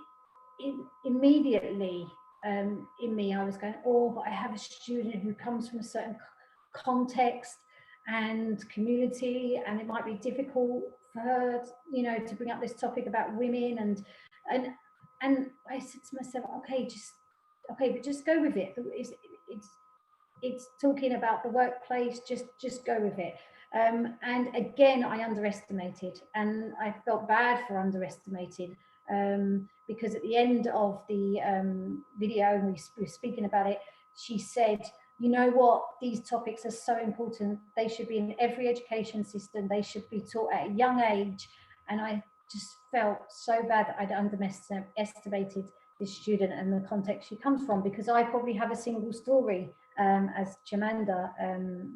Speaker 12: immediately in me, I was going, oh, but I have a student who comes from a certain context and community, and it might be difficult for her, you know, to bring up this topic about women, and I said to myself, okay, but just go with it. It's talking about the workplace, just go with it. And again, I underestimated, and I felt bad for underestimating, because at the end of the video, and we were speaking about it, she said, you know what, these topics are so important. They should be in every education system. They should be taught at a young age. And I just felt so bad that I'd underestimated this student and the context she comes from, because I probably have a single story as Chimanda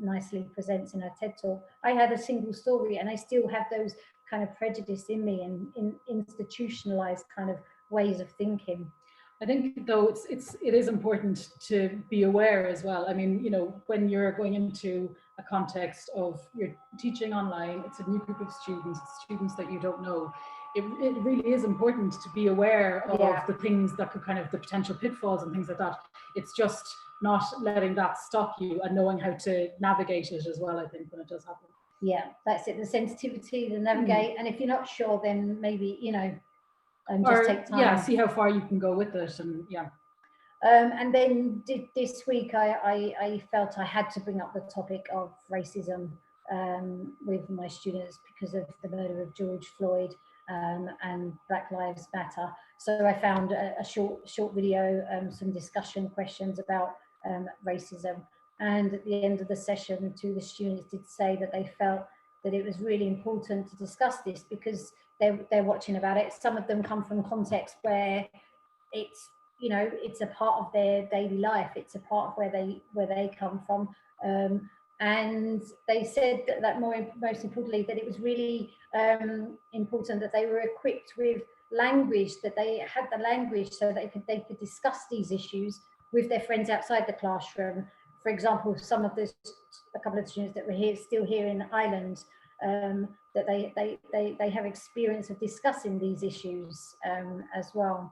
Speaker 12: nicely presents in her TED Talk, I had a single story and I still have those kind of prejudice in me and in institutionalized kind of ways of thinking.
Speaker 13: I think though it is important to be aware as well. I mean, you know, when you're going into a context of you're teaching online, it's a new group of students that you don't know. It really is important to be aware of the things that could kind of the potential pitfalls and things like that. It's just not letting that stop you and knowing how to navigate it as well, I think, when it does happen.
Speaker 12: Yeah, that's it. The sensitivity, the navigate. And if you're not sure, then maybe, you know,
Speaker 13: just
Speaker 12: take time.
Speaker 13: Yeah, see how far you can go with it, and yeah.
Speaker 12: And then this week, I felt I had to bring up the topic of racism with my students because of the murder of George Floyd and Black Lives Matter. So I found a short video, some discussion questions about racism. And at the end of the session, two of the students did say that they felt that it was really important to discuss this because they're watching about it. Some of them come from context where it's, you know, it's a part of their daily life. It's a part of where they come from. And they said that most importantly, that it was really important that they were equipped with language, that they had the language so that they could discuss these issues with their friends outside the classroom. For example, a couple of students that were still here in Ireland, that they have experience of discussing these issues as well.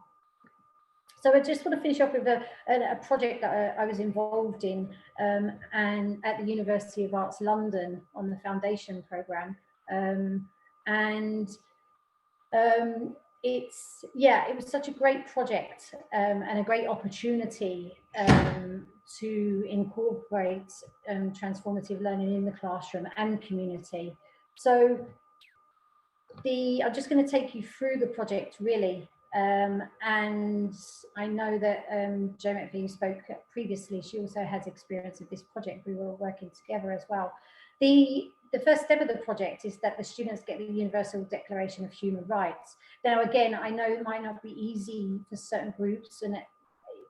Speaker 12: So I just want to finish up with a project that I was involved in and at the University of Arts London on the foundation programme. It was such a great project and a great opportunity to incorporate transformative learning in the classroom and community. So I'm just going to take you through the project really. And I know that Jo McVie spoke previously. She also has experience of this project. We were working together as well. The first step of the project is that the students get the Universal Declaration of Human Rights. Now, again, I know it might not be easy for certain groups, and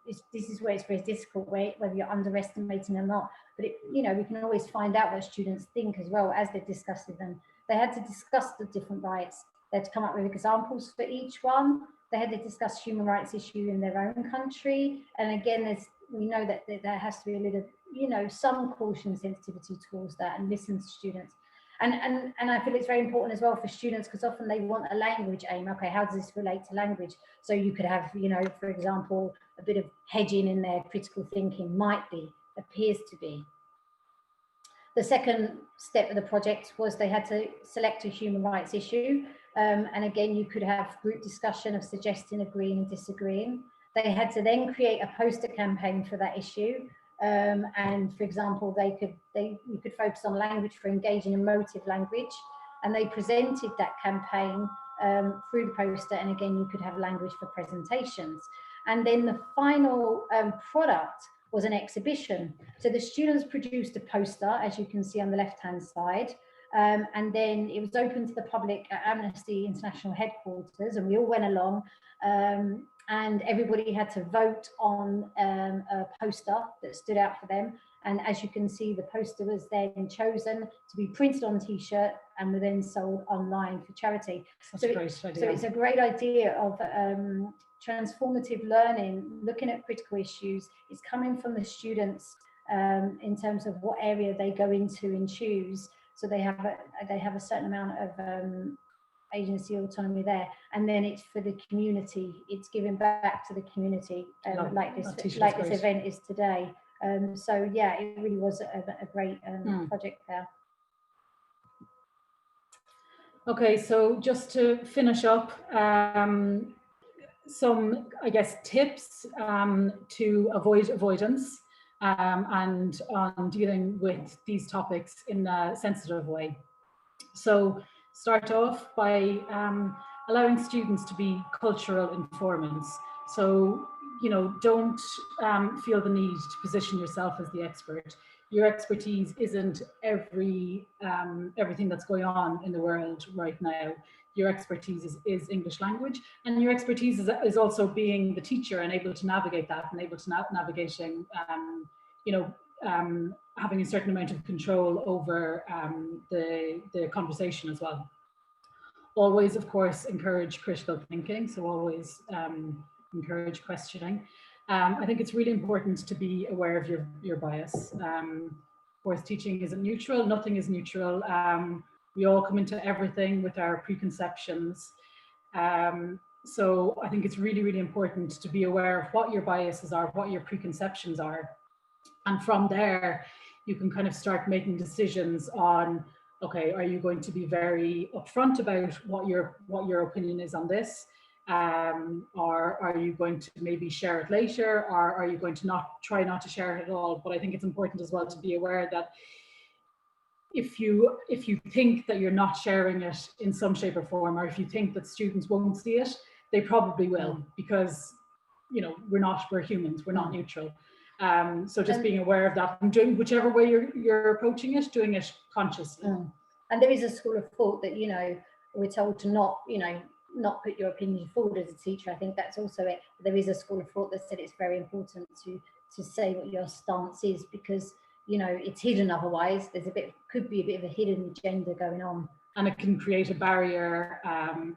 Speaker 12: this is where it's very difficult, whether you're underestimating or not. But you know, we can always find out what students think as well as they're discussing them. They had to discuss the different rights. They had to come up with examples for each one. They had to discuss human rights issue in their own country. And again, we know that there has to be a little, you know, some caution sensitivity towards that and listen to students. And I feel it's very important as well for students because often they want a language aim. Okay, how does this relate to language? So you could have, you know, for example, a bit of hedging in their critical thinking appears to be. The second step of the project was they had to select a human rights issue. And again, you could have group discussion of suggesting, agreeing and disagreeing. They had to then create a poster campaign for that issue. And for example, you could focus on language for engaging emotive language. And they presented that campaign through the poster. And again, you could have language for presentations. And then the final product was an exhibition. So the students produced a poster, as you can see on the left-hand side. And then it was open to the public at Amnesty International headquarters, and we all went along, and everybody had to vote on a poster that stood out for them. And as you can see, the poster was then chosen to be printed on T-shirt and were then sold online for charity. So it's a great idea of transformative learning, looking at critical issues. It's coming from the students in terms of what area they go into and choose. So they have a certain amount of agency, autonomy there, and then it's for the community. It's giving back to the community, like this event is today. So yeah, it really was a great project there.
Speaker 13: Okay, so just to finish up, some, I guess, tips to avoid avoidance and on dealing with these topics in a sensitive way. So start off by allowing students to be cultural informants. So, you know, don't feel the need to position yourself as the expert. Your expertise isn't everything that's going on in the world right now. Your expertise is English language, and your expertise is also being the teacher and able to navigate that and able to navigating having a certain amount of control over the conversation as well. Always, of course, encourage critical thinking, so always encourage questioning. I think it's really important to be aware of your bias. Of course, teaching isn't neutral, nothing is neutral. We all come into everything with our preconceptions. So I think it's really, really important to be aware of what your biases are, what your preconceptions are. And from there, you can kind of start making decisions on, okay, are you going to be very upfront about what your opinion is on this? Or are you going to maybe share it later? Or are you going to try not to share it at all? But I think it's important as well to be aware that if you think that you're not sharing it in some shape or form, or if you think that students won't see it, they probably will, because we're humans, we're not neutral. So just being aware of that and doing whichever way you're approaching it, doing it consciously.
Speaker 12: And there is a school of thought that we're told to not put your opinion forward as a teacher. I think that's also it. There is a school of thought that said it's very important to say what your stance is, because it's hidden otherwise. Could be a bit of a hidden agenda going on,
Speaker 13: and it can create a barrier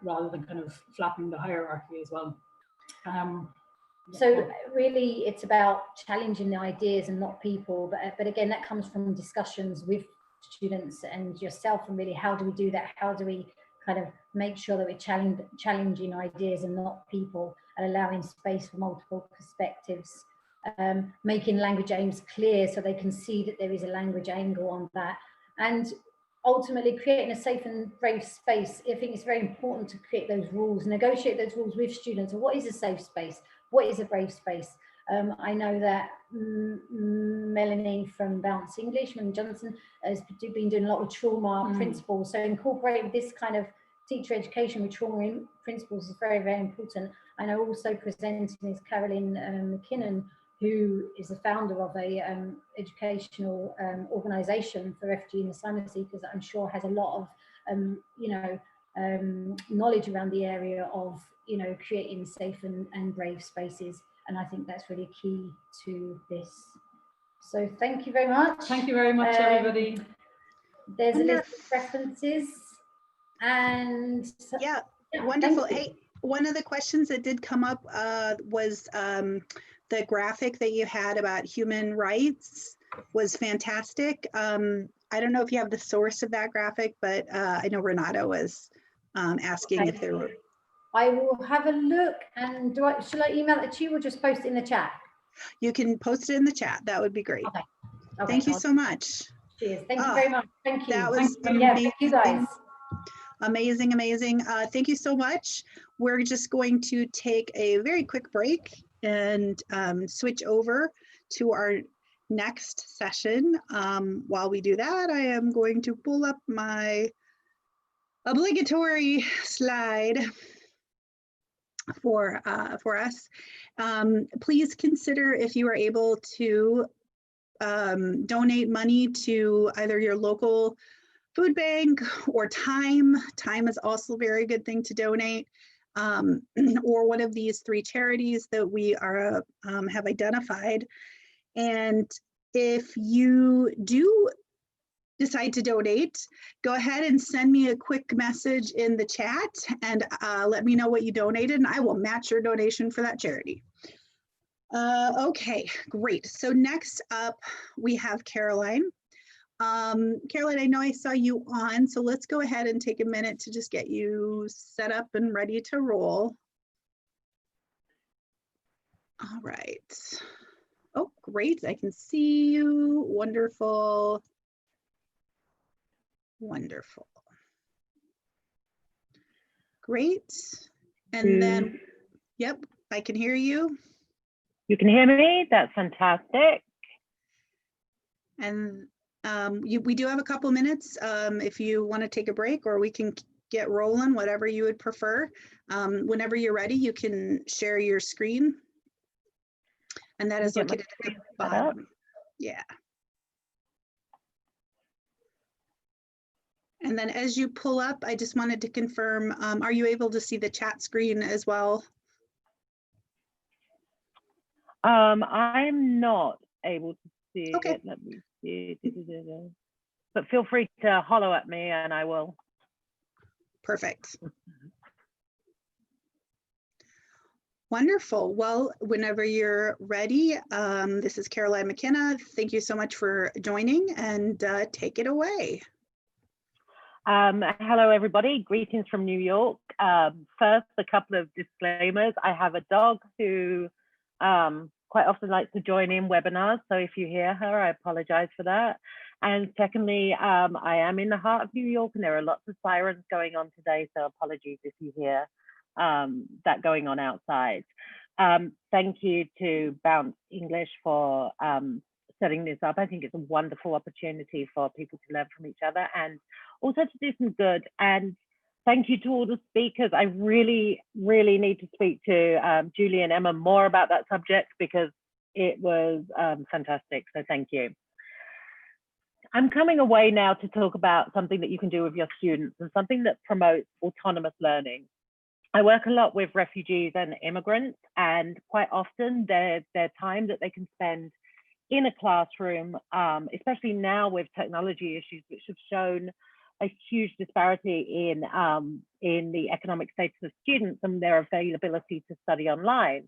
Speaker 13: rather than kind of flattening the hierarchy as well.
Speaker 12: So really it's about challenging the ideas and not people, but again, that comes from discussions with students and yourself, and really, how do we do that? How do we kind of make sure that we're challenging ideas and not people, and allowing space for multiple perspectives, making language aims clear so they can see that there is a language angle on that, and ultimately creating a safe and brave space. I think it's very important to create those rules, negotiate those rules with students. So what is a safe space? What is a brave space? I know that Melanie from Bounce English, Melanie Johnson, has been doing a lot with trauma principles. So incorporating this kind of teacher education with trauma principles is very, very important. I know also presenting is Caroline McKinnon, who is the founder of a educational organisation for refugee and asylum seekers, that I'm sure has a lot of knowledge around the area of creating safe and brave spaces. And I think that's really key to this. So thank you very much.
Speaker 13: Thank you very much, everybody.
Speaker 12: There's a list of references, and
Speaker 1: yeah, wonderful. Hey, one of the questions that did come up was the graphic that you had about human rights was fantastic. I don't know if you have the source of that graphic, but I know Renato was asking if there were.
Speaker 12: I will have a look, and shall I email it to you or just post it in the chat?
Speaker 1: You can post it in the chat. That would be great.
Speaker 12: Okay.
Speaker 1: Thank you so much.
Speaker 12: Cheers. Thank you very much. Thank you.
Speaker 1: That was
Speaker 12: thank you guys.
Speaker 1: Amazing, amazing. Thank you so much. We're just going to take a very quick break and switch over to our next session. While we do that, I am going to pull up my obligatory slide for us. Please consider, if you are able to, donate money to either your local food bank or time. Time is also a very good thing to donate, or one of these three charities that we are have identified. And if you do decide to donate, go ahead and send me a quick message in the chat and let me know what you donated, and I will match your donation for that charity. Okay, great. So next up, we have Caroline. Caroline, I know I saw you on, so let's go ahead and take a minute to just get you set up and ready to roll. All right. Oh, great. I can see you. Wonderful. Wonderful. Great. And then, yep, I can hear you.
Speaker 14: You can hear me? That's fantastic.
Speaker 1: And we do have a couple minutes if you want to take a break, or we can get rolling, whatever you would prefer. Whenever you're ready, you can share your screen. And that is located at the bottom. Yeah. And then as you pull up, I just wanted to confirm, are you able to see the chat screen as well?
Speaker 14: I'm not able to see
Speaker 1: Okay.
Speaker 14: it. Let me see. But feel free to hollow at me and I will.
Speaker 1: Perfect. Wonderful. Well, whenever you're ready, this is Caroline McKenna. Thank you so much for joining, and take it away.
Speaker 14: Hello, everybody. Greetings from New York. First, a couple of disclaimers. I have a dog who quite often likes to join in webinars. So if you hear her, I apologize for that. And secondly, I am in the heart of New York and there are lots of sirens going on today. So apologies if you hear that going on outside. Thank you to Bounce English for setting this up. I think it's a wonderful opportunity for people to learn from each other and also to do some good. And thank you to all the speakers. I really, really need to speak to Julie and Emma more about that subject because it was fantastic. So thank you. I'm coming away now to talk about something that you can do with your students and something that promotes autonomous learning. I work a lot with refugees and immigrants, and quite often their time that they can spend in a classroom, especially now with technology issues, which have shown a huge disparity in the economic status of students and their availability to study online.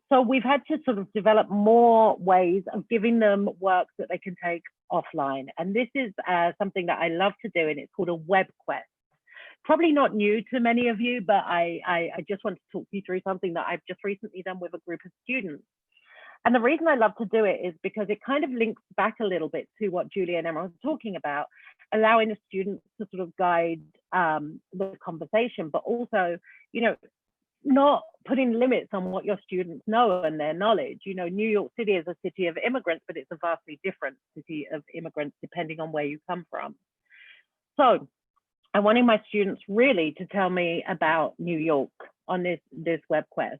Speaker 14: So we've had to sort of develop more ways of giving them work that they can take offline. And this is something that I love to do, and it's called a web quest. Probably not new to many of you, but I just want to talk you through something that I've just recently done with a group of students. And the reason I love to do it is because it kind of links back a little bit to what Julie and Emma were talking about, allowing the students to sort of guide the conversation, but also, you know, not putting limits on what your students know and their knowledge. You know, New York City is a city of immigrants, but it's a vastly different city of immigrants depending on where you come from. So I wanted my students really to tell me about New York on this web quest.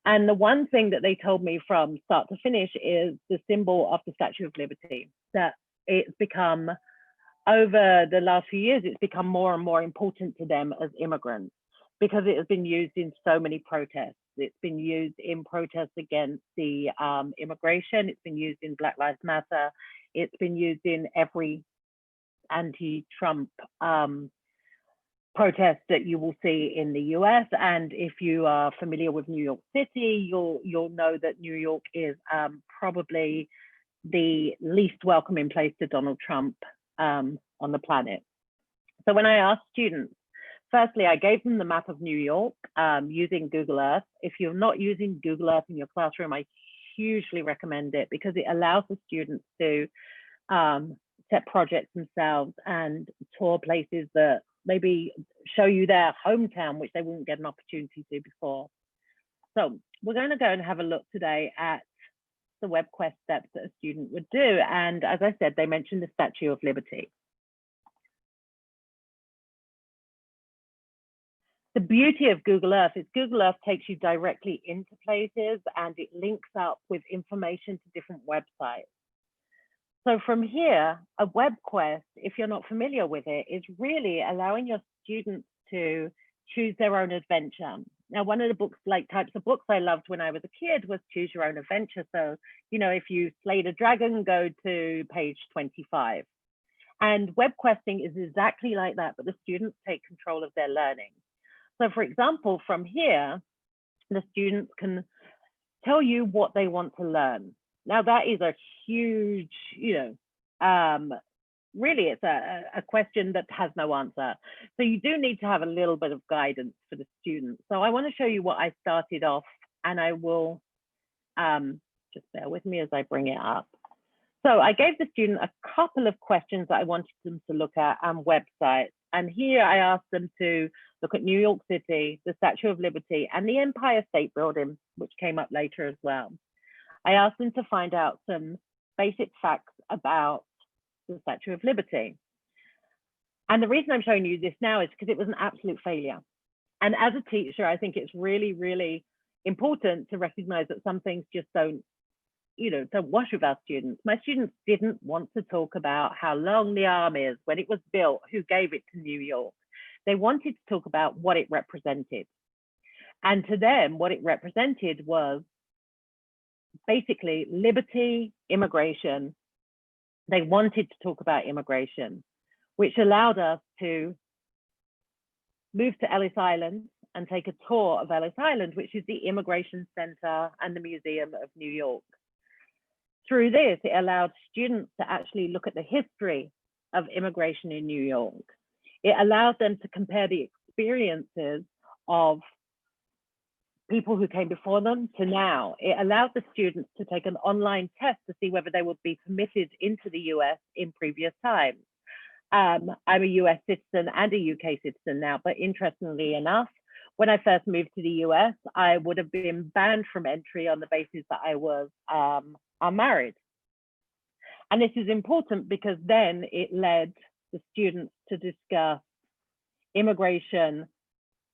Speaker 14: And the one thing that they told me from start to finish is the symbol of the Statue of Liberty, that it's become, over the last few years, it's become more and more important to them as immigrants because it has been used in so many protests. It's been used in protests against the immigration. It's been used in Black Lives Matter. It's been used in every anti-Trump protest that you will see in the US. And if you are familiar with New York City, you'll know that New York is probably the least welcoming place to Donald Trump on the planet. So when I asked students, firstly, I gave them the map of New York using Google Earth. If you're not using Google Earth in your classroom, I hugely recommend it because it allows the students to set projects themselves and tour places that maybe show you their hometown, which they wouldn't get an opportunity to before. So we're going to go and have a look today at the web quest steps that a student would do. And as I said, they mentioned the Statue of Liberty. The beauty of Google Earth is Google Earth takes you directly into places and it links up with information to different websites. So from here, a web quest, if you're not familiar with it, is really allowing your students to choose their own adventure. Now, one of the books, types of books I loved when I was a kid was Choose Your Own Adventure. So, you know, if you slayed a dragon, go to page 25. And web questing is exactly like that, but the students take control of their learning. So for example, from here, the students can tell you what they want to learn. Now that is a huge, you know, really it's a question that has no answer. So you do need to have a little bit of guidance for the students. So I want to show you what I started off, and I will just bear with me as I bring it up. So I gave the student a couple of questions that I wanted them to look at and websites. And here I asked them to look at New York City, the Statue of Liberty, and the Empire State Building, which came up later as well. I asked them to find out some basic facts about the Statue of Liberty. And the reason I'm showing you this now is because it was an absolute failure. And as a teacher, I think it's really, really important to recognize that some things just don't wash with our students. My students didn't want to talk about how long the arm is, when it was built, who gave it to New York. They wanted to talk about what it represented. And to them, what it represented was basically liberty, immigration. They wanted to talk about immigration, which allowed us to move to Ellis Island and take a tour of Ellis Island, which is the Immigration Center and the Museum of New York. Through this, it allowed students to actually look at the history of immigration in New York. It allowed them to compare the experiences of people who came before them to now. It allowed the students to take an online test to see whether they would be permitted into the US in previous times. I'm a US citizen and a UK citizen now, but interestingly enough, when I first moved to the US, I would have been banned from entry on the basis that I was unmarried. And this is important because then it led the students to discuss immigration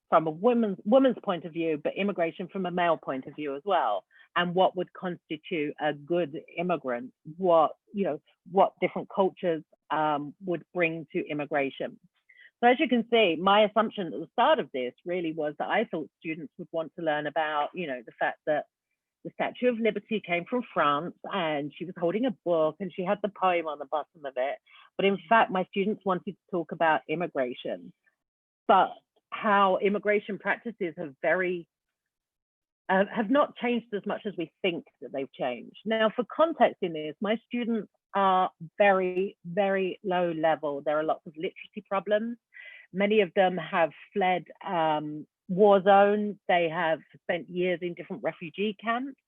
Speaker 14: from a woman's point of view, but immigration from a male point of view as well, and what would constitute a good immigrant, what different cultures would bring to immigration. So as you can see, my assumption at the start of this really was that I thought students would want to learn about, the fact that the Statue of Liberty came from France and she was holding a book and she had the poem on the bottom of it. But in fact, my students wanted to talk about immigration, but how immigration practices have not changed as much as we think that they've changed. Now, for context in this, my students are very, very low level. There are lots of literacy problems. Many of them have fled war zones. They have spent years in different refugee camps.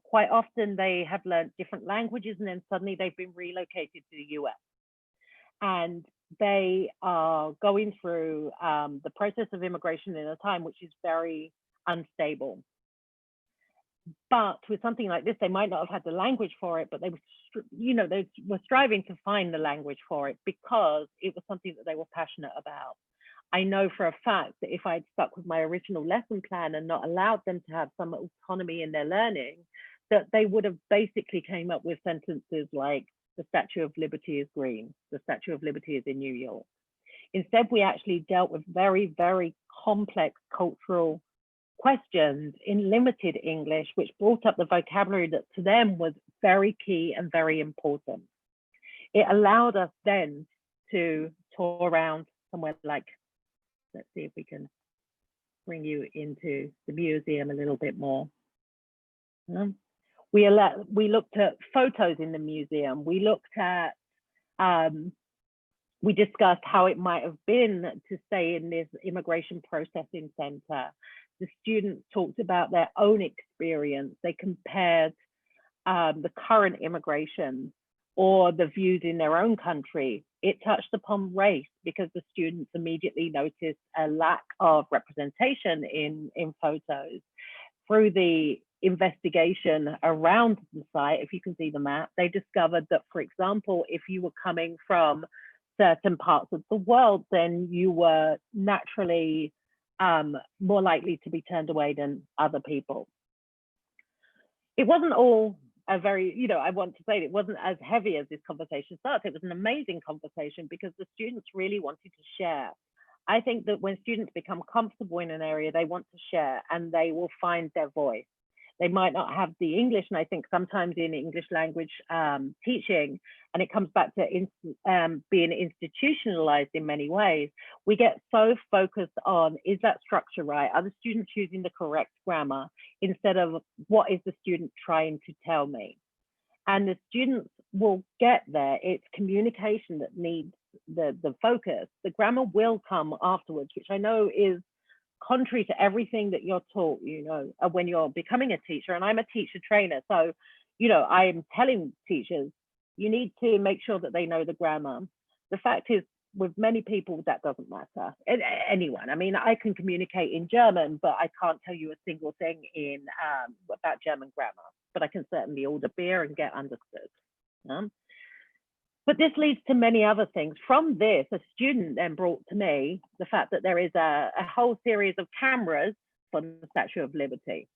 Speaker 14: Quite often they have learned different languages and then suddenly they've been relocated to the US. And they are going through the process of immigration in a time which is very unstable. But with something like this, they might not have had the language for it, but they were striving to find the language for it because it was something that they were passionate about. I know for a fact that if I'd stuck with my original lesson plan and not allowed them to have some autonomy in their learning, that they would have basically came up with sentences like, the Statue of Liberty is green, the Statue of Liberty is in New York. Instead, we actually dealt with very, very complex cultural questions in limited English, which brought up the vocabulary that to them was very key and very important. It allowed us then to tour around somewhere like, let's see if we can bring you into the museum a little bit more. We looked at photos in the museum. We looked at, we discussed how it might have been to stay in this immigration processing center. The students talked about their own experience. They compared the current immigration or the views in their own country. It touched upon race because the students immediately noticed a lack of representation in photos. Through the investigation around the site, if you can see the map, they discovered that, for example, if you were coming from certain parts of the world, then you were naturally more likely to be turned away than other people. It wasn't all a very, I want to say it wasn't as heavy as this conversation starts. It was an amazing conversation because the students really wanted to share. I think that when students become comfortable in an area, they want to share and they will find their voice. They might not have the English, and I think sometimes in English language teaching, and it comes back to being institutionalized in many ways, we get so focused on, is that structure right? Are the students using the correct grammar? Instead of what is the student trying to tell me? And the students will get there. It's communication that needs the focus. The grammar will come afterwards, which I know is contrary to everything that you're taught, when you're becoming a teacher. And I'm a teacher trainer. So, I'm telling teachers, you need to make sure that they know the grammar. The fact is, with many people, that doesn't matter. Anyone. I mean, I can communicate in German, but I can't tell you a single thing about German grammar, but I can certainly order beer and get understood. But this leads to many other things. From this, a student then brought to me the fact that there is a whole series of cameras for the Statue of Liberty,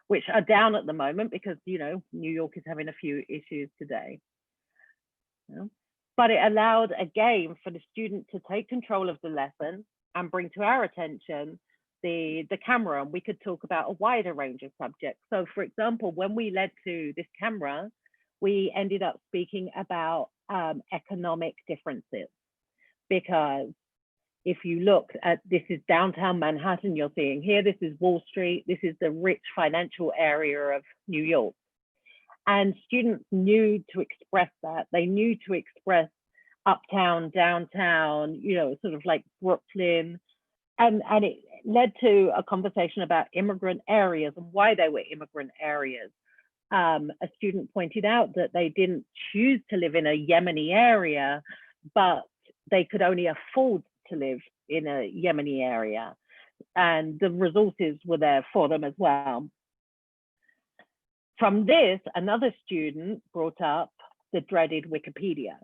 Speaker 14: which are down at the moment because, New York is having a few issues today. But it allowed a game for the student to take control of the lesson and bring to our attention the camera, and we could talk about a wider range of subjects. So for example, when we led to this camera, we ended up speaking about economic differences, because if you look at, this is downtown Manhattan, you're seeing here, this is Wall Street, this is the rich financial area of New York. And students knew to express that. They knew to express uptown, downtown, you know, sort of like Brooklyn. And it led to a conversation about immigrant areas and why they were immigrant areas. A student pointed out that they didn't choose to live in a Yemeni area, but they could only afford to live in a Yemeni area. And the resources were there for them as well. From this, another student brought up the dreaded Wikipedia.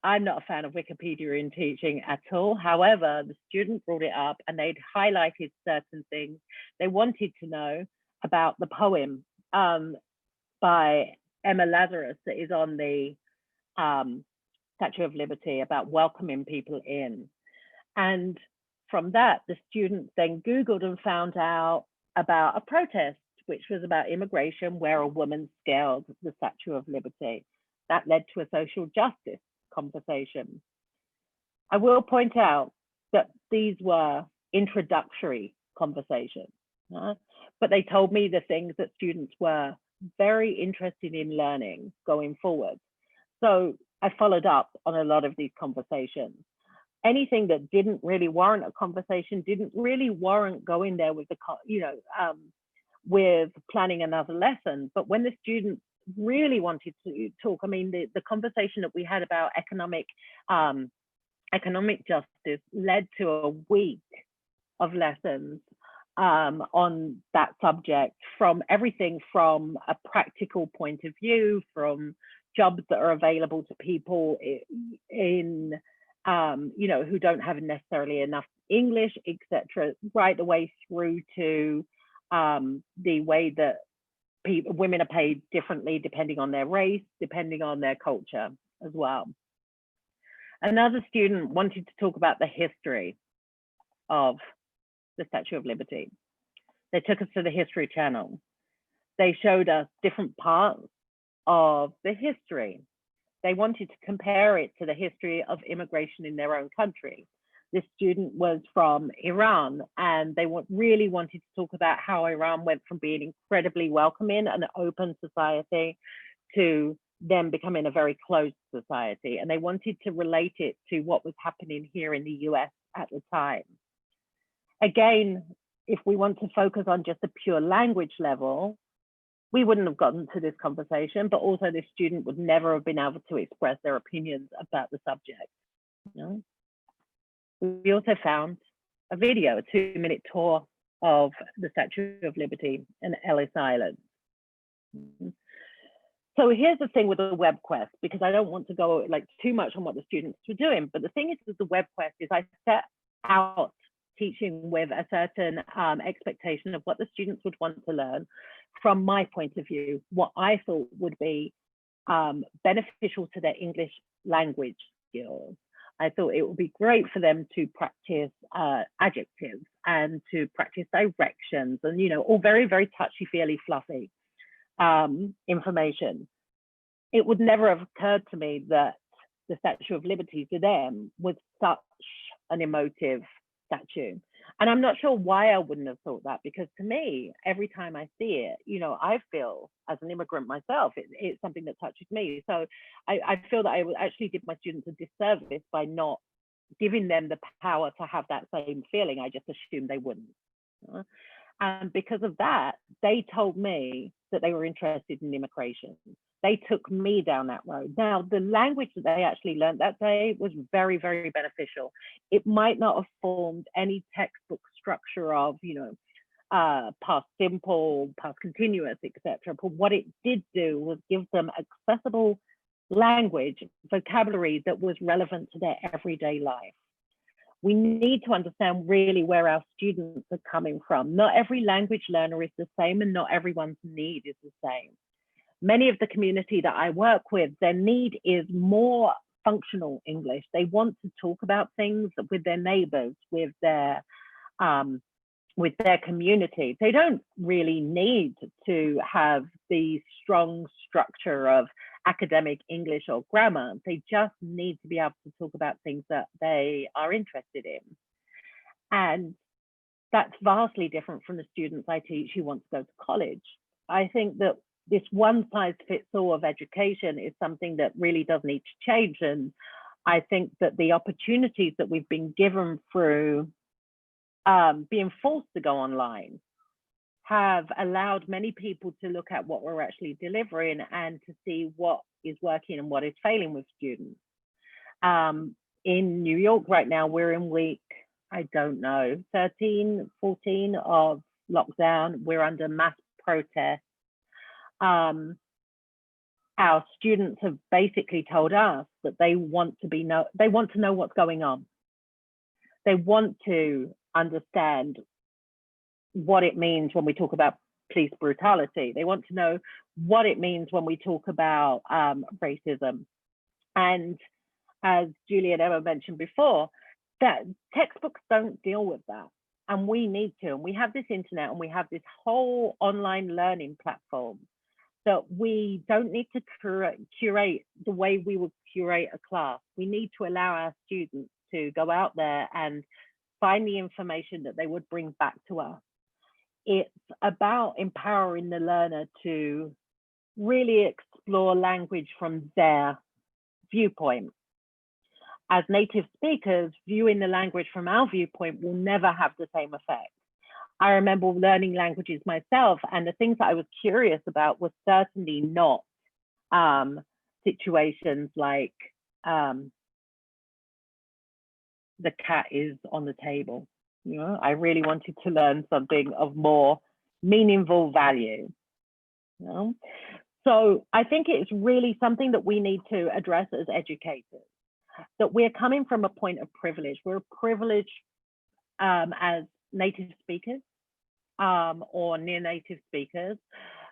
Speaker 14: I'm not a fan of Wikipedia in teaching at all. However, the student brought it up and they'd highlighted certain things. They wanted to know about the poem by Emma Lazarus that is on the Statue of Liberty about welcoming people in. And from that, the students then Googled and found out about a protest, which was about immigration, where a woman scaled the Statue of Liberty. That led to a social justice conversation. I will point out that these were introductory conversations, but they told me the things that students were very interested in learning going forward. So I followed up on a lot of these conversations. Anything that didn't really warrant a conversation, didn't really warrant going there with the, with planning another lesson. But when the students really wanted to talk, I mean, the conversation that we had about economic justice led to a week of lessons on that subject, from everything from a practical point of view, from jobs that are available to people in who don't have necessarily enough English, etc., right the way through to the way that women are paid differently depending on their race, depending on their culture as well. Another student wanted to talk about the history of the Statue of Liberty. They took us to the History Channel. They showed us different parts of the history. They wanted to compare it to the history of immigration in their own country. This student was from Iran, and they really wanted to talk about how Iran went from being incredibly welcoming and open society to them becoming a very closed society. And they wanted to relate it to what was happening here in the US at the time. Again, if we want to focus on just a pure language level, we wouldn't have gotten to this conversation, but also this student would never have been able to express their opinions about the subject. We also found a video, a 2-minute tour of the Statue of Liberty and Ellis Island. So here's the thing with the web quest, because I don't want to go like too much on what the students were doing, but the thing is with the web quest is I set out teaching with a certain expectation of what the students would want to learn from my point of view, what I thought would be beneficial to their English language skills. I thought it would be great for them to practice adjectives and to practice directions and, all very, very touchy-feely, fluffy information. It would never have occurred to me that the Statue of Liberty to them was such an emotive statue. And I'm not sure why I wouldn't have thought that, because to me, every time I see it, I feel as an immigrant myself, it's something that touches me. So I feel that I actually did my students a disservice by not giving them the power to have that same feeling. I just assumed they wouldn't. And because of that, they told me that they were interested in immigration. They took me down that road. Now, the language that they actually learned that day was very, very beneficial. It might not have formed any textbook structure of, past simple, past continuous, etc. But what it did do was give them accessible language, vocabulary that was relevant to their everyday life. We need to understand really where our students are coming from. Not every language learner is the same, and not everyone's need is the same. Many of the community that I work with, their need is more functional English. They want to talk about things with their neighbors, with their with their community. They don't really need to have the strong structure of academic English or grammar. They just need to be able to talk about things that they are interested in. And that's vastly different from the students I teach who want to go to college. I think that this one size fits all of education is something that really does need to change. And I think that the opportunities that we've been given through being forced to go online have allowed many people to look at what we're actually delivering and to see what is working and what is failing with students. In New York right now, we're in week, I don't know, 13, 14 of lockdown. We're under mass protest. Our students have basically told us that they want to know what's going on. They want to understand what it means when we talk about police brutality. They want to know what it means when we talk about racism. And as Julie and Emma mentioned before, that textbooks don't deal with that. And we need to. And we have this internet and we have this whole online learning platform that we don't need to curate the way we would curate a class. We need to allow our students to go out there and find the information that they would bring back to us. It's about empowering the learner to really explore language from their viewpoint. As native speakers, viewing the language from our viewpoint will never have the same effect. I remember learning languages myself, and the things that I was curious about was certainly not situations like the cat is on the table. You know, I really wanted to learn something of more meaningful value. You know? So I think it's really something that we need to address as educators, that we're coming from a point of privilege. We're privileged as native speakers or near-native speakers.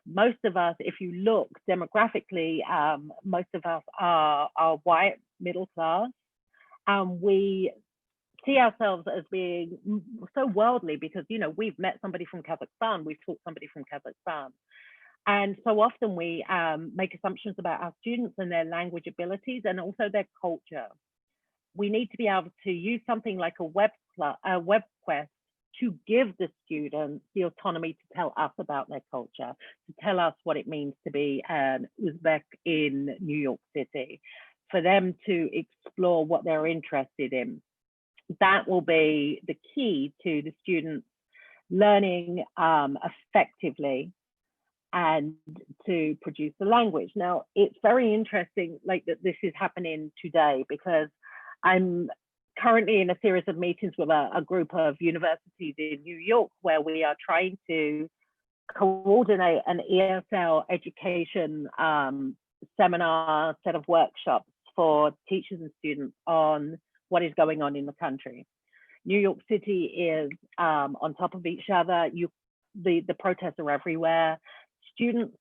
Speaker 14: Most of us, if you look demographically, most of us are white, middle class. We see ourselves as being so worldly because, you know, we've met somebody from Kazakhstan, we've taught somebody from Kazakhstan. And so often we make assumptions about our students and their language abilities and also their culture. We need to be able to use something like a web quest to give the students the autonomy to tell us about their culture, to tell us what it means to be an Uzbek in New York City, for them to explore what they're interested in. That will be the key to the students learning effectively and to produce the language. Now, it's very interesting like that this is happening today because I'm currently in a series of meetings with a group of universities in New York where we are trying to coordinate an ESL education seminar set of workshops for teachers and students on what is going on in the country. New York City is on top of each other. The protests are everywhere. Students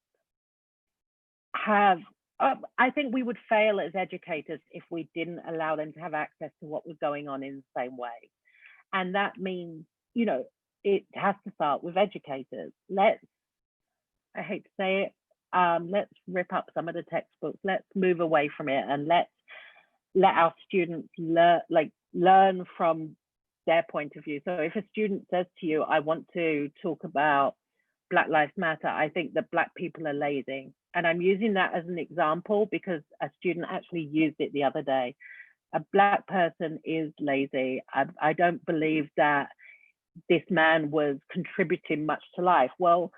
Speaker 14: have, I think we would fail as educators if we didn't allow them to have access to what was going on in the same way. And that means, you know, it has to start with educators. I hate to say it, let's rip up some of the textbooks. Let's move away from it and let's let our students learn from their point of view. So if a student says to you, I want to talk about Black Lives Matter, I think that Black people are lazy. And I'm using that as an example because a student actually used it the other day. A Black person is lazy. I don't believe that this man was contributing much to life. Well,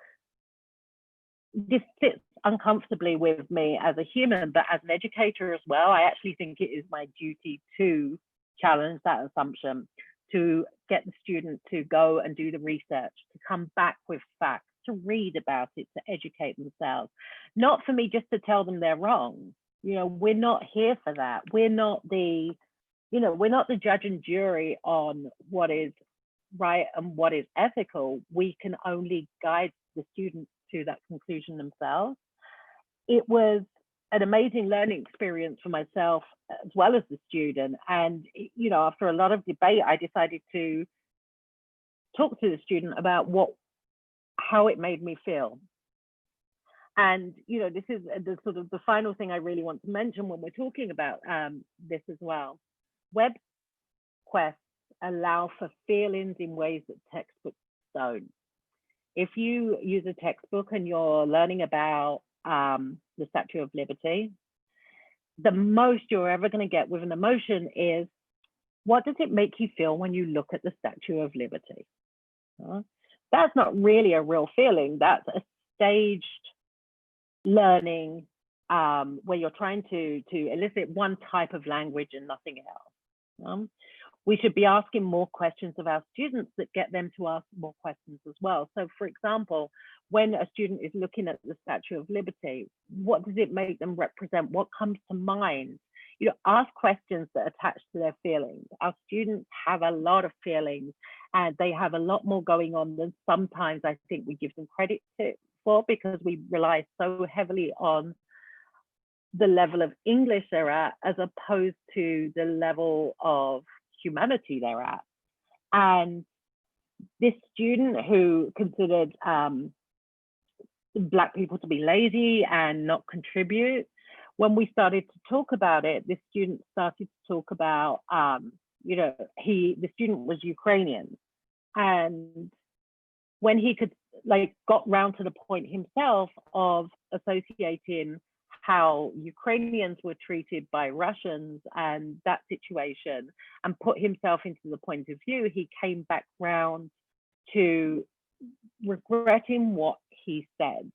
Speaker 14: this sits uncomfortably with me as a human, but as an educator as well, I actually think it is my duty to challenge that assumption, to get the student to go and do the research, to come back with facts, to read about it, to educate themselves. Not for me just to tell them they're wrong. You know, we're not here for that. We're not the judge and jury on what is right and what is ethical. We can only guide the students to that conclusion themselves. It was an amazing learning experience for myself as well as the student. And, you know, after a lot of debate, I decided to talk to the student about how it made me feel. And, you know, this is the sort of the final thing I really want to mention when we're talking about this as well. Web quests allow for feelings in ways that textbooks don't. If you use a textbook and you're learning about the Statue of Liberty, the most you're ever going to get with an emotion is, what does it make you feel when you look at the Statue of Liberty? That's not really a real feeling. That's a staged learning where you're trying to elicit one type of language and nothing else. We should be asking more questions of our students that get them to ask more questions as well. So for example, when a student is looking at the Statue of Liberty, what does it make them represent? What comes to mind? You know, ask questions that attach to their feelings. Our students have a lot of feelings and they have a lot more going on than sometimes I think we give them credit for, because we rely so heavily on the level of English they're at as opposed to the level of humanity they're at. And this student who considered Black people to be lazy and not contribute, when we started to talk about it, this student started to talk about, you know, the student was Ukrainian, and when he could got round to the point himself of associating how Ukrainians were treated by Russians and that situation, and put himself into the point of view, he came back round to regretting what he said.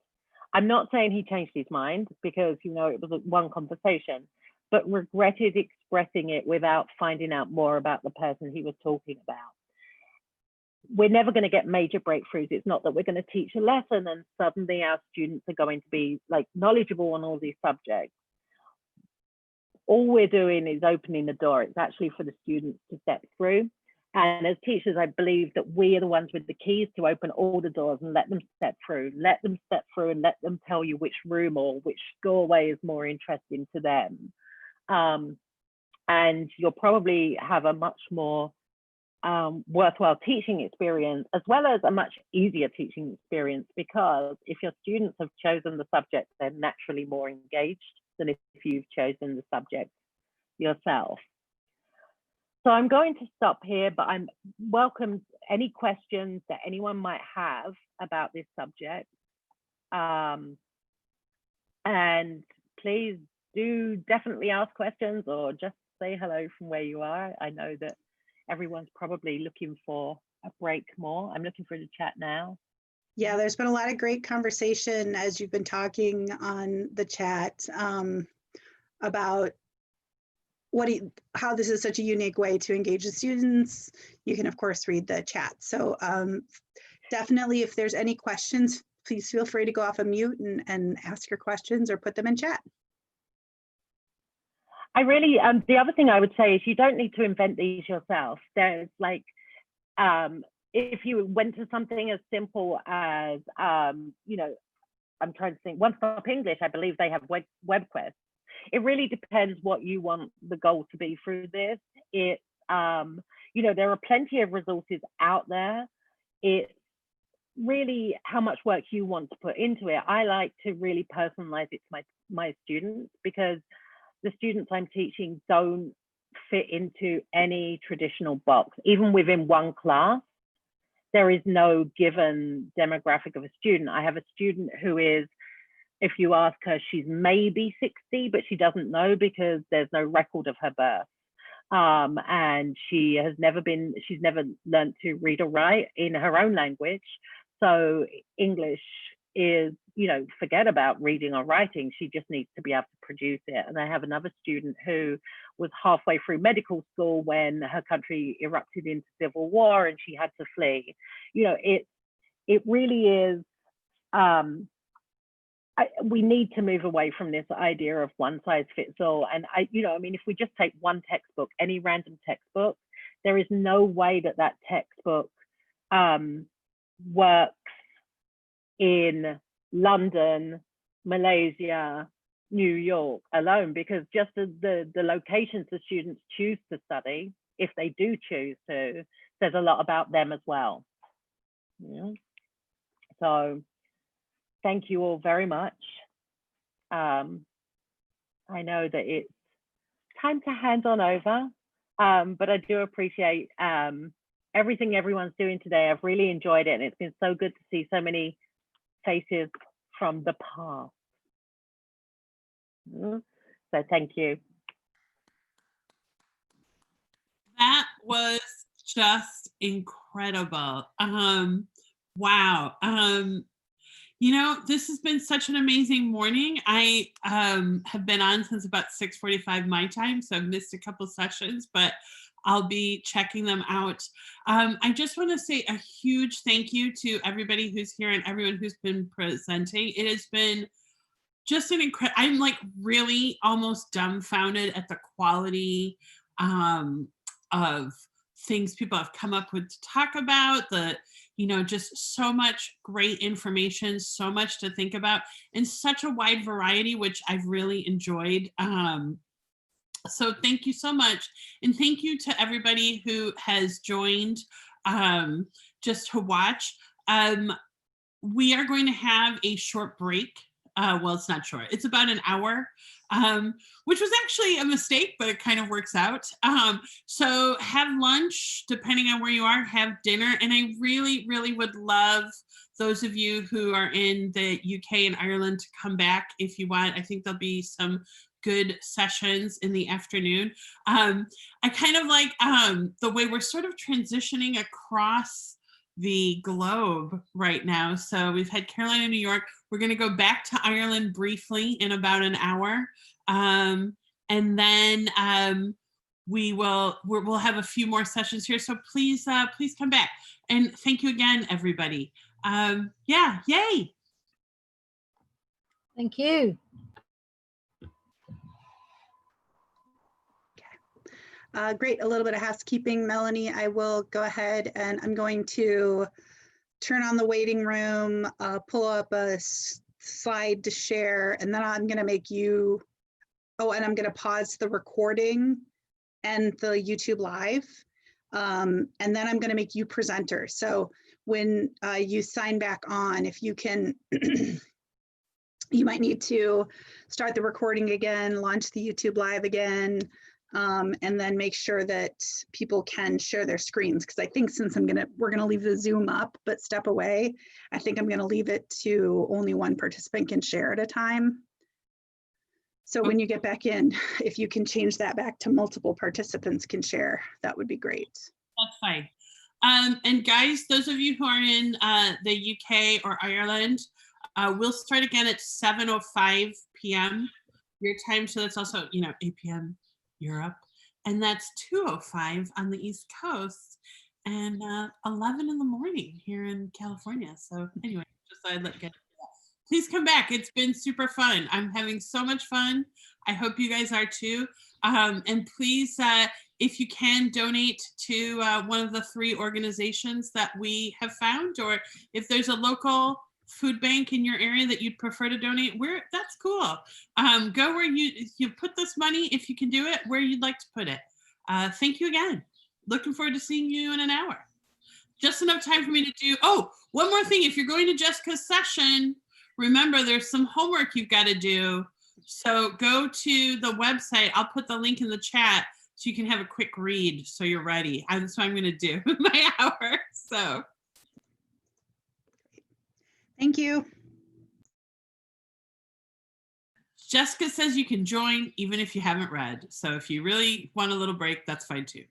Speaker 14: I'm not saying he changed his mind, because, you know, it was one conversation, but regretted expressing it without finding out more about the person he was talking about. We're never going to get major breakthroughs. It's not that we're going to teach a lesson and suddenly our students are going to be knowledgeable on all these subjects. All we're doing is opening the door. It's actually for the students to step through. And as teachers, I believe that we are the ones with the keys to open all the doors and let them step through and let them tell you which room or which doorway is more interesting to them. And you'll probably have a much more worthwhile teaching experience, as well as a much easier teaching experience, because if your students have chosen the subject, they're naturally more engaged than if you've chosen the subject yourself. So I'm going to stop here, but I'm welcome any questions that anyone might have about this subject. And please do definitely ask questions or just say hello from where you are. I know that everyone's probably looking for a break more. I'm looking for the chat now.
Speaker 1: Yeah, there's been a lot of great conversation as you've been talking on the chat about how this is such a unique way to engage the students. You can of course read the chat. So definitely, if there's any questions, please feel free to go off of mute and ask your questions or put them in chat.
Speaker 14: I really, the other thing I would say is you don't need to invent these yourself. There's if you went to something as simple as, you know, I'm trying to think, One Stop English, I believe they have web quests. It really depends what you want the goal to be through this. It's, you know, there are plenty of resources out there. It's really how much work you want to put into it. I like to really personalize it to my students, because the students I'm teaching don't fit into any traditional box. Even within one class, there is no given demographic of a student. I have a student who is, if you ask her, she's maybe 60, but she doesn't know because there's no record of her birth. And she's never learned to read or write in her own language. So English is, you know, forget about reading or writing. She just needs to be able to produce it. And I have another student who was halfway through medical school when her country erupted into civil war and she had to flee. You know, it really is, we need to move away from this idea of one size fits all. And you know, I mean, if we just take one textbook, any random textbook, there is no way that that textbook works in London, Malaysia, New York alone, because just the locations the students choose to study, if they do choose to, says a lot about them as well. Yeah. So thank you all very much. I know that it's time to hand on over, but I do appreciate everything everyone's doing today. I've really enjoyed it, and it's been so good to see so many faces from the past. So thank you.
Speaker 7: That was just incredible. Wow. You know, this has been such an amazing morning. I have been on since about 6:45 my time, so I've missed a couple sessions, but I'll be checking them out. I just want to say a huge thank you to everybody who's here and everyone who's been presenting. It has been just an incredible, I'm like really almost dumbfounded at the quality of things people have come up with to talk about, you know, just so much great information, so much to think about, and such a wide variety, which I've really enjoyed. So thank you so much. And thank you to everybody who has joined just to watch. We are going to have a short break. Well, it's not short, it's about an hour, which was actually a mistake, but it kind of works out. So have lunch, depending on where you are, have dinner. And I really, really would love those of you who are in the UK and Ireland to come back if you want. I think there'll be some good sessions in the afternoon. I kind of like the way we're sort of transitioning across the globe right now. So we've had Carolina, New York. We're going to go back to Ireland briefly in about an hour. And then we'll have a few more sessions here. So please come back. And thank you again, everybody. Yeah, yay.
Speaker 12: Thank you.
Speaker 1: Great, a little bit of housekeeping, Melanie. I will go ahead and I'm going to turn on the waiting room, pull up a slide to share, and then I'm going to make you, and I'm going to pause the recording and the YouTube live. And then I'm going to make you presenter. So when you sign back on, if you can, you might need to start the recording again, launch the YouTube live again, and then make sure that people can share their screens. Because I think since we're gonna leave the Zoom up, but step away, I think I'm gonna leave it to only one participant can share at a time. So when you get back in, if you can change that back to multiple participants can share, that would be great.
Speaker 7: That's fine. And guys, those of you who are in the UK or Ireland, we'll start again at 7:05 p.m. your time. So that's also, 8 p.m. Europe. And that's 2:05 on the East Coast and 11 in the morning here in California. So anyway, just thought I'd let you guys know. Please come back. It's been super fun. I'm having so much fun. I hope you guys are too. And please, if you can, donate to one of the 3 organizations that we have found, or if there's a local food bank in your area that you'd prefer to donate, that's cool. Go where you put this money, if you can do it, where you'd like to put it. Thank you again. Looking forward to seeing you in an hour. Just enough time for me to do, one more thing. If you're going to Jessica's session, remember there's some homework you've got to do. So go to the website. I'll put the link in the chat so you can have a quick read so you're ready. That's what I'm going to do in my hour. So.
Speaker 1: Thank you.
Speaker 7: Jessica says you can join even if you haven't read. So if you really want a little break, that's fine too.